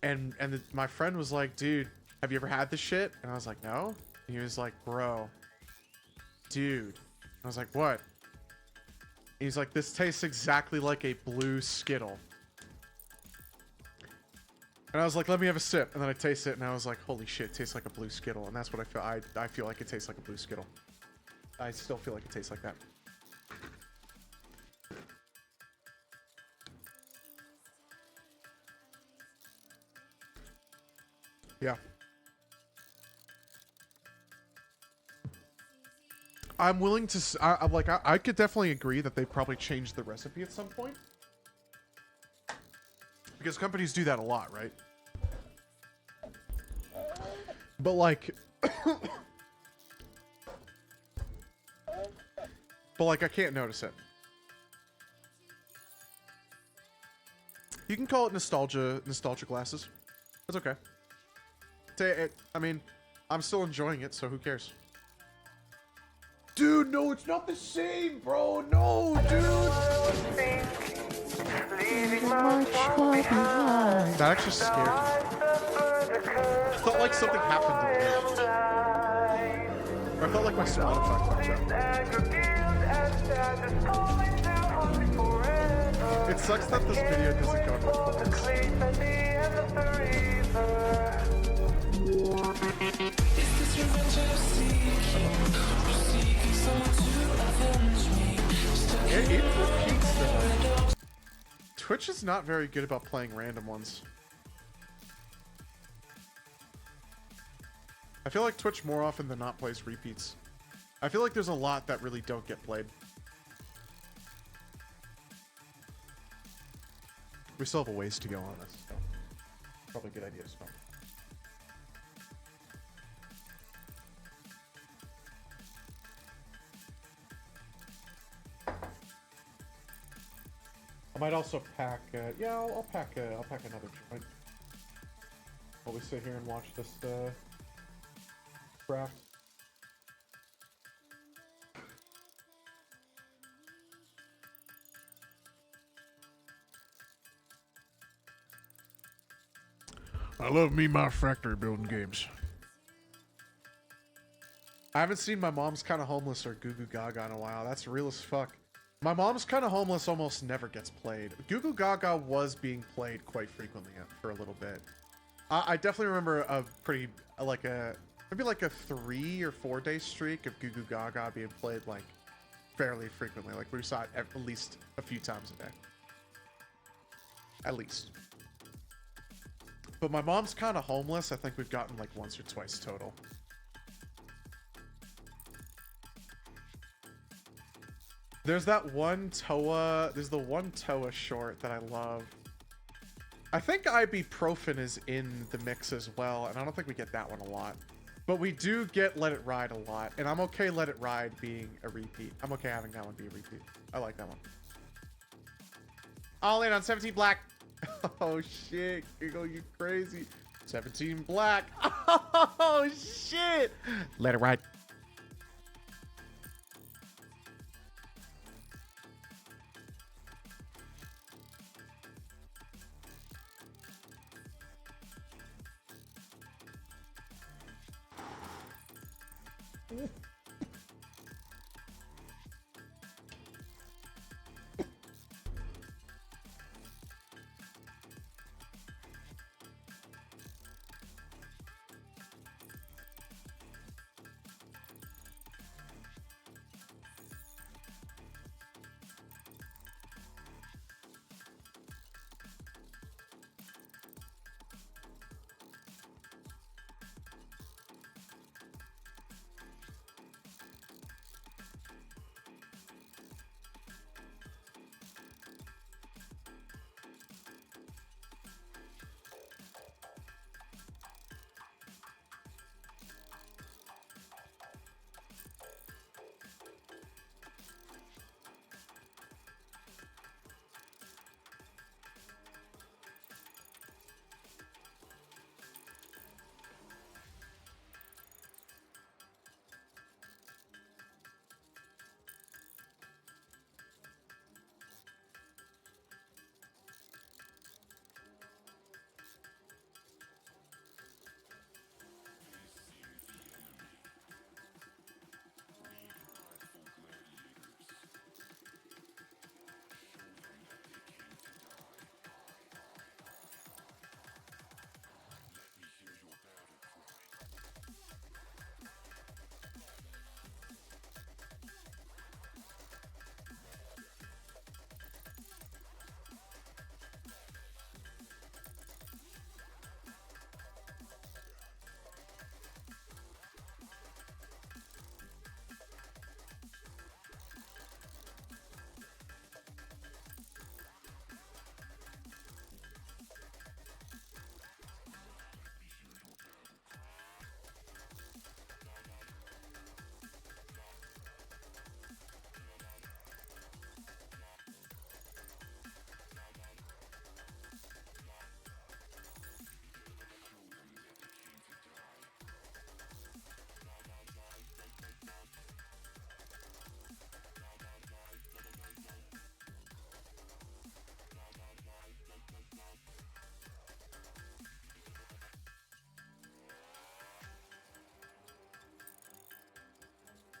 And my friend was like, dude, have you ever had this shit? And I was like, no. And he was like, bro, dude. I was like, what? And he's like, this tastes exactly like a blue Skittle. And I was like, let me have a sip. And then I taste it and I was like, holy shit, it tastes like a blue Skittle. And that's what I feel. I feel like it tastes like a blue Skittle. I still feel like it tastes like that. Yeah. I'm willing to, I could definitely agree that they probably changed the recipe at some point. Because companies do that a lot, right? But like, I can't notice it. You can call it nostalgia glasses. That's okay. I mean, I'm still enjoying it, so who cares? Dude, no, it's not the same, bro. No, dude. That actually scared me. I felt like something happened to me. Or I felt like my Spotify fucked up. It sucks that this video doesn't go into It repeats though. Twitch is not very good about playing random ones. I feel like Twitch more often than not plays repeats. I feel like there's a lot that really don't get played. We still have a ways to go on this, so probably a good idea to start. I might also pack. Yeah, I'll pack another joint while we sit here and watch this draft. I love me my factory building games. I haven't seen My Mom's Kinda Homeless or Goo Goo Gaga in a while. That's real as fuck. My Mom's Kinda Homeless almost never gets played. Goo Goo Gaga was being played quite frequently for a little bit. I definitely remember a pretty, maybe like a 3 or 4 day streak of Goo Goo Gaga being played like fairly frequently. Like we saw it at least a few times a day. At least. But my mom's kind of homeless. I think we've gotten like once or twice total. There's that one Toa, there's the one Toa short that I love. I think Ibuprofen is in the mix as well, and I don't think we get that one a lot. But we do get Let It Ride a lot, and I'm okay Let It Ride being a repeat. I'm okay having that one be a repeat. I like that one. All in on 17 Black. Oh shit, Giggle, you crazy. 17 Black. Oh shit. Let It Ride.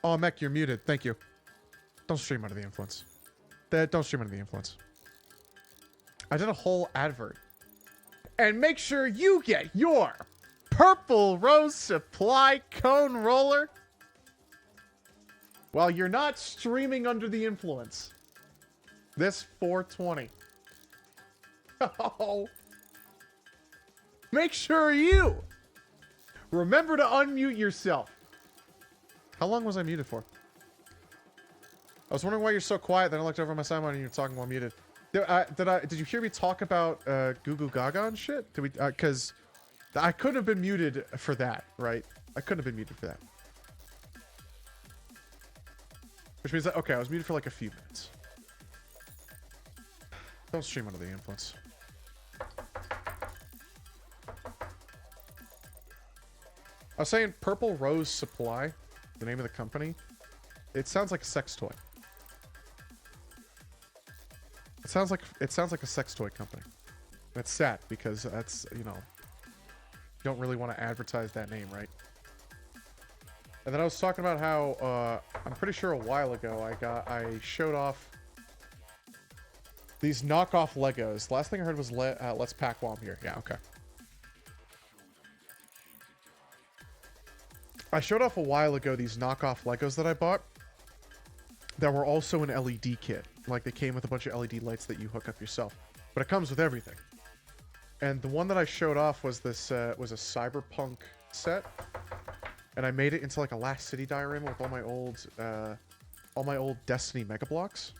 Oh, Mech, you're muted. Thank you. Don't stream under the influence. Don't stream under the influence. I did a whole advert. And make sure you get your Purple Rose Supply Cone Roller while you're not streaming under the influence. This 420. Oh. Make sure you remember to unmute yourself. How long was I muted for? I was wondering why you're so quiet. Then I looked over my sideline and you're talking while muted. Did you hear me talk about Goo Goo Gaga and shit? Did we? Because I couldn't have been muted for that, right? I couldn't have been muted for that. Which means that, okay, I was muted for like a few minutes. Don't stream under the influence. I was saying Purple Rose Supply, the name of the company. It sounds like a sex toy. It sounds like a sex toy company. That's sad because that's, you know, you don't really want to advertise that name, right? And then I was talking about how I'm pretty sure a while ago I showed off these knockoff Legos. The last thing I heard was let's pack while I'm here. Yeah, okay. I showed off a while ago these knockoff Legos that I bought that were also an LED kit. Like, they came with a bunch of LED lights that you hook up yourself. But it comes with everything. And the one that I showed off was this, was a cyberpunk set. And I made it into like a Last City diorama with all my old Destiny Mega Blocks.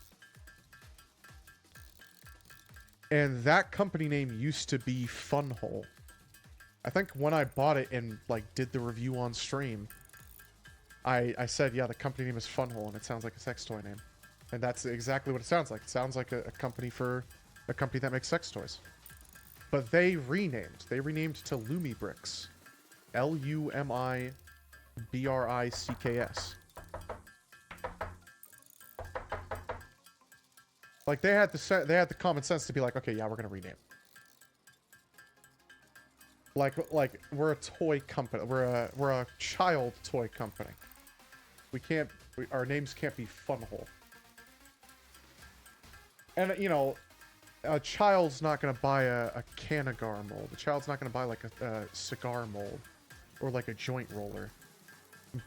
And that company name used to be Funhole. I think when I bought it and like did the review on stream, I said, yeah, the company name is Funhole and it sounds like a sex toy name. And that's exactly what it sounds like. It sounds like a company that makes sex toys. But they renamed to Lumibricks. Lumibricks. Like they had the common sense to be like, okay, yeah, we're gonna rename. Like we're a toy company. We're a child toy company. Our names can't be Funhole. And you know, a child's not gonna buy a Canagar mold. A child's not gonna buy like a cigar mold or like a joint roller.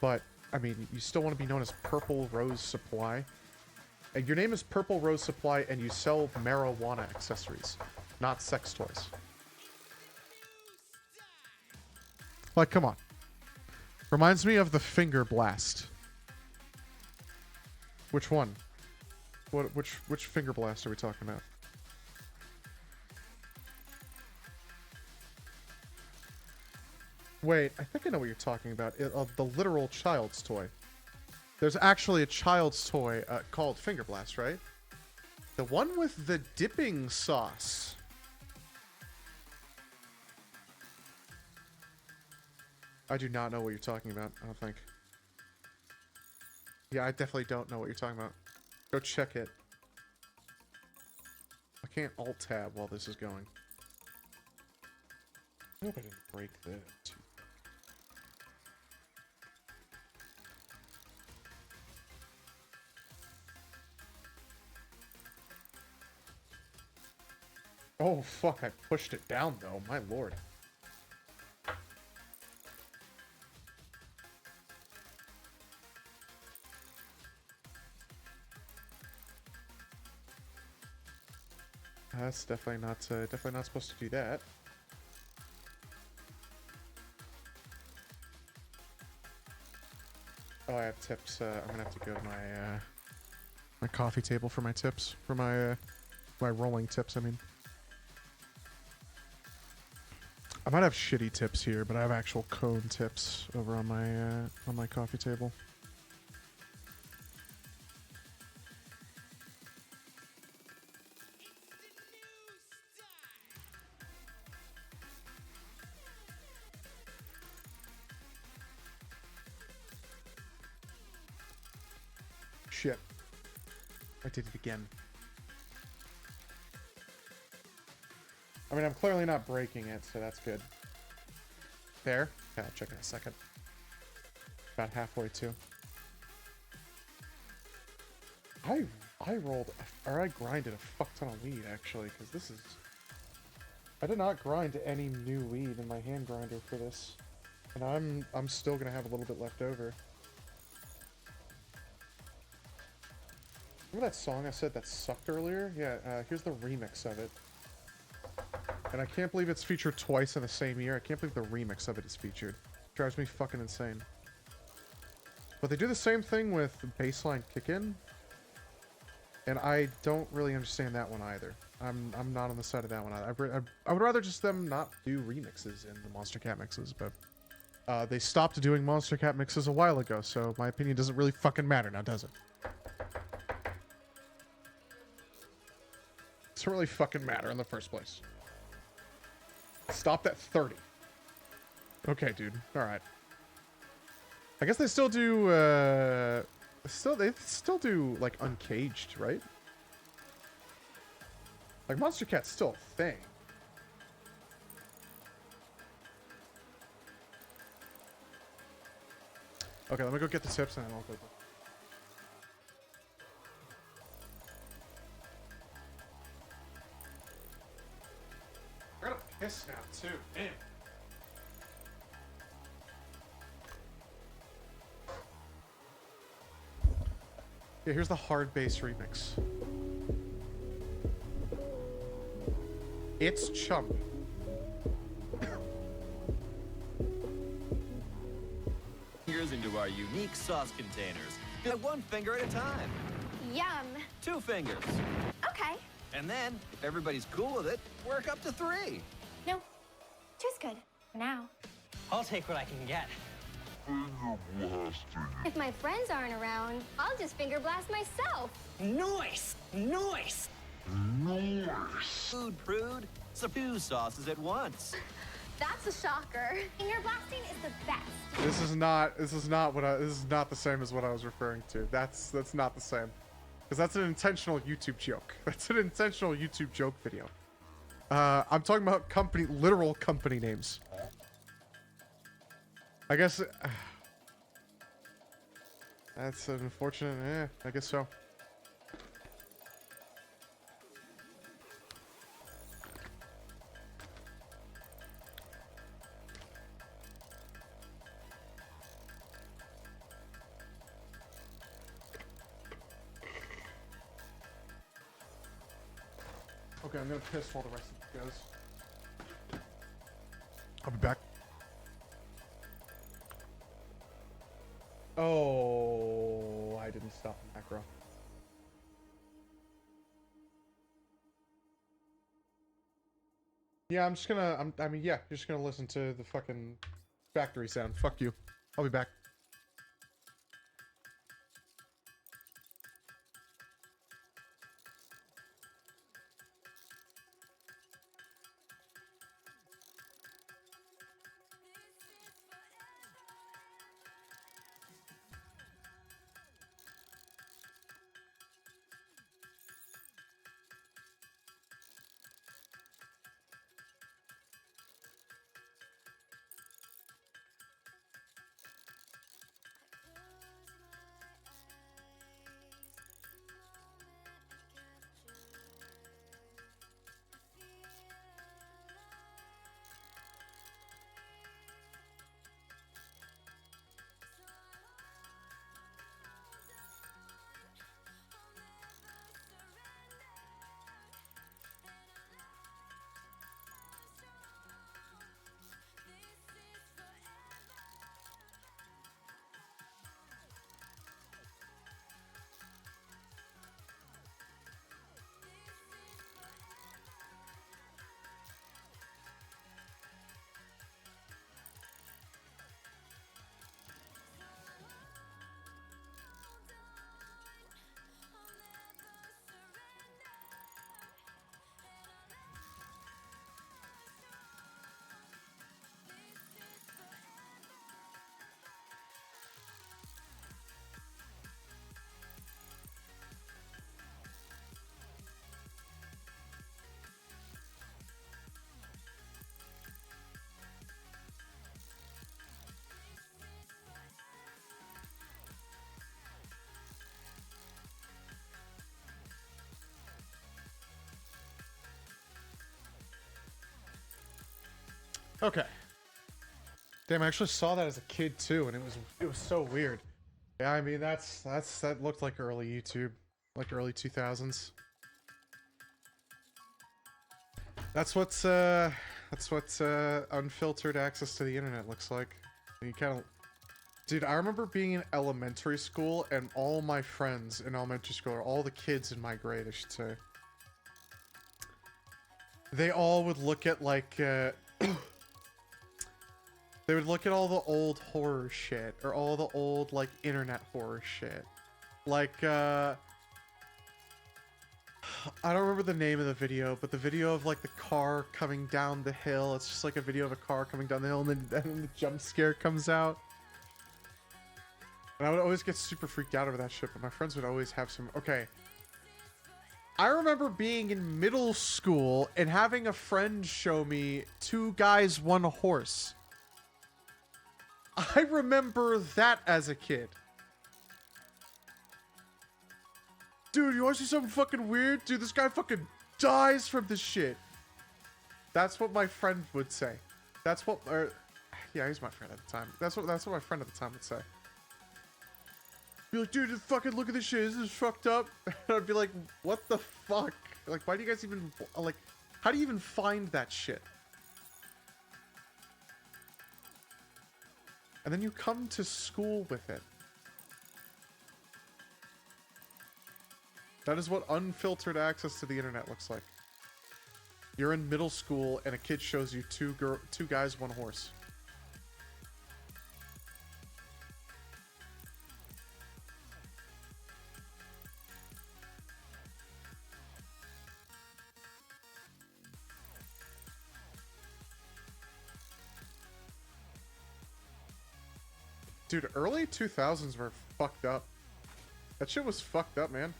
But I mean, you still want to be known as Purple Rose Supply. And your name is Purple Rose Supply, and you sell marijuana accessories, not sex toys. Like, come on. Reminds me of the Finger Blast. Which one? Which Finger Blast are we talking about? Wait, I think I know what you're talking about. The literal child's toy. There's actually a child's toy called Finger Blast, right? The one with the dipping sauce. I do not know what you're talking about, I don't think. Yeah, I definitely don't know what you're talking about. Go check it. I can't alt-tab while this is going. I hope I didn't break this. Oh, fuck, I pushed it down, though. My lord. That's definitely not supposed to do that. Oh, I have tips. I'm gonna have to go to my coffee table for my tips. For my rolling tips, I mean. I might have shitty tips here, but I have actual cone tips over on my coffee table. Shit. I did it again. I mean, I'm clearly not breaking it, so that's good. There? Yeah, I'll check in a second. About halfway too. I grinded a fuck ton of weed, actually, because this is... I did not grind any new weed in my hand grinder for this. And I'm still gonna have a little bit left over. Remember that song I said that sucked earlier? Yeah, here's the remix of it. And I can't believe it's featured twice in the same year. I can't believe the remix of it is featured. Drives me fucking insane. But they do the same thing with Baseline Kick-In. And I don't really understand that one either. I'm not on the side of that one either. I would rather just them not do remixes in the Monster Cat mixes, but they stopped doing Monster Cat mixes a while ago, so my opinion doesn't really fucking matter now, does it? It doesn't really fucking matter in the first place. Stopped at 30. Okay, dude. Alright. I guess they still do, they still do, like, Uncaged, right? Like, Monster Cat's still a thing. Okay, let me go get the tips and then I'll go. I gotta piss now, too. Damn. Yeah, here's the hard bass remix. It's Chump. Fingers into our unique sauce containers. At one finger at a time. Yum. 2 fingers. Okay. And then, if everybody's cool with it, work up to 3. No, two's good for now. I'll take what I can get. If my friends aren't around, I'll just finger blast myself. Nice! Nice! Food prude. So 2 sauces at once. That's a shocker. Finger blasting is the best. This is not the same as what I was referring to. That's not the same. Because that's an intentional YouTube joke. That's an intentional YouTube joke video. I'm talking about literal company names. I guess that's an unfortunate. I guess so. Okay, I'm gonna piss while the rest of it goes. I'll be back. Oh, I didn't stop the macro. Yeah, I'm just gonna. I mean, yeah, you're just gonna listen to the fucking factory sound. Fuck you. I'll be back. Okay. Damn, I actually saw that as a kid too, and it was so weird. Yeah, I mean that looked like early YouTube, like early 2000s. That's what unfiltered access to the internet looks like. You kind of, dude. I remember being in elementary school, and all my friends in elementary school, or all the kids in my grade, I should say, they all would look at like. They would look at all the old horror shit, or all the old, like, internet horror shit. Like, I don't remember the name of the video, but the video of, like, the car coming down the hill. It's just, like, a video of a car coming down the hill, and then the jump scare comes out. And I would always get super freaked out over that shit, but my friends would always have some... Okay. I remember being in middle school and having a friend show me 2 guys, 1 horse. I remember that as a kid. Dude, you want to see something fucking weird? Dude, this guy fucking dies from this shit. That's what my friend would say. That's what... yeah, he's my friend at the time. That's what my friend at the time would say. Be like, dude, just fucking look at this shit. This is fucked up. And I'd be like, what the fuck? Like, why do you guys even, like, how do you even find that shit? And then you come to school with it. That is what unfiltered access to the internet looks like. You're in middle school and a kid shows you two guys, one horse. Dude, early 2000s were fucked up. That shit was fucked up, man.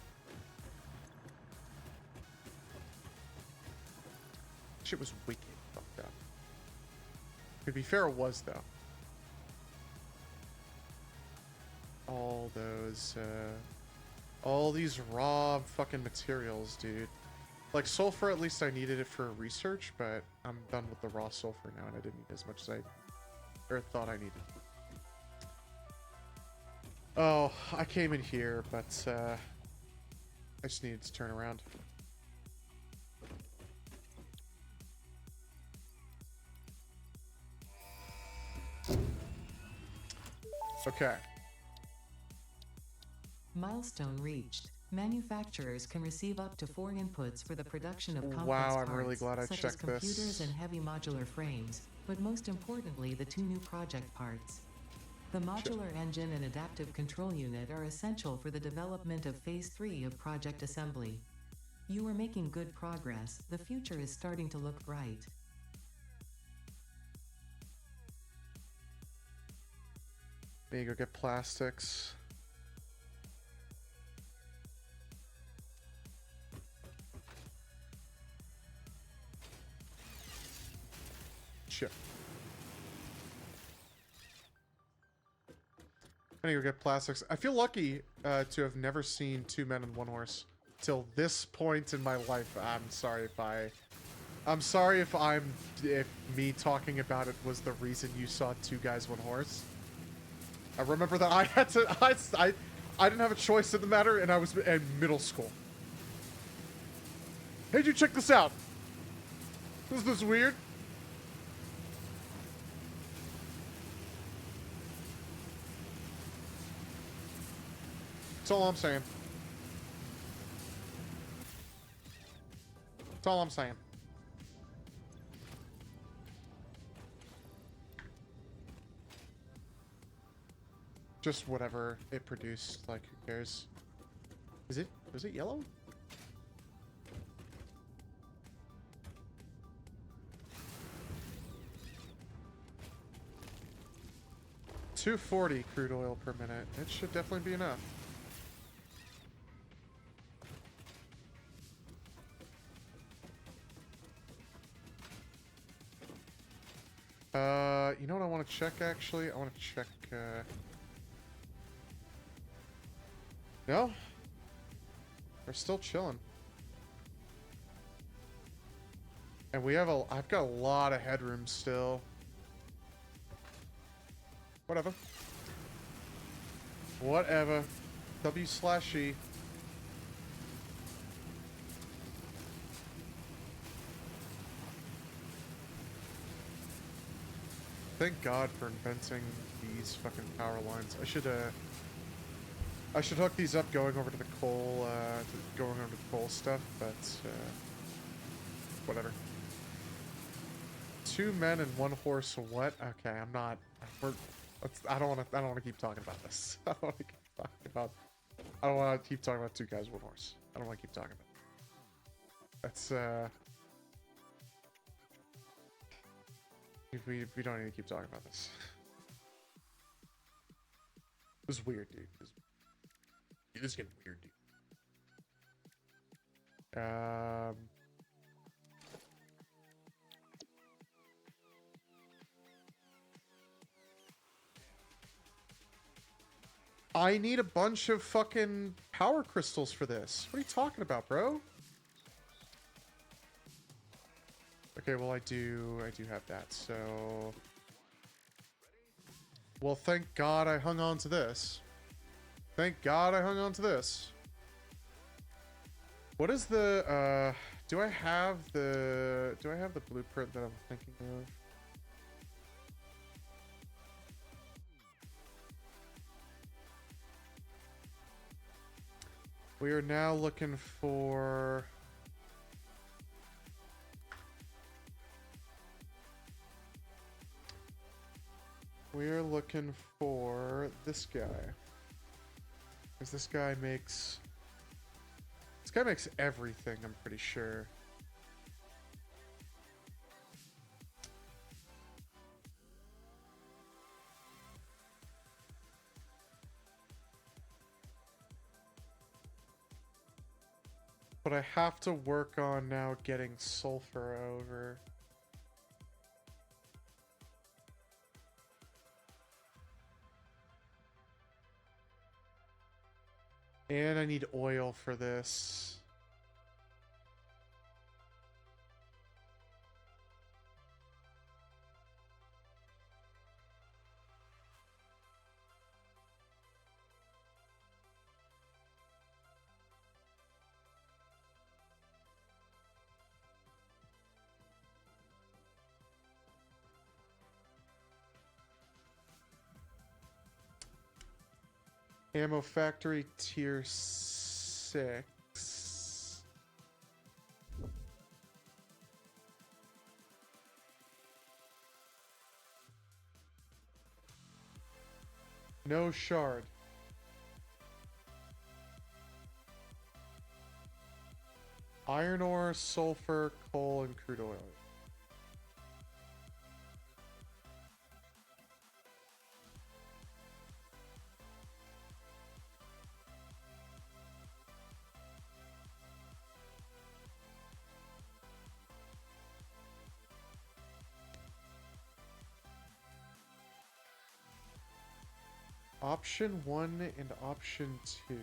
Shit was wicked fucked up. To be fair, it was, though. All those, all these raw fucking materials, dude. Like, sulfur, at least I needed it for research, but I'm done with the raw sulfur now, and I didn't need as much as I thought I needed. Oh, I came in here, but, I just needed to turn around. Okay. Milestone reached. Manufacturers can receive up to 4 inputs for the production of complex Wow, I'm parts, really glad I such as checked this. computers and heavy modular frames, but most importantly, the 2 new project parts. The modular engine and adaptive control unit are essential for the development of Phase 3 of Project Assembly. You are making good progress. The future is starting to look bright. There you go, get plastics. Shit. I need to go get plastics. I feel lucky to have never seen 2 men and 1 horse till this point in my life. I'm sorry if me talking about it was the reason you saw 2 guys, 1 horse. I remember that I had to, I didn't have a choice in the matter, and I was in middle school. Hey, you check this out. Is this weird? That's all I'm saying. That's all I'm saying. Just whatever it produced, like, who cares? Was it yellow? $2.40 crude oil per minute. It should definitely be enough. You know what I want to check, actually? I want to check, No? We're still chilling. And we have I've got a lot of headroom still. Whatever. Whatever. W/E. Thank God for inventing these fucking power lines. I should hook these up going over to the coal, stuff, but, whatever. 2 men and 1 horse, what? Okay, I'm not, I don't wanna keep talking about this. I don't wanna keep talking about 2 guys, 1 horse. I don't wanna keep talking about it. That's, we don't need to keep talking about this. This is weird, dude. This is getting weird, dude. I need a bunch of fucking power crystals for this. What are you talking about, bro? Okay, well, I do have that, so... Well, thank God I hung on to this. Thank God I hung on to this. What is the, do I have the blueprint that I'm thinking of? We are now looking for... We're looking for this guy. Because this guy makes... This guy makes everything, I'm pretty sure. But I have to work on now getting sulfur over. And I need oil for this. Ammo factory tier 6. No shard. Iron ore, sulfur, coal, and crude oil. Option 1 and option 2.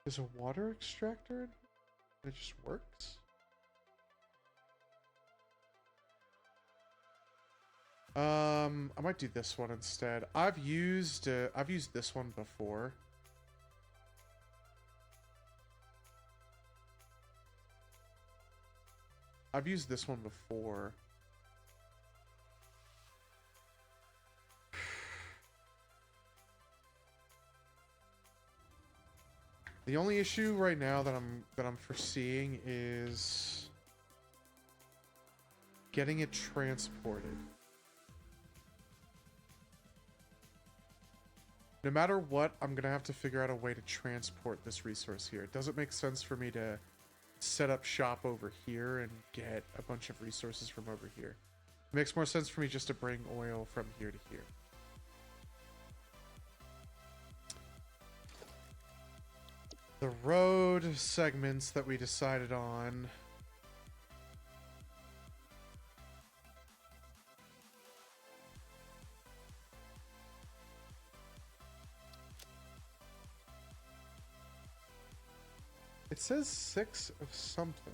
There's a water extractor? It just works? I might do this one instead. I've used this one before. I've used this one before. The only issue right now that I'm foreseeing is getting it transported. No matter what, I'm gonna have to figure out a way to transport this resource here. It doesn't make sense for me to set up shop over here and get a bunch of resources from over here. It makes more sense for me just to bring oil from here to here. The road segments that we decided on. It says 6 of something.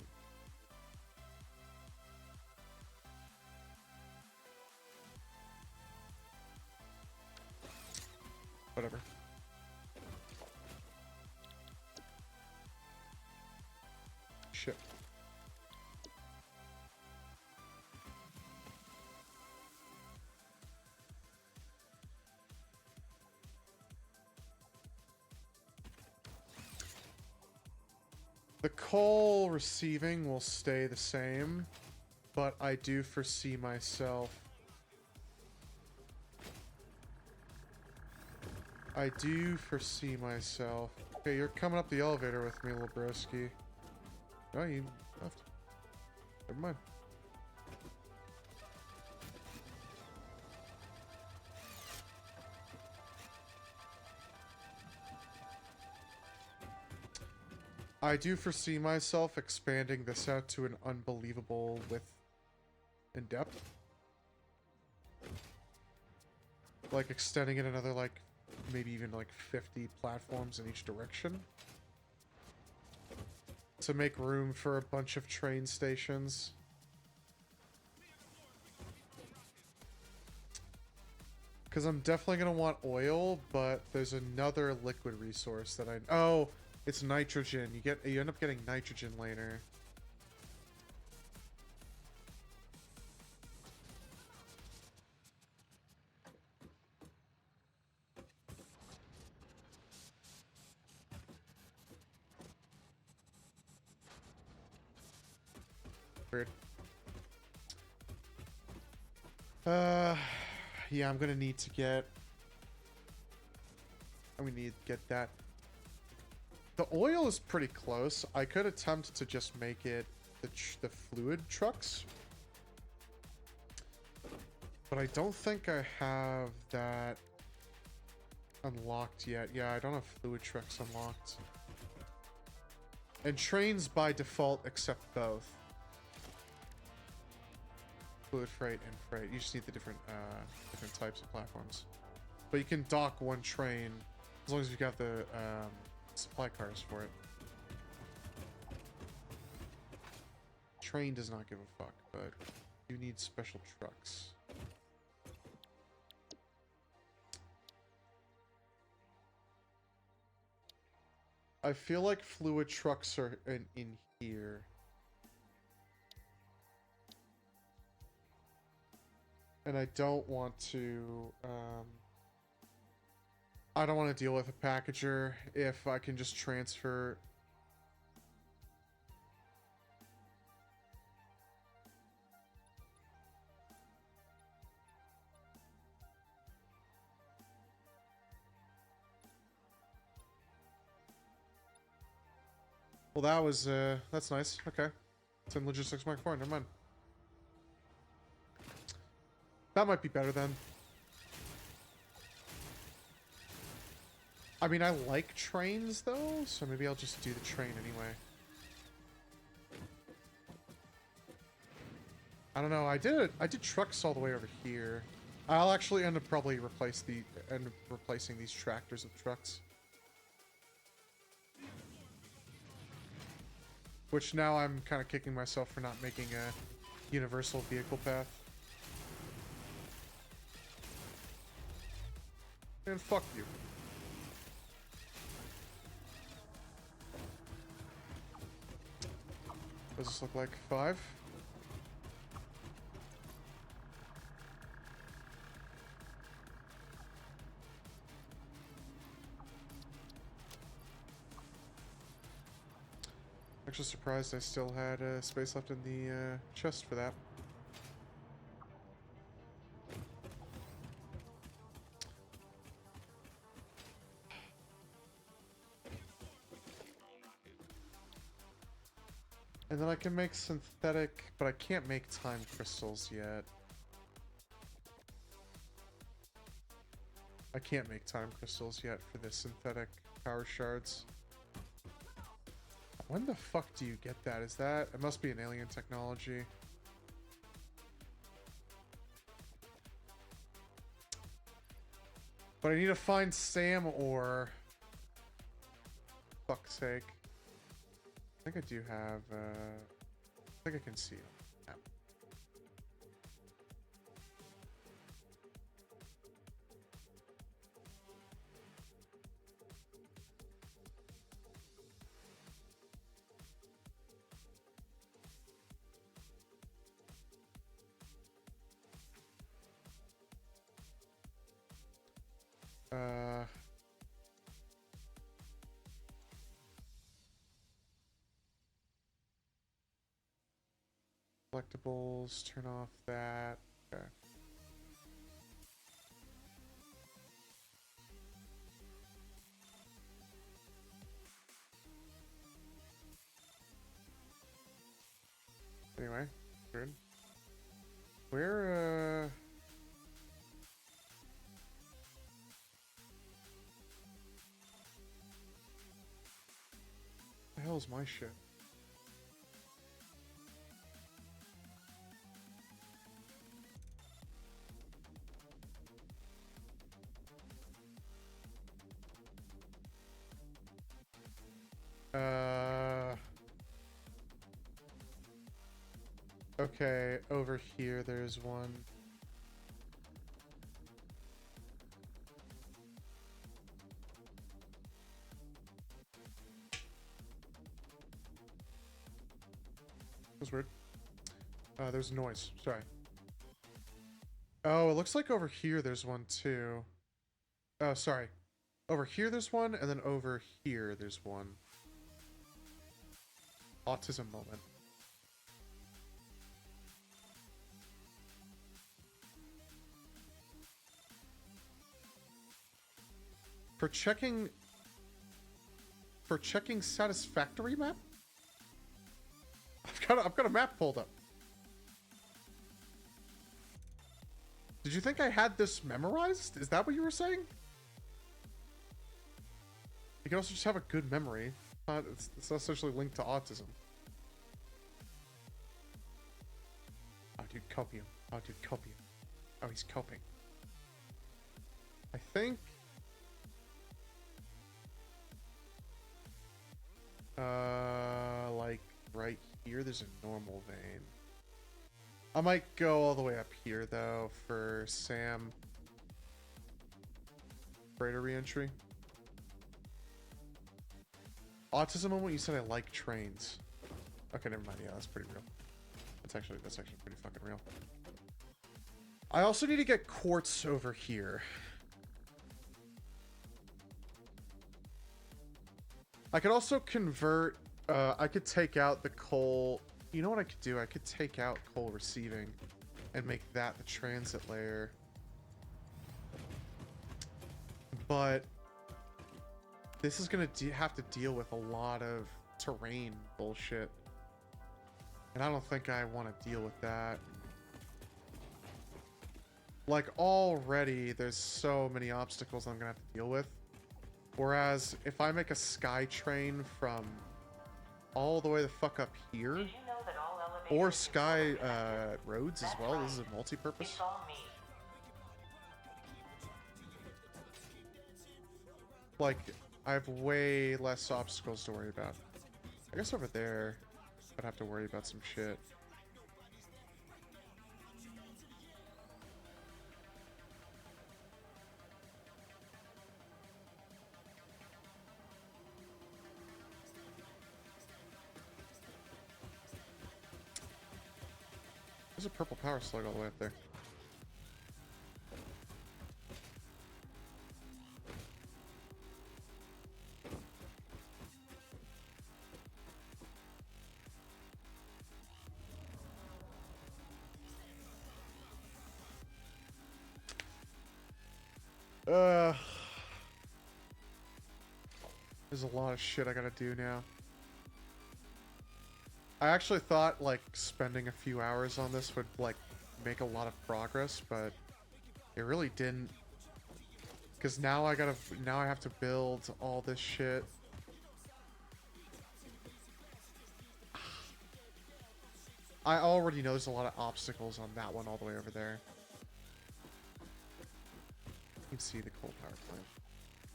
Whatever. Shit. The coal receiving will stay the same, but I do foresee myself... Okay, you're coming up the elevator with me, Lebroski. No, you left. Never mind. I do foresee myself expanding this out to an unbelievable width and depth. like extending it another like maybe even like 50 platforms in each direction to make room for a bunch of train stations. Because I'm definitely going to want oil, but there's another liquid resource that I... Oh, it's nitrogen. You end up getting nitrogen later. Weird. Yeah, I'm gonna need to get... I'm gonna need to get that. The oil is pretty close. I could attempt to just make it the fluid trucks. But I don't think I have that unlocked yet. Yeah, I don't have fluid trucks unlocked. And trains by default accept both. Fluid freight and freight. You just need the different types of platforms. But you can dock one train as long as you've got the supply cars for it. Train does not give a fuck, but you need special trucks. I feel like fluid trucks are in here. And I don't want to, I don't want to deal with a packager if I can just transfer. Well, that was, that's nice. Okay. It's in Logistics Mark 4, never mind. That might be better then. I mean, I like trains though, so maybe I'll just do the train anyway. I don't know. I did trucks all the way over here. I'll actually end up probably replacing these tractors with trucks. Which now I'm kind of kicking myself for not making a universal vehicle path. And fuck you. Does this look like 5? Actually surprised I still had space left in the chest for that. And then I can make synthetic, but I can't make time crystals yet. I can't make time crystals yet for the synthetic power shards. When the fuck do you get that? Is that... It must be an alien technology. But I need to find Sam ore. Fuck's sake. I think I do have, I think I can see it. Yeah. Collectibles, turn off that. Okay. Anyway, good. Where, the hell's my shit? Okay, over here there's one. That was weird. There's noise. Sorry. Oh, it looks like over here there's one too. Oh, sorry. Over here there's one, and then over here there's one. Autism moment. For checking satisfactory map? I've got a map pulled up. Did you think I had this memorized? Is that what you were saying? You can also just have a good memory. It's not essentially linked to autism. Oh, dude, copium. Oh, dude, copium. Oh, he's coping. I think... like right here, there's a normal vein. I might go all the way up here though for Sam. Freighter reentry. Autism moment. You said I like trains. Okay, never mind. Yeah, that's pretty real. That's actually pretty fucking real. I also need to get quartz over here. I could also convert, I could take out the coal. You know what I could do? I could take out coal receiving and make that the transit layer. But this is going to have to deal with a lot of terrain bullshit. And I don't think I want to deal with that. Like, already there's so many obstacles I'm going to have to deal with. Whereas, if I make a sky train from all the way the fuck up here, or sky roads as well, this is a multi-purpose. Like, I have way less obstacles to worry about. I guess over there, I'd have to worry about some shit. There's a purple power slug all the way up there. There's a lot of shit I gotta do now. I actually thought, like, spending a few hours on this would, like, make a lot of progress, but it really didn't. Because now I have to build all this shit. I already know there's a lot of obstacles on that one all the way over there. You can see the coal power plant.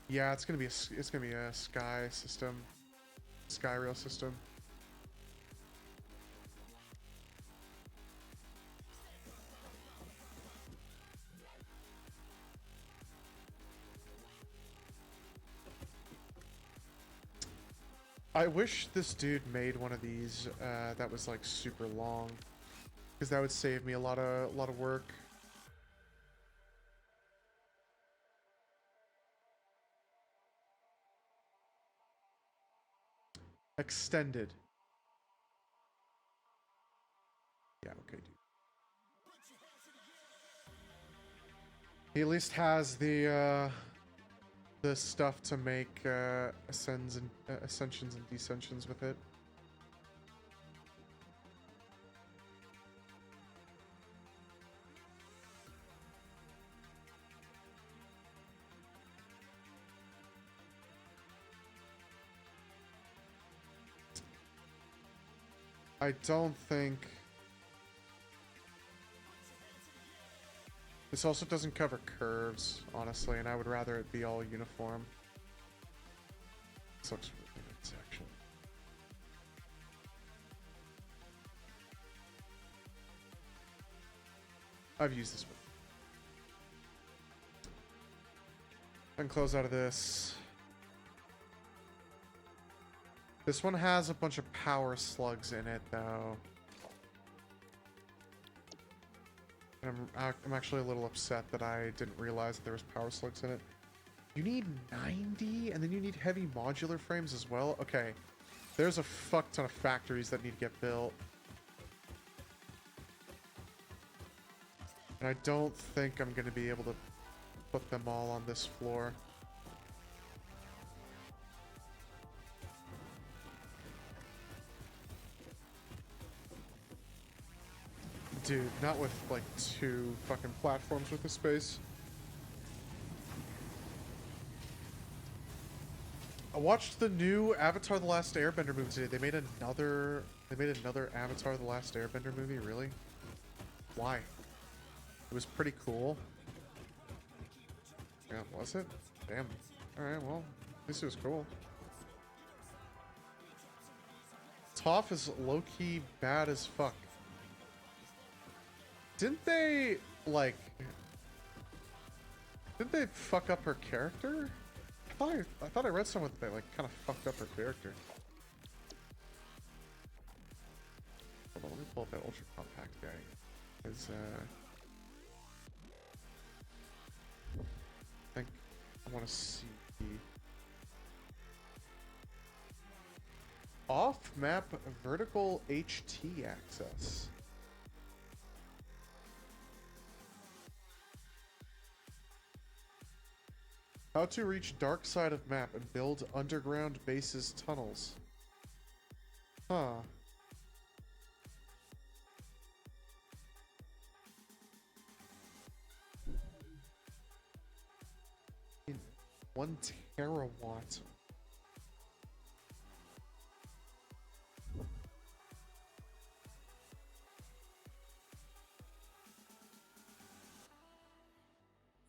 Yeah, it's gonna be a sky system, sky rail system. I wish this dude made one of these that was like super long, because that would save me a lot of work. Extended. Yeah, okay, dude. He at least has the stuff to make ascensions and descensions with it. I don't think... This also doesn't cover curves, honestly, and I would rather it be all uniform. This looks really nice, actually. I've used this one. And close out of this. This one has a bunch of power slugs in it, though. And I'm actually a little upset that I didn't realize that there was power slugs in it. You need 90, and then you need heavy modular frames as well? Okay. There's a fuck ton of factories that need to get built. And I don't think I'm going to be able to put them all on this floor. Dude, not with like 2 fucking platforms with the space. I watched the new Avatar: The Last Airbender movie today. They made another Avatar: The Last Airbender movie, really? Why? It was pretty cool. Yeah, was it? Damn. Alright, well, at least it was cool. Toph is low-key bad as fuck. Didn't they, like... Didn't they fuck up her character? I thought I read somewhere that they, like, kind of fucked up her character. Hold on, let me pull up that Ultra Compact guy. Because, I think I want to see... Off-map vertical HT access. How to reach dark side of map and build underground bases tunnels. Huh. In 1 terawatt.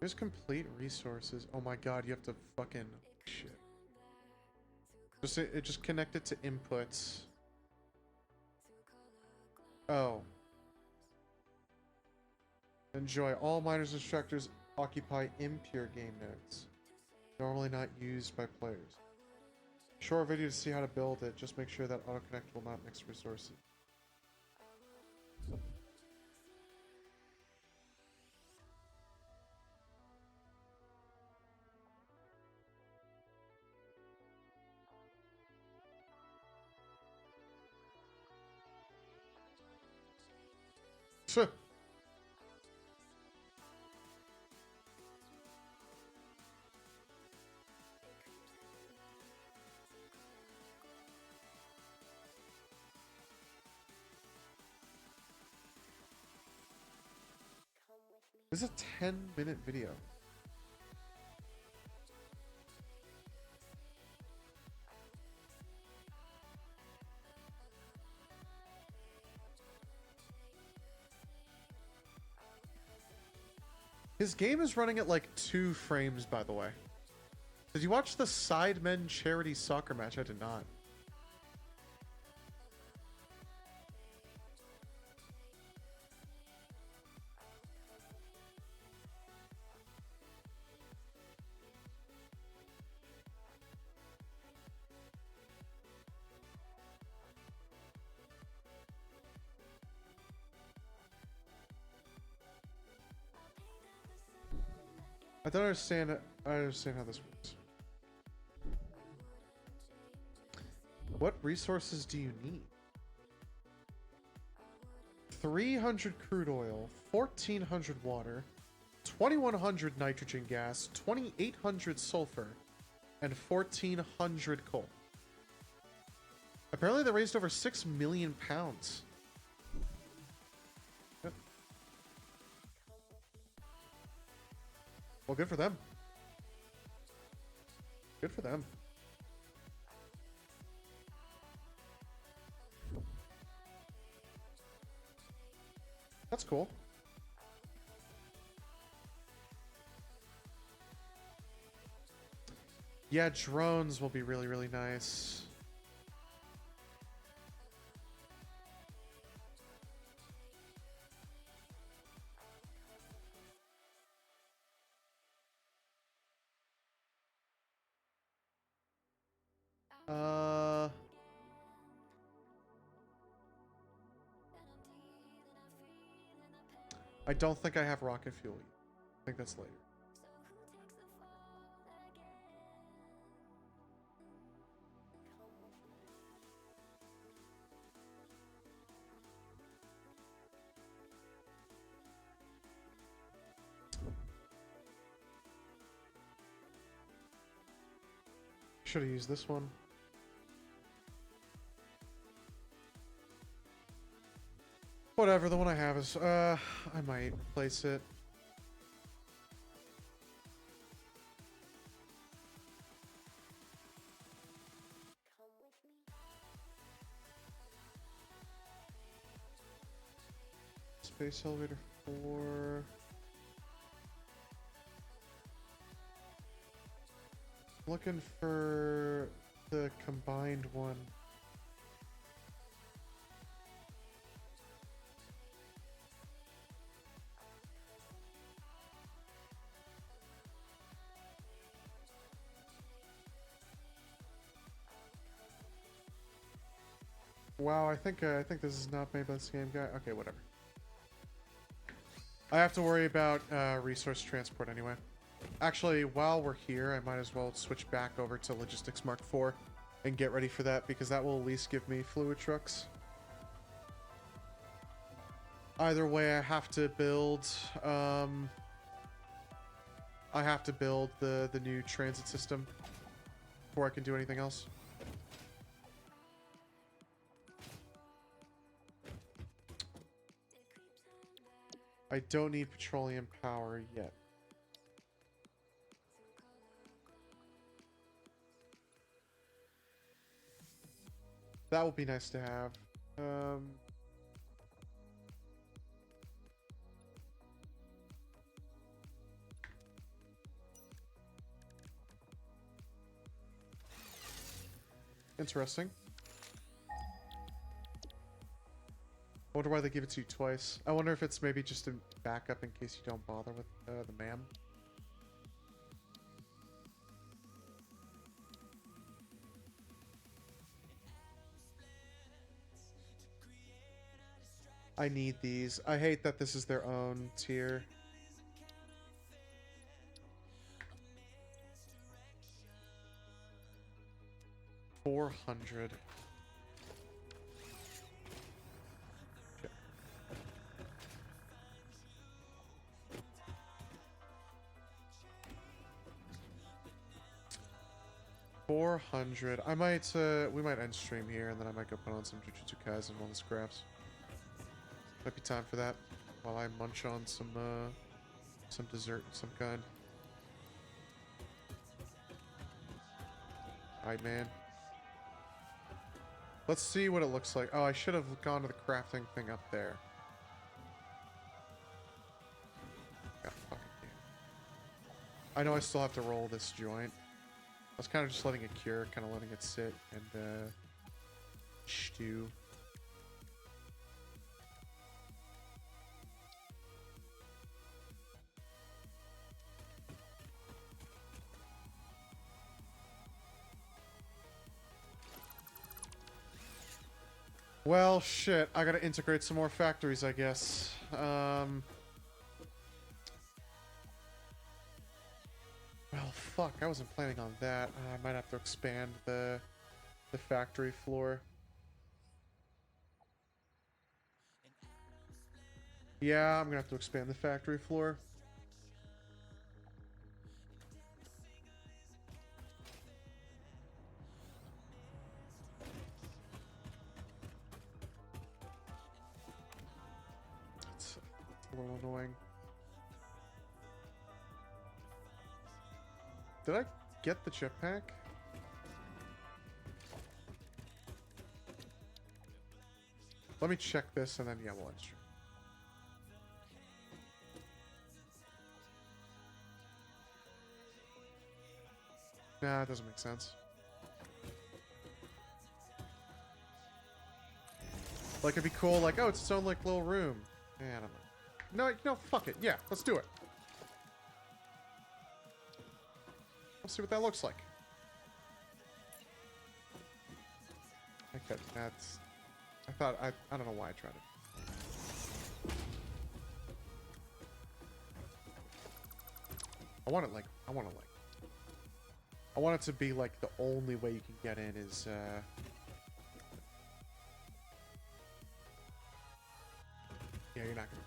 There's complete resources. Oh my god, you have to fucking shit. Just connect it to inputs. Oh. Enjoy. All miners and instructors occupy impure game nodes. Normally not used by players. Short video to see how to build it. Just make sure that autoconnect will not mix resources. Sure. This is a 10-minute video. His game is running at like 2 frames, by the way. Did you watch the Sidemen charity soccer match? I did not. I don't understand. I understand how this works. What resources do you need? 300 crude oil, 1400 water, 2100 nitrogen gas, 2800 sulfur, and 1400 coal. Apparently they raised over 6 million pounds. Yep. Well, good for them. Good for them. That's cool. Yeah, drones will be really, really nice. I don't think I have rocket fuel yet. I think that's later. Should have used this one. Whatever, the one I have is, I might replace it. Space elevator 4. Looking for the combined one. Wow, I think this is not made by the same guy. Okay, whatever. I have to worry about resource transport anyway. Actually, while we're here, I might as well switch back over to Logistics Mark IV and get ready for that, because that will at least give me fluid trucks. Either way, I have to build the new transit system before I can do anything else. I don't need petroleum power yet. That would be nice to have. Interesting. I wonder why they give it to you twice. I wonder if it's maybe just a backup in case you don't bother with the MAM. I need these. I hate that this is their own tier. $400. $400. I might, we might end stream here, and then I might go put on some Jujutsu Kaisen while this scraps. Might be time for that, while I munch on some dessert of some kind. Alright, man. Let's see what it looks like. Oh, I should have gone to the crafting thing up there. God fucking damn. I know I still have to roll this joint. I was kind of just letting it cure, kind of letting it sit and stew. Well, shit. I gotta integrate some more factories, I guess. Well, fuck. I wasn't planning on that. I might have to expand the factory floor. Yeah, I'm gonna have to expand the factory floor. It's a little annoying. Did I get the jetpack? Let me check this and then yeah, we'll end stream. Nah, it doesn't make sense. Like, it'd be cool, like, oh, it's its own, like, little room. Yeah, I don't know. No, fuck it. Yeah, let's do it. Let's see what that looks like. it. That's... I don't know why I tried it. I want it to be like the only way you can get in is, yeah, you're not gonna...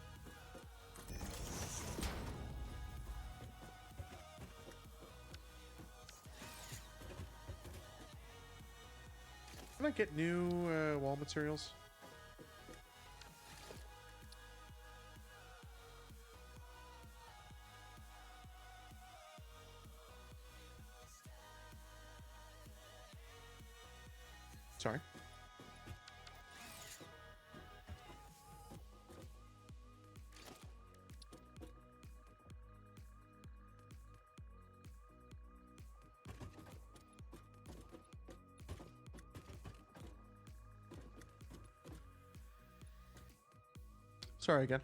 Can I get new wall materials? Sorry. Sorry again.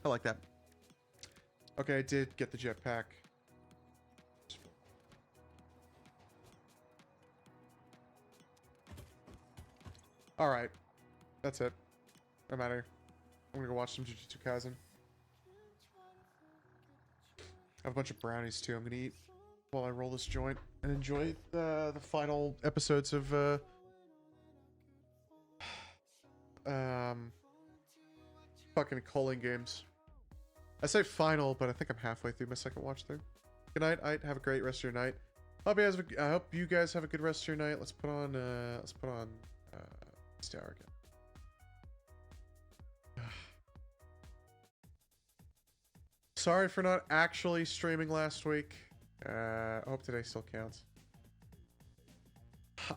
I like that. Okay, I did get the jetpack. Alright. That's it. I'm out of here. I'm gonna go watch some Jujutsu Kaisen. I have a bunch of brownies too I'm gonna eat while I roll this joint and enjoy the final episodes of fucking Culling Games. I say final, but I think I'm halfway through my second watch through. Good night. Have a great rest of your night. I hope you guys have a good rest of your night. Let's put on Star again. Sorry for not actually streaming last week. I hope today still counts.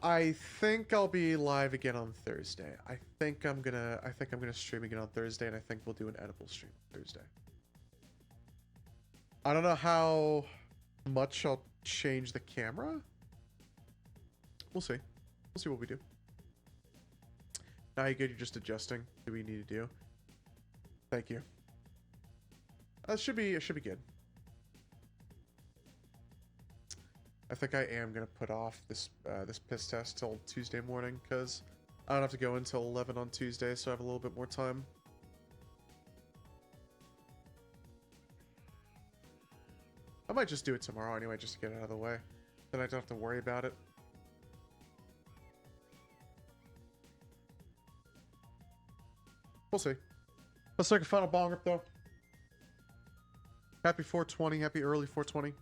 I think I'll be live again on Thursday. I think I'm gonna stream again on Thursday, and I think we'll do an edible stream on Thursday. I don't know how much I'll change the camera. We'll see. We'll see what we do. Now you good? You're just adjusting. Do we need to do? Thank you. It should be good. I think I am gonna put off this piss test till Tuesday morning because I don't have to go until 11 on Tuesday, so I have a little bit more time. I might just do it tomorrow anyway, just to get it out of the way. Then I don't have to worry about it. We'll see. Let's take a final bong rip though. Happy 420, happy early 420.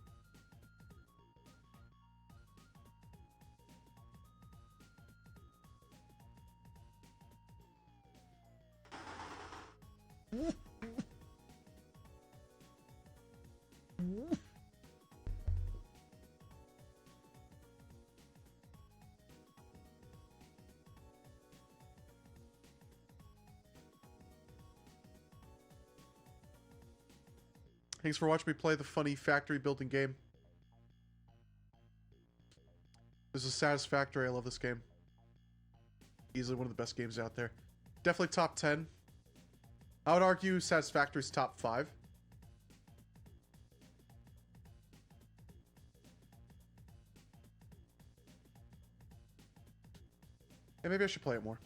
Thanks for watching me play the funny factory building game. This is Satisfactory. I love this game. Easily one of the best games out there. Definitely top 10. I would argue Satisfactory's top 5. And maybe I should play it more.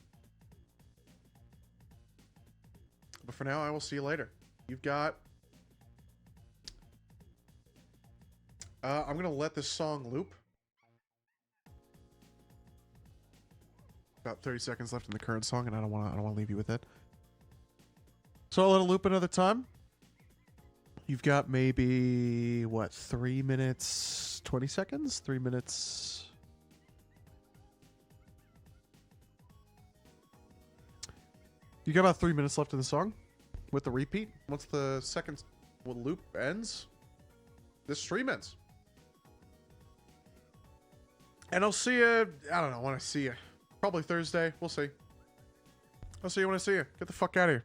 But for now, I will see you later. You've got... I'm gonna let this song loop. About 30 seconds left in the current song, and I don't wanna leave you with it. So I'll let it loop another time. You've got maybe what, 3 minutes 20 seconds? 3 minutes. You got about 3 minutes left in the song with the repeat. Once the second loop ends, this stream ends. And I'll see you, I don't know when I see you. Probably Thursday. We'll see. I'll see you when I see you. Get the fuck out of here.